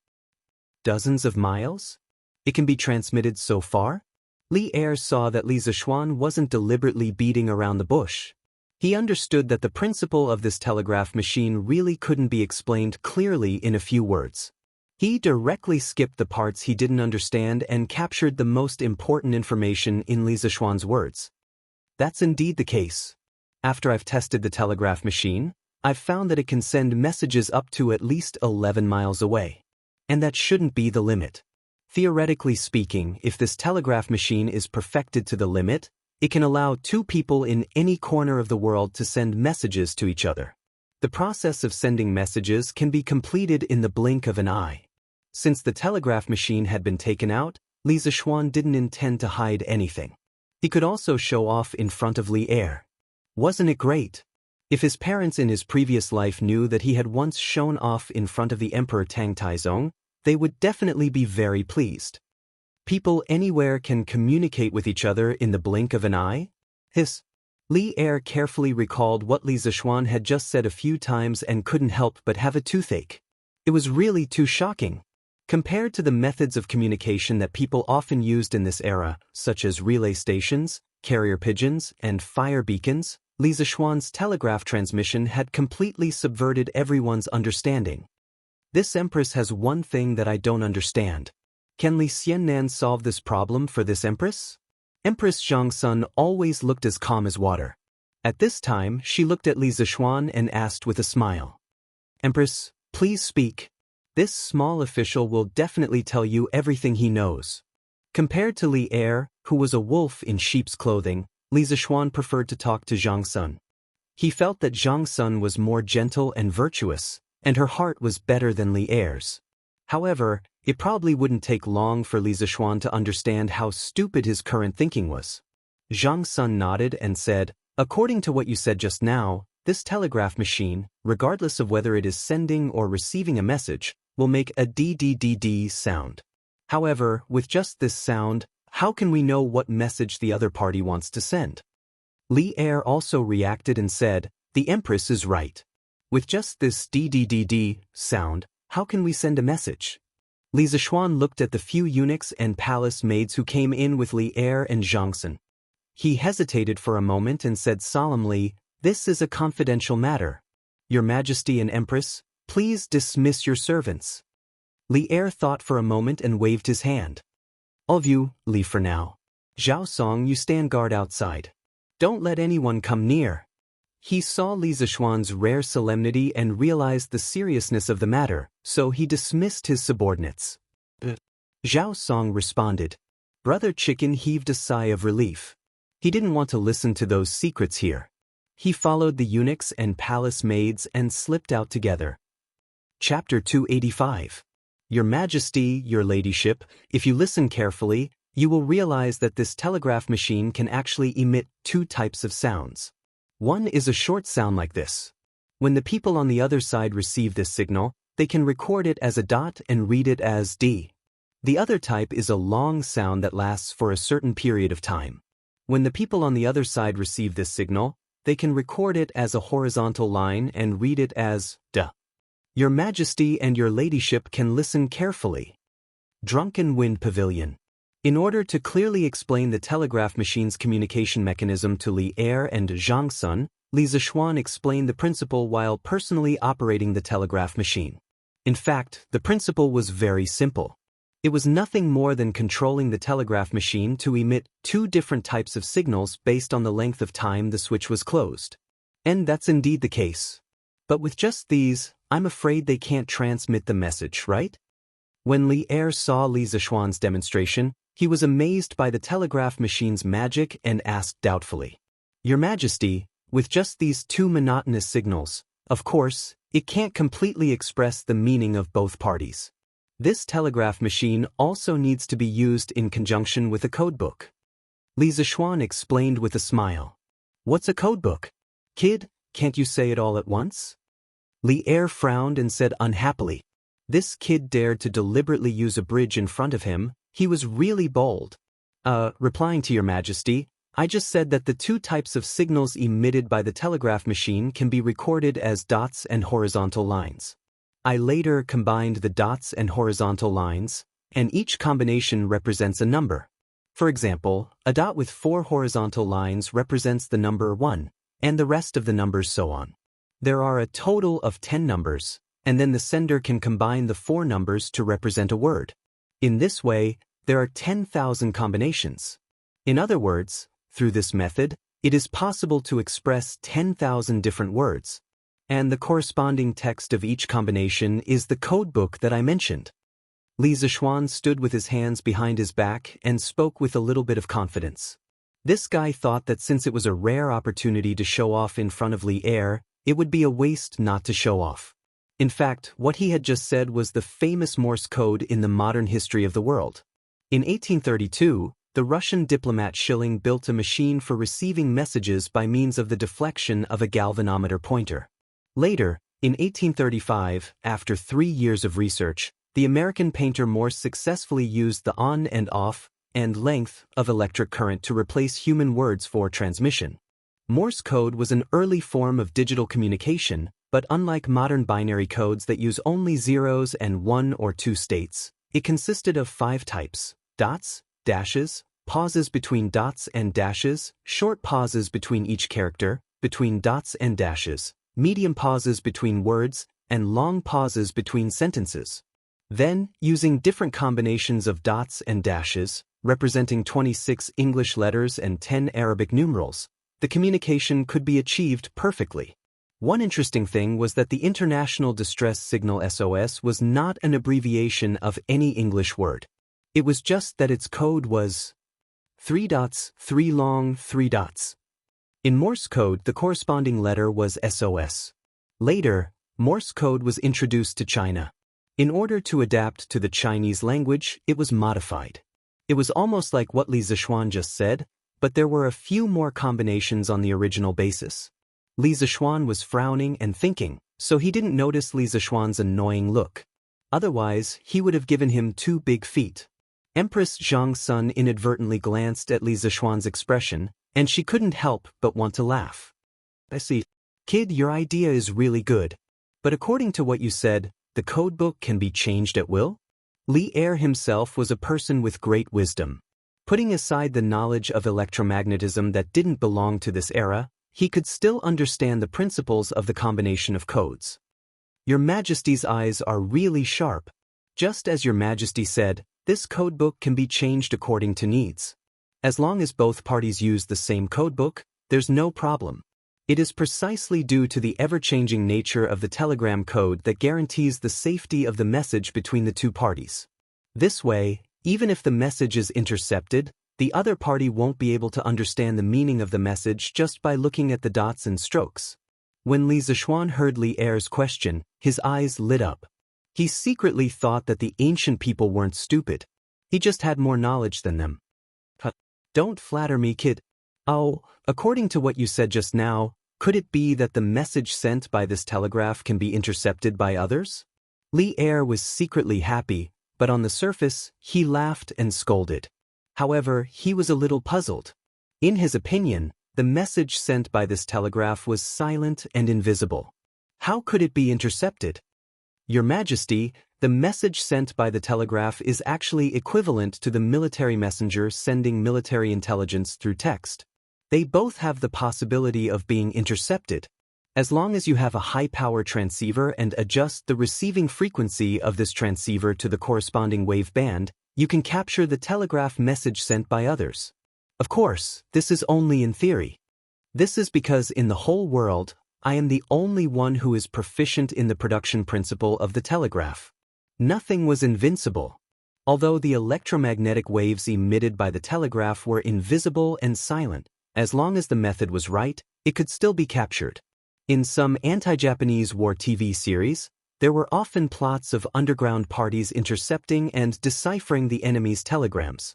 Dozens of miles? It can be transmitted so far? Li Er saw that Li Zixuan wasn't deliberately beating around the bush. He understood that the principle of this telegraph machine really couldn't be explained clearly in a few words. He directly skipped the parts he didn't understand and captured the most important information in Li Zixuan's words. That's indeed the case. After I've tested the telegraph machine, I've found that it can send messages up to at least 11 miles away. And that shouldn't be the limit. Theoretically speaking, if this telegraph machine is perfected to the limit, it can allow two people in any corner of the world to send messages to each other. The process of sending messages can be completed in the blink of an eye. Since the telegraph machine had been taken out, Li Zixuan didn't intend to hide anything. He could also show off in front of Li Er. Wasn't it great? If his parents in his previous life knew that he had once shown off in front of the Emperor Tang Taizong, they would definitely be very pleased. People anywhere can communicate with each other in the blink of an eye? Li Er carefully recalled what Li Zixuan had just said a few times and couldn't help but have a toothache. It was really too shocking. Compared to the methods of communication that people often used in this era, such as relay stations, carrier pigeons, and fire beacons, Li Zixuan's telegraph transmission had completely subverted everyone's understanding. This empress has one thing that I don't understand. Can Li Xiannan solve this problem for this empress? Empress Zhangsun always looked as calm as water. At this time, she looked at Li Zixuan and asked with a smile. Empress, please speak. This small official will definitely tell you everything he knows. Compared to Li Er, who was a wolf in sheep's clothing, Li Zixuan preferred to talk to Zhangsun. He felt that Zhangsun was more gentle and virtuous, and her heart was better than Li Er's. However, it probably wouldn't take long for Li Zixuan to understand how stupid his current thinking was. Zhangsun nodded and said, according to what you said just now, this telegraph machine, regardless of whether it is sending or receiving a message, will make a DDDD sound. However, with just this sound, how can we know what message the other party wants to send? Li Er also reacted and said, the Empress is right. With just this DDDD sound, how can we send a message? Li Zixuan looked at the few eunuchs and palace maids who came in with Li Er and Zhangsun. He hesitated for a moment and said solemnly, this is a confidential matter. Your Majesty and Empress, please dismiss your servants. Li Er thought for a moment and waved his hand. All of you, leave for now. Zhao Song, you stand guard outside. Don't let anyone come near. He saw Li Zixuan's rare solemnity and realized the seriousness of the matter, so he dismissed his subordinates. Zhao Song responded. Brother Chicken heaved a sigh of relief. He didn't want to listen to those secrets here. He followed the eunuchs and palace maids and slipped out together. Chapter 285. Your Majesty, your Ladyship, if you listen carefully, you will realize that this telegraph machine can actually emit two types of sounds. One is a short sound like this. When the people on the other side receive this signal, they can record it as a dot and read it as D. The other type is a long sound that lasts for a certain period of time. When the people on the other side receive this signal, they can record it as a horizontal line and read it as D. Your Majesty and your Ladyship can listen carefully. Drunken Wind Pavilion. In order to clearly explain the telegraph machine's communication mechanism to Li Er and Zhangsun, Li Zixuan explained the principle while personally operating the telegraph machine. In fact, the principle was very simple. It was nothing more than controlling the telegraph machine to emit two different types of signals based on the length of time the switch was closed. And that's indeed the case. But with just these, I'm afraid they can't transmit the message, right? When Li Er saw Li Zixuan's demonstration, he was amazed by the telegraph machine's magic and asked doubtfully, Your Majesty, with just these two monotonous signals, of course, it can't completely express the meaning of both parties. This telegraph machine also needs to be used in conjunction with a codebook. Li Zixuan explained with a smile. What's a codebook? Kid, can't you say it all at once? Li Er frowned and said unhappily. This kid dared to deliberately use a bridge in front of him. He was really bold. Replying to Your Majesty, I just said that the two types of signals emitted by the telegraph machine can be recorded as dots and horizontal lines. I later combined the dots and horizontal lines, and each combination represents a number. For example, a dot with 4 horizontal lines represents the number 1, and the rest of the numbers so on. There are a total of 10 numbers, and then the sender can combine the 4 numbers to represent a word. In this way, there are 10,000 combinations. In other words, through this method, it is possible to express 10,000 different words. And the corresponding text of each combination is the codebook that I mentioned. Li Zixuan stood with his hands behind his back and spoke with a little bit of confidence. This guy thought that since it was a rare opportunity to show off in front of Li Er, it would be a waste not to show off. In fact, what he had just said was the famous Morse code in the modern history of the world. In 1832, the Russian diplomat Schilling built a machine for receiving messages by means of the deflection of a galvanometer pointer. Later, in 1835, after 3 years of research, the American painter Morse successfully used the on and off and length of electric current to replace human words for transmission. Morse code was an early form of digital communication, but unlike modern binary codes that use only zeros and one or two states, it consisted of 5 types: dots, dashes, pauses between dots and dashes, short pauses between each character, between dots and dashes, medium pauses between words, and long pauses between sentences. Then, using different combinations of dots and dashes, representing 26 English letters and 10 Arabic numerals, the communication could be achieved perfectly. One interesting thing was that the International Distress Signal SOS was not an abbreviation of any English word. It was just that its code was 3 dots, 3 long, 3 dots. In Morse code, the corresponding letter was SOS. Later, Morse code was introduced to China. In order to adapt to the Chinese language, it was modified. It was almost like what Li Zixuan just said, but there were a few more combinations on the original basis. Li Zixuan was frowning and thinking, so he didn't notice Li Zixuan's annoying look. Otherwise, he would have given him 2 big feet. Empress Zhang Sun inadvertently glanced at Li Zixuan's expression, and she couldn't help but want to laugh. I see. Kid, your idea is really good. But according to what you said, the codebook can be changed at will? Li Er himself was a person with great wisdom. Putting aside the knowledge of electromagnetism that didn't belong to this era, he could still understand the principles of the combination of codes. Your Majesty's eyes are really sharp. Just as Your Majesty said, this codebook can be changed according to needs. As long as both parties use the same codebook, there's no problem. It is precisely due to the ever-changing nature of the telegram code that guarantees the safety of the message between the 2 parties. This way, even if the message is intercepted, the other party won't be able to understand the meaning of the message just by looking at the dots and strokes. When Li Zixuan heard Li Er's question, his eyes lit up. He secretly thought that the ancient people weren't stupid. He just had more knowledge than them. Don't flatter me, kid. Oh, according to what you said just now, could it be that the message sent by this telegraph can be intercepted by others? Li Er was secretly happy, but on the surface, he laughed and scolded. However, he was a little puzzled. In his opinion, the message sent by this telegraph was silent and invisible. How could it be intercepted? Your Majesty, the message sent by the telegraph is actually equivalent to the military messenger sending military intelligence through text. They both have the possibility of being intercepted. As long as you have a high-power transceiver and adjust the receiving frequency of this transceiver to the corresponding wave band, you can capture the telegraph message sent by others. Of course, this is only in theory. This is because in the whole world, I am the only one who is proficient in the production principle of the telegraph. Nothing was invincible. Although the electromagnetic waves emitted by the telegraph were invisible and silent, as long as the method was right, it could still be captured. In some anti-Japanese war TV series, there were often plots of underground parties intercepting and deciphering the enemy's telegrams.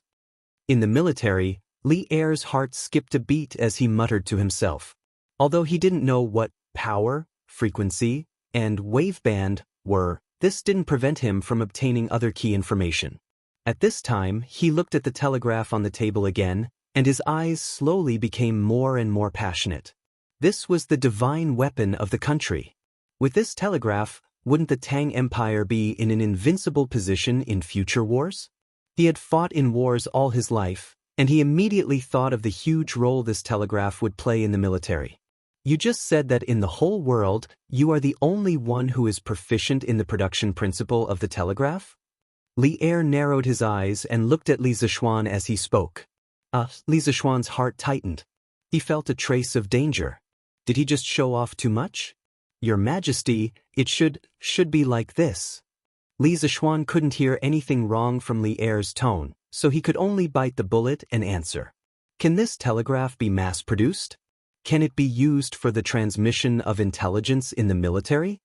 In the military, Li Er's heart skipped a beat as he muttered to himself. Although he didn't know what power, frequency, and waveband were, this didn't prevent him from obtaining other key information. At this time, he looked at the telegraph on the table again, and his eyes slowly became more and more passionate. This was the divine weapon of the country. With this telegraph, wouldn't the Tang Empire be in an invincible position in future wars? He had fought in wars all his life, and he immediately thought of the huge role this telegraph would play in the military. You just said that in the whole world, you are the only one who is proficient in the production principle of the telegraph? Li Er narrowed his eyes and looked at Li Zixuan as he spoke. Li Zixuan's heart tightened. He felt a trace of danger. Did he just show off too much? Your Majesty, it should be like this. Li Zixuan couldn't hear anything wrong from Li Er's tone, so he could only bite the bullet and answer. Can this telegraph be mass-produced? Can it be used for the transmission of intelligence in the military?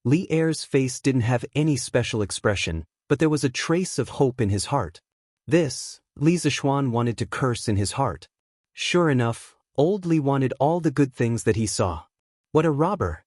Li Er's face didn't have any special expression, but there was a trace of hope in his heart. This, Li Zixuan wanted to curse in his heart. Sure enough, old Li wanted all the good things that he saw. What a robber!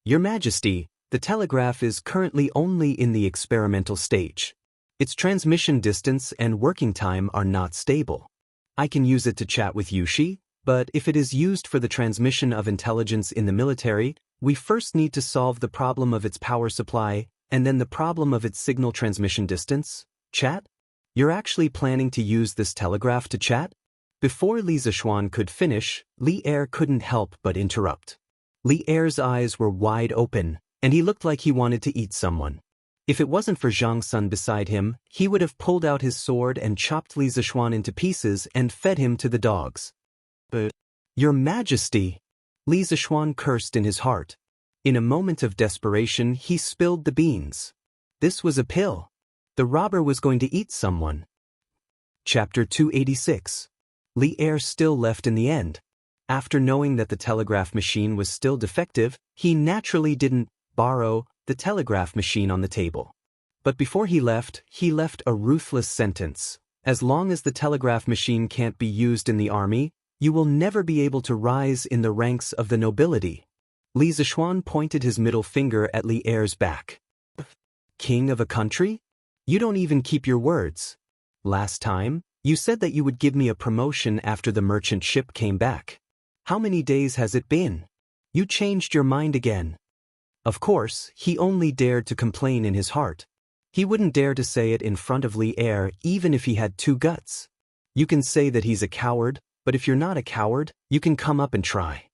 Your Majesty, the telegraph is currently only in the experimental stage. Its transmission distance and working time are not stable. I can use it to chat with Yushi, But if it is used for the transmission of intelligence in the military, we first need to solve the problem of its power supply, and then the problem of its signal transmission distance. Chat? You're actually planning to use this telegraph to chat? Before Li Zishuan could finish, Li Er couldn't help but interrupt. Li Er's eyes were wide open, and he looked like he wanted to eat someone. If it wasn't for Zhang Sun beside him, he would have pulled out his sword and chopped Li Zishuan into pieces and fed him to the dogs. But, Your Majesty! Li Zishuan cursed in his heart. In a moment of desperation, he spilled the beans. This was a pill. The robber was going to eat someone. Chapter 286. Li Er still left in the end. After knowing that the telegraph machine was still defective, he naturally didn't borrow the telegraph machine on the table. But before he left a ruthless sentence. As long as the telegraph machine can't be used in the army, you will never be able to rise in the ranks of the nobility. Li Zishuan pointed his middle finger at Li Er's back. King of a country? You don't even keep your words. Last time, you said that you would give me a promotion after the merchant ship came back. How many days has it been? You changed your mind again. Of course, he only dared to complain in his heart. He wouldn't dare to say it in front of Li Er even if he had two guts. You can say that he's a coward, but if you're not a coward, you can come up and try.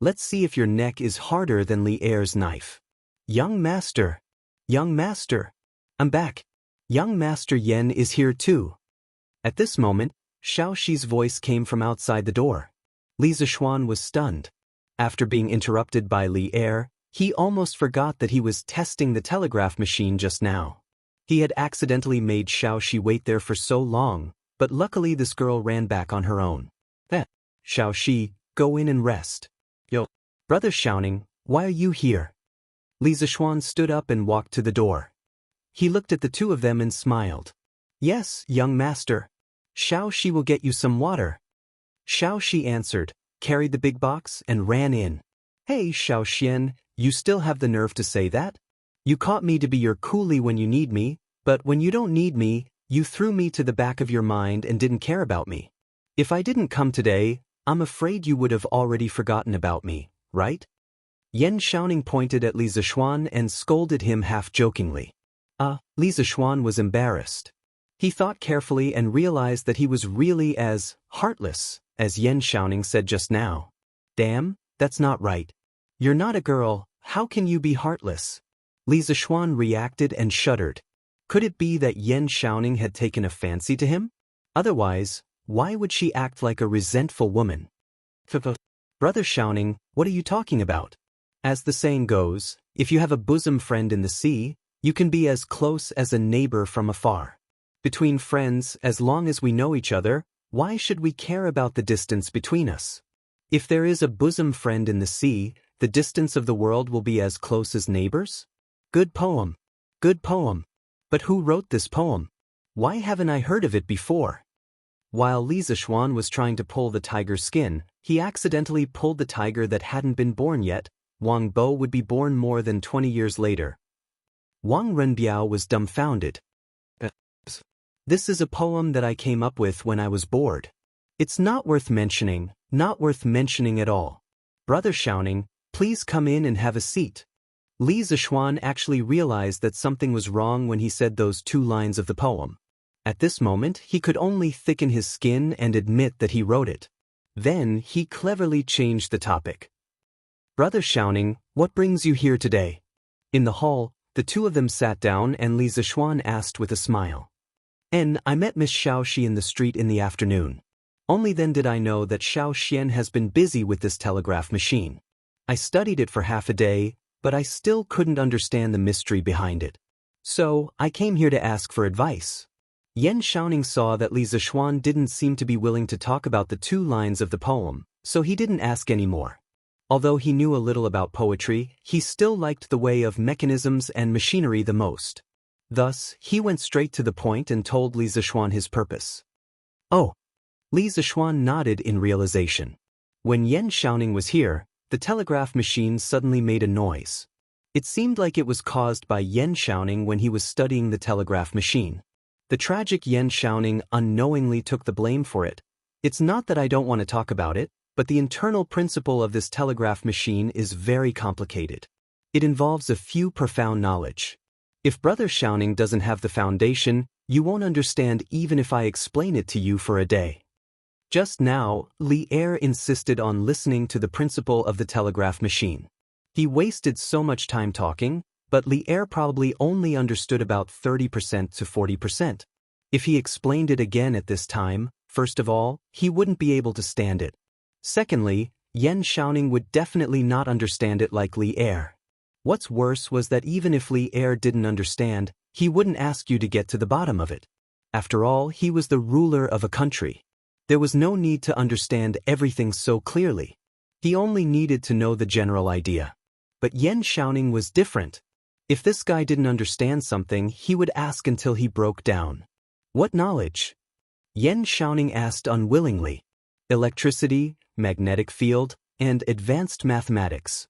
Let's see if your neck is harder than Li Er's knife. Young Master! Young Master! I'm back. Young Master Yen is here too. At this moment, Xiao Shi's voice came from outside the door. Li Zishuan was stunned. After being interrupted by Li Er, he almost forgot that he was testing the telegraph machine just now. He had accidentally made Xiao Shi wait there for so long, but luckily this girl ran back on her own. Xiao Shi, go in and rest. Yo, Brother Xiaoning, why are you here? Li Zishuan stood up and walked to the door. He looked at the two of them and smiled. Yes, young master. Xiao Shi will get you some water. Xiao Shi answered, carried the big box, and ran in. Hey Xiao Xian, you still have the nerve to say that? You caught me to be your coolie when you need me, but when you don't need me, you threw me to the back of your mind and didn't care about me. If I didn't come today, I'm afraid you would have already forgotten about me, right? Yen Xiaoning pointed at Li Zishuan and scolded him half-jokingly. Li Zishuan was embarrassed. He thought carefully and realized that he was really as heartless as Yen Xiaoning said just now. Damn, that's not right. You're not a girl, how can you be heartless? Li Zishuan reacted and shuddered. Could it be that Yen Xiaoning had taken a fancy to him? Otherwise, why would she act like a resentful woman? Brother Xiaoning, what are you talking about? As the saying goes, if you have a bosom friend in the sea, you can be as close as a neighbor from afar. Between friends, as long as we know each other, why should we care about the distance between us? If there is a bosom friend in the sea, the distance of the world will be as close as neighbors? Good poem. Good poem. But who wrote this poem? Why haven't I heard of it before? While Li Zishuan was trying to pull the tiger's skin, he accidentally pulled the tiger that hadn't been born yet. Wang Bo would be born more than 20 years later. Wang Renbiao was dumbfounded. This is a poem that I came up with when I was bored. It's not worth mentioning at all. Brother Xiaoning, please come in and have a seat. Li Zishuan actually realized that something was wrong when he said those 2 lines of the poem. At this moment, he could only thicken his skin and admit that he wrote it. Then, he cleverly changed the topic. Brother Xiaoning, what brings you here today? In the hall, the two of them sat down and Li Zishuan asked with a smile. I met Miss Xiao Shi in the street in the afternoon. Only then did I know that Xiao Xian has been busy with this telegraph machine. I studied it for half a day, but I still couldn't understand the mystery behind it. So, I came here to ask for advice. Yen Xiaoning saw that Li Zishuan didn't seem to be willing to talk about the 2 lines of the poem, so he didn't ask any more. Although he knew a little about poetry, he still liked the way of mechanisms and machinery the most. Thus, he went straight to the point and told Li Zishuan his purpose. Oh! Li Zishuan nodded in realization. When Yen Xiaoning was here, the telegraph machine suddenly made a noise. It seemed like it was caused by Yen Xiaoning when he was studying the telegraph machine. The tragic Yen Xiaoning unknowingly took the blame for it. It's not that I don't want to talk about it, but the internal principle of this telegraph machine is very complicated. It involves a few profound knowledge. If Brother Xiaoning doesn't have the foundation, you won't understand even if I explain it to you for a day. Just now, Li Er insisted on listening to the principle of the telegraph machine. He wasted so much time talking, but Li Er probably only understood about 30% to 40%. If he explained it again at this time, first of all, he wouldn't be able to stand it. Secondly, Yan Xiaoning would definitely not understand it like Li Er. What's worse was that even if Li Er didn't understand, he wouldn't ask you to get to the bottom of it. After all, he was the ruler of a country. There was no need to understand everything so clearly. He only needed to know the general idea. But Yan Xiaoning was different. If this guy didn't understand something, he would ask until he broke down. What knowledge? Yan Xiaoning asked unwillingly. Electricity, magnetic field, and advanced mathematics.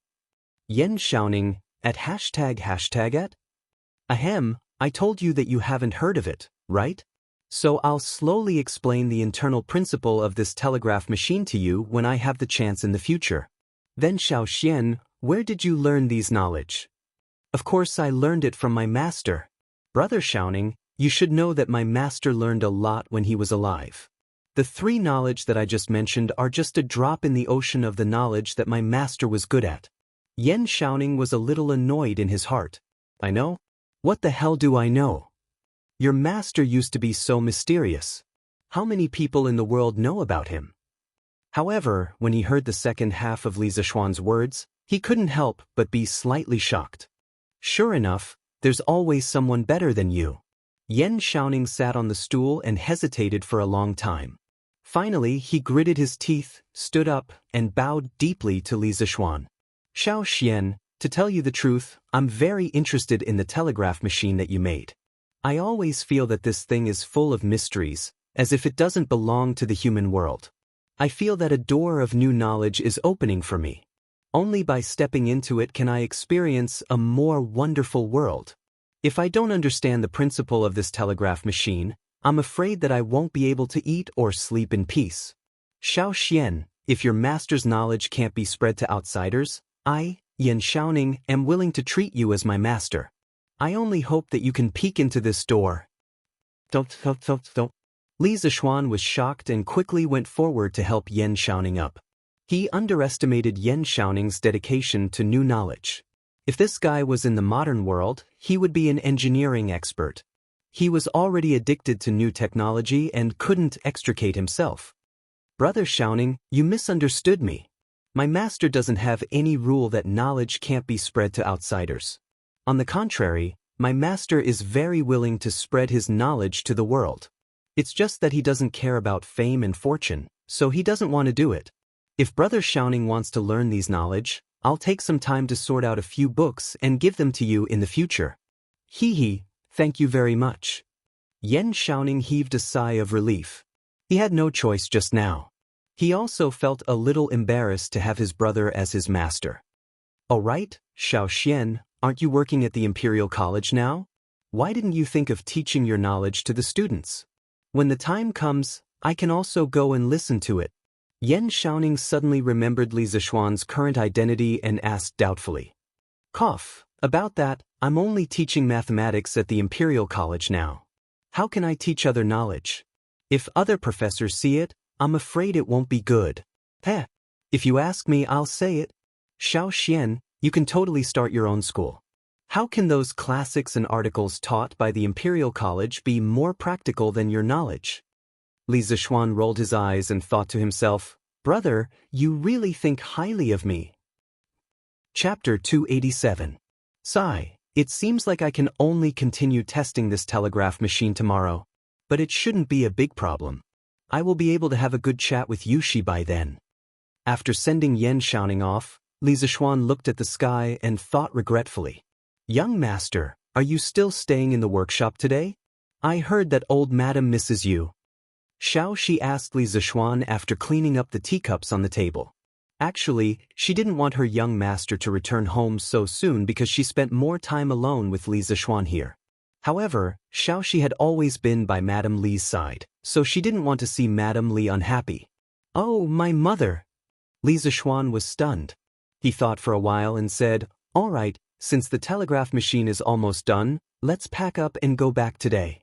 Yan Xiaoning, at ##at? Ahem, I told you that you haven't heard of it, right? So I'll slowly explain the internal principle of this telegraph machine to you when I have the chance in the future. Then Xiao Xian, where did you learn these knowledge? Of course I learned it from my master. Brother Xiaoning, you should know that my master learned a lot when he was alive. The three knowledge that I just mentioned are just a drop in the ocean of the knowledge that my master was good at. Yan Xiaoning was a little annoyed in his heart. I know? What the hell do I know? Your master used to be so mysterious. How many people in the world know about him? However, when he heard the second half of Li Zishuan's words, he couldn't help but be slightly shocked. Sure enough, there's always someone better than you. Yan Xiaoning sat on the stool and hesitated for a long time. Finally, he gritted his teeth, stood up, and bowed deeply to Li Zishuan. Xiao Xian, to tell you the truth, I'm very interested in the telegraph machine that you made. I always feel that this thing is full of mysteries, as if it doesn't belong to the human world. I feel that a door of new knowledge is opening for me. Only by stepping into it can I experience a more wonderful world. If I don't understand the principle of this telegraph machine, I'm afraid that I won't be able to eat or sleep in peace. Xiao Xian, if your master's knowledge can't be spread to outsiders, I, Yan Xiaoning, am willing to treat you as my master. I only hope that you can peek into this door. Don't. Li Zishuan was shocked and quickly went forward to help Yan Xiaoning up. He underestimated Yan Xiaoning's dedication to new knowledge. If this guy was in the modern world, he would be an engineering expert. He was already addicted to new technology and couldn't extricate himself. Brother Xiaoning, you misunderstood me. My master doesn't have any rule that knowledge can't be spread to outsiders. On the contrary, my master is very willing to spread his knowledge to the world. It's just that he doesn't care about fame and fortune, so he doesn't want to do it. If Brother Xiaoning wants to learn these knowledge, I'll take some time to sort out a few books and give them to you in the future. Hee, thank you very much. Yan Xiaoning heaved a sigh of relief. He had no choice just now. He also felt a little embarrassed to have his brother as his master. All right, Xiao Xian, aren't you working at the Imperial College now? Why didn't you think of teaching your knowledge to the students? When the time comes, I can also go and listen to it. Yan Xiaoning suddenly remembered Li Zishuan's current identity and asked doubtfully. Cough, about that, I'm only teaching mathematics at the Imperial College now. How can I teach other knowledge? If other professors see it, I'm afraid it won't be good. Heh, if you ask me, I'll say it. Xiao Xian, you can totally start your own school. How can those classics and articles taught by the Imperial College be more practical than your knowledge? Li Zishuan rolled his eyes and thought to himself, Brother, you really think highly of me. Chapter 287. Sigh, it seems like I can only continue testing this telegraph machine tomorrow, but it shouldn't be a big problem. I will be able to have a good chat with Yushi by then. After sending Yan Xiaoning off, Li Zishuan looked at the sky and thought regretfully. Young master, are you still staying in the workshop today? I heard that old madam misses you. Xiao Shi asked Li Zishuan after cleaning up the teacups on the table. Actually, she didn't want her young master to return home so soon because she spent more time alone with Li Zishuan here. However, Xiao Shi had always been by Madame Li's side, so she didn't want to see Madame Li unhappy. Oh, my mother! Li Zishuan was stunned. He thought for a while and said, "All right, since the telegraph machine is almost done, let's pack up and go back today."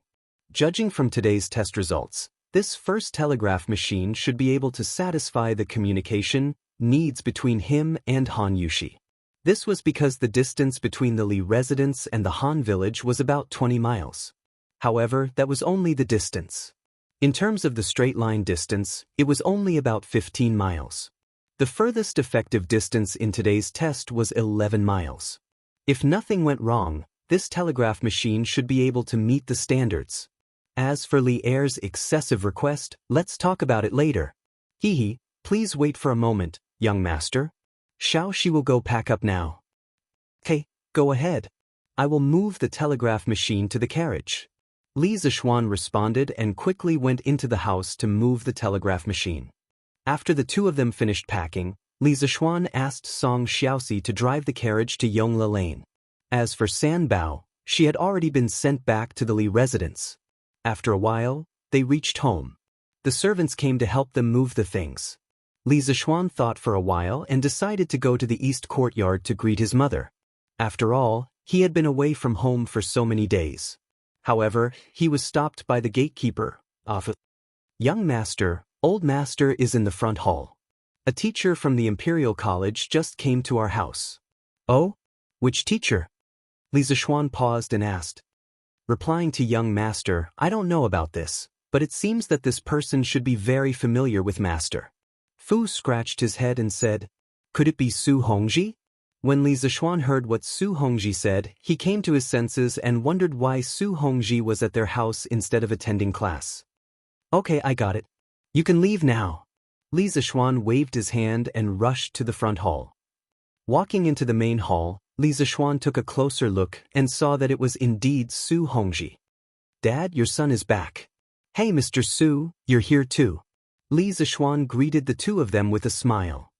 Judging from today's test results, this first telegraph machine should be able to satisfy the communication needs between him and Han Yushi. This was because the distance between the Li residence and the Han village was about 20 miles. However, that was only the distance. In terms of the straight line distance, it was only about 15 miles. The furthest effective distance in today's test was 11 miles. If nothing went wrong, this telegraph machine should be able to meet the standards. As for Li Er's excessive request, let's talk about it later. Hehe, please wait for a moment, young master. She will go pack up now. Okay, go ahead. I will move the telegraph machine to the carriage. Li Zishuan responded and quickly went into the house to move the telegraph machine. After the two of them finished packing, Li Zishuan asked Song Xiaoxi to drive the carriage to Yongla Lane. As for San Bao, she had already been sent back to the Li residence. After a while, they reached home. The servants came to help them move the things. Li Zishuan thought for a while and decided to go to the east courtyard to greet his mother. After all, he had been away from home for so many days. However, he was stopped by the gatekeeper. Young master, old master is in the front hall. A teacher from the Imperial College just came to our house. Oh? Which teacher? Li Zishuan paused and asked. Replying to young master, I don't know about this, but it seems that this person should be very familiar with master. Fu scratched his head and said, could it be Su Hongji? When Li Zishuan heard what Su Hongji said, he came to his senses and wondered why Su Hongji was at their house instead of attending class. Okay, I got it. You can leave now. Li Zishuan waved his hand and rushed to the front hall. Walking into the main hall, Li Zishuan took a closer look and saw that it was indeed Su Hongji. Dad, your son is back. Hey Mr. Su, you're here too. Li Zishuan greeted the two of them with a smile.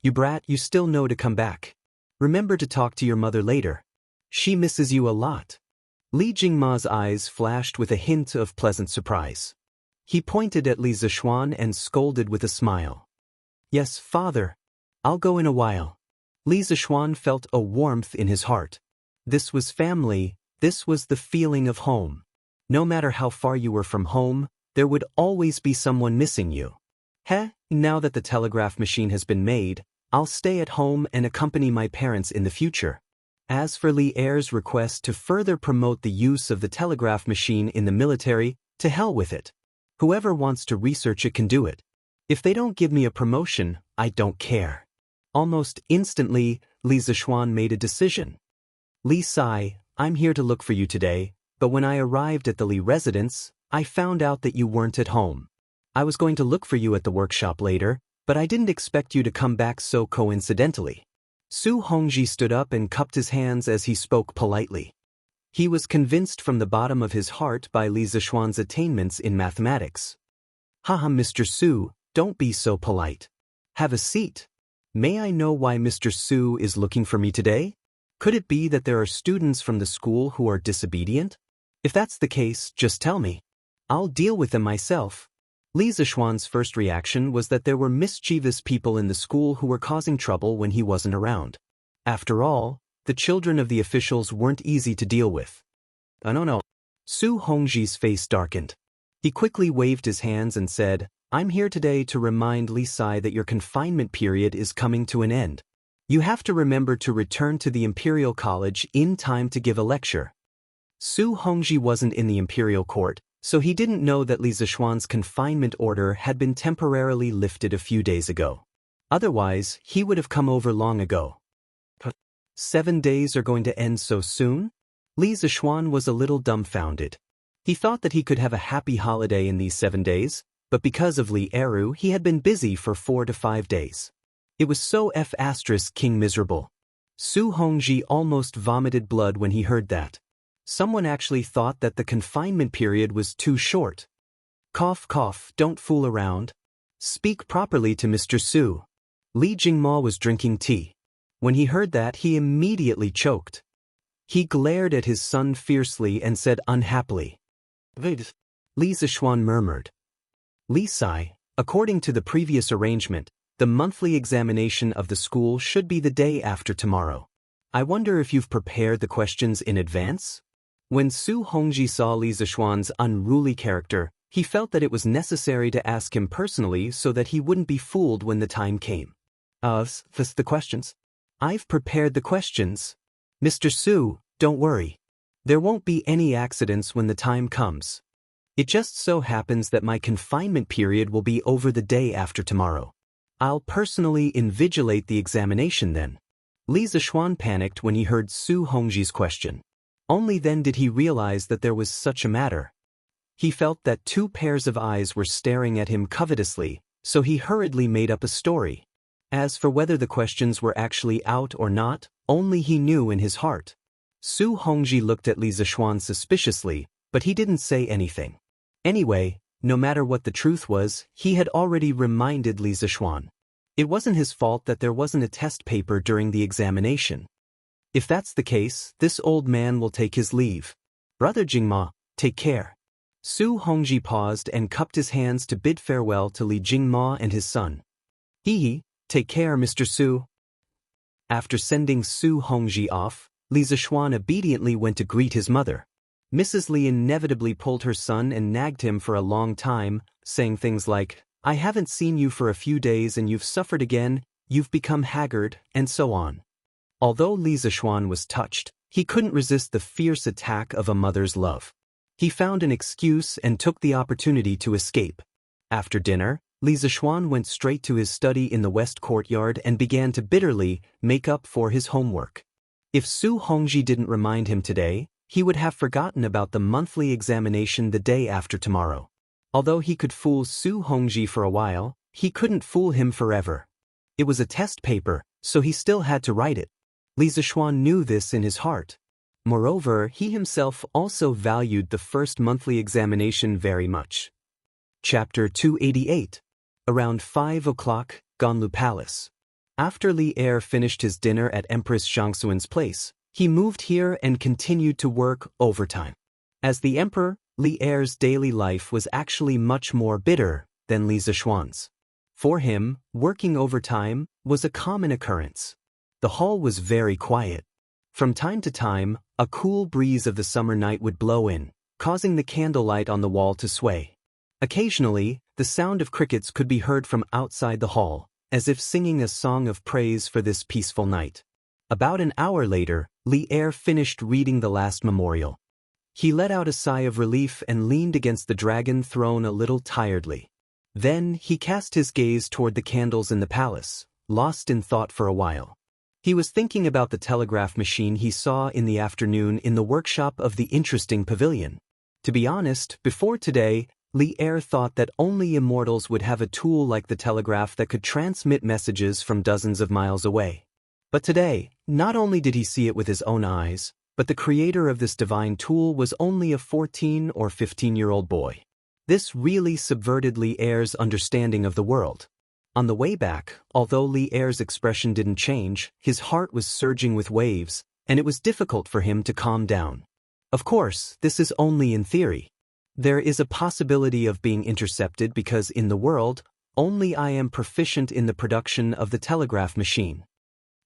You brat, you still know to come back. Remember to talk to your mother later. She misses you a lot. Li Jingma's eyes flashed with a hint of pleasant surprise. He pointed at Li Zishuan and scolded with a smile. Yes, father. I'll go in a while. Li Zishuan felt a warmth in his heart. This was family, this was the feeling of home. No matter how far you were from home, there would always be someone missing you. Now that the telegraph machine has been made, I'll stay at home and accompany my parents in the future. As for Li Er's request to further promote the use of the telegraph machine in the military, to hell with it. Whoever wants to research it can do it. If they don't give me a promotion, I don't care. Almost instantly, Li Zishuan made a decision. Li Sai, I'm here to look for you today, but when I arrived at the Li residence, I found out that you weren't at home. I was going to look for you at the workshop later, but I didn't expect you to come back so coincidentally. Su Hongji stood up and cupped his hands as he spoke politely. He was convinced from the bottom of his heart by Li Zishuan's attainments in mathematics. Haha, Mr. Su, don't be so polite. Have a seat. May I know why Mr. Su is looking for me today? Could it be that there are students from the school who are disobedient? If that's the case, just tell me. I'll deal with them myself. Li Zishuan's first reaction was that there were mischievous people in the school who were causing trouble when he wasn't around. After all, the children of the officials weren't easy to deal with. No. Su Hongji's face darkened. He quickly waved his hands and said, I'm here today to remind Li Sai that your confinement period is coming to an end. You have to remember to return to the Imperial College in time to give a lecture. Su Hongji wasn't in the Imperial Court, so he didn't know that Li Zishuan's confinement order had been temporarily lifted a few days ago. Otherwise, he would have come over long ago. 7 days are going to end so soon? Li Zishuan was a little dumbfounded. He thought that he could have a happy holiday in these 7 days, but because of Li Eru he had been busy for 4 to 5 days. It was so King miserable. Su Hongji almost vomited blood when he heard that. Someone actually thought that the confinement period was too short. Cough, cough, don't fool around. Speak properly to Mr. Su. Li Jingma was drinking tea. When he heard that, he immediately choked. He glared at his son fiercely and said unhappily. Wait. Li Zishuan murmured. Li Sai, according to the previous arrangement, The monthly examination of the school should be the day after tomorrow. I wonder if you've prepared the questions in advance? When Su Hongji saw Li Zishuan's unruly character, he felt that it was necessary to ask him personally so that he wouldn't be fooled when the time came. The questions? I've prepared the questions. Mr. Su, don't worry. There won't be any accidents when the time comes. It just so happens that my confinement period will be over the day after tomorrow. I'll personally invigilate the examination then. Li Zishuan panicked when he heard Su Hongji's question. Only then did he realize that there was such a matter. He felt that two pairs of eyes were staring at him covetously, so he hurriedly made up a story. As for whether the questions were actually out or not, only he knew in his heart. Su Hongji looked at Li Zishuan suspiciously, but he didn't say anything. Anyway, no matter what the truth was, he had already reminded Li Zishuan. It wasn't his fault that there wasn't a test paper during the examination. If that's the case, this old man will take his leave. Brother Jingma, take care. Su Hongji paused and cupped his hands to bid farewell to Li Jingma and his son. Take care, Mr. Su. After sending Su Hongji off, Li Zishuan obediently went to greet his mother. Mrs. Li inevitably pulled her son and nagged him for a long time, saying things like, "I haven't seen you for a few days and you've suffered again, you've become haggard," and so on. Although Li Zishuan was touched, he couldn't resist the fierce attack of a mother's love. He found an excuse and took the opportunity to escape. After dinner, Li Zishuan went straight to his study in the west courtyard and began to bitterly make up for his homework. If Su Hongji didn't remind him today, he would have forgotten about the monthly examination the day after tomorrow. Although he could fool Su Hongji for a while, he couldn't fool him forever. It was a test paper, so he still had to write it. Li Zishuan knew this in his heart. Moreover, he himself also valued the first monthly examination very much. Chapter 288. Around 5 o'clock, Ganlu Palace. After Li Er finished his dinner at Empress Zhangsuan's place, he moved here and continued to work overtime. As the emperor, Li Er's daily life was actually much more bitter than Li Zishuan's. For him, working overtime was a common occurrence. The hall was very quiet. From time to time, a cool breeze of the summer night would blow in, causing the candlelight on the wall to sway. Occasionally, the sound of crickets could be heard from outside the hall, as if singing a song of praise for this peaceful night. About an hour later, Li Er finished reading the last memorial. He let out a sigh of relief and leaned against the dragon throne a little tiredly. Then he cast his gaze toward the candles in the palace, lost in thought for a while. He was thinking about the telegraph machine he saw in the afternoon in the workshop of the interesting pavilion. To be honest, before today, Li Er thought that only immortals would have a tool like the telegraph that could transmit messages from dozens of miles away. But today, not only did he see it with his own eyes, but the creator of this divine tool was only a 14 or 15-year-old boy. This really subverted Li Er's understanding of the world. On the way back, although Li Er's expression didn't change, his heart was surging with waves, and it was difficult for him to calm down. Of course, this is only in theory. There is a possibility of being intercepted because in the world, only I am proficient in the production of the telegraph machine.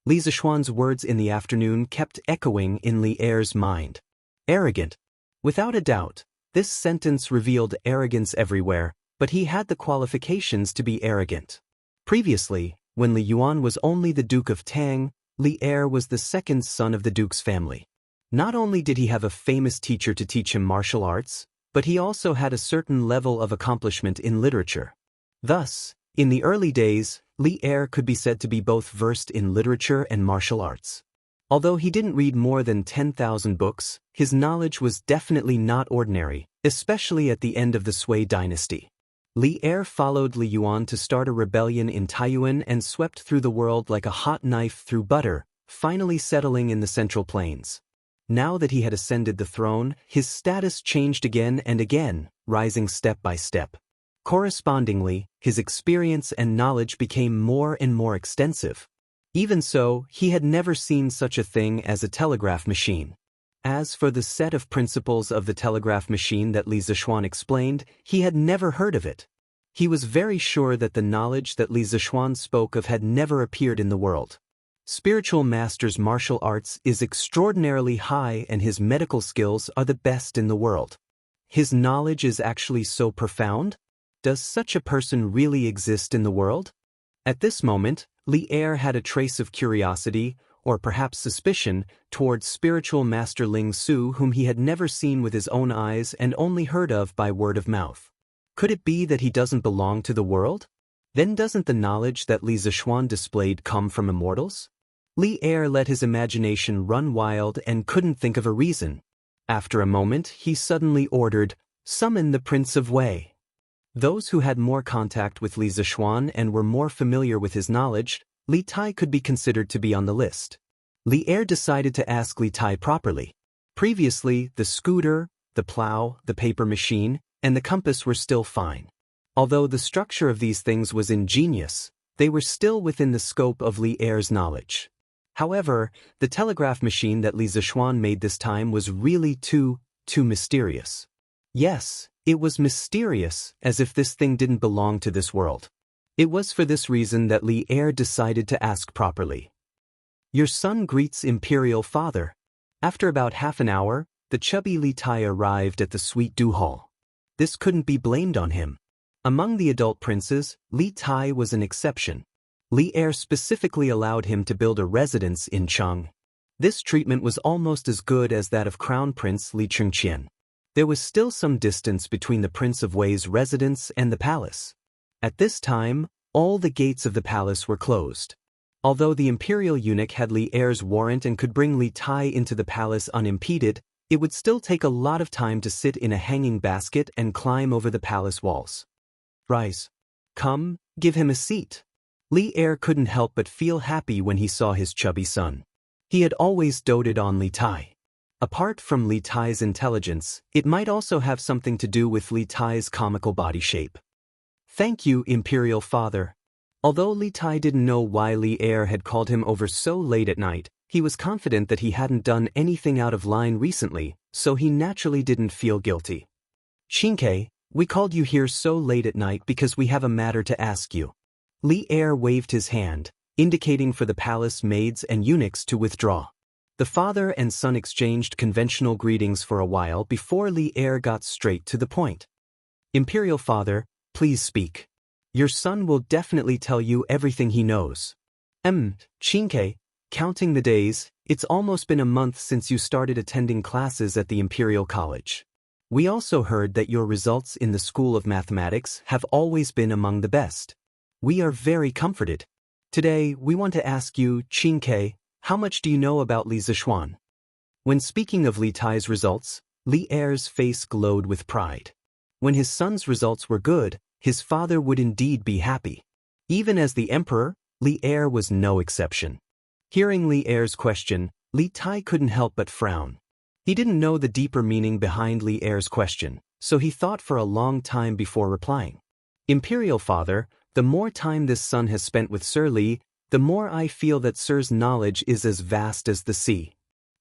Li Zishuan's words in the afternoon kept echoing in Li Er's mind. Arrogant. Without a doubt, this sentence revealed arrogance everywhere, but he had the qualifications to be arrogant. Previously, when Li Yuan was only the Duke of Tang, Li Er was the second son of the Duke's family. Not only did he have a famous teacher to teach him martial arts, but he also had a certain level of accomplishment in literature. Thus, in the early days, Li Er could be said to be both versed in literature and martial arts. Although he didn't read more than 10,000 books, his knowledge was definitely not ordinary, especially at the end of the Sui dynasty. Li Er followed Li Yuan to start a rebellion in Taiyuan and swept through the world like a hot knife through butter, finally settling in the Central Plains. Now that he had ascended the throne, his status changed again and again, rising step by step. Correspondingly, his experience and knowledge became more and more extensive. Even so, he had never seen such a thing as a telegraph machine. As for the set of principles of the telegraph machine that Li Zishuan explained, he had never heard of it. He was very sure that the knowledge that Li Zishuan spoke of had never appeared in the world. Spiritual master's martial arts is extraordinarily high and his medical skills are the best in the world. His knowledge is actually so profound? Does such a person really exist in the world? At this moment, Li Er had a trace of curiosity, or perhaps suspicion, towards spiritual master Ling Su, whom he had never seen with his own eyes and only heard of by word of mouth. Could it be that he doesn't belong to the world? Then doesn't the knowledge that Li Zishuan displayed come from immortals? Li Er let his imagination run wild and couldn't think of a reason. After a moment, he suddenly ordered, "Summon the Prince of Wei." Those who had more contact with Li Zishuan and were more familiar with his knowledge, Li Tai could be considered to be on the list. Li Er decided to ask Li Tai properly. Previously, the scooter, the plow, the paper machine, and the compass were still fine. Although the structure of these things was ingenious, they were still within the scope of Li Er's knowledge. However, the telegraph machine that Li Zishuan made this time was really too mysterious. Yes, it was mysterious, as if this thing didn't belong to this world. It was for this reason that Li Er decided to ask properly. "Your son greets Imperial Father." After about half an hour, the chubby Li Tai arrived at the sweet Du Hall. This couldn't be blamed on him. Among the adult princes, Li Tai was an exception. Li Er specifically allowed him to build a residence in Cheng. This treatment was almost as good as that of Crown Prince Li Chengqian. There was still some distance between the Prince of Wei's residence and the palace. At this time, all the gates of the palace were closed. Although the imperial eunuch had Li Er's warrant and could bring Li Tai into the palace unimpeded, it would still take a lot of time to sit in a hanging basket and climb over the palace walls. "Rise. Come, give him a seat." Li Er couldn't help but feel happy when he saw his chubby son. He had always doted on Li Tai. Apart from Li Tai's intelligence, it might also have something to do with Li Tai's comical body shape. "Thank you, Imperial Father." Although Li Tai didn't know why Li Er had called him over so late at night, he was confident that he hadn't done anything out of line recently, so he naturally didn't feel guilty. "Qingke, we called you here so late at night because we have a matter to ask you." Li Er waved his hand, indicating for the palace maids and eunuchs to withdraw. The father and son exchanged conventional greetings for a while before Li Er got straight to the point. "Imperial Father, please speak. Your son will definitely tell you everything he knows." Qingke, counting the days, it's almost been a month since you started attending classes at the Imperial College. We also heard that your results in the School of Mathematics have always been among the best. We are very comforted. Today, we want to ask you, Qingke, how much do you know about Li Zishuan? When speaking of Li Tai's results, Li Er's face glowed with pride. When his son's results were good, his father would indeed be happy. Even as the emperor, Li Er was no exception. Hearing Li Er's question, Li Tai couldn't help but frown. He didn't know the deeper meaning behind Li Er's question, so he thought for a long time before replying. "Imperial Father, the more time this son has spent with Sir Li, the more I feel that Sir's knowledge is as vast as the sea.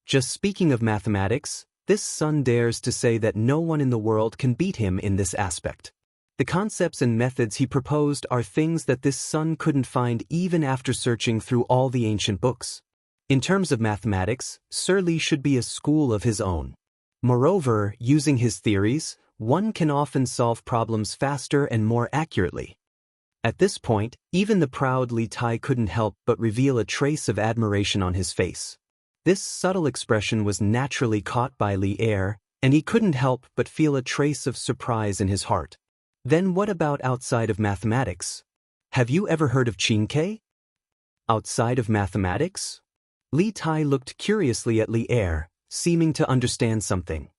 Just speaking of mathematics, this son dares to say that no one in the world can beat him in this aspect. The concepts and methods he proposed are things that this son couldn't find even after searching through all the ancient books. In terms of mathematics, Sir Li should be a school of his own. Moreover, using his theories, one can often solve problems faster and more accurately." At this point, even the proud Li Tai couldn't help but reveal a trace of admiration on his face. This subtle expression was naturally caught by Li Er, and he couldn't help but feel a trace of surprise in his heart. "Then what about outside of mathematics? Have you ever heard of Qingke?" "Outside of mathematics?" Li Tai looked curiously at Li Er, seeming to understand something.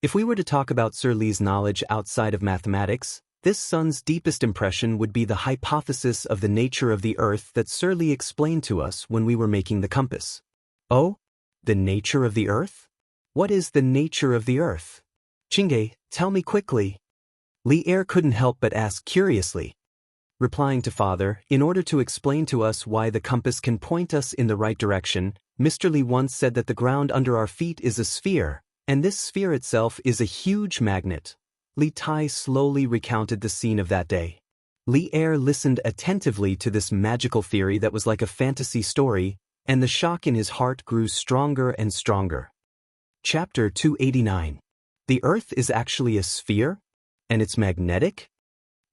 If we were to talk about Sir Li's knowledge outside of mathematics, this son's deepest impression would be the hypothesis of the nature of the earth that Sir Li explained to us when we were making the compass. "Oh? The nature of the earth? What is the nature of the earth? Qingke, tell me quickly." Li Er couldn't help but ask curiously. Replying to father, "In order to explain to us why the compass can point us in the right direction, Mr. Li once said that the ground under our feet is a sphere, and this sphere itself is a huge magnet." Li Tai slowly recounted the scene of that day. Li Er listened attentively to this magical theory that was like a fantasy story, and the shock in his heart grew stronger and stronger. Chapter 289. The Earth is actually a sphere? And it's magnetic?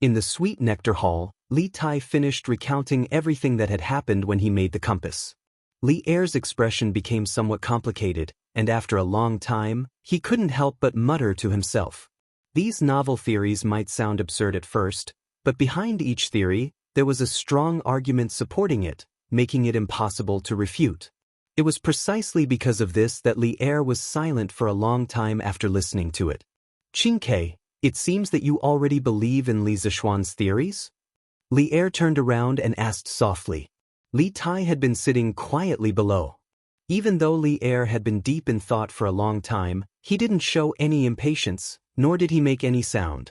In the sweet nectar hall, Li Tai finished recounting everything that had happened when he made the compass. Li Er's expression became somewhat complicated, and after a long time, he couldn't help but mutter to himself. These novel theories might sound absurd at first, but behind each theory, there was a strong argument supporting it, making it impossible to refute. It was precisely because of this that Li Er was silent for a long time after listening to it. Qingke, it seems that you already believe in Li Zishuan's theories? Li Er turned around and asked softly. Li Tai had been sitting quietly below. Even though Li Er had been deep in thought for a long time, he didn't show any impatience, nor did he make any sound.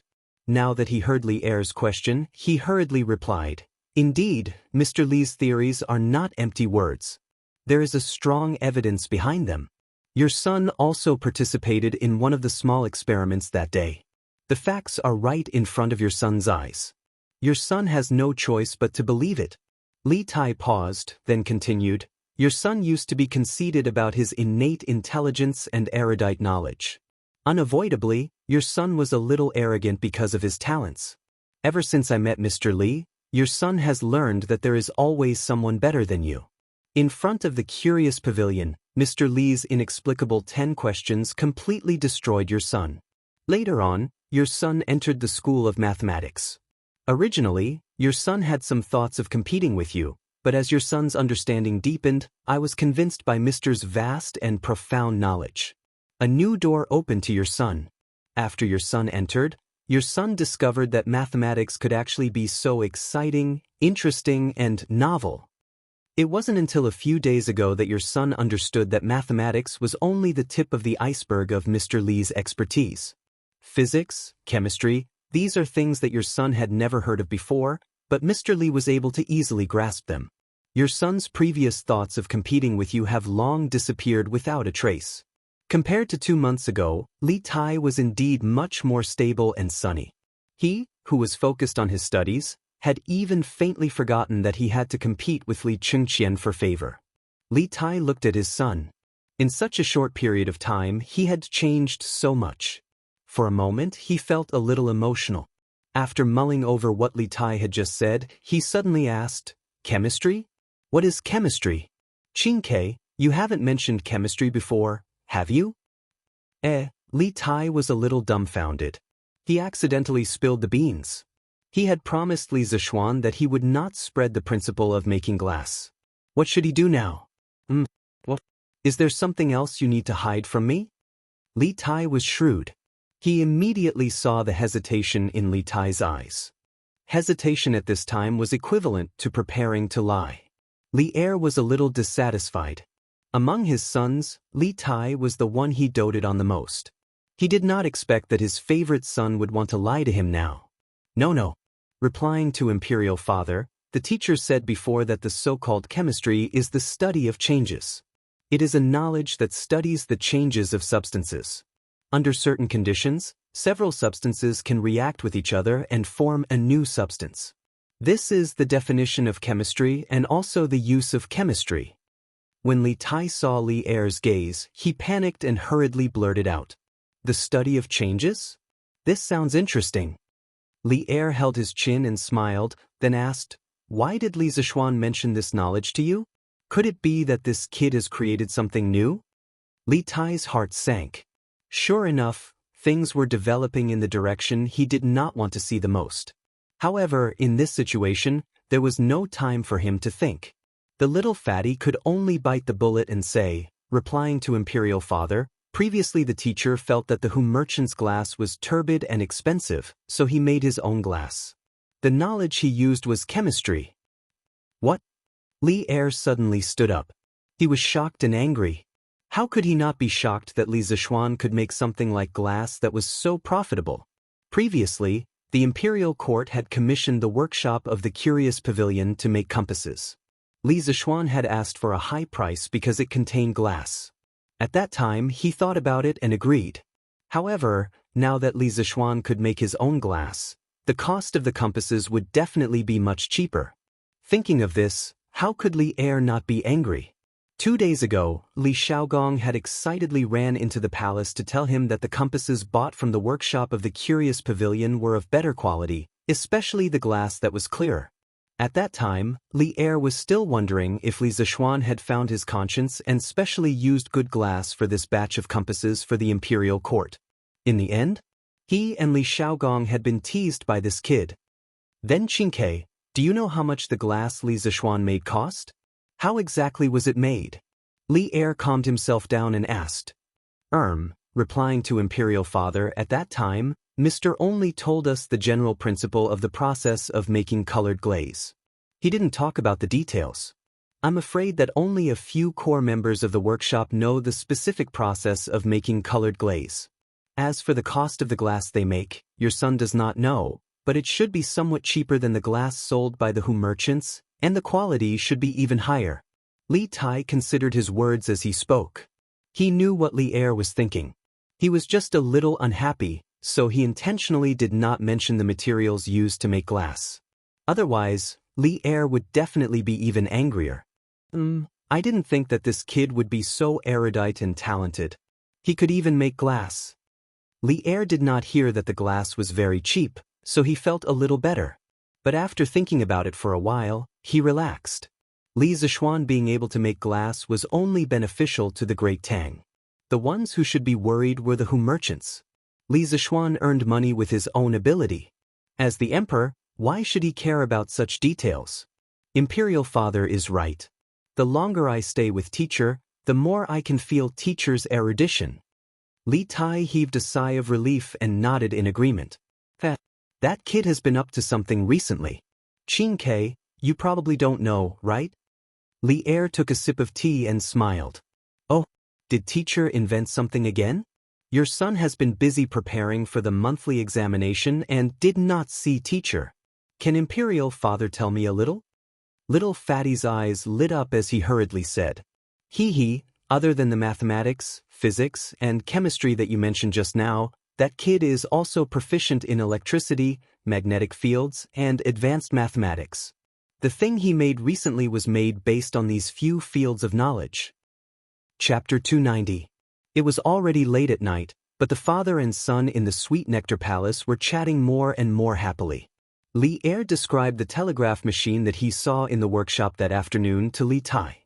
Now that he heard Li Er's question, he hurriedly replied, "Indeed, Mr. Li's theories are not empty words. There is a strong evidence behind them. Your son also participated in one of the small experiments that day. The facts are right in front of your son's eyes. Your son has no choice but to believe it." Li Tai paused, then continued, "Your son used to be conceited about his innate intelligence and erudite knowledge. Unavoidably, your son was a little arrogant because of his talents. Ever since I met Mr. Li, your son has learned that there is always someone better than you." In front of the curious pavilion, Mr. Li's inexplicable 10 questions completely destroyed your son. Later on, your son entered the School of Mathematics. Originally, your son had some thoughts of competing with you, but as your son's understanding deepened, I was convinced by Mr.'s vast and profound knowledge. A new door opened to your son. After your son entered, your son discovered that mathematics could actually be so exciting, interesting, and novel. It wasn't until a few days ago that your son understood that mathematics was only the tip of the iceberg of Mr. Li's expertise. Physics, chemistry, these are things that your son had never heard of before, but Mr. Li was able to easily grasp them. Your son's previous thoughts of competing with you have long disappeared without a trace. Compared to 2 months ago, Li Tai was indeed much more stable and sunny. He, who was focused on his studies, had even faintly forgotten that he had to compete with Li Chengqian for favor. Li Tai looked at his son. In such a short period of time, he had changed so much. For a moment, he felt a little emotional. After mulling over what Li Tai had just said, he suddenly asked, "Chemistry? What is chemistry? Qingke, you haven't mentioned chemistry before, have you?" Li Tai was a little dumbfounded. He accidentally spilled the beans. He had promised Li Zishuan that he would not spread the principle of making glass. What should he do now? What? Is there something else you need to hide from me? Li Tai was shrewd. He immediately saw the hesitation in Li Tai's eyes. Hesitation at this time was equivalent to preparing to lie. Li Er was a little dissatisfied. Among his sons, Li Tai was the one he doted on the most. He did not expect that his favorite son would want to lie to him now. No. Replying to Imperial Father, the teacher said before that the so-called chemistry is the study of changes. It is a knowledge that studies the changes of substances. Under certain conditions, several substances can react with each other and form a new substance. This is the definition of chemistry and also the use of chemistry. When Li Tai saw Li Er's gaze, he panicked and hurriedly blurted out, "The study of changes? This sounds interesting." Li Er held his chin and smiled, then asked, "Why did Li Zishuan mention this knowledge to you? Could it be that this kid has created something new?" Li Tai's heart sank. Sure enough, things were developing in the direction he did not want to see the most. However, in this situation, there was no time for him to think. The little fatty could only bite the bullet and say, replying to Imperial Father, previously the teacher felt that the Hu merchant's glass was turbid and expensive, so he made his own glass. The knowledge he used was chemistry. What? Li Er suddenly stood up. He was shocked and angry. How could he not be shocked that Li Zishuan could make something like glass that was so profitable? Previously, the imperial court had commissioned the workshop of the Curious Pavilion to make compasses. Li Zishuan had asked for a high price because it contained glass. At that time, he thought about it and agreed. However, now that Li Zishuan could make his own glass, The cost of the compasses would definitely be much cheaper. Thinking of this, how could Li Er not be angry? 2 days ago, Li Xiaogong had excitedly ran into the palace to tell him that the compasses bought from the workshop of the Curious Pavilion were of better quality, especially the glass that was clearer. At that time, Li Er was still wondering if Li Zishuan had found his conscience and specially used good glass for this batch of compasses for the imperial court. In the end, he and Li Xiaogong had been teased by this kid. Then Qingke, do you know how much the glass Li Zishuan made cost? How exactly was it made? Li Er calmed himself down and asked. Replying to Imperial Father at that time, Mr. only told us the general principle of the process of making colored glaze. He didn't talk about the details. I'm afraid that only a few core members of the workshop know the specific process of making colored glaze. As for the cost of the glass they make, your son does not know, but it should be somewhat cheaper than the glass sold by the Hu merchants, and the quality should be even higher. Li Tai considered his words as he spoke. He knew what Li Er was thinking. He was just a little unhappy, so he intentionally did not mention the materials used to make glass. Otherwise, Li Er would definitely be even angrier. I didn't think that this kid would be so erudite and talented. He could even make glass. Li Er did not hear that the glass was very cheap, so he felt a little better. But after thinking about it for a while, he relaxed. Li Zishuan being able to make glass was only beneficial to the Great Tang. The ones who should be worried were the Hu merchants. Li Zishuan earned money with his own ability. As the emperor, why should he care about such details? Imperial Father is right. The longer I stay with teacher, the more I can feel teacher's erudition. Li Tai heaved a sigh of relief and nodded in agreement. That kid has been up to something recently. Qingke, you probably don't know, right? Li Er took a sip of tea and smiled. Oh, did teacher invent something again? Your son has been busy preparing for the monthly examination and did not see teacher. Can Imperial Father tell me a little? Little Fatty's eyes lit up as he hurriedly said. Other than the mathematics, physics, and chemistry that you mentioned just now, that kid is also proficient in electricity, magnetic fields, and advanced mathematics. The thing he made recently was made based on these few fields of knowledge. Chapter 290. It was already late at night, but the father and son in the Sweet Nectar Palace were chatting more and more happily. Li Er described the telegraph machine that he saw in the workshop that afternoon to Li Tai.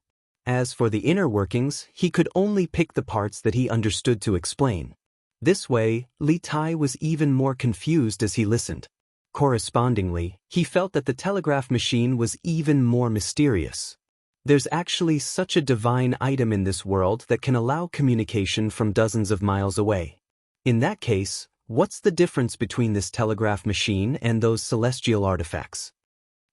As for the inner workings, he could only pick the parts that he understood to explain. This way, Li Tai was even more confused as he listened. Correspondingly, he felt that the telegraph machine was even more mysterious. There's actually such a divine item in this world that can allow communication from dozens of miles away. In that case, what's the difference between this telegraph machine and those celestial artifacts?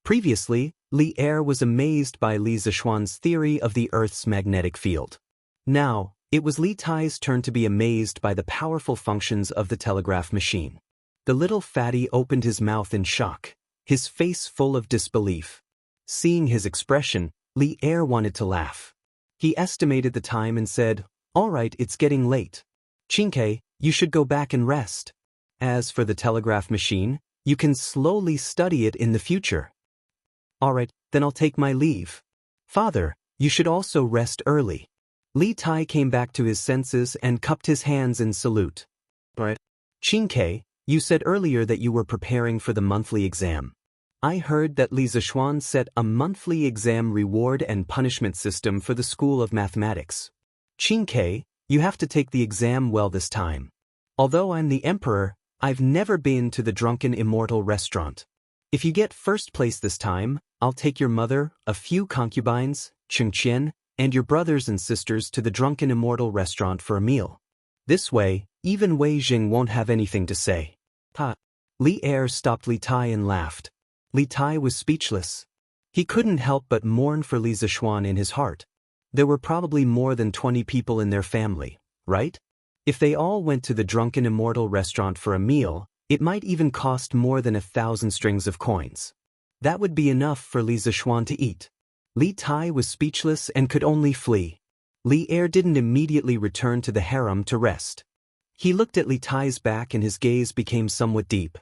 Previously, Li Er was amazed by Li Zishuan's theory of the Earth's magnetic field. Now, it was Li Tai's turn to be amazed by the powerful functions of the telegraph machine. The little fatty opened his mouth in shock, his face full of disbelief. Seeing his expression, Li Er wanted to laugh. He estimated the time and said, "All right, it's getting late. Qingke, you should go back and rest. As for the telegraph machine, you can slowly study it in the future." "All right, then I'll take my leave. Father, you should also rest early." Li Tai came back to his senses and cupped his hands in salute. "Right. Qingke, you said earlier that you were preparing for the monthly exam. I heard that Li Zishuan set a monthly exam reward and punishment system for the School of Mathematics. Qingke, you have to take the exam well this time. Although I'm the emperor, I've never been to the Drunken Immortal restaurant. If you get first place this time, I'll take your mother, a few concubines, Chengqian, and your brothers and sisters to the Drunken Immortal restaurant for a meal. This way, even Wei Jing won't have anything to say." Li Er stopped Li Tai and laughed. Li Tai was speechless. He couldn't help but mourn for Li Zishuan in his heart. There were probably more than 20 people in their family, right? If they all went to the Drunken Immortal restaurant for a meal, it might even cost more than 1,000 strings of coins. That would be enough for Li Zishuan to eat. Li Tai was speechless and could only flee. Li Er didn't immediately return to the harem to rest. He looked at Li Tai's back and his gaze became somewhat deep.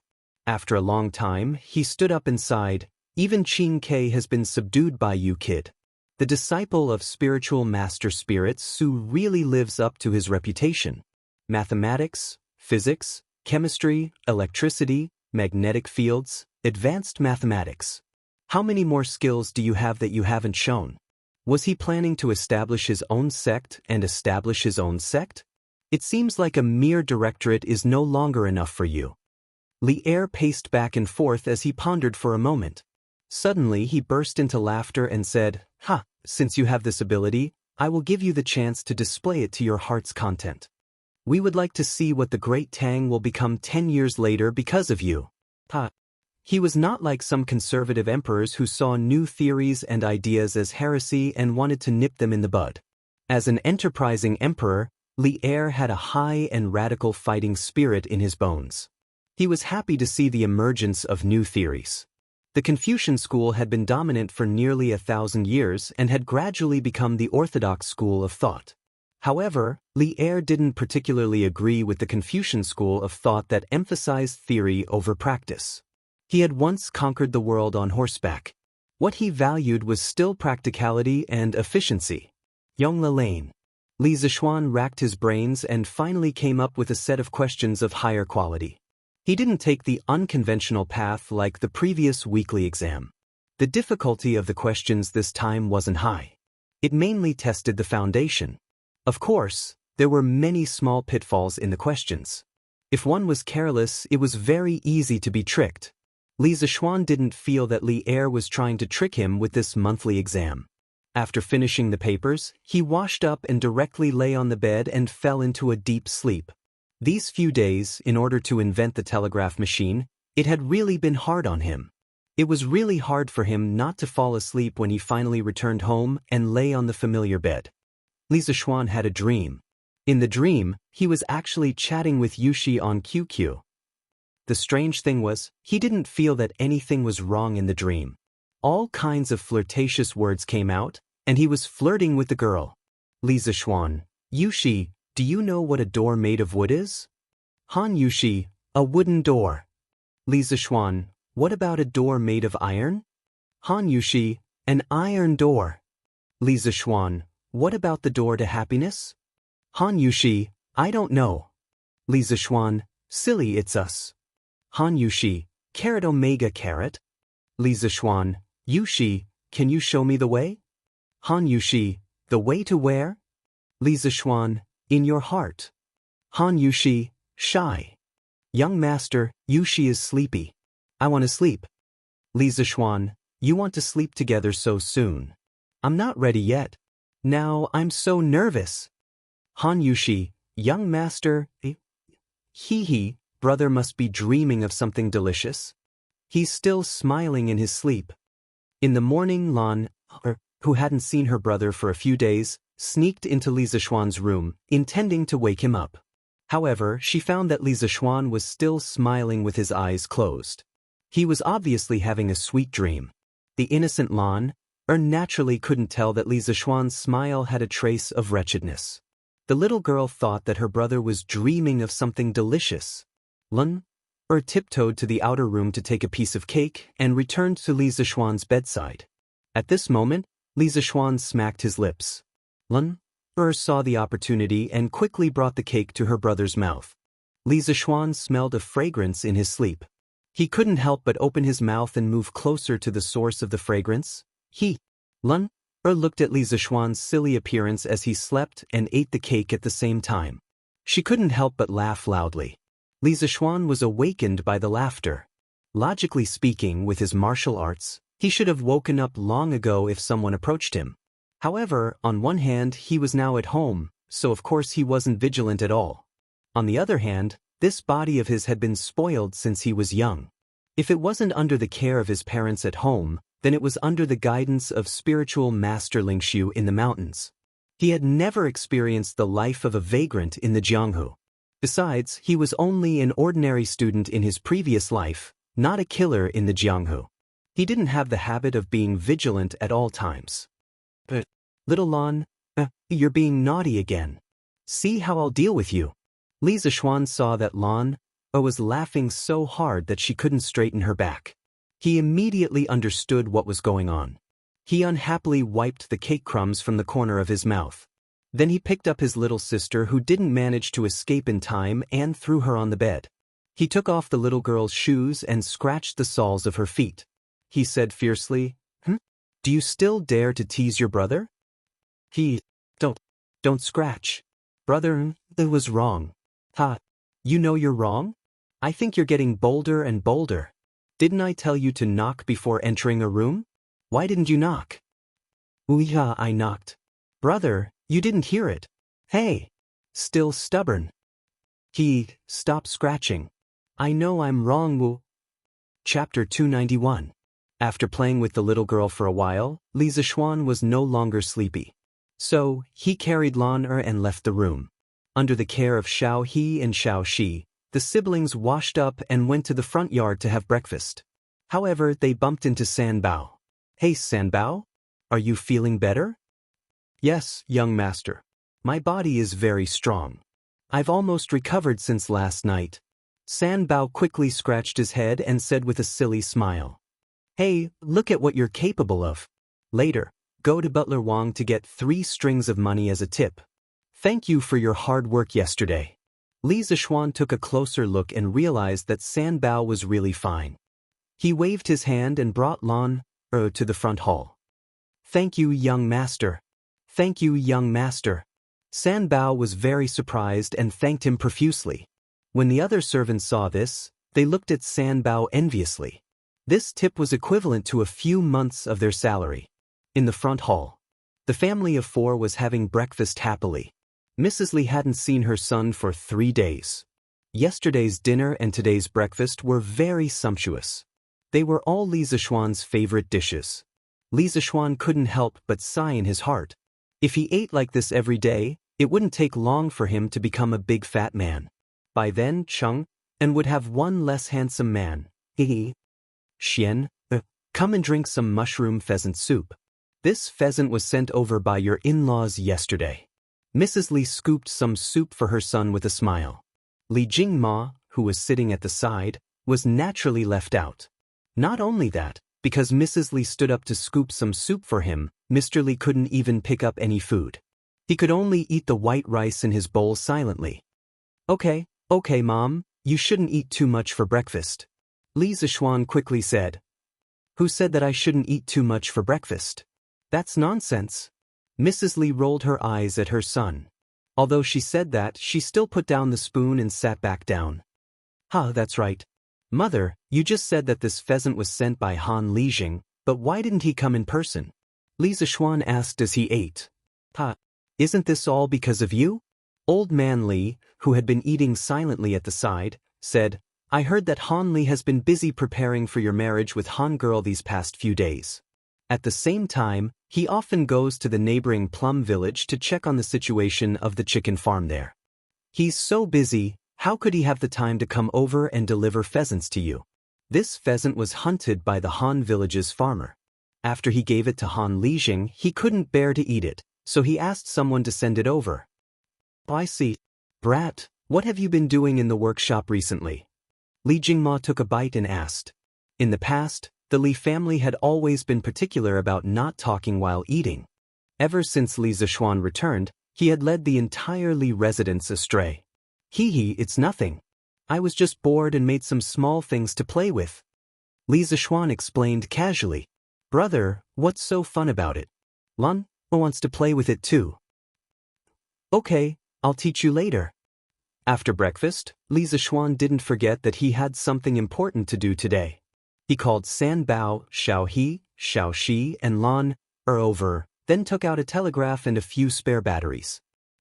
After a long time, he stood up and sighed, "Even Qing Ke has been subdued by you, kid." The disciple of spiritual master spirit Su really lives up to his reputation. Mathematics, physics, chemistry, electricity, magnetic fields, advanced mathematics. How many more skills do you have that you haven't shown? Was he planning to establish his own sect and establish his own sect? It seems like a mere directorate is no longer enough for you. Li Er paced back and forth as he pondered for a moment. Suddenly he burst into laughter and said, "Ha, since you have this ability, I will give you the chance to display it to your heart's content. We would like to see what the great Tang will become 10 years later because of you." Ha. He was not like some conservative emperors who saw new theories and ideas as heresy and wanted to nip them in the bud. As an enterprising emperor, Li Er had a high and radical fighting spirit in his bones. He was happy to see the emergence of new theories. The Confucian school had been dominant for nearly 1,000 years and had gradually become the orthodox school of thought. However, Li Er didn't particularly agree with the Confucian school of thought that emphasized theory over practice. He had once conquered the world on horseback. What he valued was still practicality and efficiency. Yongle Lane. Li Zishuan racked his brains and finally came up with a set of questions of higher quality. He didn't take the unconventional path like the previous weekly exam. The difficulty of the questions this time wasn't high. It mainly tested the foundation. Of course, there were many small pitfalls in the questions. If one was careless, it was very easy to be tricked. Li Zishuan didn't feel that Li Er was trying to trick him with this monthly exam. After finishing the papers, he washed up and directly lay on the bed and fell into a deep sleep. These few days, in order to invent the telegraph machine, it had really been hard on him. It was really hard for him not to fall asleep when he finally returned home and lay on the familiar bed. Li Zishuan had a dream. In the dream, he was actually chatting with Yushi on QQ. The strange thing was, he didn't feel that anything was wrong in the dream. All kinds of flirtatious words came out, and he was flirting with the girl. Li Zishuan, "Yushi, do you know what a door made of wood is?" Han Yushi, "A wooden door." Li Zishuan, "What about a door made of iron?" Han Yushi, "An iron door." Li Zishuan, "What about the door to happiness?" Han Yushi, "I don't know." Li Zishuan, "Silly, it's us." Han Yushi, "Carat omega carat." Li Zishuan, "Yushi, can you show me the way?" Han Yushi, "The way to where?" Li Zishuan, "In your heart." Han Yushi, "Shy." "Young master, Yushi is sleepy. I want to sleep." Li Zishuan, "You want to sleep together so soon. I'm not ready yet. Now I'm so nervous." Han Yushi, "Young master, hee, brother must be dreaming of something delicious." He's still smiling in his sleep. In the morning, Lan, who hadn't seen her brother for a few days, sneaked into Li Zishuan's room, intending to wake him up. However, she found that Li Zishuan was still smiling with his eyes closed. He was obviously having a sweet dream. The innocent Lan, naturally couldn't tell that Li Zishuan's smile had a trace of wretchedness. The little girl thought that her brother was dreaming of something delicious. Lan tiptoed to the outer room to take a piece of cake and returned to Li Zishuan's bedside. At this moment, Li Zishuan smacked his lips. Lan saw the opportunity and quickly brought the cake to her brother's mouth. Li Zishuan smelled a fragrance in his sleep. He couldn't help but open his mouth and move closer to the source of the fragrance. Lan looked at Li Zishuan's silly appearance as he slept and ate the cake at the same time. She couldn't help but laugh loudly. Li Zishuan was awakened by the laughter. Logically speaking, with his martial arts, he should have woken up long ago if someone approached him. However, on one hand, he was now at home, so of course he wasn't vigilant at all. On the other hand, this body of his had been spoiled since he was young. If it wasn't under the care of his parents at home, then it was under the guidance of spiritual master Lingshu in the mountains. He had never experienced the life of a vagrant in the Jianghu. Besides, he was only an ordinary student in his previous life, not a killer in the Jianghu. He didn't have the habit of being vigilant at all times. "But, little Lan, you're being naughty again. See how I'll deal with you." Li Zishuan saw that Lan was laughing so hard that she couldn't straighten her back. He immediately understood what was going on. He unhappily wiped the cake crumbs from the corner of his mouth. Then he picked up his little sister who didn't manage to escape in time and threw her on the bed. He took off the little girl's shoes and scratched the soles of her feet. He said fiercely, Do you still dare to tease your brother? Don't scratch. Brother, that was wrong. Ha, you know you're wrong? I think you're getting bolder and bolder. Didn't I tell you to knock before entering a room? Why didn't you knock? Yeah, I knocked. Brother, you didn't hear it. Hey, still stubborn. Stop scratching. I know I'm wrong. Chapter 291. After playing with the little girl for a while, Li Zishuan was no longer sleepy. So, he carried Lan Er and left the room. Under the care of Xiao He and Xiao Shi, the siblings washed up and went to the front yard to have breakfast. However, they bumped into San Bao. Hey San Bao, are you feeling better? Yes, young master. My body is very strong. I've almost recovered since last night. San Bao quickly scratched his head and said with a silly smile. Hey, look at what you're capable of. Later, go to Butler Wang to get 3 strings of money as a tip. Thank you for your hard work yesterday. Li Zishuan took a closer look and realized that San Bao was really fine. He waved his hand and brought Lan Er to the front hall. Thank you, young master. Thank you, young master. San Bao was very surprised and thanked him profusely. When the other servants saw this, they looked at San Bao enviously. This tip was equivalent to a few months of their salary. In the front hall, the family of 4 was having breakfast happily. Mrs. Li hadn't seen her son for 3 days. Yesterday's dinner and today's breakfast were very sumptuous. They were all Li Zishuan's favorite dishes. Li Zishuan couldn't help but sigh in his heart. If he ate like this every day, it wouldn't take long for him to become a big fat man. By then, Cheng and would have one less handsome man. Xian, come and drink some mushroom pheasant soup. This pheasant was sent over by your in-laws yesterday. Mrs. Li scooped some soup for her son with a smile. Li Jingma, who was sitting at the side, was naturally left out. Not only that, because Mrs. Li stood up to scoop some soup for him, Mr. Li couldn't even pick up any food. He could only eat the white rice in his bowl silently. Okay, Mom, you shouldn't eat too much for breakfast. Li Zishuan quickly said. Who said that I shouldn't eat too much for breakfast? That's nonsense. Mrs. Li rolled her eyes at her son. Although she said that, she still put down the spoon and sat back down. That's right. Mother, you just said that this pheasant was sent by Han Lijing, but why didn't he come in person? Li Zishuan asked as he ate. Isn't this all because of you? Old man Li, who had been eating silently at the side, said, I heard that Han Li has been busy preparing for your marriage with Han Girl these past few days. At the same time, he often goes to the neighboring plum village to check on the situation of the chicken farm there. He's so busy, how could he have the time to come over and deliver pheasants to you? This pheasant was hunted by the Han village's farmer. After he gave it to Han Lijing, he couldn't bear to eat it, so he asked someone to send it over. I see. Brat, what have you been doing in the workshop recently? Li Jingma took a bite and asked. In the past, the Li family had always been particular about not talking while eating. Ever since Li Zishuan returned, he had led the entire Li residence astray. It's nothing. I was just bored and made some small things to play with. Li Zishuan explained casually. Brother, what's so fun about it? Lan wants to play with it too. Okay, I'll teach you later. After breakfast, Li Zishuan didn't forget that he had something important to do today. He called San Bao, Xiao He, Xiao Shi, and Lan Er over, then took out a telegraph and a few spare batteries.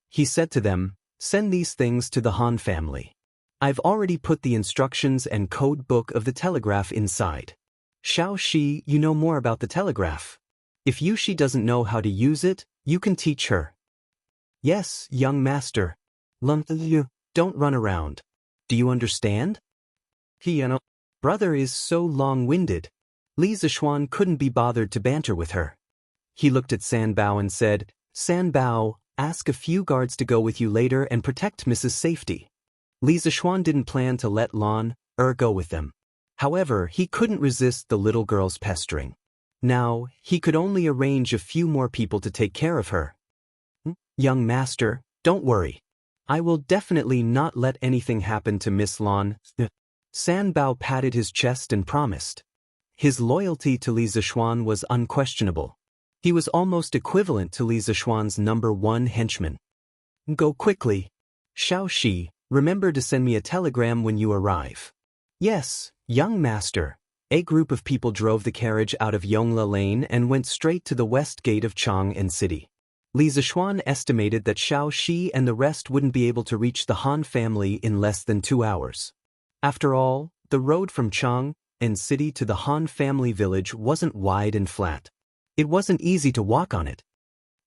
He said to them, send these things to the Han family. I've already put the instructions and code book of the telegraph inside. Xiao Shi, you know more about the telegraph. If Yushi doesn't know how to use it, you can teach her. Yes, young master. You don't run around. Do you understand? Brother is so long-winded. Li Zishuan couldn't be bothered to banter with her. He looked at San Bao and said, San Bao, ask a few guards to go with you later and protect Mrs. Safety. Li Zishuan didn't plan to let Lan go with them. However, he couldn't resist the little girl's pestering. Now, he could only arrange a few more people to take care of her. Young master, don't worry. I will definitely not let anything happen to Miss Lan. San Bao patted his chest and promised. His loyalty to Li Zishuan was unquestionable. He was almost equivalent to Li Zishuan's #1 henchman. Go quickly. Xiaoxi, remember to send me a telegram when you arrive. Yes, young master. A group of people drove the carriage out of Yongla Lane and went straight to the west gate of Chang'an City. Li Zishuan estimated that Xiaoxi and the rest wouldn't be able to reach the Han family in less than 2 hours. After all, the road from Chang'an City to the Han family village wasn't wide and flat. It wasn't easy to walk on it.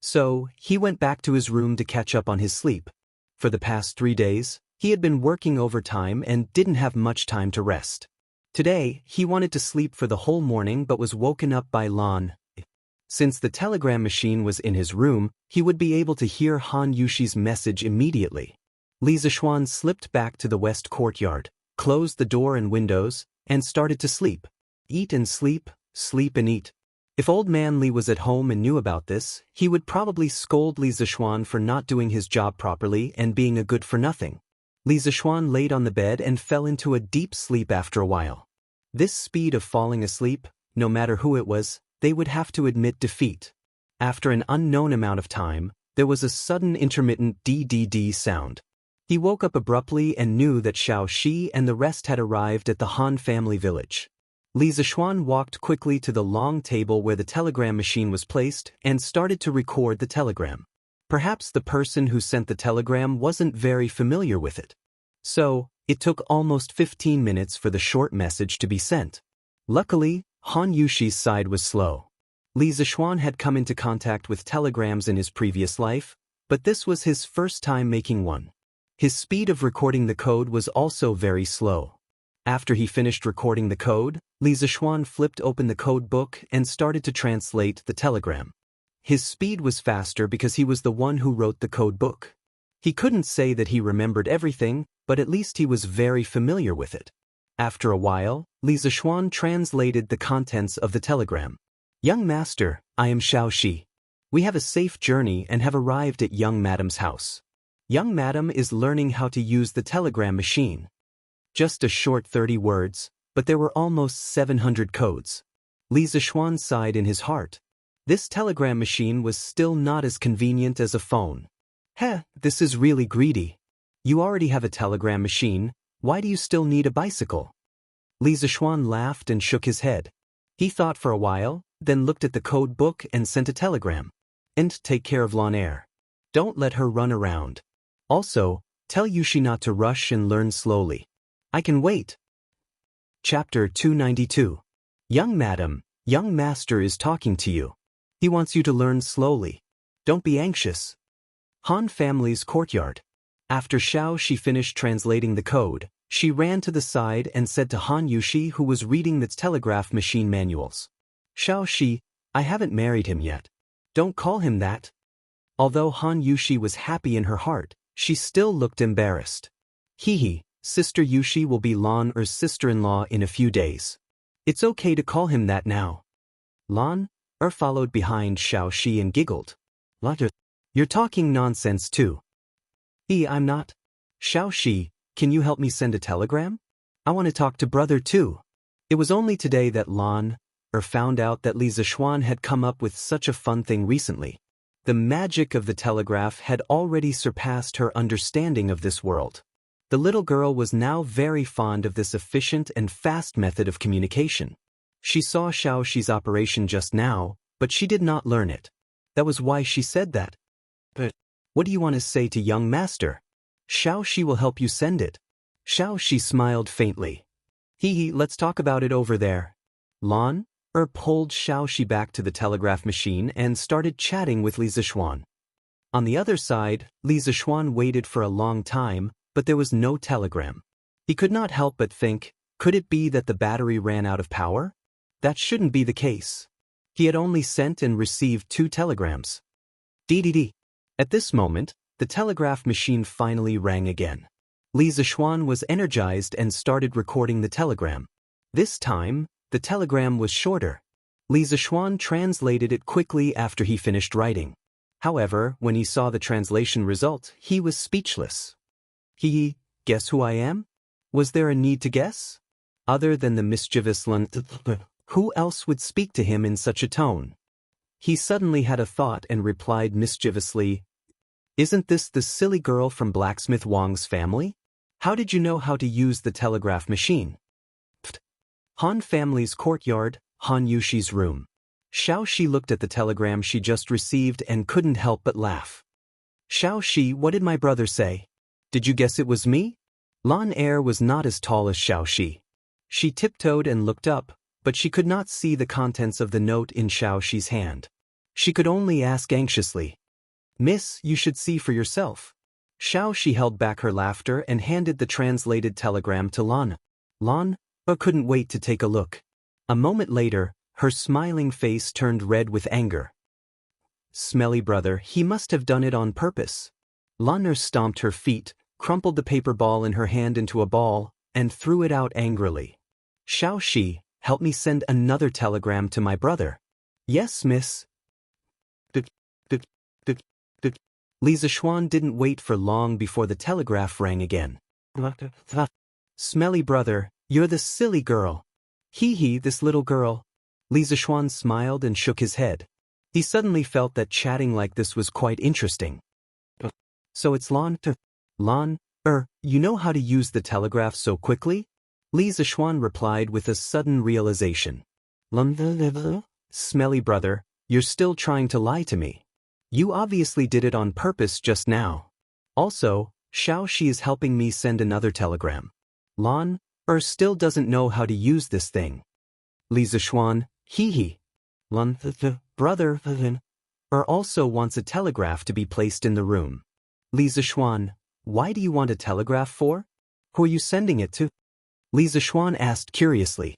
So, he went back to his room to catch up on his sleep. For the past 3 days, he had been working overtime and didn't have much time to rest. Today, he wanted to sleep for the whole morning but was woken up by Lan. Since the telegram machine was in his room, he would be able to hear Han Yushi's message immediately. Li Zishuan slipped back to the west courtyard, closed the door and windows, and started to sleep. Eat and sleep, sleep and eat. If old man Li was at home and knew about this, he would probably scold Li Zishuan for not doing his job properly and being a good-for-nothing. Li Zishuan laid on the bed and fell into a deep sleep after a while. This speed of falling asleep, no matter who it was, they would have to admit defeat. After an unknown amount of time, there was a sudden intermittent DDD sound. He woke up abruptly and knew that Xiaoxi and the rest had arrived at the Han family village. Li Zishuan walked quickly to the long table where the telegram machine was placed and started to record the telegram. Perhaps the person who sent the telegram wasn't very familiar with it. So, it took almost 15 minutes for the short message to be sent. Luckily, Han Yushi's side was slow. Li Zishuan had come into contact with telegrams in his previous life, but this was his first time making one. His speed of recording the code was also very slow. After he finished recording the code, Li Zishuan flipped open the code book and started to translate the telegram. His speed was faster because he was the one who wrote the code book. He couldn't say that he remembered everything, but at least he was very familiar with it. After a while, Li Zishuan translated the contents of the telegram. Young master, I am Xiaoxi. We have a safe journey and have arrived at young madam's house. Young madam is learning how to use the telegram machine. Just a short 30 words, but there were almost 700 codes. Li Zishuan sighed in his heart. This telegram machine was still not as convenient as a phone. This is really greedy. You already have a telegram machine, why do you still need a bicycle? Li Zishuan laughed and shook his head. He thought for a while, then looked at the code book and sent a telegram. And take care of Lan. Don't let her run around. Also, tell Yushi not to rush and learn slowly. I can wait. Chapter 292. Young madam, young master is talking to you. He wants you to learn slowly. Don't be anxious. Han family's courtyard. After Xiaoxi finished translating the code, she ran to the side and said to Han Yushi, who was reading the telegraph machine manuals. Xiaoxi, I haven't married him yet. Don't call him that. Although Han Yushi was happy in her heart, she still looked embarrassed. Sister Yushi will be Lan's sister-in-law in a few days. It's okay to call him that now. Lan followed behind Xiaoxi and giggled. You're talking nonsense too. I'm not. Xiaoxi, can you help me send a telegram? I want to talk to brother too. It was only today that Lan found out that Li Zishuan had come up with such a fun thing recently. The magic of the telegraph had already surpassed her understanding of this world. The little girl was now very fond of this efficient and fast method of communication. She saw Xiaoxi's operation just now, but she did not learn it. That was why she said that. But what do you want to say to young master? Xiaoxi will help you send it. Xiaoxi smiled faintly. Let's talk about it over there. Lan pulled Xiaoxi back to the telegraph machine and started chatting with Li Zishuan. On the other side, Li Zishuan waited for a long time, but there was no telegram. He could not help but think, could it be that the battery ran out of power? That shouldn't be the case. He had only sent and received 2 telegrams. DDD. At this moment, the telegraph machine finally rang again. Li Zixuan was energized and started recording the telegram. This time, the telegram was shorter. Li Zixuan translated it quickly after he finished writing. However, when he saw the translation result, he was speechless. Guess who I am? Was there a need to guess? Other than the mischievous Lun, who else would speak to him in such a tone? He suddenly had a thought and replied mischievously, "Isn't this the silly girl from Blacksmith Wang's family? How did you know how to use the telegraph machine?" Han family's courtyard, Han Yushi's room. Xiaoxi looked at the telegram she just received and couldn't help but laugh. "Xiaoxi, what did my brother say? Did you guess it was me?" Lan Er was not as tall as Xiaoxi. She tiptoed and looked up, but she could not see the contents of the note in Xiaoxi's hand. She could only ask anxiously, "Miss, you should see for yourself." Xiaoxi held back her laughter and handed the translated telegram to Lan. Lan Er couldn't wait to take a look. A moment later, her smiling face turned red with anger. "Smelly brother, he must have done it on purpose." Lan Er stomped her feet, crumpled the paper ball in her hand into a ball, and threw it out angrily. "Xiaoxi, help me send another telegram to my brother." "Yes, miss." Li Zixuan didn't wait for long before the telegraph rang again. "Smelly brother, you're the silly girl." This little girl." Li Zixuan smiled and shook his head. He suddenly felt that chatting like this was quite interesting. "So it's Lan Er, you know how to use the telegraph so quickly?" Li Zixuan replied with a sudden realization. "Smelly brother, you're still trying to lie to me. You obviously did it on purpose just now. Also, Xiaoxi is helping me send another telegram. Lan Er still doesn't know how to use this thing." Li Zixuan, Lan brother Er also wants a telegraph to be placed in the room. Li Zixuan, why do you want a telegraph for? Who are you sending it to? Li Zixuan asked curiously.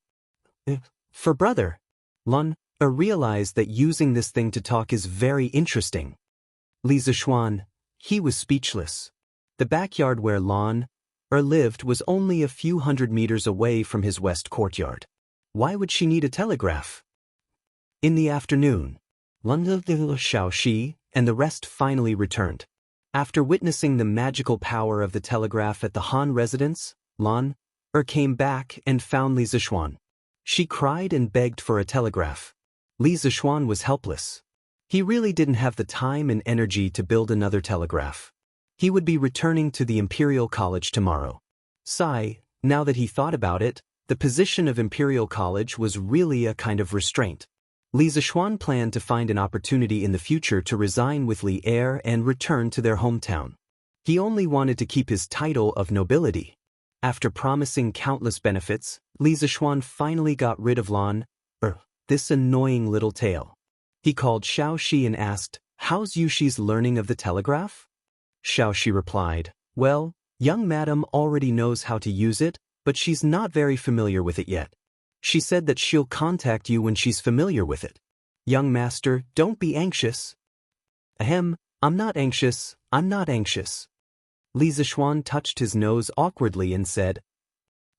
For brother. Lan Er realized that using this thing to talk is very interesting. Li Zixuan, he was speechless. The backyard where Lan Er lived was only a few hundred meters away from his west courtyard. Why would she need a telegraph? In the afternoon, Lan Xiaoxi and the rest finally returned. After witnessing the magical power of the telegraph at the Han residence, Lan Er came back and found Li Zixuan. She cried and begged for a telegraph. Li Zixuan was helpless. He really didn't have the time and energy to build another telegraph. He would be returning to the Imperial College tomorrow. Now that he thought about it, the position of Imperial College was really a kind of restraint. Li Zixuan planned to find an opportunity in the future to resign with Li Er and return to their hometown. He only wanted to keep his title of nobility. After promising countless benefits, Li Zixuan finally got rid of Lan Er, this annoying little tail. He called Xiaoxi and asked, "How's Yushi's learning of the telegraph?" Xiaoxi replied, "Well, young madam already knows how to use it, but she's not very familiar with it yet. She said that she'll contact you when she's familiar with it. Young master, don't be anxious." "Ahem, I'm not anxious. Li Zixuan touched his nose awkwardly and said.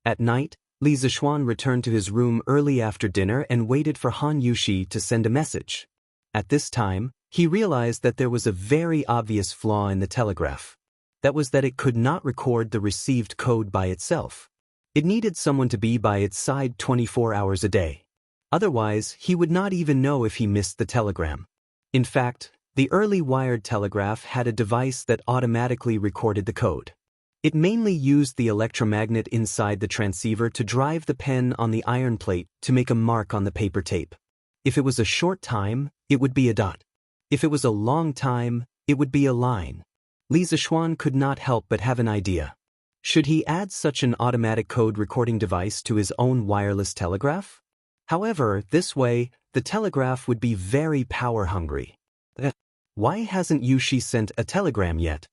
At night, Li Zixuan returned to his room early after dinner and waited for Han Yushi to send a message. At this time, he realized that there was a very obvious flaw in the telegraph. That was that it could not record the received code by itself. It needed someone to be by its side 24 hours a day. Otherwise, he would not even know if he missed the telegram. In fact, the early wired telegraph had a device that automatically recorded the code. It mainly used the electromagnet inside the transceiver to drive the pen on the iron plate to make a mark on the paper tape. If it was a short time, it would be a dot. If it was a long time, it would be a line. Li Zixuan could not help but have an idea. Should he add such an automatic code recording device to his own wireless telegraph? However, this way, the telegraph would be very power-hungry. Why hasn't Yushi sent a telegram yet?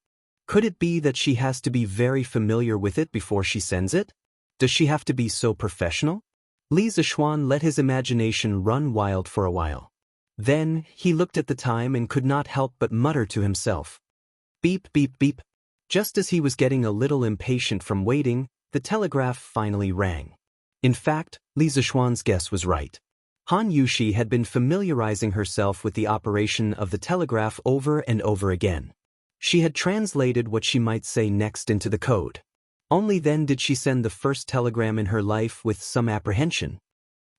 Could it be that she has to be very familiar with it before she sends it? Does she have to be so professional? Li Zixuan let his imagination run wild for a while. Then, he looked at the time and could not help but mutter to himself. Beep, beep, beep. Just as he was getting a little impatient from waiting, the telegraph finally rang. In fact, Li Zixuan's guess was right. Han Yushi had been familiarizing herself with the operation of the telegraph over and over again. She had translated what she might say next into the code. Only then did she send the first telegram in her life with some apprehension.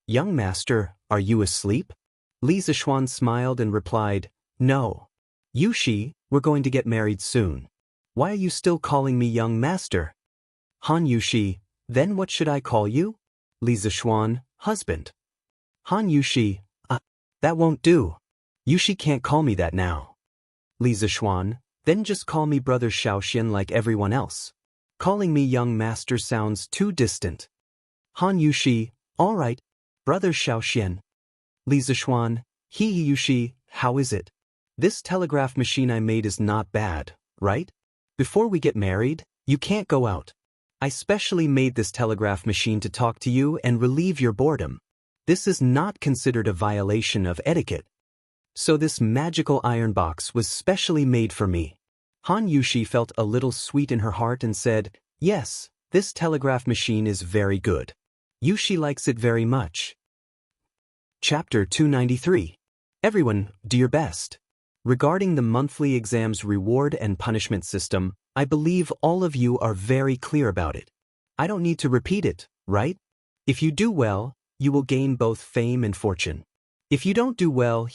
"Young master, are you asleep?" Li Zixuan smiled and replied, "No. Yushi, we're going to get married soon. Why are you still calling me young master?" Han Yushi, "Then what should I call you?" Li Zixuan, "Husband." Han Yushi, that won't do. Yushi can't call me that now." Li Zixuan, "Then just call me brother Xiaoxian like everyone else. Calling me young master sounds too distant." Han Yushi, "All right, brother Xiaoxian." Li Zixuan, Yushi, how is it? This telegraph machine I made is not bad, right? Before we get married, you can't go out. I specially made this telegraph machine to talk to you and relieve your boredom. This is not considered a violation of etiquette. So this magical iron box was specially made for me. Han Yushi felt a little sweet in her heart and said, "Yes, this telegraph machine is very good. Yushi likes it very much." Chapter 293. Everyone, do your best. Regarding the monthly exams reward and punishment system, I believe all of you are very clear about it. I don't need to repeat it, right? If you do well, you will gain both fame and fortune. If you don't do well,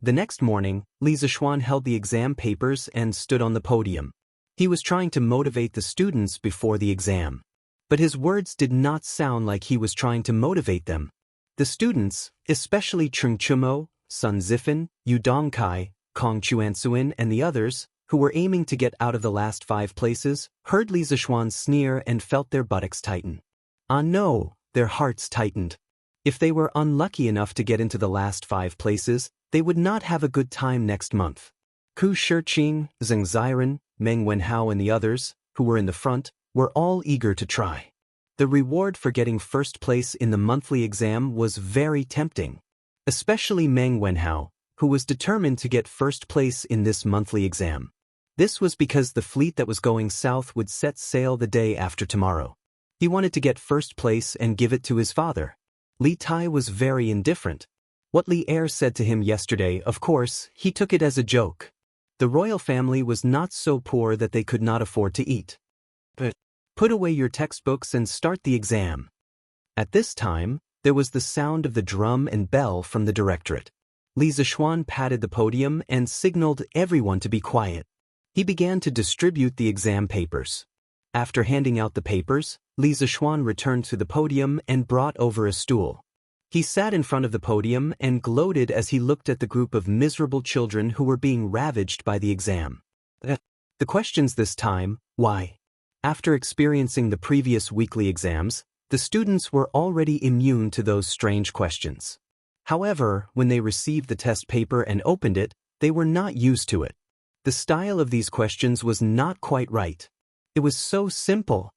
The next morning, Li Zixuan held the exam papers and stood on the podium. He was trying to motivate the students before the exam. But his words did not sound like he was trying to motivate them. The students, especially Cheng Chumo, Sun Zifan, Yu Dongkai, Kong Chuansuin and the others, who were aiming to get out of the last 5 places, heard Li Zixuan sneer and felt their buttocks tighten. Ah no, their hearts tightened. If they were unlucky enough to get into the last 5 places, they would not have a good time next month. Ku Shiqing, Zheng Ziren, Meng Wenhao and the others, who were in the front, were all eager to try. The reward for getting first place in the monthly exam was very tempting. Especially Meng Wenhao, who was determined to get first place in this monthly exam. This was because the fleet that was going south would set sail the day after tomorrow. He wanted to get first place and give it to his father. Li Tai was very indifferent. What Li Er said to him yesterday, of course, he took it as a joke. The royal family was not so poor that they could not afford to eat. But put away your textbooks and start the exam. At this time, there was the sound of the drum and bell from the directorate. Li Zixuan patted the podium and signaled everyone to be quiet. He began to distribute the exam papers. After handing out the papers, Li Zixuan returned to the podium and brought over a stool. He sat in front of the podium and gloated as he looked at the group of miserable children who were being ravaged by the exam. The questions this time, why? After experiencing the previous weekly exams, the students were already immune to those strange questions. However, when they received the test paper and opened it, they were not used to it. The style of these questions was not quite right. It was so simple.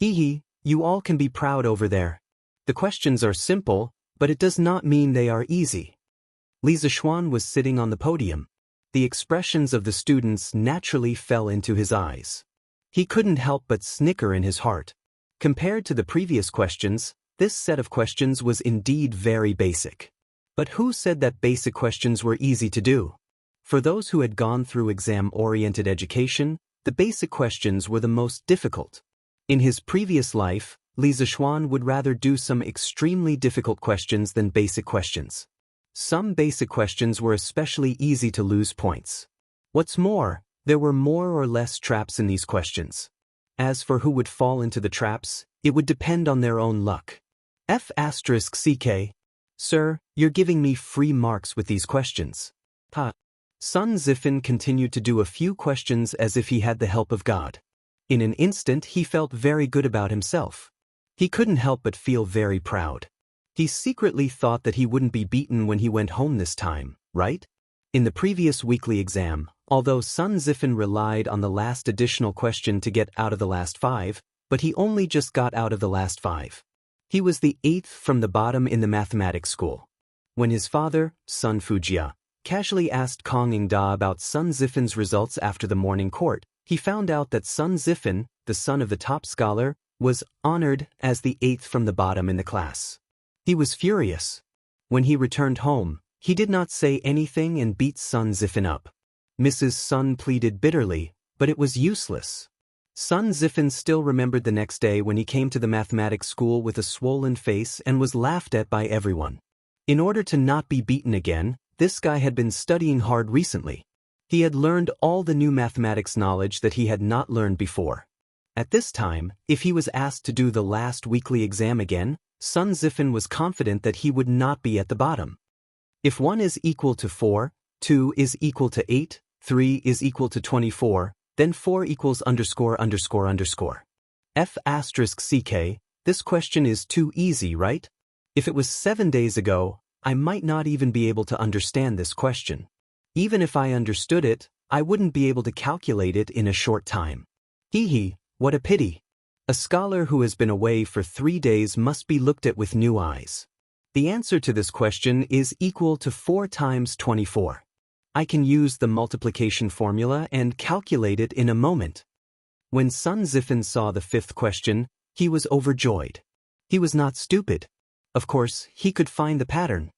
You all can be proud over there. The questions are simple, but it does not mean they are easy. Li Zixuan was sitting on the podium. The expressions of the students naturally fell into his eyes. He couldn't help but snicker in his heart. Compared to the previous questions, this set of questions was indeed very basic. But who said that basic questions were easy to do? For those who had gone through exam-oriented education, the basic questions were the most difficult. In his previous life, Li Zixuan would rather do some extremely difficult questions than basic questions. Some basic questions were especially easy to lose points. What's more, there were more or less traps in these questions. As for who would fall into the traps, it would depend on their own luck. F***CK. Sir, you're giving me free marks with these questions. Sun Zifan continued to do a few questions as if he had the help of God. In an instant he felt very good about himself. He couldn't help but feel very proud. He secretly thought that he wouldn't be beaten when he went home this time, right? In the previous weekly exam, although Sun Zifan relied on the last additional question to get out of the last 5, but he only just got out of the last 5. He was the 8th from the bottom in the mathematics school. When his father, Sun Fujia, casually asked Kong Ingda about Sun Zifan's results after the morning court, he found out that Sun Zifen, the son of the top scholar, was honored as the 8th from the bottom in the class. He was furious. When he returned home, he did not say anything and beat Sun Zifen up. Mrs. Sun pleaded bitterly, but it was useless. Sun Zifen still remembered the next day when he came to the mathematics school with a swollen face and was laughed at by everyone. In order to not be beaten again, this guy had been studying hard recently. He had learned all the new mathematics knowledge that he had not learned before. At this time, if he was asked to do the last weekly exam again, Sun Zifen was confident that he would not be at the bottom. If 1 is equal to 4, 2 is equal to 8, 3 is equal to 24, then 4 equals underscore underscore underscore. F asterisk CK, this question is too easy, right? If it was 7 days ago, I might not even be able to understand this question. Even if I understood it, I wouldn't be able to calculate it in a short time. Hee hee, what a pity. A scholar who has been away for 3 days must be looked at with new eyes. The answer to this question is equal to 4 times 24. I can use the multiplication formula and calculate it in a moment. When Sun Zifen saw the 5th question, he was overjoyed. He was not stupid. Of course, he could find the pattern.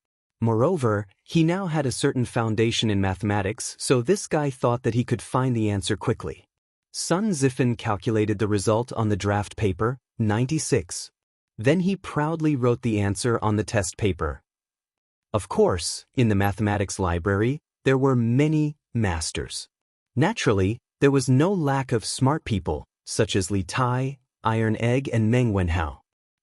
Moreover, he now had a certain foundation in mathematics, so this guy thought that he could find the answer quickly. Sun Zifen calculated the result on the draft paper, 96. Then he proudly wrote the answer on the test paper. Of course, in the mathematics library, there were many masters. Naturally, there was no lack of smart people, such as Li Tai, Iron Egg, and Meng Wenhao.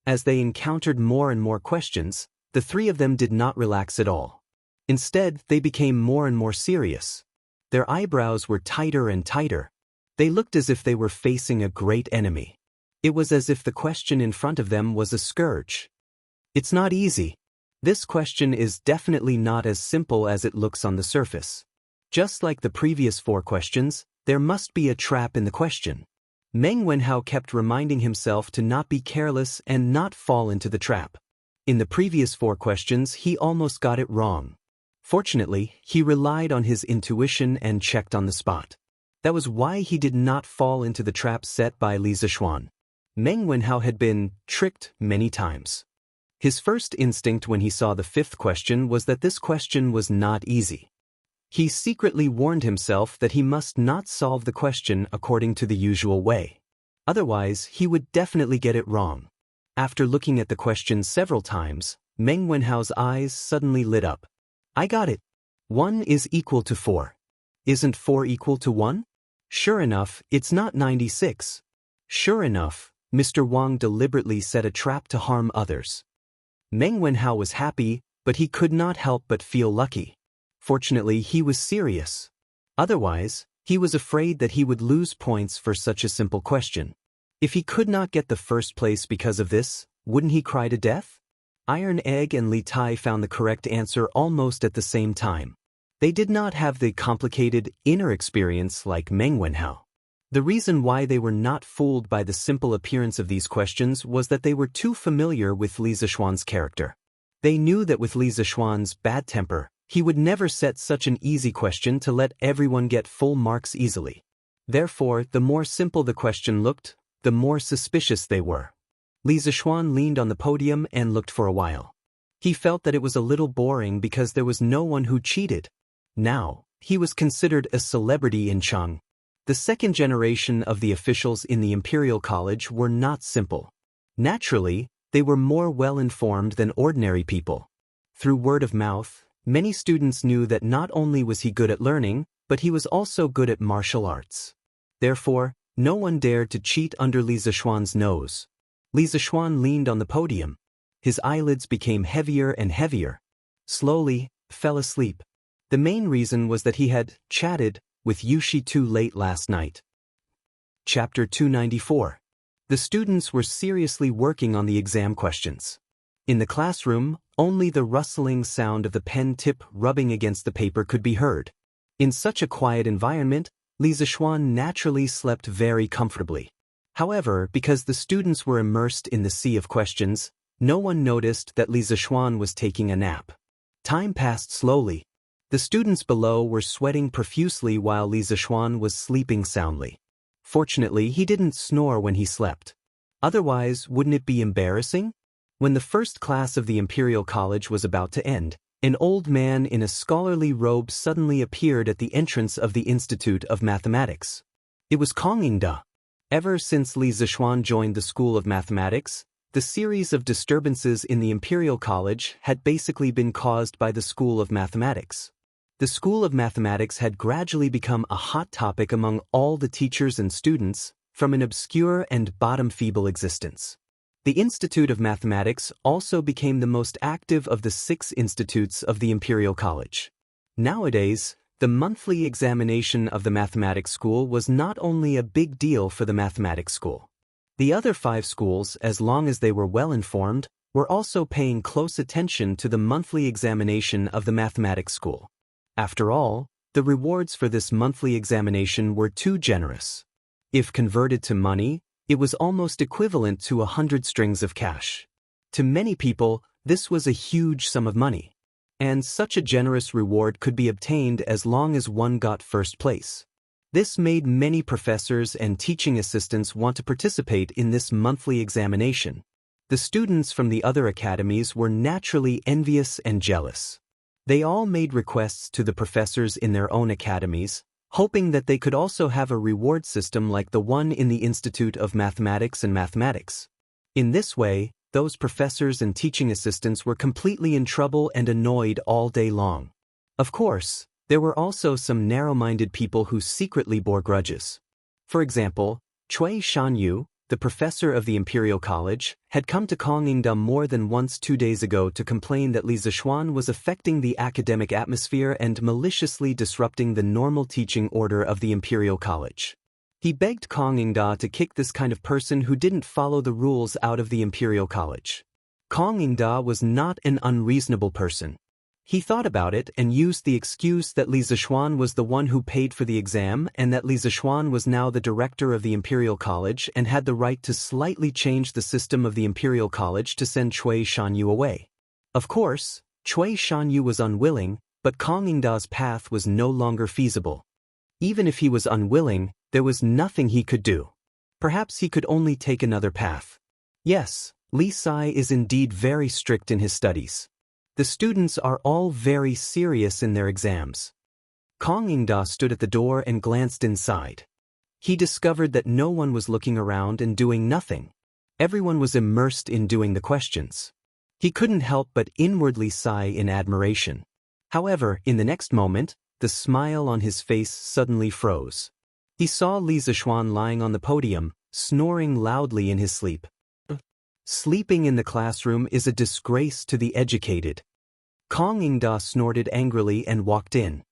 As they encountered more and more questions, the 3 of them did not relax at all. Instead, they became more and more serious. Their eyebrows were tighter and tighter. They looked as if they were facing a great enemy. It was as if the question in front of them was a scourge. It's not easy. This question is definitely not as simple as it looks on the surface. Just like the previous 4 questions, there must be a trap in the question. Meng Wenhao kept reminding himself to not be careless and not fall into the trap. In the previous 4 questions, he almost got it wrong. Fortunately, he relied on his intuition and checked on the spot. That was why he did not fall into the trap set by Li Zishuan. Meng Wenhao had been tricked many times. His first instinct when he saw the 5th question was that this question was not easy. He secretly warned himself that he must not solve the question according to the usual way. Otherwise, he would definitely get it wrong. After looking at the question several times, Meng Wenhao's eyes suddenly lit up. I got it. 1 is equal to 4. Isn't 4 equal to 1? Sure enough, it's not 96. Sure enough, Mr. Wang deliberately set a trap to harm others. Meng Wenhao was happy, but he could not help but feel lucky. Fortunately, he was serious. Otherwise, he was afraid that he would lose points for such a simple question. If he could not get the first place because of this, wouldn't he cry to death? Iron Egg and Li Tai found the correct answer almost at the same time. They did not have the complicated inner experience like Meng Wenhao. The reason why they were not fooled by the simple appearance of these questions was that they were too familiar with Li Zishuan's character. They knew that with Li Zishuan's bad temper, he would never set such an easy question to let everyone get full marks easily. Therefore, the more simple the question looked, the more suspicious they were. Li Zishuan leaned on the podium and looked for a while. He felt that it was a little boring because there was no one who cheated. Now, he was considered a celebrity in Chang. The second generation of the officials in the Imperial College were not simple. Naturally, they were more well-informed than ordinary people. Through word of mouth, many students knew that not only was he good at learning, but he was also good at martial arts. Therefore, no one dared to cheat under Li Zishuan's nose. Li Zishuan leaned on the podium. His eyelids became heavier and heavier. Slowly, fell asleep. The main reason was that he had chatted with Yushi too late last night. Chapter 294. The students were seriously working on the exam questions. In the classroom, only the rustling sound of the pen tip rubbing against the paper could be heard. In such a quiet environment, Li Zishuan naturally slept very comfortably. However, because the students were immersed in the sea of questions, no one noticed that Li Zishuan was taking a nap. Time passed slowly. The students below were sweating profusely while Li Zishuan was sleeping soundly. Fortunately, he didn't snore when he slept. Otherwise, wouldn't it be embarrassing? When the first class of the Imperial College was about to end, an old man in a scholarly robe suddenly appeared at the entrance of the Institute of Mathematics. It was Kong Yingda. Ever since Li Zixuan joined the School of Mathematics, the series of disturbances in the Imperial College had basically been caused by the School of Mathematics. The School of Mathematics had gradually become a hot topic among all the teachers and students, from an obscure and bottom-feeble existence. The Institute of Mathematics also became the most active of the 6 institutes of the Imperial College. Nowadays, the monthly examination of the mathematics school was not only a big deal for the mathematics school. The other 5 schools, as long as they were well informed, were also paying close attention to the monthly examination of the mathematics school. After all, the rewards for this monthly examination were too generous. If converted to money, it was almost equivalent to 100 strings of cash. To many people, this was a huge sum of money. And such a generous reward could be obtained as long as one got first place. This made many professors and teaching assistants want to participate in this monthly examination. The students from the other academies were naturally envious and jealous. They all made requests to the professors in their own academies, hoping that they could also have a reward system like the one in the Institute of Mathematics and Mathematics. In this way, those professors and teaching assistants were completely in trouble and annoyed all day long. Of course, there were also some narrow-minded people who secretly bore grudges. For example, Cui Shanyu, the professor of the Imperial College, had come to Kong Yingda more than once 2 days ago to complain that Li Zixuan was affecting the academic atmosphere and maliciously disrupting the normal teaching order of the Imperial College. He begged Kong Yingda to kick this kind of person who didn't follow the rules out of the Imperial College. Kong Yingda was not an unreasonable person. He thought about it and used the excuse that Li Zixuan was the one who paid for the exam and that Li Zixuan was now the director of the Imperial College and had the right to slightly change the system of the Imperial College to send Cui Shanyu away. Of course, Cui Shanyu was unwilling, but Kong Yingda's path was no longer feasible. Even if he was unwilling, there was nothing he could do. Perhaps he could only take another path. Yes, Li Sai is indeed very strict in his studies. The students are all very serious in their exams. Kong Yingda stood at the door and glanced inside. He discovered that no one was looking around and doing nothing. Everyone was immersed in doing the questions. He couldn't help but inwardly sigh in admiration. However, in the next moment, the smile on his face suddenly froze. He saw Li Zixuan lying on the podium, snoring loudly in his sleep. Sleeping in the classroom is a disgrace to the educated. Kong Yingda snorted angrily and walked in.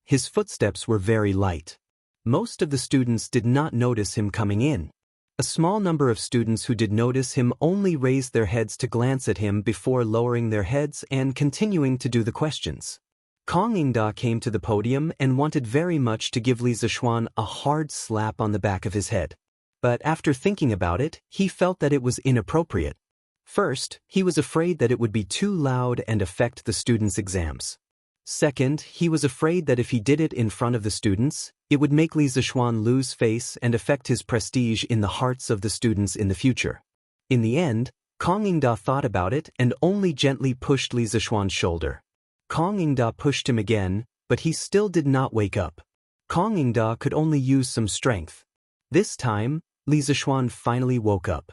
His footsteps were very light. Most of the students did not notice him coming in. A small number of students who did notice him only raised their heads to glance at him before lowering their heads and continuing to do the questions. Kong Yingda came to the podium and wanted very much to give Li Zixuan a hard slap on the back of his head. But after thinking about it, he felt that it was inappropriate. First, he was afraid that it would be too loud and affect the students' exams. Second, he was afraid that if he did it in front of the students, it would make Li Zixuan lose face and affect his prestige in the hearts of the students in the future. In the end, Kong Yingda thought about it and only gently pushed Li Zixuan's shoulder. Kong Yingda pushed him again, but he still did not wake up. Kong Yingda could only use some strength. This time, Li Zixuan finally woke up.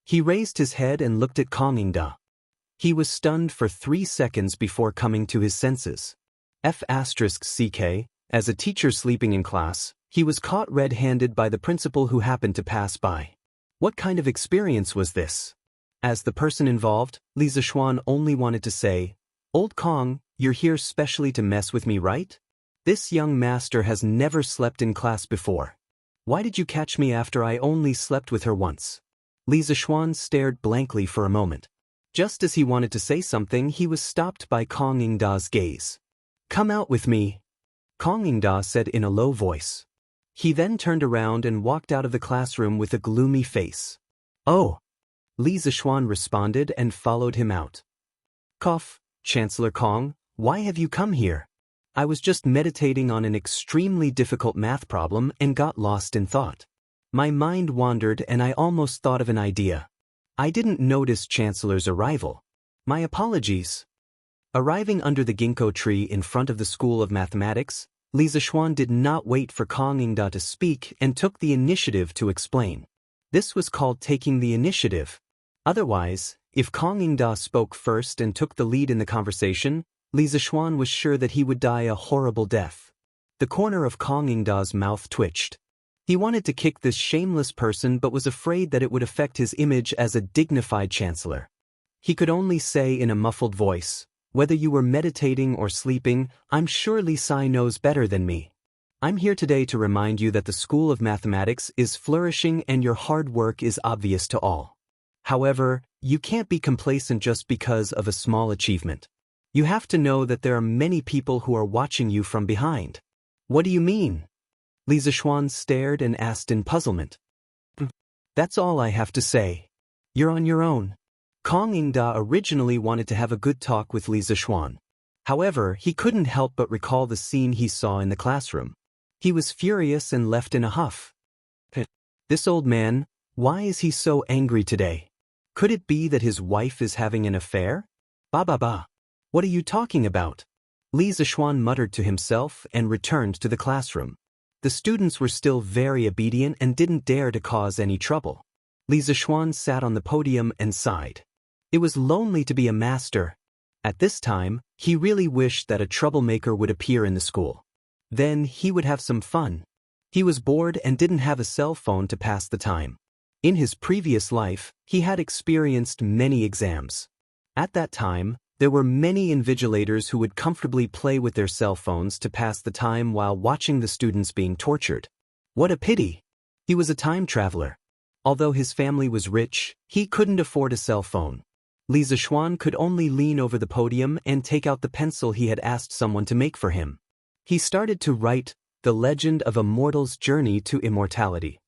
He raised his head and looked at Kong Yingda. He was stunned for 3 seconds before coming to his senses. F***ck, as a teacher sleeping in class, he was caught red-handed by the principal who happened to pass by. What kind of experience was this? As the person involved, Li Zixuan only wanted to say, "Old Kong, you're here specially to mess with me, right? This young master has never slept in class before. Why did you catch me after I only slept with her once?" Li Zixuan stared blankly for a moment. Just as he wanted to say something, he was stopped by Kong Yingda's gaze. "Come out with me," Kong Yingda said in a low voice. He then turned around and walked out of the classroom with a gloomy face. "Oh," Li Zixuan responded and followed him out. "Cough, Chancellor Kong, why have you come here?" "I was just meditating on an extremely difficult math problem and got lost in thought." My mind wandered and I almost thought of an idea. I didn't notice Chancellor's arrival. My apologies. Arriving under the ginkgo tree in front of the School of Mathematics, Li Zixuan did not wait for Kang Yingda to speak and took the initiative to explain. This was called taking the initiative. Otherwise, if Kang Yingda spoke first and took the lead in the conversation, Li Zixuan was sure that he would die a horrible death. The corner of Kang Yingda's mouth twitched. He wanted to kick this shameless person but was afraid that it would affect his image as a dignified chancellor. He could only say in a muffled voice, "Whether you were meditating or sleeping, I'm sure Li Sai knows better than me. I'm here today to remind you that the School of Mathematics is flourishing and your hard work is obvious to all. However, you can't be complacent just because of a small achievement. You have to know that there are many people who are watching you from behind." "What do you mean?" Li Zixuan stared and asked in puzzlement. "That's all I have to say. You're on your own." Kang Yingda originally wanted to have a good talk with Li Zixuan. However, he couldn't help but recall the scene he saw in the classroom. He was furious and left in a huff. This old man, why is he so angry today? Could it be that his wife is having an affair? Ba. What are you talking about? Li Zixuan muttered to himself and returned to the classroom. The students were still very obedient and didn't dare to cause any trouble. Li Zixuan sat on the podium and sighed. It was lonely to be a master. At this time, he really wished that a troublemaker would appear in the school. Then he would have some fun. He was bored and didn't have a cell phone to pass the time. In his previous life, he had experienced many exams. At that time, there were many invigilators who would comfortably play with their cell phones to pass the time while watching the students being tortured. What a pity! He was a time traveler. Although his family was rich, he couldn't afford a cell phone. Li Zixuan could only lean over the podium and take out the pencil he had asked someone to make for him. He started to write The Legend of a Mortal's Journey to Immortality.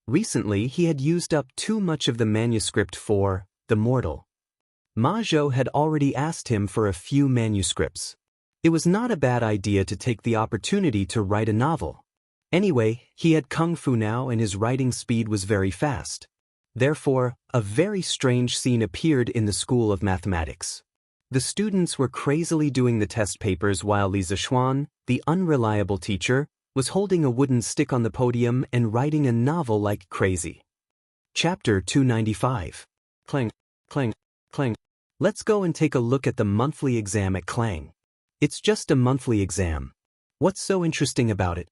Recently, he had used up too much of the manuscript for The Mortal. Ma Zhou had already asked him for a few manuscripts. It was not a bad idea to take the opportunity to write a novel. Anyway, he had kung fu now and his writing speed was very fast. Therefore, a very strange scene appeared in the School of Mathematics. The students were crazily doing the test papers while Li Zixuan, the unreliable teacher, was holding a wooden stick on the podium and writing a novel like crazy. Chapter 295. Clang, clang, clang. Let's go and take a look at the monthly exam at Klang. It's just a monthly exam. What's so interesting about it?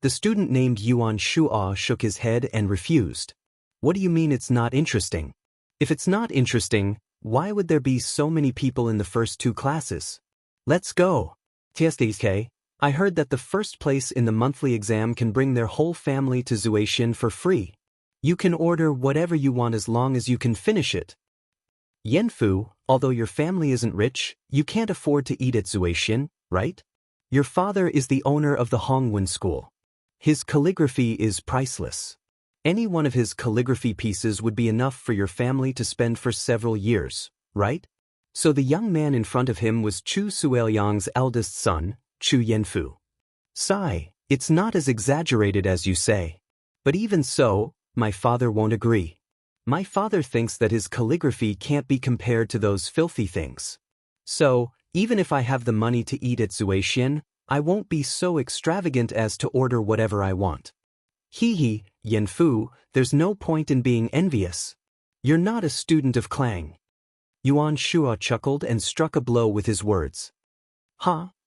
The student named Yuan Shuo shook his head and refused. What do you mean it's not interesting? If it's not interesting, why would there be so many people in the first two classes? Let's go. TSDK, I heard that the first place in the monthly exam can bring their whole family to Zuaishan for free. You can order whatever you want as long as you can finish it. Yanfu, although your family isn't rich, you can't afford to eat at Zuaishan, right? Your father is the owner of the Hongwen School. His calligraphy is priceless. Any one of his calligraphy pieces would be enough for your family to spend for several years, right? So the young man in front of him was Chu Sueliang's eldest son, Chu Yanfu. Sigh, it's not as exaggerated as you say. But even so, my father won't agree. My father thinks that his calligraphy can't be compared to those filthy things. So, even if I have the money to eat at Zuaishan, I won't be so extravagant as to order whatever I want. Hee, Yanfu, there's no point in being envious. You're not a student of Klang. Yuan Shuo chuckled and struck a blow with his words.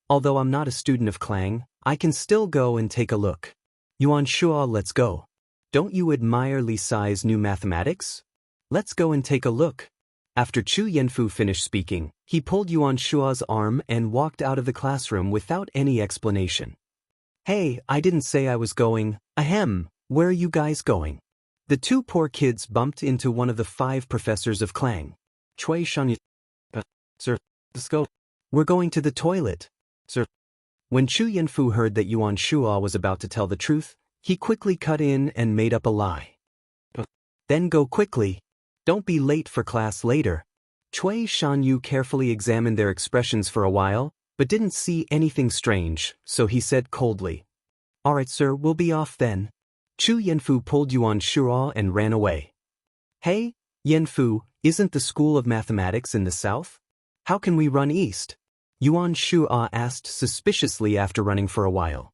Although I'm not a student of Klang, I can still go and take a look. Yuan Shuo, let's go. Don't you admire Li Sai's new mathematics? Let's go and take a look. After Chu Yanfu finished speaking, he pulled Yuan Shuo's arm and walked out of the classroom without any explanation. Hey, I didn't say I was going. Ahem, where are you guys going? The two poor kids bumped into one of the 5 professors of Klang. Cui Shan, sir, let's go. We're going to the toilet, sir. When Chu Yanfu heard that Yuan Shuo was about to tell the truth, he quickly cut in and made up a lie. Then go quickly. Don't be late for class later. Cui Shanyu carefully examined their expressions for a while, but didn't see anything strange, so he said coldly, Alright sir, we'll be off then. Chu Yanfu pulled Yuan Shuo and ran away. Hey, Yanfu, isn't the School of Mathematics in the south? How can we run east? Yuan Shuo asked suspiciously after running for a while.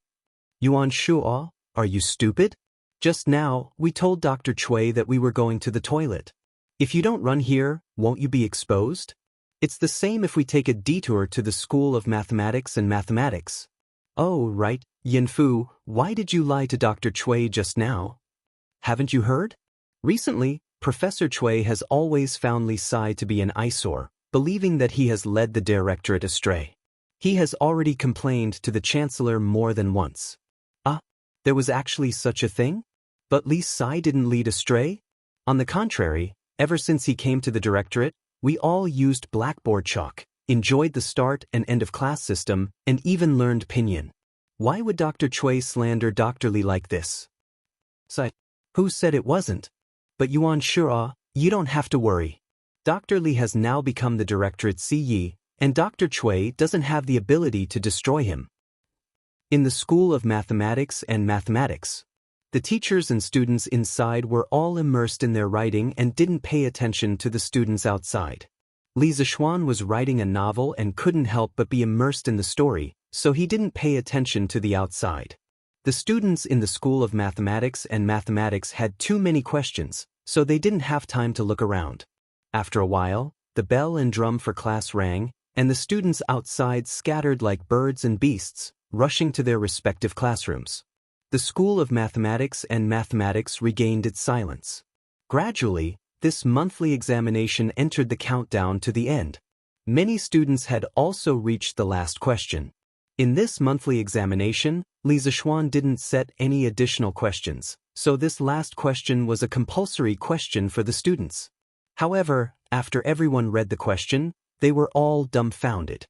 Yuan Shuo, are you stupid? Just now, we told Dr. Cui that we were going to the toilet. If you don't run here, won't you be exposed? It's the same if we take a detour to the School of Mathematics and Mathematics. Oh, right, Yanfu, why did you lie to Dr. Cui just now? Haven't you heard? Recently, Professor Cui has always found Li Sai to be an eyesore, believing that he has led the directorate astray. He has already complained to the Chancellor more than once. Ah, there was actually such a thing? But Li Sai didn't lead astray? On the contrary, ever since he came to the directorate, we all used blackboard chalk, enjoyed the start and end of class system, and even learned pinyin. Why would Dr. Cui slander Dr. Li like this? Sai, who said it wasn't? But Yuan Shuo, you don't have to worry. Dr. Li has now become the directorate CE, and Dr. Cui doesn't have the ability to destroy him. In the School of Mathematics and Mathematics, the teachers and students inside were all immersed in their writing and didn't pay attention to the students outside. Li Zixuan was writing a novel and couldn't help but be immersed in the story, so he didn't pay attention to the outside. The students in the School of Mathematics and Mathematics had too many questions, so they didn't have time to look around. After a while, the bell and drum for class rang, and the students outside scattered like birds and beasts, rushing to their respective classrooms. The School of Mathematics and Mathematics regained its silence. Gradually, this monthly examination entered the countdown to the end. Many students had also reached the last question. In this monthly examination, Li Zixuan didn't set any additional questions, so this last question was a compulsory question for the students. However, after everyone read the question, they were all dumbfounded.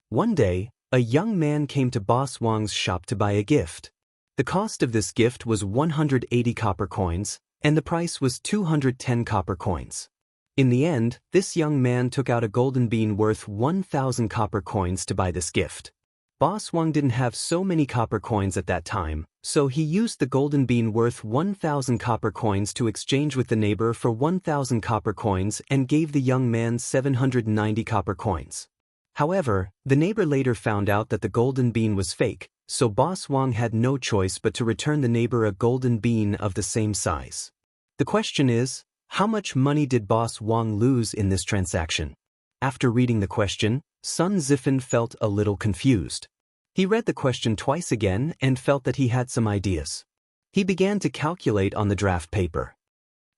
One day, a young man came to Boss Wang's shop to buy a gift. The cost of this gift was 180 copper coins, and the price was 210 copper coins. In the end, this young man took out a golden bean worth 1,000 copper coins to buy this gift. Boss Wang didn't have so many copper coins at that time, so he used the golden bean worth 1,000 copper coins to exchange with the neighbor for 1,000 copper coins and gave the young man 790 copper coins. However, the neighbor later found out that the golden bean was fake, so Boss Wang had no choice but to return the neighbor a golden bean of the same size. The question is, how much money did Boss Wang lose in this transaction? After reading the question, Sun Zifan felt a little confused. He read the question twice again and felt that he had some ideas. He began to calculate on the draft paper.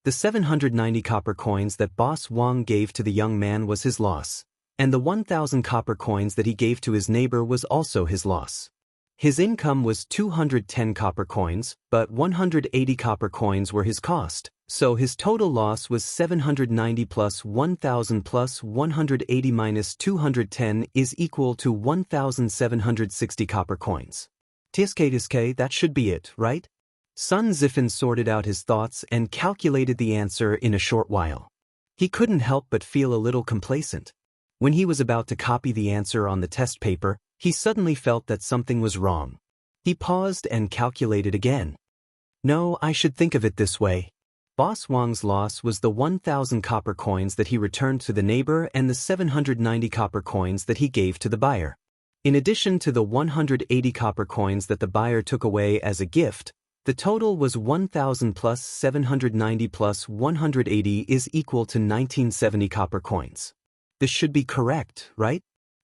The 790 copper coins that Boss Wang gave to the young man was his loss, and the 1,000 copper coins that he gave to his neighbor was also his loss. His income was 210 copper coins, but 180 copper coins were his cost, so his total loss was 790 plus 1,000 plus 180 minus 210 is equal to 1,760 copper coins. Tiske, that should be it, right? Sun Zifan sorted out his thoughts and calculated the answer in a short while. He couldn't help but feel a little complacent. When he was about to copy the answer on the test paper, he suddenly felt that something was wrong. He paused and calculated again. No, I should think of it this way. Boss Wang's loss was the 1,000 copper coins that he returned to the neighbor and the 790 copper coins that he gave to the buyer. In addition to the 180 copper coins that the buyer took away as a gift, the total was 1,000 plus 790 plus 180 is equal to 1970 copper coins. This should be correct, right?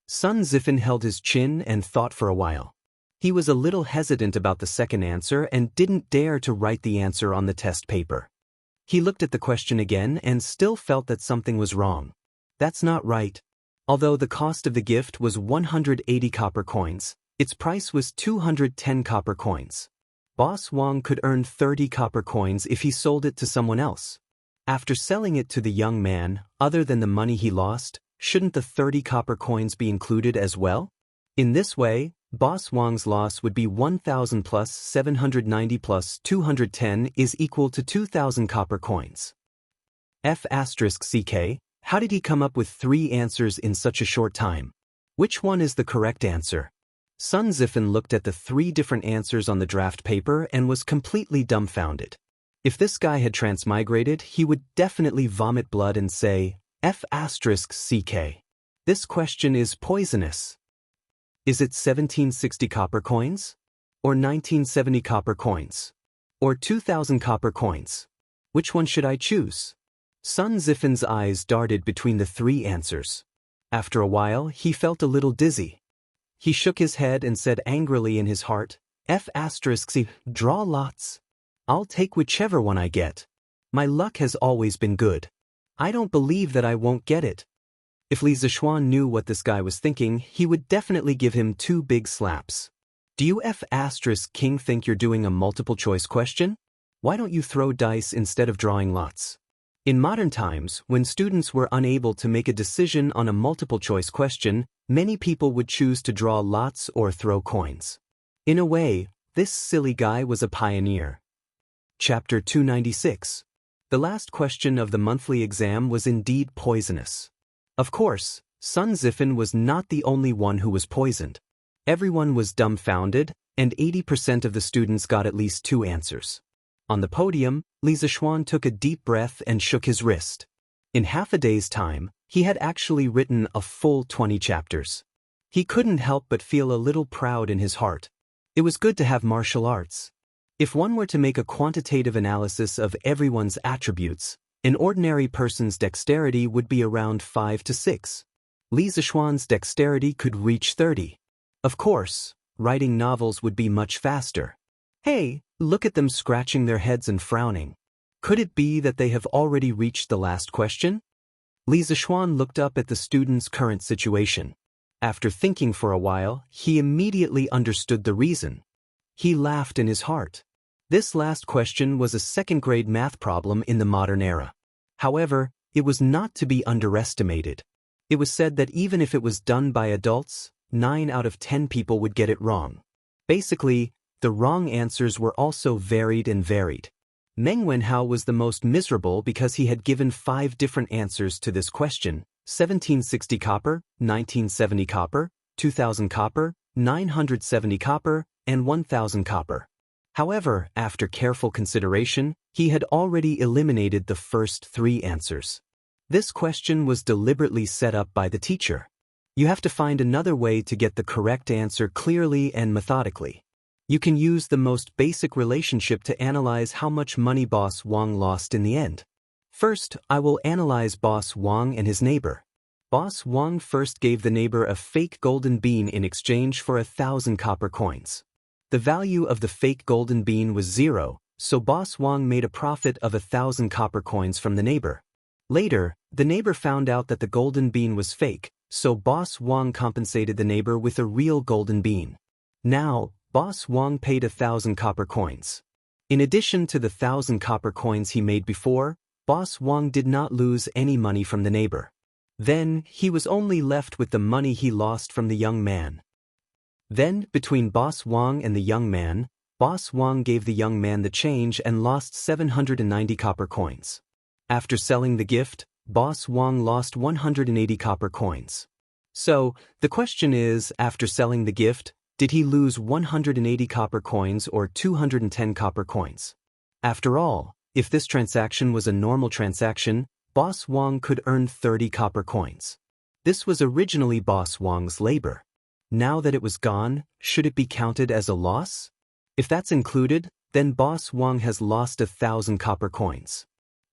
Sun Zifan held his chin and thought for a while. He was a little hesitant about the second answer and didn't dare to write the answer on the test paper. He looked at the question again and still felt that something was wrong. That's not right. Although the cost of the gift was 180 copper coins, its price was 210 copper coins. Boss Wang could earn 30 copper coins if he sold it to someone else. After selling it to the young man, other than the money he lost, shouldn't the 30 copper coins be included as well? In this way, Boss Wang's loss would be 1,000 plus 790 plus 210 is equal to 2,000 copper coins. F***CK, how did he come up with 3 answers in such a short time? Which one is the correct answer? Sun Zifen looked at the 3 different answers on the draft paper and was completely dumbfounded. If this guy had transmigrated, he would definitely vomit blood and say, F***CK. This question is poisonous. Is it 1760 copper coins? Or 1970 copper coins? Or 2000 copper coins? Which one should I choose? Sun Zifen's eyes darted between the 3 answers. After a while, he felt a little dizzy. He shook his head and said angrily in his heart, F***C, draw lots. I'll take whichever one I get. My luck has always been good. I don't believe that I won't get it. If Li Zishuan knew what this guy was thinking, he would definitely give him 2 big slaps. Do you F***king think you're doing a multiple choice question? Why don't you throw dice instead of drawing lots? In modern times, when students were unable to make a decision on a multiple choice question, many people would choose to draw lots or throw coins. In a way, this silly guy was a pioneer. Chapter 296. The last question of the monthly exam was indeed poisonous. Of course, Sun Zifen was not the only one who was poisoned. Everyone was dumbfounded, and 80% of the students got at least 2 answers. On the podium, Li Zishuan took a deep breath and shook his wrist. In half a day's time, he had actually written a full 20 chapters. He couldn't help but feel a little proud in his heart. It was good to have martial arts. If one were to make a quantitative analysis of everyone's attributes, an ordinary person's dexterity would be around 5 to 6. Li Zishuan's dexterity could reach 30. Of course, writing novels would be much faster. Hey, look at them scratching their heads and frowning. Could it be that they have already reached the last question? Li Zishuan looked up at the student's current situation. After thinking for a while, he immediately understood the reason. He laughed in his heart. This last question was a second-grade math problem in the modern era. However, it was not to be underestimated. It was said that even if it was done by adults, 9 out of 10 people would get it wrong. Basically, the wrong answers were also varied. Meng Wenhao was the most miserable because he had given 5 different answers to this question: 1760 copper, 1970 copper, 2000 copper, 970 copper, and 1000 copper. However, after careful consideration, he had already eliminated the first 3 answers. This question was deliberately set up by the teacher. You have to find another way to get the correct answer clearly and methodically. You can use the most basic relationship to analyze how much money Boss Wang lost in the end. First, I will analyze Boss Wang and his neighbor. Boss Wang first gave the neighbor a fake golden bean in exchange for 1,000 copper coins. The value of the fake golden bean was 0, so Boss Wang made a profit of 1,000 copper coins from the neighbor. Later, the neighbor found out that the golden bean was fake, so Boss Wang compensated the neighbor with a real golden bean. Now, Boss Wang paid 1,000 copper coins. In addition to the 1,000 copper coins he made before, Boss Wang did not lose any money from the neighbor. Then, he was only left with the money he lost from the young man. Then, between Boss Wang and the young man, Boss Wang gave the young man the change and lost 790 copper coins. After selling the gift, Boss Wang lost 180 copper coins. So, the question is, after selling the gift, did he lose 180 copper coins or 210 copper coins? After all, if this transaction was a normal transaction, Boss Wang could earn 30 copper coins. This was originally Boss Wang's labor. Now that it was gone, should it be counted as a loss? If that's included, then Boss Wang has lost 1,000 copper coins.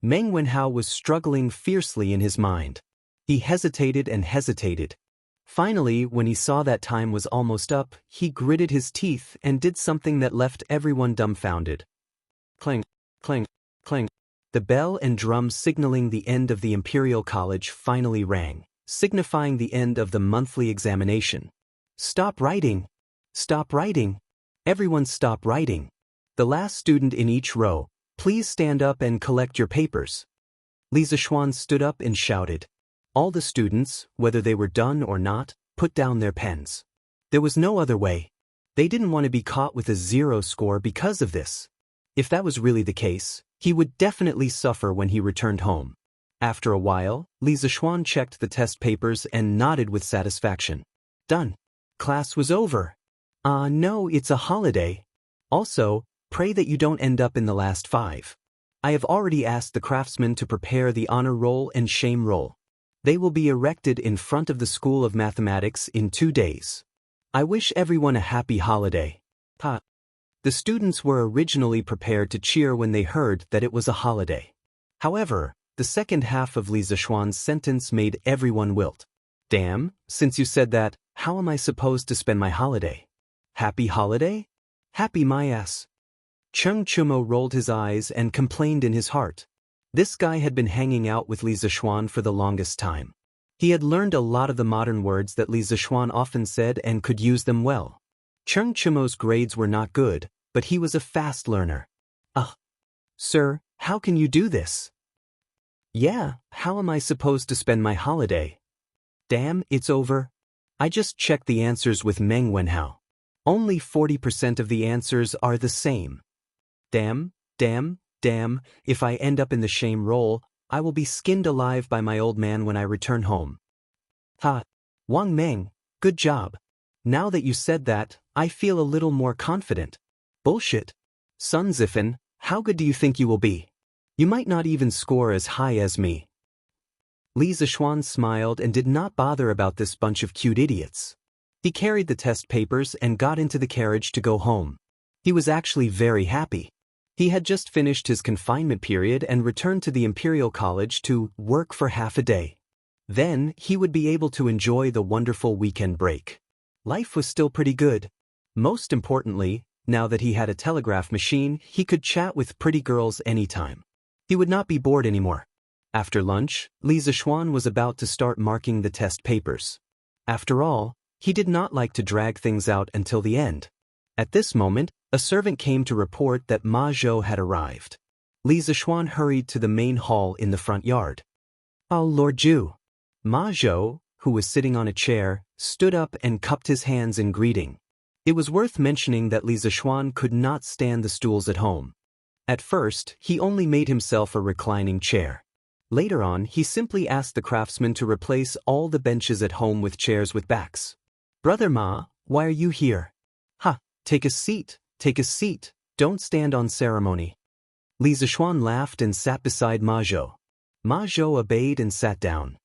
Meng Wenhao was struggling fiercely in his mind. He hesitated and hesitated. Finally, when he saw that time was almost up, he gritted his teeth and did something that left everyone dumbfounded. Clang, clang, clang. The bell and drum signaling the end of the Imperial College finally rang, signifying the end of the monthly examination. Stop writing! Stop writing! Everyone stop writing! The last student in each row, please stand up and collect your papers. Li Zishuan stood up and shouted. All the students, whether they were done or not, put down their pens. There was no other way. They didn't want to be caught with a 0 score because of this. If that was really the case, he would definitely suffer when he returned home. After a while, Li Zishuan checked the test papers and nodded with satisfaction. Done. Class was over. No, it's a holiday. Also, pray that you don't end up in the last 5. I have already asked the craftsmen to prepare the honor roll and shame roll. They will be erected in front of the School of Mathematics in 2 days. I wish everyone a happy holiday. Ha. The students were originally prepared to cheer when they heard that it was a holiday. However, the second half of Li Zishuan's sentence made everyone wilt. Damn, since you said that, how am I supposed to spend my holiday? Happy holiday? Happy my ass. Cheng Chumo rolled his eyes and complained in his heart. This guy had been hanging out with Li Zishuan for the longest time. He had learned a lot of the modern words that Li Zishuan often said and could use them well. Cheng Chumo's grades were not good, but he was a fast learner. Sir, how can you do this? Yeah, how am I supposed to spend my holiday? Damn, it's over. I just checked the answers with Meng Wenhao. Only 40% of the answers are the same. Damn, if I end up in the shame roll, I will be skinned alive by my old man when I return home. Ha! Wang Meng, good job. Now that you said that, I feel a little more confident. Bullshit. Sun Zifan, how good do you think you will be? You might not even score as high as me. Li Zishuan smiled and did not bother about this bunch of cute idiots. He carried the test papers and got into the carriage to go home. He was actually very happy. He had just finished his confinement period and returned to the Imperial College to work for half a day. Then, he would be able to enjoy the wonderful weekend break. Life was still pretty good. Most importantly, now that he had a telegraph machine, he could chat with pretty girls anytime. He would not be bored anymore. After lunch, Li Zishuan was about to start marking the test papers. After all, he did not like to drag things out until the end. At this moment, a servant came to report that Ma Zhou had arrived. Li Zishuan hurried to the main hall in the front yard. Oh, Lord Zhu. Ma Zhou, who was sitting on a chair, stood up and cupped his hands in greeting. It was worth mentioning that Li Zishuan could not stand the stools at home. At first, he only made himself a reclining chair. Later on, he simply asked the craftsman to replace all the benches at home with chairs with backs. Brother Ma, why are you here? Ha, take a seat, don't stand on ceremony. Li Zishuan laughed and sat beside Ma Zhou. Ma Zhou obeyed and sat down.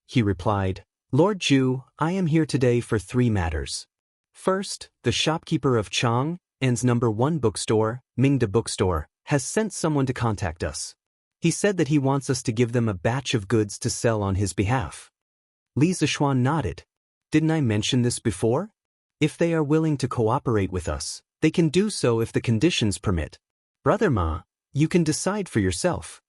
He replied, Lord Zhu, I am here today for 3 matters. First, the shopkeeper of Chang'an's No. 1 bookstore, Mingda Bookstore, has sent someone to contact us. He said that he wants us to give them a batch of goods to sell on his behalf. Li Zishuan nodded. Didn't I mention this before? If they are willing to cooperate with us, they can do so if the conditions permit. Brother Ma, you can decide for yourself.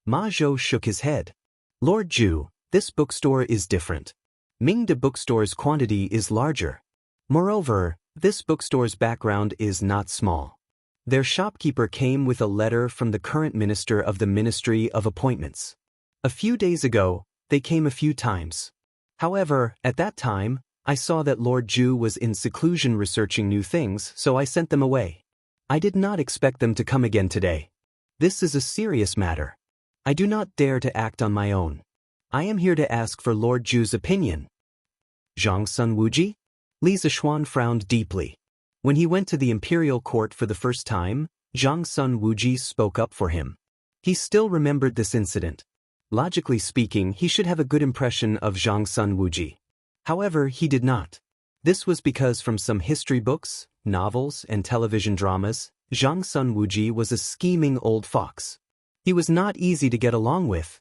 Ma Zhou shook his head. Lord Zhu, this bookstore is different. Mingda Bookstore's quantity is larger. Moreover, this bookstore's background is not small. Their shopkeeper came with a letter from the current minister of the Ministry of Appointments. A few days ago, they came a few times. However, at that time, I saw that Lord Zhu was in seclusion researching new things, so I sent them away. I did not expect them to come again today. This is a serious matter. I do not dare to act on my own. I am here to ask for Lord Zhu's opinion. Zhang Sun Wuji? Li Zishuan frowned deeply. When he went to the imperial court for the first time, Zhang Sun Wuji spoke up for him. He still remembered this incident. Logically speaking, he should have a good impression of Zhang Sun Wuji. However, he did not. This was because from some history books, novels, and television dramas, Zhang Sun Wuji was a scheming old fox. He was not easy to get along with.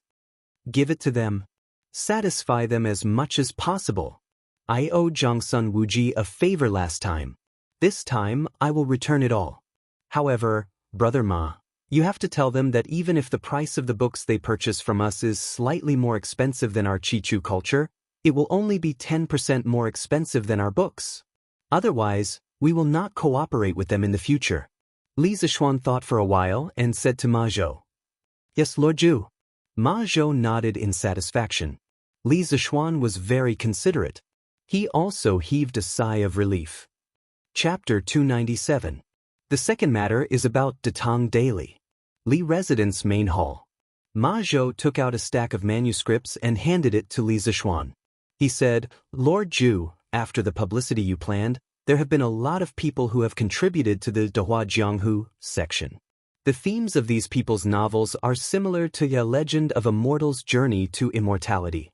Give it to them. Satisfy them as much as possible. I owed Zhang Sun Wuji a favor last time. This time, I will return it all. However, Brother Ma, you have to tell them that even if the price of the books they purchase from us is slightly more expensive than our Chichu culture, it will only be 10% more expensive than our books. Otherwise, we will not cooperate with them in the future. Li Zishuan thought for a while and said to Ma Zhou. Yes, Lord Zhu. Ma Zhou nodded in satisfaction. Li Zishuan was very considerate. He also heaved a sigh of relief. Chapter 297. The second matter is about Datang Daily. Li Residence Main Hall. Ma Zhou took out a stack of manuscripts and handed it to Li Zishuan. He said, Lord Zhu, after the publicity you planned, there have been a lot of people who have contributed to the Dehua Jianghu section. The themes of these people's novels are similar to the legend of a mortal's journey to immortality.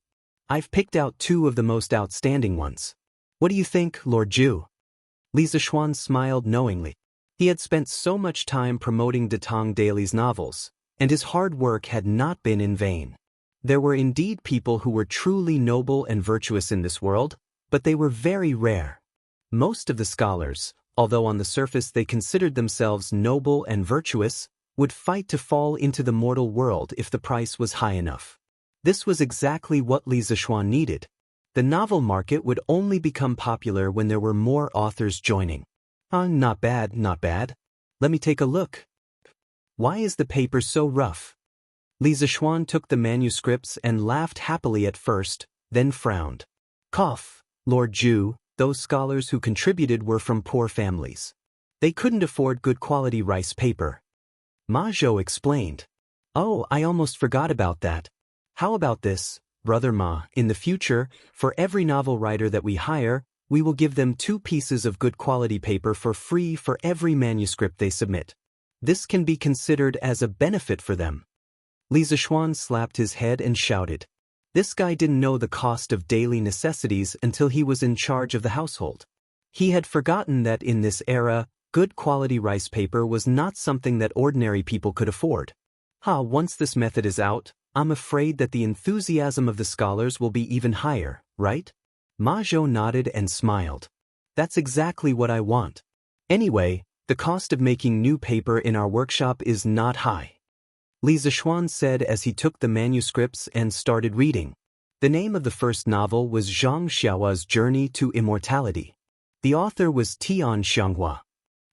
I've picked out 2 of the most outstanding ones. What do you think, Lord Zhu? Li Zishuan smiled knowingly. He had spent so much time promoting Datong Daily's novels, and his hard work had not been in vain. There were indeed people who were truly noble and virtuous in this world, but they were very rare. Most of the scholars, although on the surface they considered themselves noble and virtuous, would fight to fall into the mortal world if the price was high enough. This was exactly what Li Zishuan needed. The novel market would only become popular when there were more authors joining. Not bad, not bad. Let me take a look. Why is the paper so rough? Li Zishuan took the manuscripts and laughed happily at first, then frowned. Cough, Lord Zhu, those scholars who contributed were from poor families. They couldn't afford good quality rice paper. Ma Zhou explained. Oh, I almost forgot about that. How about this, Brother Ma, in the future, for every novel writer that we hire, we will give them 2 pieces of good quality paper for free for every manuscript they submit. This can be considered as a benefit for them. Li Zishuan slapped his head and shouted. This guy didn't know the cost of daily necessities until he was in charge of the household. He had forgotten that in this era, good quality rice paper was not something that ordinary people could afford. Once this method is out, I'm afraid that the enthusiasm of the scholars will be even higher, right? Ma Zhou nodded and smiled. That's exactly what I want. Anyway, the cost of making new paper in our workshop is not high. Li Zishuan said as he took the manuscripts and started reading. The name of the first novel was Zhang Xiaohua's Journey to Immortality. The author was Tian Xianghua.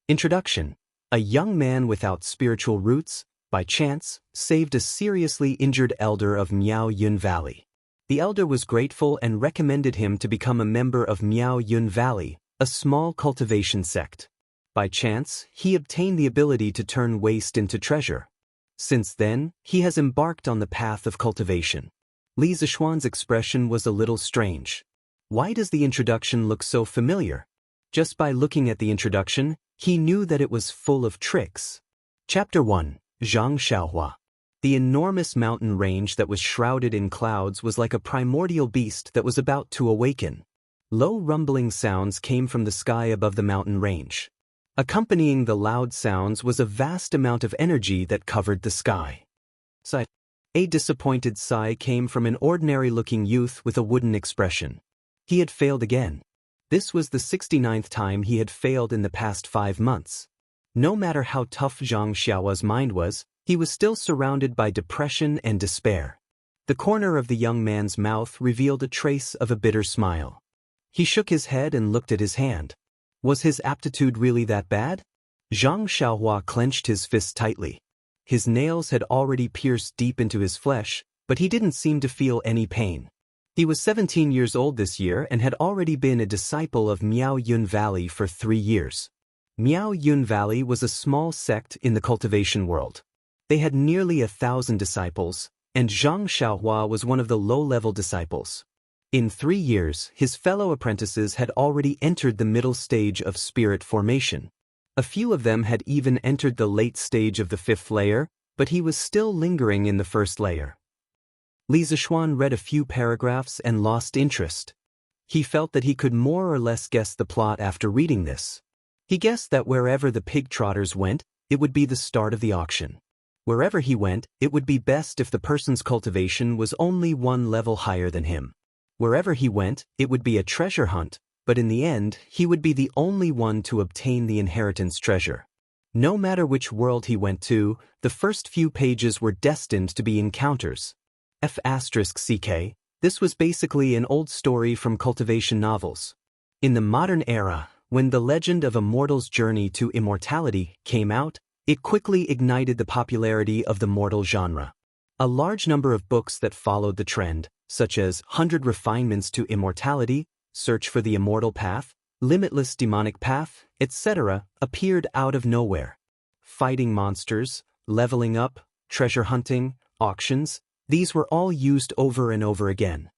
Introduction. A young man without spiritual roots, by chance, saved a seriously injured elder of Miao Yun Valley. The elder was grateful and recommended him to become a member of Miao Yun Valley, a small cultivation sect. By chance, he obtained the ability to turn waste into treasure. Since then, he has embarked on the path of cultivation. Li Zishuan's expression was a little strange. Why does the introduction look so familiar? Just by looking at the introduction, he knew that it was full of tricks. Chapter 1. Zhang Xiaohua. The enormous mountain range that was shrouded in clouds was like a primordial beast that was about to awaken. Low rumbling sounds came from the sky above the mountain range. Accompanying the loud sounds was a vast amount of energy that covered the sky. A disappointed sigh came from an ordinary-looking youth with a wooden expression. He had failed again. This was the 69th time he had failed in the past 5 months. No matter how tough Zhang Xiaohua's mind was, he was still surrounded by depression and despair. The corner of the young man's mouth revealed a trace of a bitter smile. He shook his head and looked at his hand. Was his aptitude really that bad? Zhang Xiaohua clenched his fist tightly. His nails had already pierced deep into his flesh, but he didn't seem to feel any pain. He was 17 years old this year and had already been a disciple of Miao Yun Valley for 3 years. Miao Yun Valley was a small sect in the cultivation world. They had nearly 1,000 disciples, and Zhang Xiaohua was one of the low-level disciples. In 3 years, his fellow apprentices had already entered the middle stage of spirit formation. A few of them had even entered the late stage of the 5th layer, but he was still lingering in the 1st layer. Li Zishuan read a few paragraphs and lost interest. He felt that he could more or less guess the plot after reading this. He guessed that wherever the pig trotters went, it would be the start of the auction. Wherever he went, it would be best if the person's cultivation was only 1 level higher than him. Wherever he went, it would be a treasure hunt, but in the end, he would be the only one to obtain the inheritance treasure. No matter which world he went to, the first few pages were destined to be encounters. F***ck, this was basically an old story from cultivation novels. In the modern era, when The Legend of a Mortal's Journey to Immortality came out, it quickly ignited the popularity of the mortal genre. A large number of books that followed the trend, such as 100 Refinements to Immortality, Search for the Immortal Path, Limitless Demonic Path, etc., appeared out of nowhere. Fighting monsters, leveling up, treasure hunting, auctions, these were all used over and over again.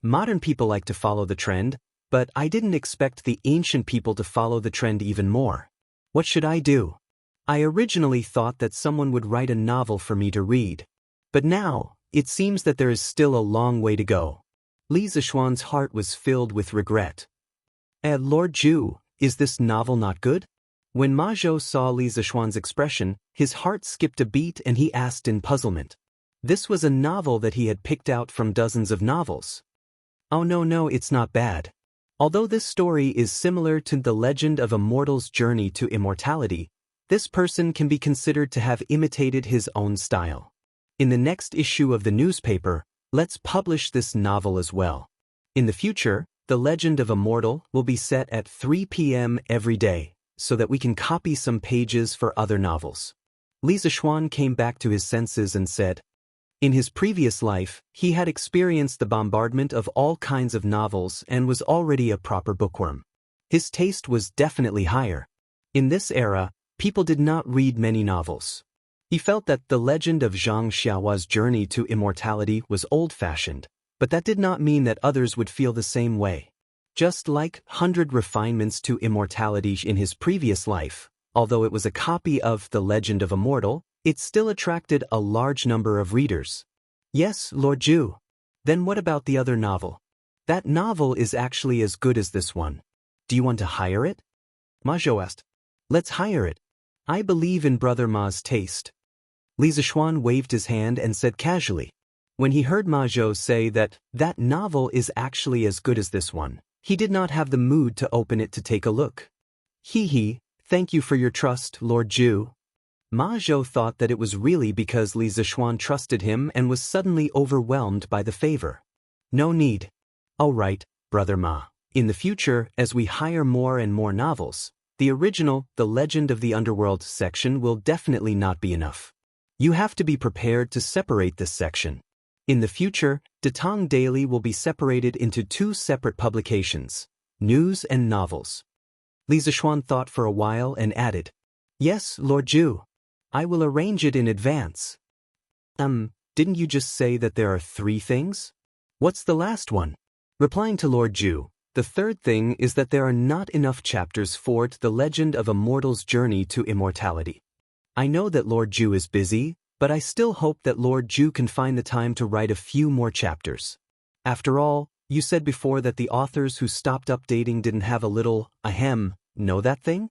Modern people like to follow the trend, But I didn't expect the ancient people to follow the trend even more. What should I do? I originally thought that someone would write a novel for me to read. But now, it seems that there is still a long way to go. Li Zishuan's heart was filled with regret. Lord Zhu, is this novel not good? When Ma Zhou saw Li Zishuan's expression, his heart skipped a beat and he asked in puzzlement. This was a novel that he had picked out from dozens of novels. Oh no, it's not bad. Although this story is similar to the legend of a mortal's journey to immortality, this person can be considered to have imitated his own style. In the next issue of the newspaper, let's publish this novel as well. In the future, the legend of a mortal will be set at 3 p.m. every day, so that we can copy some pages for other novels. Li Zishuan came back to his senses and said, in his previous life, he had experienced the bombardment of all kinds of novels and was already a proper bookworm. His taste was definitely higher. In this era, people did not read many novels. He felt that the legend of Zhang Xiaohua's journey to immortality was old-fashioned, but that did not mean that others would feel the same way. Just like 100 Refinements to Immortality in his previous life, although it was a copy of The Legend of a Mortal, it still attracted a large number of readers. Yes, Lord Zhu. Then what about the other novel? That novel is actually as good as this one. Do you want to hire it? Ma Zhou asked. Let's hire it. I believe in Brother Ma's taste. Li Zishuan waved his hand and said casually. When he heard Ma Zhou say that novel is actually as good as this one, he did not have the mood to open it to take a look. Thank you for your trust, Lord Zhu. Ma Zhou thought that it was really because Li Zishuan trusted him and was suddenly overwhelmed by the favor. No need. All right, Brother Ma. In the future, as we hire more and more novels, the original, The Legend of the Underworld section will definitely not be enough. You have to be prepared to separate this section. In the future, Datang Daily will be separated into 2 separate publications, news and novels. Li Zishuan thought for a while and added, Yes, Lord Zhu. I will arrange it in advance. Didn't you just say that there are 3 things? What's the last one? Replying to Lord Zhu, the third thing is that there are not enough chapters for The Legend of a Mortal's Journey to Immortality. I know that Lord Zhu is busy, but I still hope that Lord Zhu can find the time to write a few more chapters. After all, you said before that the authors who stopped updating didn't have a little, know that thing?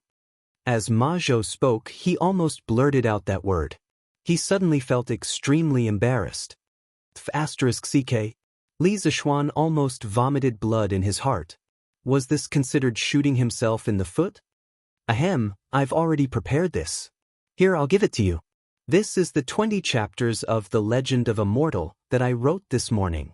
As Ma Zhou spoke, he almost blurted out that word. He suddenly felt extremely embarrassed. *CK. Li Zishuan almost vomited blood in his heart. Was this considered shooting himself in the foot? I've already prepared this. Here, I'll give it to you. This is the 20 chapters of The Legend of a Mortal that I wrote this morning.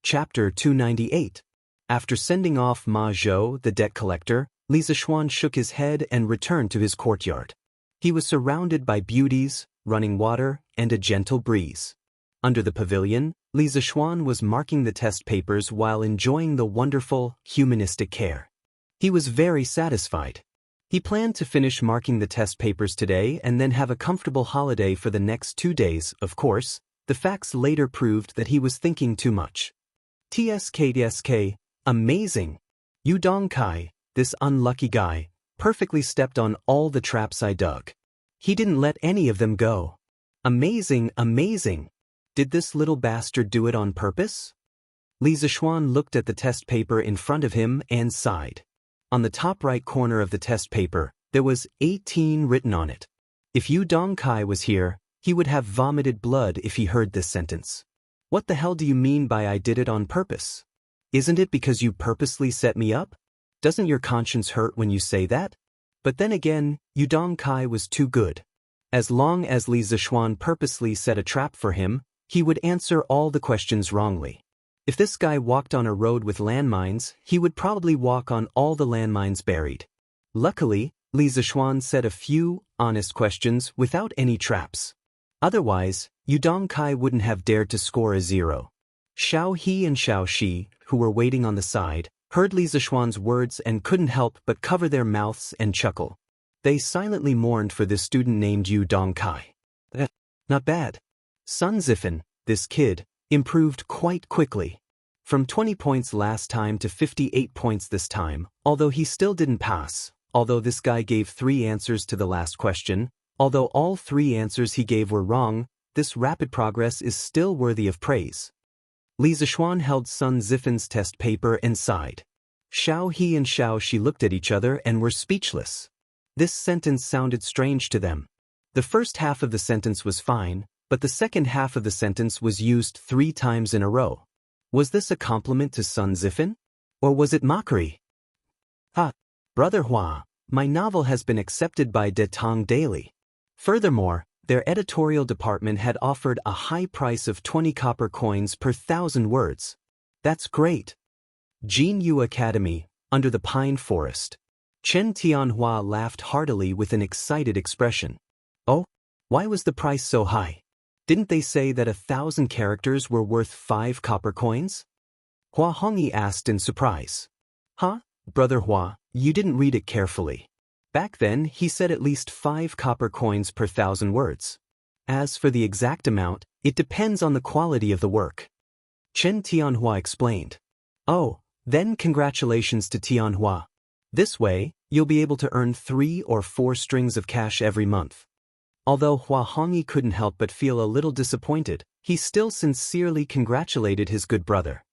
Chapter 298. After sending off Ma Zhou, the debt collector, Li Zishuan shook his head and returned to his courtyard. He was surrounded by beauties, running water, and a gentle breeze. Under the pavilion, Li Zishuan was marking the test papers while enjoying the wonderful, humanistic care. He was very satisfied. He planned to finish marking the test papers today and then have a comfortable holiday for the next 2 days. Of course, the facts later proved that he was thinking too much. TSK, amazing. Yu Dongkai, this unlucky guy, perfectly stepped on all the traps I dug. He didn't let any of them go. Amazing. Did this little bastard do it on purpose? Li Zishuan looked at the test paper in front of him and sighed. On the top right corner of the test paper, there was 18 written on it. If Yu Dongkai was here, he would have vomited blood if he heard this sentence. What the hell do you mean by I did it on purpose? Isn't it because you purposely set me up? Doesn't your conscience hurt when you say that? But then again, Yu Dongkai was too good. As long as Li Zishuan purposely set a trap for him, he would answer all the questions wrongly. If this guy walked on a road with landmines, he would probably walk on all the landmines buried. Luckily, Li Zishuan said a few honest questions without any traps. Otherwise, Yu Dongkai wouldn't have dared to score a 0. Xiao He and Xiao Shi, who were waiting on the side, heard Li Zishuan's words and couldn't help but cover their mouths and chuckle. They silently mourned for this student named Yu Dongkai. Not bad. Sun Zifan, this kid, improved quite quickly. From 20 points last time to 58 points this time, although he still didn't pass, although this guy gave 3 answers to the last question, although all 3 answers he gave were wrong, this rapid progress is still worthy of praise. Li Zishuan held Sun Zifen's test paper and sighed. Xiao He and Xiao Shi looked at each other and were speechless. This sentence sounded strange to them. The first half of the sentence was fine, but the second half of the sentence was used 3 times in a row. Was this a compliment to Sun Zifen? Or was it mockery? Brother Hua, my novel has been accepted by De Tong Daily. Furthermore, their editorial department had offered a high price of 20 copper coins per 1,000 words. That's great. Jin Yu Academy, under the pine forest. Chen Tianhua laughed heartily with an excited expression. Oh, why was the price so high? Didn't they say that 1,000 characters were worth 5 copper coins? Hua Hongyi asked in surprise. Brother Hua, you didn't read it carefully. Back then, he said at least 5 copper coins per 1,000 words. As for the exact amount, it depends on the quality of the work. Chen Tianhua explained. Oh, then congratulations to Tianhua. This way, you'll be able to earn 3 or 4 strings of cash every month. Although Hua Hongyi couldn't help but feel a little disappointed, he still sincerely congratulated his good brother.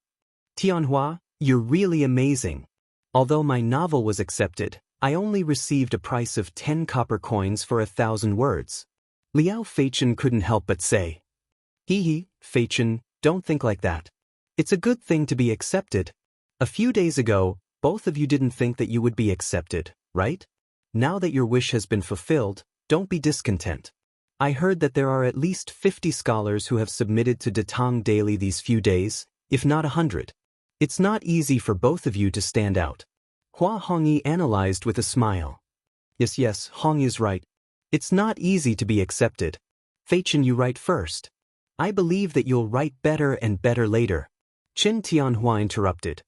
Tianhua, you're really amazing. Although my novel was accepted, I only received a price of 10 copper coins for 1,000 words. Liao Feichen couldn't help but say. Feichen, don't think like that. It's a good thing to be accepted. A few days ago, both of you didn't think that you would be accepted, right? Now that your wish has been fulfilled, don't be discontent. I heard that there are at least 50 scholars who have submitted to De Tong Daily these few days, if not 100. It's not easy for both of you to stand out. Hua Hongyi analyzed with a smile. Yes, Hong is right. It's not easy to be accepted. Feichen, you write first. I believe that you'll write better and better later. Chen Tianhua interrupted.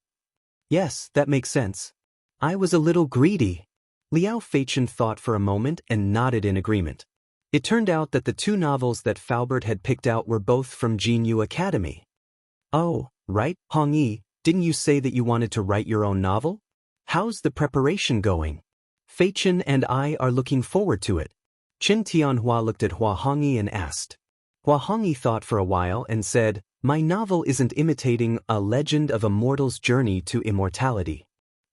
Yes, that makes sense. I was a little greedy. Liao Feichen thought for a moment and nodded in agreement. It turned out that the 2 novels that Faubert had picked out were both from Jin Yu Academy. Oh, right, Hongyi, didn't you say that you wanted to write your own novel? How's the preparation going? Feichen and I are looking forward to it. Chen Tianhua looked at Hua Hongyi and asked. Hua Hongyi thought for a while and said, my novel isn't imitating a legend of a mortal's journey to immortality.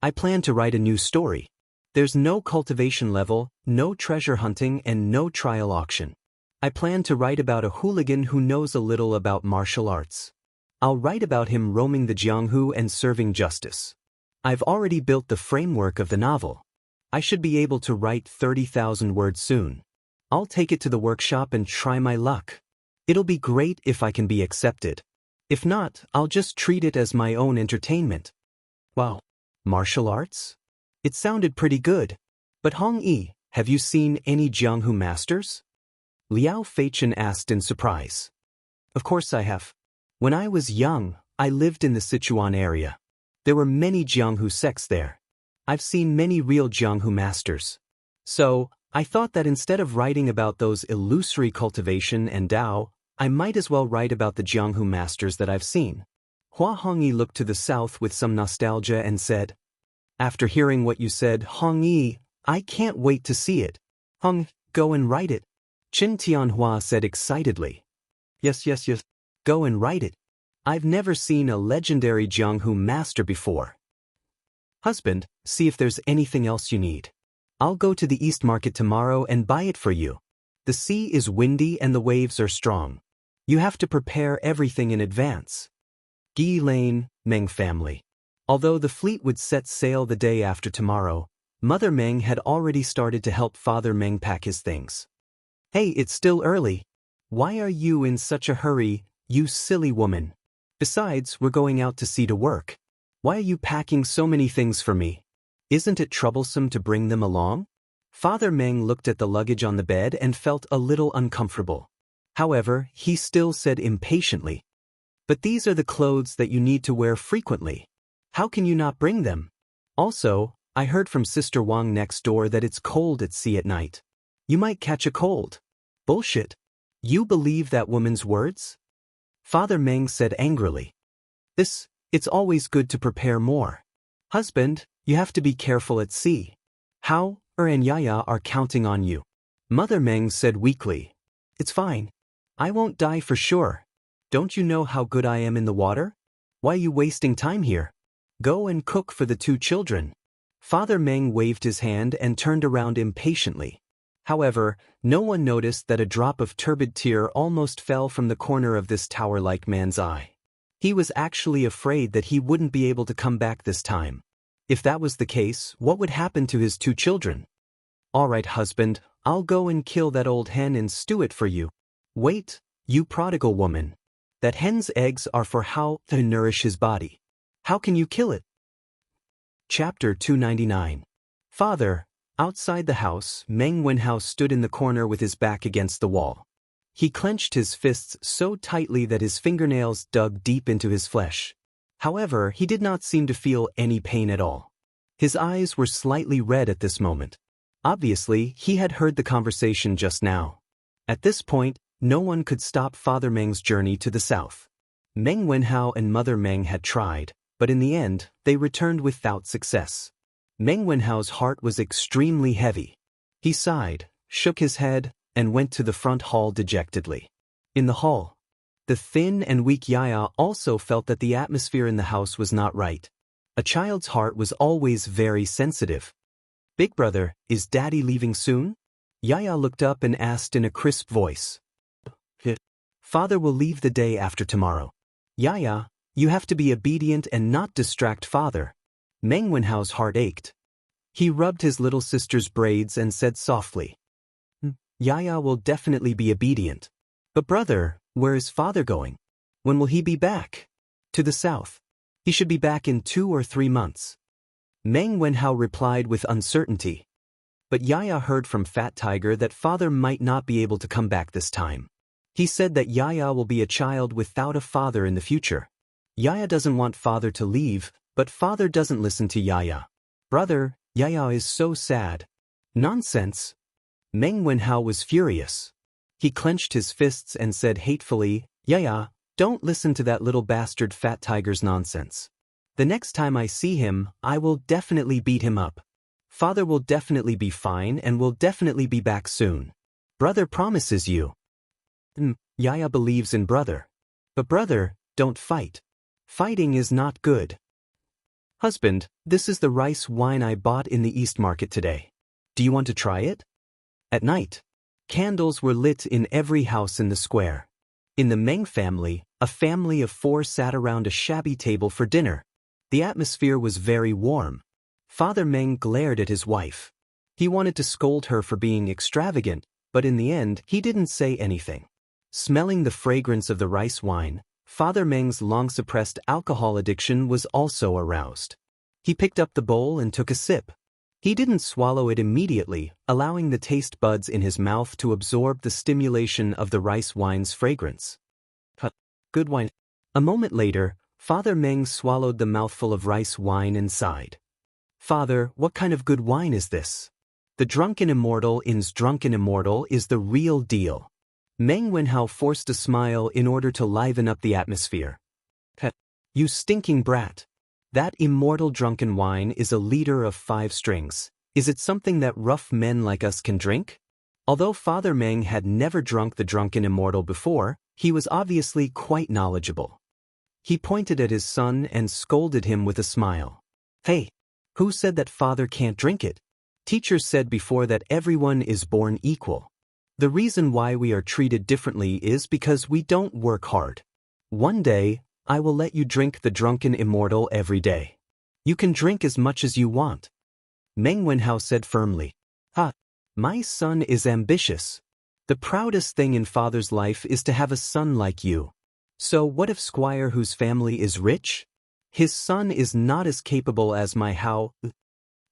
I plan to write a new story. There's no cultivation level, no treasure hunting, and no trial auction. I plan to write about a hooligan who knows a little about martial arts. I'll write about him roaming the Jianghu and serving justice. I've already built the framework of the novel. I should be able to write 30,000 words soon. I'll take it to the workshop and try my luck. It'll be great if I can be accepted. If not, I'll just treat it as my own entertainment. Wow, martial arts? It sounded pretty good. But Hongyi, have you seen any Jianghu masters? Liao Feichen asked in surprise. Of course I have. When I was young, I lived in the Sichuan area. There were many Jianghu sects there. I've seen many real Jianghu masters. So, I thought that instead of writing about those illusory cultivation and Tao, I might as well write about the Jianghu masters that I've seen. Hua Hongyi looked to the south with some nostalgia and said, after hearing what you said, Hongyi, I can't wait to see it. Hong, go and write it. Chen Tianhua said excitedly. Yes, go and write it. I've never seen a legendary Jianghu master before. Husband, see if there's anything else you need. I'll go to the East Market tomorrow and buy it for you. The sea is windy and the waves are strong. You have to prepare everything in advance. Gi Lane, Meng family. Although the fleet would set sail the day after tomorrow, Mother Meng had already started to help Father Meng pack his things. Hey, it's still early. Why are you in such a hurry, you silly woman? Besides, we're going out to sea to work. Why are you packing so many things for me? Isn't it troublesome to bring them along? Father Meng looked at the luggage on the bed and felt a little uncomfortable. However, he still said impatiently, but these are the clothes that you need to wear frequently. How can you not bring them? Also, I heard from Sister Wang next door that it's cold at sea at night. You might catch a cold. Bullshit. You believe that woman's words? Father Meng said angrily. This It's always good to prepare more. Husband, you have to be careful at sea. Hao and Yaya are counting on you. Mother Meng said weakly. It's fine. I won't die for sure. Don't you know how good I am in the water? Why are you wasting time here? Go and cook for the 2 children. Father Meng waved his hand and turned around impatiently. However, no one noticed that a drop of turbid tear almost fell from the corner of this tower-like man's eye. He was actually afraid that he wouldn't be able to come back this time. If that was the case, what would happen to his 2 children? All right, husband, I'll go and kill that old hen and stew it for you. Wait, you prodigal woman. That hen's eggs are for Hao to nourish his body. How can you kill it? Chapter 299. Father. Outside the house, Meng Wenhao stood in the corner with his back against the wall. He clenched his fists so tightly that his fingernails dug deep into his flesh. However, he did not seem to feel any pain at all. His eyes were slightly red at this moment. Obviously, he had heard the conversation just now. At this point, no one could stop Father Meng's journey to the south. Meng Wenhao and Mother Meng had tried, but in the end, they returned without success. Meng Wenhao's heart was extremely heavy. He sighed, shook his head, and went to the front hall dejectedly. In the hall, the thin and weak Yaya also felt that the atmosphere in the house was not right. A child's heart was always very sensitive. Big brother, is Daddy leaving soon? Yaya looked up and asked in a crisp voice. Father will leave the day after tomorrow. Yaya, you have to be obedient and not distract Father. Meng Wenhao's heart ached. He rubbed his little sister's braids and said softly, Yaya will definitely be obedient. But brother, where is Father going? When will he be back? To the south. He should be back in 2 or 3 months. Meng Wenhao replied with uncertainty. But Yaya heard from Fat Tiger that Father might not be able to come back this time. He said that Yaya will be a child without a father in the future. Yaya doesn't want Father to leave, but Father doesn't listen to Yaya. Brother, Yaya is so sad. Nonsense. Meng Wenhao was furious. He clenched his fists and said hatefully, Yaya, don't listen to that little bastard Fat Tiger's nonsense. The next time I see him, I will definitely beat him up. Father will definitely be fine and will definitely be back soon. Brother promises you. Yaya believes in brother. But brother, don't fight. Fighting is not good. Husband, this is the rice wine I bought in the East Market today. Do you want to try it? At night, candles were lit in every house in the square. In the Meng family, a family of 4 sat around a shabby table for dinner. The atmosphere was very warm. Father Meng glared at his wife. He wanted to scold her for being extravagant, but in the end, he didn't say anything. Smelling the fragrance of the rice wine, Father Meng's long-suppressed alcohol addiction was also aroused. He picked up the bowl and took a sip. He didn't swallow it immediately, allowing the taste buds in his mouth to absorb the stimulation of the rice wine's fragrance. Good wine. A moment later, Father Meng swallowed the mouthful of rice wine and sighed. Father, what kind of good wine is this? The Drunken Immortal in's Drunken Immortal is the real deal. Meng Wenhao forced a smile in order to liven up the atmosphere. You stinking brat. That immortal drunken wine is a liter of 5 strings. Is it something that rough men like us can drink? Although Father Meng had never drunk the Drunken Immortal before, he was obviously quite knowledgeable. He pointed at his son and scolded him with a smile. Hey, who said that Father can't drink it? Teachers said before that everyone is born equal. The reason why we are treated differently is because we don't work hard. One day, I will let you drink the Drunken Immortal every day. You can drink as much as you want. Meng Wenhao said firmly. My son is ambitious. The proudest thing in Father's life is to have a son like you. So what if Squire whose family is rich? His son is not as capable as my Hao.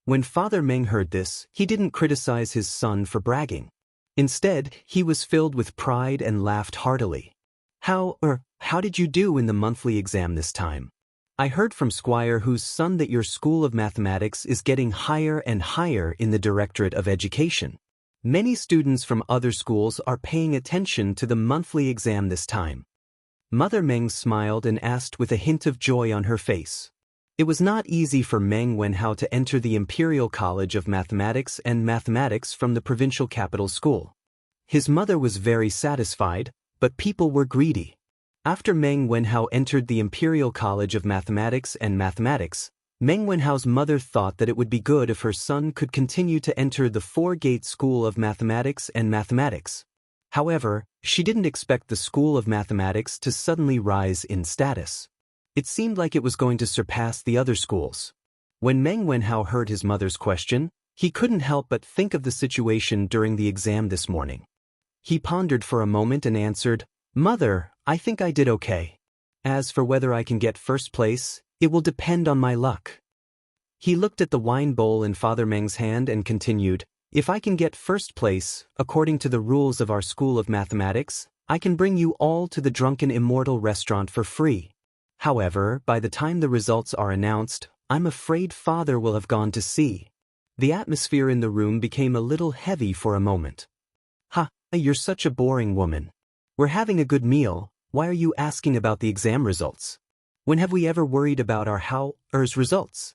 When Father Meng heard this, he didn't criticize his son for bragging. Instead, he was filled with pride and laughed heartily. How did you do in the monthly exam this time? I heard from Squire whose son that your School of Mathematics is getting higher and higher in the Directorate of Education. Many students from other schools are paying attention to the monthly exam this time. Mother Meng smiled and asked with a hint of joy on her face. It was not easy for Meng Wenhao to enter the Imperial College of Mathematics and Mathematics from the provincial capital school. His mother was very satisfied, but people were greedy. After Meng Wenhao entered the Imperial College of Mathematics and Mathematics, Meng Wenhao's mother thought that it would be good if her son could continue to enter the four-gate School of Mathematics and Mathematics. However, she didn't expect the School of Mathematics to suddenly rise in status. It seemed like it was going to surpass the other schools. When Meng Wenhao heard his mother's question, he couldn't help but think of the situation during the exam this morning. He pondered for a moment and answered, "Mother, I think I did okay. As for whether I can get first place, it will depend on my luck." He looked at the wine bowl in Father Meng's hand and continued, "If I can get first place, according to the rules of our School of Mathematics, I can bring you all to the Drunken Immortal restaurant for free. However, by the time the results are announced, I'm afraid Father will have gone to sea." The atmosphere in the room became a little heavy for a moment. "Ha, you're such a boring woman. We're having a good meal, why are you asking about the exam results? When have we ever worried about our how's results?"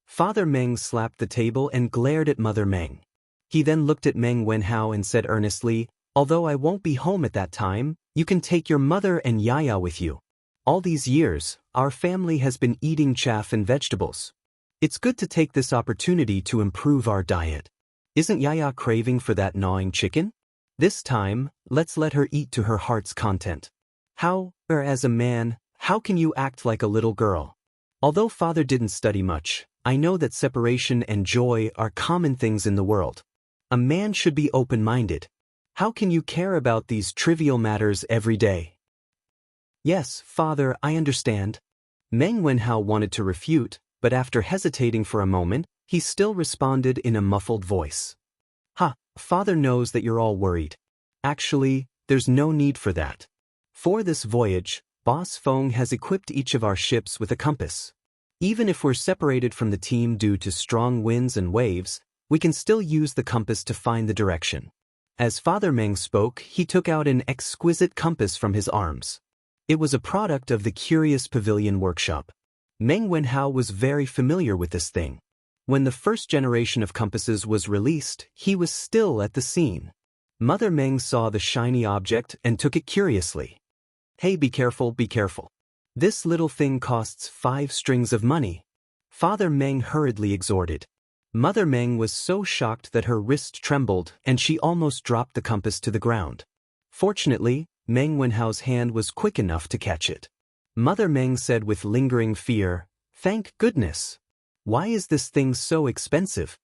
Father Meng slapped the table and glared at Mother Meng. He then looked at Meng Wenhao and said earnestly, "Although I won't be home at that time, you can take your mother and Yaya with you. All these years, our family has been eating chaff and vegetables. It's good to take this opportunity to improve our diet. Isn't Yaya craving for that gnawing chicken? This time, let's let her eat to her heart's content. As a man, how can you act like a little girl? Although Father didn't study much, I know that separation and joy are common things in the world. A man should be open-minded. How can you care about these trivial matters every day?" "Yes, Father, I understand." Meng Wenhao wanted to refute, but after hesitating for a moment, he still responded in a muffled voice. Father knows that you're all worried. Actually, there's no need for that. For this voyage, Boss Feng has equipped each of our ships with a compass. Even if we're separated from the team due to strong winds and waves, we can still use the compass to find the direction. As Father Meng spoke, he took out an exquisite compass from his arms. It was a product of the Curious Pavilion workshop. Meng Wenhao was very familiar with this thing. When the first generation of compasses was released, he was still at the scene. Mother Meng saw the shiny object and took it curiously. "Hey, be careful, be careful. This little thing costs 5 strings of money." Father Meng hurriedly exhorted. Mother Meng was so shocked that her wrist trembled and she almost dropped the compass to the ground. Fortunately, Meng Wenhao's hand was quick enough to catch it. Mother Meng said with lingering fear, "Thank goodness. Why is this thing so expensive?"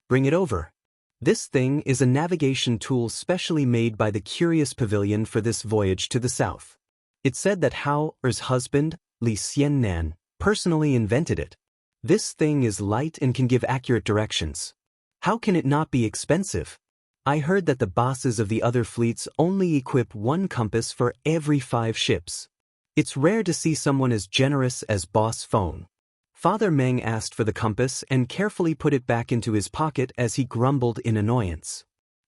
"Bring it over." This thing is a navigation tool specially made by the Curious Pavilion for this voyage to the south. It said that Hao's husband, Li Xiannan, personally invented it. This thing is light and can give accurate directions. How can it not be expensive? I heard that the bosses of the other fleets only equip one compass for every 5 ships. It's rare to see someone as generous as Boss Feng. Father Meng asked for the compass and carefully put it back into his pocket as he grumbled in annoyance.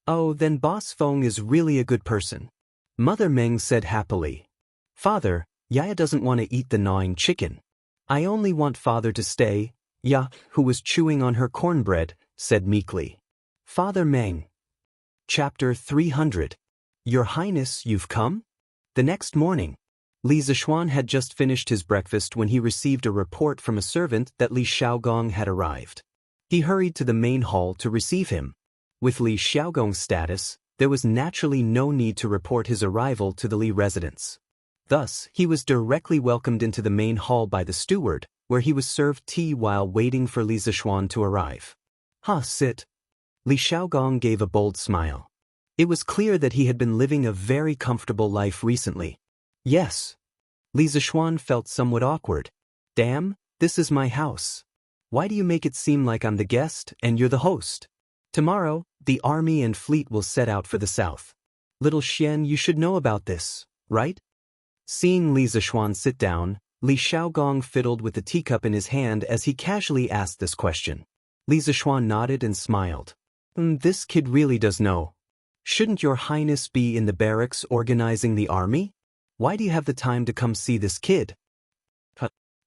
"Oh, then Boss Feng is really a good person." Mother Meng said happily. "Father, Yaya doesn't want to eat the gnawing chicken. I only want Father to stay." Who was chewing on her cornbread, said meekly. Father Meng. Chapter 300. Your Highness, you've come? The next morning, Li Zishuan had just finished his breakfast when he received a report from a servant that Li Xiaogong had arrived. He hurried to the main hall to receive him. With Li Xiaogong's status, there was naturally no need to report his arrival to the Li residence. Thus, he was directly welcomed into the main hall by the steward, where he was served tea while waiting for Li Zishuan to arrive. Sit. Li Xiaogong gave a bold smile. It was clear that he had been living a very comfortable life recently. Yes. Li Zishuan felt somewhat awkward. Damn, this is my house. Why do you make it seem like I'm the guest and you're the host? Tomorrow, the army and fleet will set out for the south. Little Xian, you should know about this, right? Seeing Li Zishuan sit down, Li Xiaogong fiddled with the teacup in his hand as he casually asked this question. Li Zishuan nodded and smiled. This kid really does know. Shouldn't your highness be in the barracks organizing the army? Why do you have the time to come see this kid?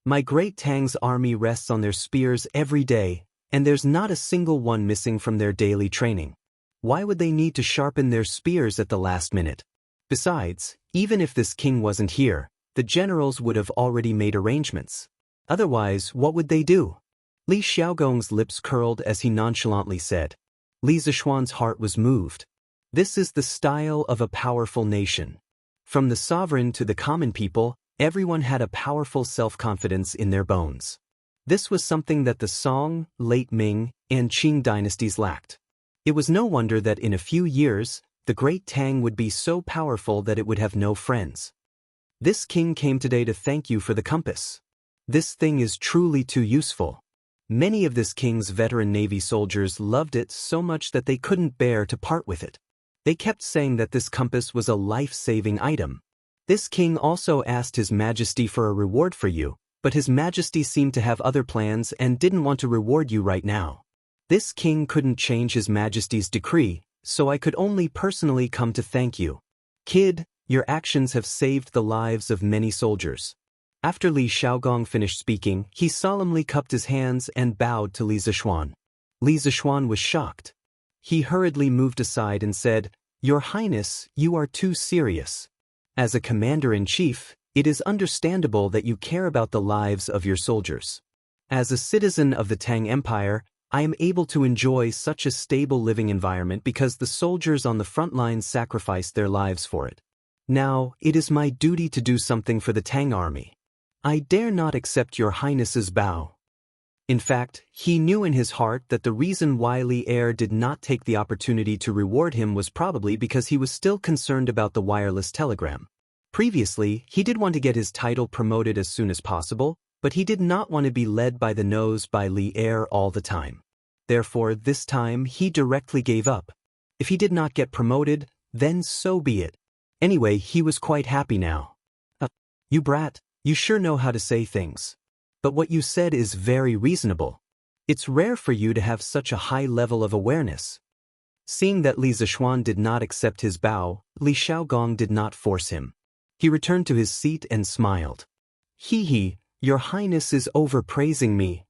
My great Tang's army rests on their spears every day, and there's not a single one missing from their daily training. Why would they need to sharpen their spears at the last minute? Besides, even if this king wasn't here, the generals would have already made arrangements. Otherwise, what would they do? Li Xiaogong's lips curled as he nonchalantly said. Li Zishuan's heart was moved. This is the style of a powerful nation. From the sovereign to the common people, everyone had a powerful self-confidence in their bones. This was something that the Song, late Ming, and Qing dynasties lacked. It was no wonder that in a few years, the great Tang would be so powerful that it would have no friends. This king came today to thank you for the compass. This thing is truly too useful. Many of this king's veteran navy soldiers loved it so much that they couldn't bear to part with it. They kept saying that this compass was a life-saving item. This king also asked His Majesty for a reward for you, but His Majesty seemed to have other plans and didn't want to reward you right now. This king couldn't change His Majesty's decree, so I could only personally come to thank you. Kid, your actions have saved the lives of many soldiers. After Li Xiaogong finished speaking, he solemnly cupped his hands and bowed to Li Zishuan. Li Zishuan was shocked. He hurriedly moved aside and said, Your Highness, you are too serious. As a commander-in-chief, it is understandable that you care about the lives of your soldiers. As a citizen of the Tang Empire, I am able to enjoy such a stable living environment because the soldiers on the front lines sacrificed their lives for it. Now, it is my duty to do something for the Tang army. I dare not accept your Highness's bow. In fact, he knew in his heart that the reason why Li Er did not take the opportunity to reward him was probably because he was still concerned about the wireless telegram. Previously, he did want to get his title promoted as soon as possible, but he did not want to be led by the nose by Li Er all the time. Therefore, this time he directly gave up. If he did not get promoted, then so be it. Anyway, he was quite happy now. You brat, you sure know how to say things. But what you said is very reasonable. It's rare for you to have such a high level of awareness. Seeing that Li Zishuan did not accept his bow, Li Xiaogong did not force him. He returned to his seat and smiled. Hee, your Highness is overpraising me.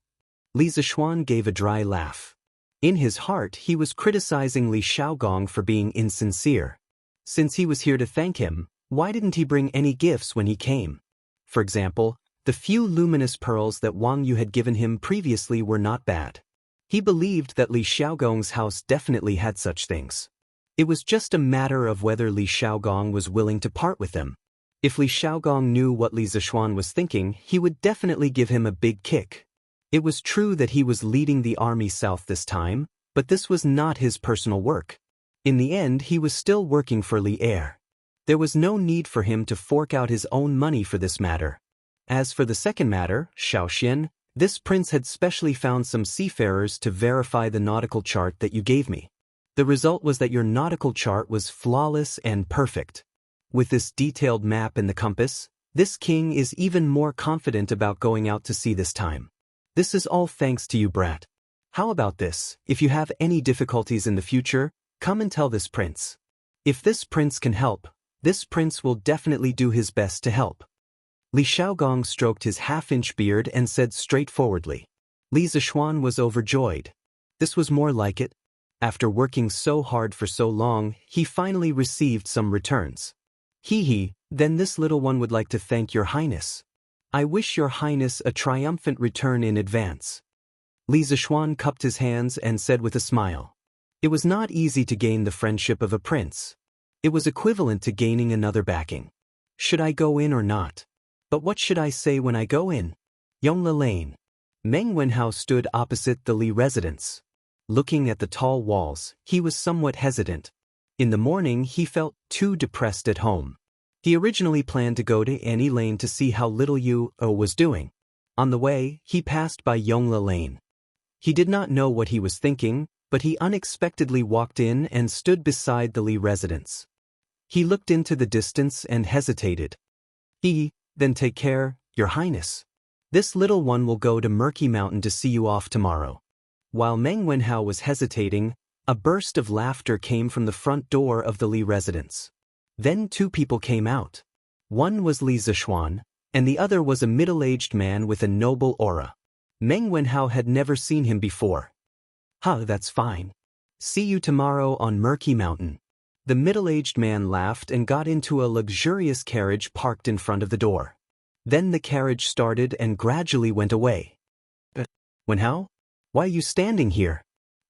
Li Zishuan gave a dry laugh. In his heart, he was criticizing Li Xiaogong for being insincere. Since he was here to thank him, why didn't he bring any gifts when he came? For example, the few luminous pearls that Wang Yu had given him previously were not bad. He believed that Li Xiaogong's house definitely had such things. It was just a matter of whether Li Xiaogong was willing to part with them. If Li Xiaogong knew what Li Zishuan was thinking, he would definitely give him a big kick. It was true that he was leading the army south this time, but this was not his personal work. In the end, he was still working for Li Er. There was no need for him to fork out his own money for this matter. As for the second matter, Shaoxian, this prince had specially found some seafarers to verify the nautical chart that you gave me. The result was that your nautical chart was flawless and perfect. With this detailed map and the compass, this king is even more confident about going out to sea this time. This is all thanks to you, brat. How about this? If you have any difficulties in the future, come and tell this prince. If this prince can help, this prince will definitely do his best to help. Li Xiaogong stroked his half-inch beard and said straightforwardly. Li Zishuan was overjoyed. This was more like it. After working so hard for so long, he finally received some returns. Then this little one would like to thank your Highness. I wish your Highness a triumphant return in advance. Li Zishuan cupped his hands and said with a smile. It was not easy to gain the friendship of a prince. It was equivalent to gaining another backing. Should I go in or not? But what should I say when I go in? Yongle Lane. Meng Wenhao stood opposite the Li residence. Looking at the tall walls, he was somewhat hesitant. In the morning, he felt too depressed at home. He originally planned to go to Annie Lane to see how little Yu was doing. On the way, he passed by Yongle Lane. He did not know what he was thinking, but he unexpectedly walked in and stood beside the Li residence. He looked into the distance and hesitated. Then take care, your Highness. This little one will go to Murky Mountain to see you off tomorrow. While Meng Wenhao was hesitating, a burst of laughter came from the front door of the Li residence. Then two people came out. One was Li Zixuan, and the other was a middle-aged man with a noble aura. Meng Wenhao had never seen him before. That's fine. See you tomorrow on Murky Mountain. The middle-aged man laughed and got into a luxurious carriage parked in front of the door. Then the carriage started and gradually went away. Wenhao? Why are you standing here?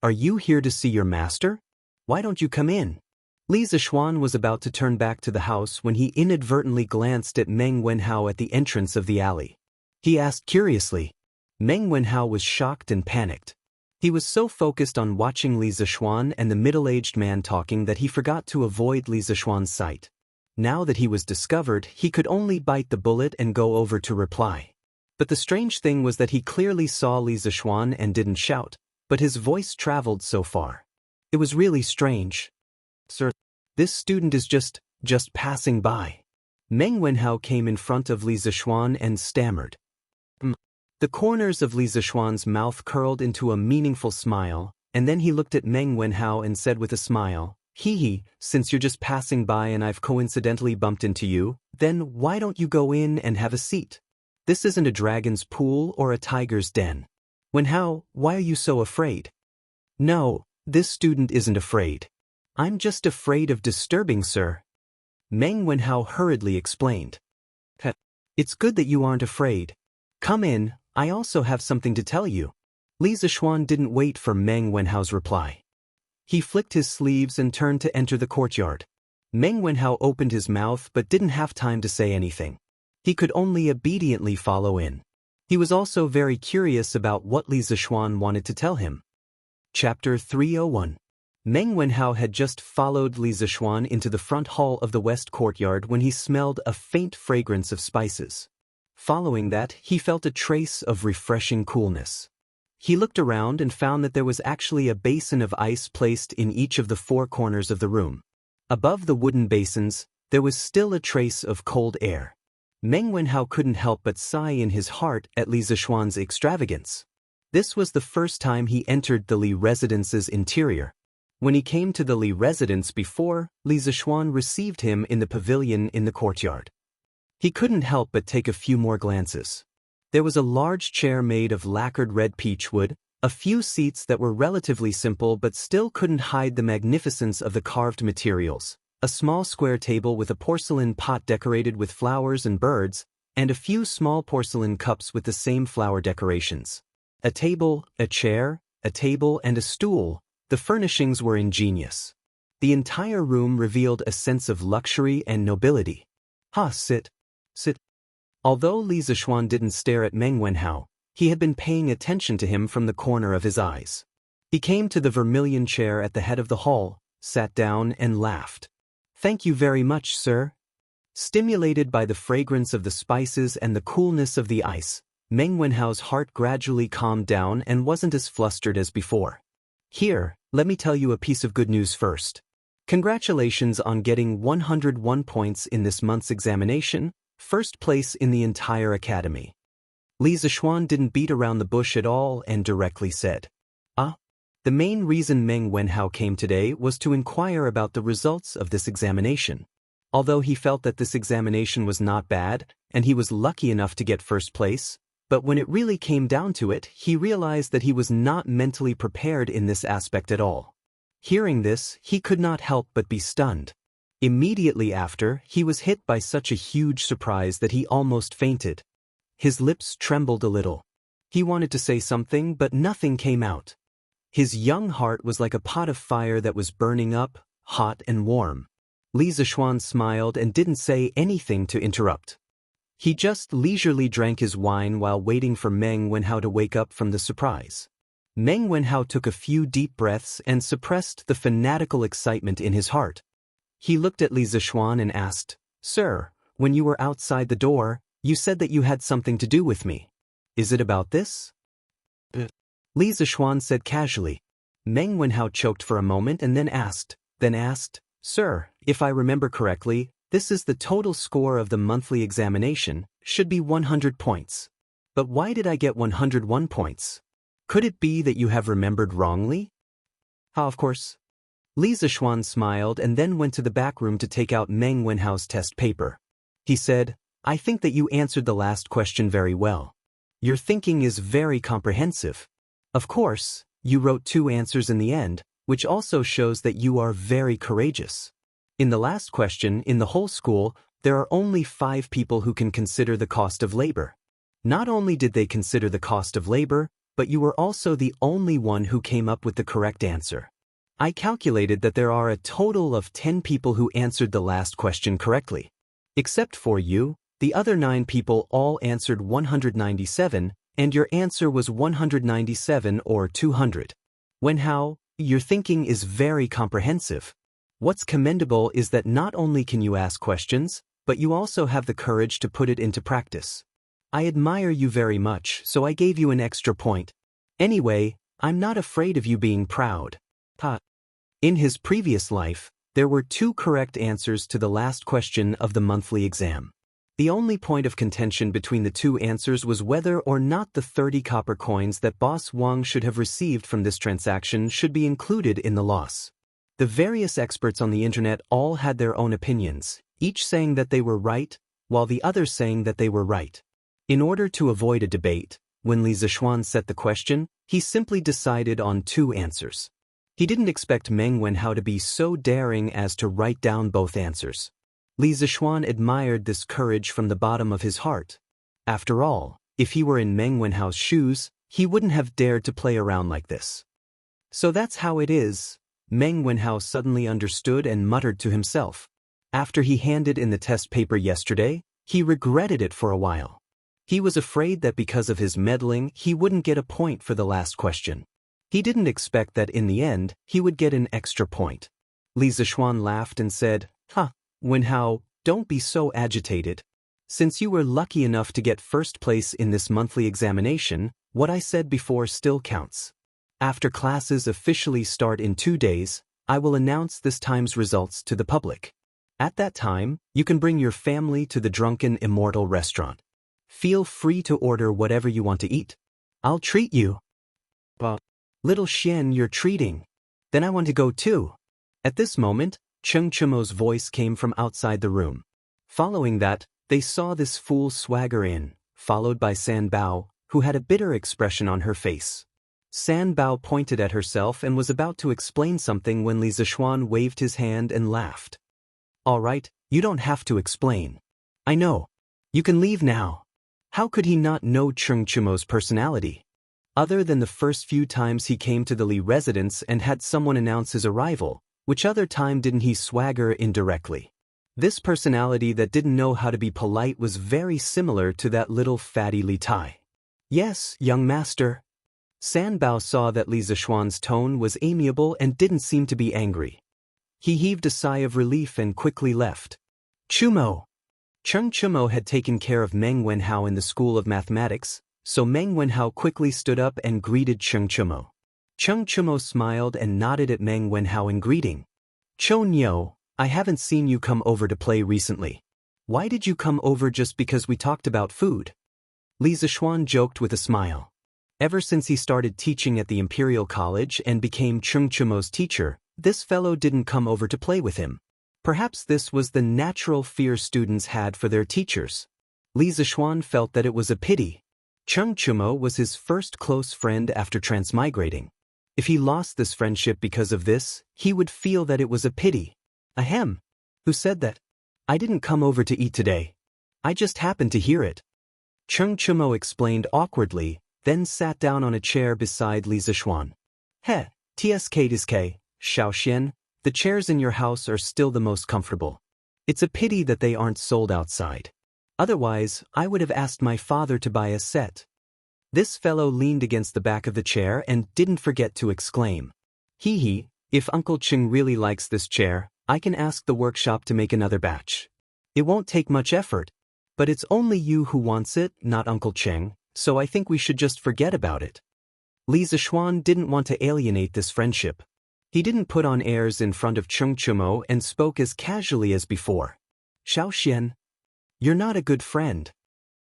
Are you here to see your master? Why don't you come in? Li Zixuan was about to turn back to the house when he inadvertently glanced at Meng Wenhao at the entrance of the alley. He asked curiously. Meng Wenhao was shocked and panicked. He was so focused on watching Li Zixuan and the middle-aged man talking that he forgot to avoid Li Zixuan's sight. Now that he was discovered, he could only bite the bullet and go over to reply. But the strange thing was that he clearly saw Li Zixuan and didn't shout, but his voice traveled so far. It was really strange. Sir, this student is just passing by. Meng Wenhao came in front of Li Zixuan and stammered. The corners of Li Zixuan's mouth curled into a meaningful smile, and then he looked at Meng Wenhao and said with a smile, Hee, since you're just passing by and I've coincidentally bumped into you, then why don't you go in and have a seat? This isn't a dragon's pool or a tiger's den. Wenhao, why are you so afraid? No, this student isn't afraid. I'm just afraid of disturbing, sir. Meng Wenhao hurriedly explained. It's good that you aren't afraid. Come in, I also have something to tell you. Li Zixuan didn't wait for Meng Wenhao's reply. He flicked his sleeves and turned to enter the courtyard. Meng Wenhao opened his mouth but didn't have time to say anything. He could only obediently follow in. He was also very curious about what Li Zixuan wanted to tell him. Chapter 301. Meng Wenhao had just followed Li Zixuan into the front hall of the west courtyard when he smelled a faint fragrance of spices. Following that, he felt a trace of refreshing coolness. He looked around and found that there was actually a basin of ice placed in each of the four corners of the room. Above the wooden basins, there was still a trace of cold air. Meng Wenhao couldn't help but sigh in his heart at Li Zixuan's extravagance. This was the first time he entered the Li residence's interior. When he came to the Li residence before, Li Zixuan received him in the pavilion in the courtyard. He couldn't help but take a few more glances. There was a large chair made of lacquered red peach wood, a few seats that were relatively simple but still couldn't hide the magnificence of the carved materials, a small square table with a porcelain pot decorated with flowers and birds, and a few small porcelain cups with the same flower decorations. A table, a chair, a table, and a stool. The furnishings were ingenious. The entire room revealed a sense of luxury and nobility. Sit. Although Li Zixuan didn't stare at Meng Wenhao, he had been paying attention to him from the corner of his eyes. He came to the vermilion chair at the head of the hall, sat down and laughed. Thank you very much, sir. Stimulated by the fragrance of the spices and the coolness of the ice, Meng Wenhao's heart gradually calmed down and wasn't as flustered as before. Here, let me tell you a piece of good news first. Congratulations on getting 101 points in this month's examination, first place in the entire academy. Li Zixuan didn't beat around the bush at all and directly said, The main reason Meng Wenhao came today was to inquire about the results of this examination. Although he felt that this examination was not bad, and he was lucky enough to get first place, but when it really came down to it, he realized that he was not mentally prepared in this aspect at all. Hearing this, he could not help but be stunned. Immediately after, he was hit by such a huge surprise that he almost fainted. His lips trembled a little. He wanted to say something, but nothing came out. His young heart was like a pot of fire that was burning up, hot and warm. Li Zixuan smiled and didn't say anything to interrupt. He just leisurely drank his wine while waiting for Meng Wenhao to wake up from the surprise. Meng Wenhao took a few deep breaths and suppressed the fanatical excitement in his heart. He looked at Li Zixuan and asked, Sir, when you were outside the door, you said that you had something to do with me. Is it about this? Li Zixuan said casually. Meng Wenhao choked for a moment and then asked, Sir, if I remember correctly, this is the total score of the monthly examination, should be 100 points. But why did I get 101 points? Could it be that you have remembered wrongly? Of course. Li Zixuan smiled and then went to the back room to take out Meng Wenhao's test paper. He said, I think that you answered the last question very well. Your thinking is very comprehensive. Of course, you wrote 2 answers in the end, which also shows that you are very courageous. In the last question, in the whole school, there are only 5 people who can consider the cost of labor. Not only did they consider the cost of labor, but you were also the only one who came up with the correct answer. I calculated that there are a total of 10 people who answered the last question correctly. Except for you, the other 9 people all answered 197, and your answer was 197 or 200. Wenhao, your thinking is very comprehensive. What's commendable is that not only can you ask questions, but you also have the courage to put it into practice. I admire you very much, so I gave you an extra point. Anyway, I'm not afraid of you being proud. In his previous life, there were 2 correct answers to the last question of the monthly exam. The only point of contention between the 2 answers was whether or not the 30 copper coins that Boss Wang should have received from this transaction should be included in the loss. The various experts on the internet all had their own opinions, each saying that they were right, while the others saying that they were right. In order to avoid a debate, when Li Zishuan set the question, he simply decided on 2 answers. He didn't expect Meng Wenhao to be so daring as to write down both answers. Li Zishuan admired this courage from the bottom of his heart. After all, if he were in Meng Wenhao's shoes, he wouldn't have dared to play around like this. So that's how it is, Meng Wenhao suddenly understood and muttered to himself. After he handed in the test paper yesterday, he regretted it for a while. He was afraid that because of his meddling, he wouldn't get a point for the last question. He didn't expect that in the end, he would get an extra point. Li Zishuan laughed and said, Wenhao, don't be so agitated. Since you were lucky enough to get first place in this monthly examination, what I said before still counts. After classes officially start in 2 days, I will announce this time's results to the public. At that time, you can bring your family to the Drunken Immortal restaurant. Feel free to order whatever you want to eat. I'll treat you. Little Xian, you're treating. Then I want to go too. At this moment, Cheng Chumo's voice came from outside the room. Following that, they saw this fool swagger in, followed by San Bao, who had a bitter expression on her face. San Bao pointed at herself and was about to explain something when Li Zishuan waved his hand and laughed. All right, you don't have to explain. I know. You can leave now. How could he not know Cheng Chumo's personality? Other than the first few times he came to the Li residence and had someone announce his arrival, which other time didn't he swagger indirectly? This personality that didn't know how to be polite was very similar to that little fatty Li Tai. Yes, young master. San Bao saw that Li Zishuan's tone was amiable and didn't seem to be angry. He heaved a sigh of relief and quickly left. Chumo. Cheng Chumo had taken care of Meng Wenhao in the School of Mathematics, so Meng Wenhao quickly stood up and greeted Cheng Chumo. Cheng Chumo smiled and nodded at Meng Wenhao in greeting. Chonyo, I haven't seen you come over to play recently. Why did you come over just because we talked about food? Li Zishuan joked with a smile. Ever since he started teaching at the Imperial College and became Cheng Chumo's teacher, this fellow didn't come over to play with him. Perhaps this was the natural fear students had for their teachers. Li Zishuan felt that it was a pity. Cheng Chumo was his first close friend after transmigrating. If he lost this friendship because of this, he would feel that it was a pity. Ahem. Who said that? I didn't come over to eat today. I just happened to hear it. Cheng Chumo explained awkwardly, then sat down on a chair beside Li Zishuan. He, tsk, Xiaoxian, the chairs in your house are still the most comfortable. It's a pity that they aren't sold outside. Otherwise, I would have asked my father to buy a set. This fellow leaned against the back of the chair and didn't forget to exclaim. Hee, if Uncle Cheng really likes this chair, I can ask the workshop to make another batch. It won't take much effort. But it's only you who wants it, not Uncle Cheng, so I think we should just forget about it. Li Zishuan didn't want to alienate this friendship. He didn't put on airs in front of Cheng Chumo and spoke as casually as before. Xiaoxian, you're not a good friend.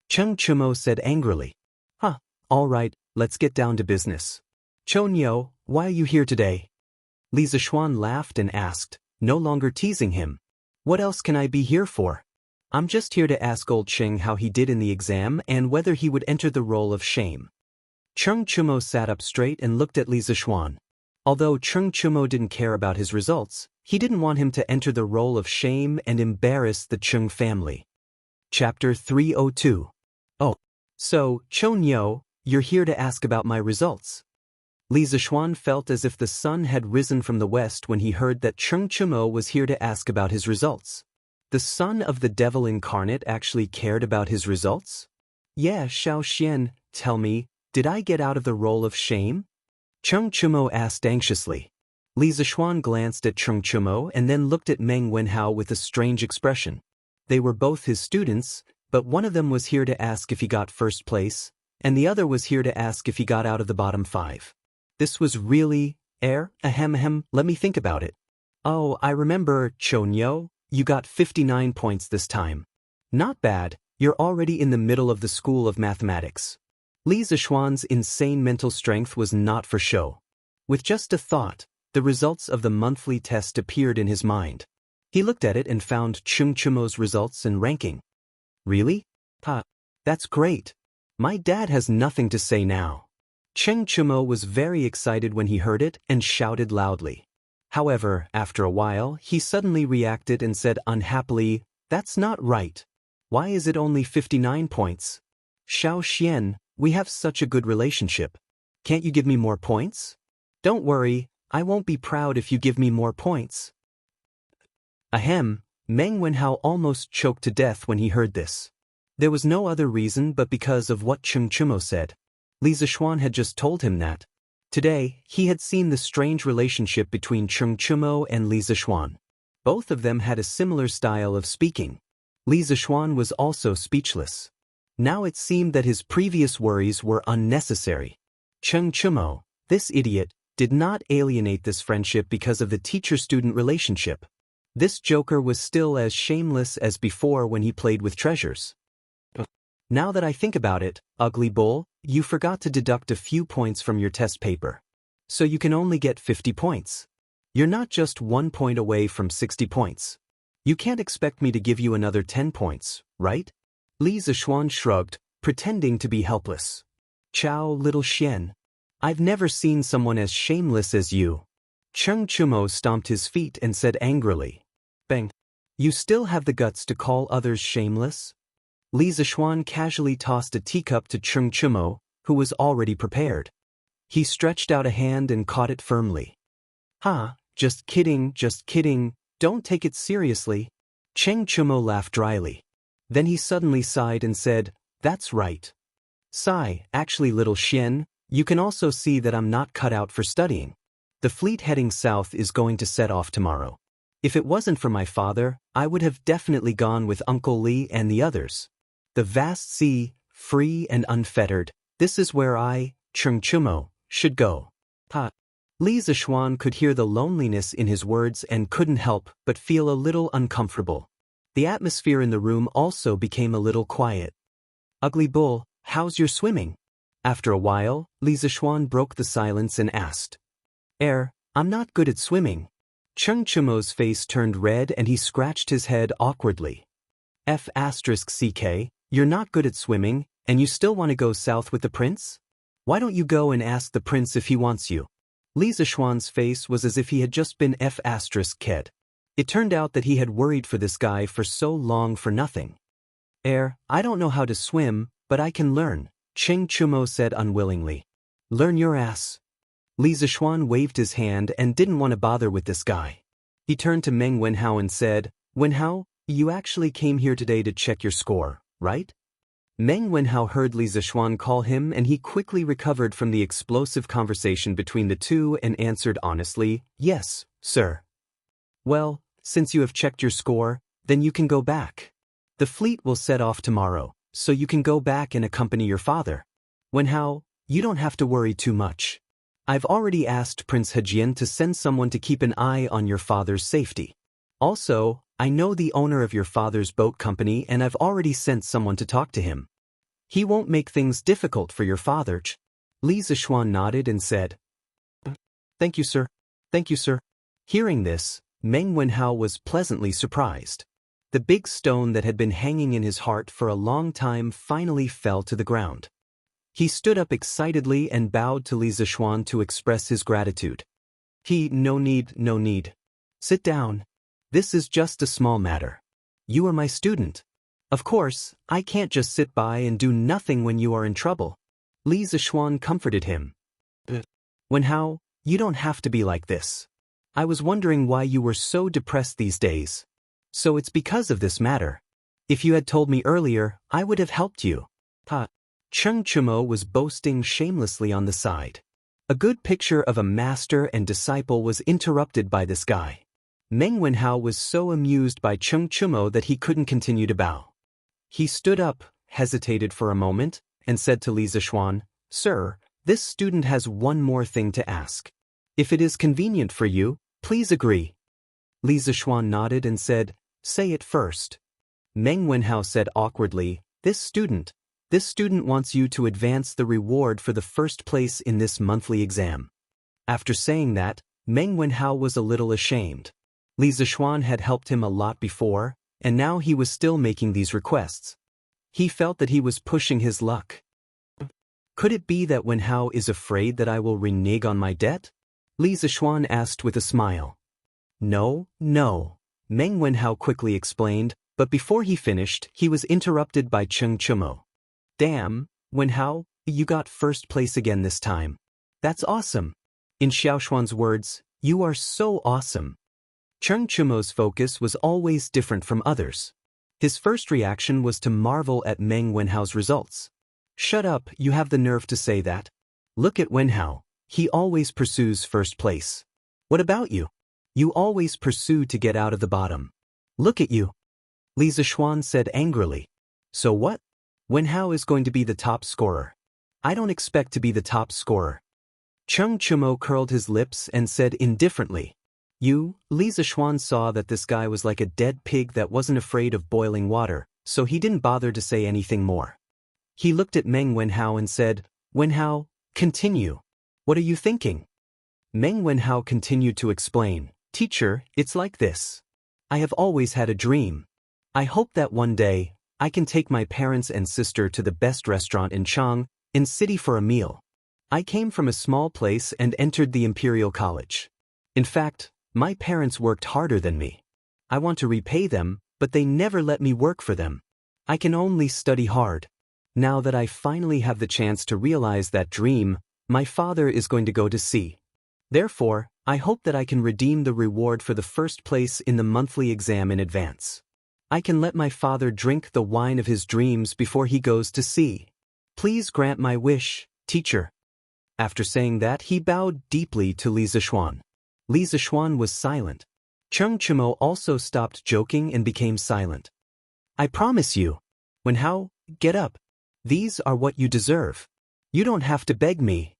Cheng Chumo said angrily. All right, let's get down to business. Chonyo, why are you here today? Li Zishuan laughed and asked, no longer teasing him. What else can I be here for? I'm just here to ask old Cheng how he did in the exam and whether he would enter the role of shame. Cheng Chumo sat up straight and looked at Li Zixuan. Although Cheng Chumo didn't care about his results, he didn't want him to enter the role of shame and embarrass the Cheng family. Chapter 302. Oh. So, Chon Yo, you're here to ask about my results. Li Zixuan felt as if the sun had risen from the west when he heard that Cheng Chumo was here to ask about his results. The son of the devil incarnate actually cared about his results? Yeah, Xiao Xian, tell me, did I get out of the role of shame? Cheng Chumo asked anxiously. Li Zixuan glanced at Cheng Chumo and then looked at Meng Wenhao with a strange expression. They were both his students, but one of them was here to ask if he got first place, and the other was here to ask if he got out of the bottom 5. This was really, let me think about it. Oh, I remember, Chon Yo, you got 59 points this time. Not bad, you're already in the middle of the school of mathematics. Li Zixuan's insane mental strength was not for show. With just a thought, the results of the monthly test appeared in his mind. He looked at it and found Cheng Chumo's results and ranking. Really? That's great. My dad has nothing to say now. Cheng Chumo was very excited when he heard it and shouted loudly. However, after a while, he suddenly reacted and said unhappily, "That's not right. Why is it only 59 points? Xiao Xian, we have such a good relationship. Can't you give me more points? Don't worry, I won't be proud if you give me more points." Ahem, Meng Wenhao almost choked to death when he heard this. There was no other reason but because of what Cheng Chumo said. Li Zixuan had just told him that. Today, he had seen the strange relationship between Cheng Chumo and Li Zixuan. Both of them had a similar style of speaking. Li Zixuan was also speechless. Now it seemed that his previous worries were unnecessary. Cheng Chumo, this idiot, did not alienate this friendship because of the teacher-student relationship. This joker was still as shameless as before when he played with treasures. Now that I think about it, ugly bull, you forgot to deduct a few points from your test paper. So you can only get 50 points. You're not just 1 point away from 60 points. You can't expect me to give you another 10 points, right? Li Zixuan shrugged, pretending to be helpless. Chow, little Xian. I've never seen someone as shameless as you. Cheng Chumo stomped his feet and said angrily. Bang. You still have the guts to call others shameless? Li Zixuan casually tossed a teacup to Cheng Chumo, who was already prepared. He stretched out a hand and caught it firmly. Just kidding, don't take it seriously. Cheng Chumo laughed dryly. Then he suddenly sighed and said, that's right. Sigh, actually little Xian, you can also see that I'm not cut out for studying. The fleet heading south is going to set off tomorrow. If it wasn't for my father, I would have definitely gone with Uncle Li and the others. The vast sea, free and unfettered, this is where I, Cheng Chumo, should go. Li Zixuan could hear the loneliness in his words and couldn't help but feel a little uncomfortable. The atmosphere in the room also became a little quiet. Ugly bull, how's your swimming? After a while, Li Zixuan broke the silence and asked. I'm not good at swimming. Cheng Chumo's face turned red and he scratched his head awkwardly. F***ck, you're not good at swimming, and you still want to go south with the prince? Why don't you go and ask the prince if he wants you? Li Zixuan's face was as if he had just been F***ked. It turned out that he had worried for this guy for so long for nothing. I don't know how to swim, but I can learn, Cheng Chumo said unwillingly. Learn your ass. Li Zixuan waved his hand and didn't want to bother with this guy. He turned to Meng Wenhao and said, Wenhao, you actually came here today to check your score, right? Meng Wenhao heard Li Zixuan call him and he quickly recovered from the explosive conversation between the two and answered honestly, yes, sir. Well, since you have checked your score, then you can go back. The fleet will set off tomorrow, so you can go back and accompany your father. Wenhao, you don't have to worry too much. I've already asked Prince Hejian to send someone to keep an eye on your father's safety. Also, I know the owner of your father's boat company and I've already sent someone to talk to him. He won't make things difficult for your father. Li Zixuan nodded and said, Thank you, sir. Thank you, sir. Hearing this, Meng Wenhao was pleasantly surprised. The big stone that had been hanging in his heart for a long time finally fell to the ground. He stood up excitedly and bowed to Li Zishuan to express his gratitude. No need. Sit down. This is just a small matter. You are my student. Of course, I can't just sit by and do nothing when you are in trouble. Li Zishuan comforted him. Wenhao, you don't have to be like this. I was wondering why you were so depressed these days. So it's because of this matter. If you had told me earlier, I would have helped you. Cheng Chumo was boasting shamelessly on the side. A good picture of a master and disciple was interrupted by this guy. Meng Wenhao was so amused by Cheng Chumo that he couldn't continue to bow. He stood up, hesitated for a moment, and said to Li Zishuan, Sir, this student has one more thing to ask. If it is convenient for you, please agree. Li Zishuan nodded and said, Say it first. Meng Wenhao said awkwardly, This student wants you to advance the reward for the first place in this monthly exam. After saying that, Meng Wenhao was a little ashamed. Li Zishuan had helped him a lot before, and now he was still making these requests. He felt that he was pushing his luck. Could it be that Wenhao is afraid that I will renege on my debt? Li Zishuan asked with a smile. No. Meng Wenhao quickly explained, but before he finished, he was interrupted by Cheng Chumo. Damn, Wenhao, you got first place again this time. That's awesome. In Xiaoshuan's words, you are so awesome. Cheng Chumo's focus was always different from others. His first reaction was to marvel at Meng Wenhao's results. Shut up, you have the nerve to say that. Look at Wenhao, he always pursues first place. What about you? You always pursue to get out of the bottom. Look at you. Li Zishuan said angrily. So what? Wenhao is going to be the top scorer. I don't expect to be the top scorer. Cheng Chumo curled his lips and said indifferently. Li Zishuan saw that this guy was like a dead pig that wasn't afraid of boiling water, so he didn't bother to say anything more. He looked at Meng Wenhao and said, Wenhao, continue. What are you thinking? Meng Wenhao continued to explain, Teacher, it's like this. I have always had a dream. I hope that one day, I can take my parents and sister to the best restaurant in Chang, in city for a meal. I came from a small place and entered the Imperial College. In fact, my parents worked harder than me. I want to repay them, but they never let me work for them. I can only study hard. Now that I finally have the chance to realize that dream, my father is going to go to sea. Therefore, I hope that I can redeem the reward for the first place in the monthly exam in advance. I can let my father drink the wine of his dreams before he goes to sea. Please grant my wish, teacher. After saying that, he bowed deeply to Li Zishuan. Li Zishuan was silent. Cheng Chumo also stopped joking and became silent. I promise you. Wenhao, get up. These are what you deserve. You don't have to beg me.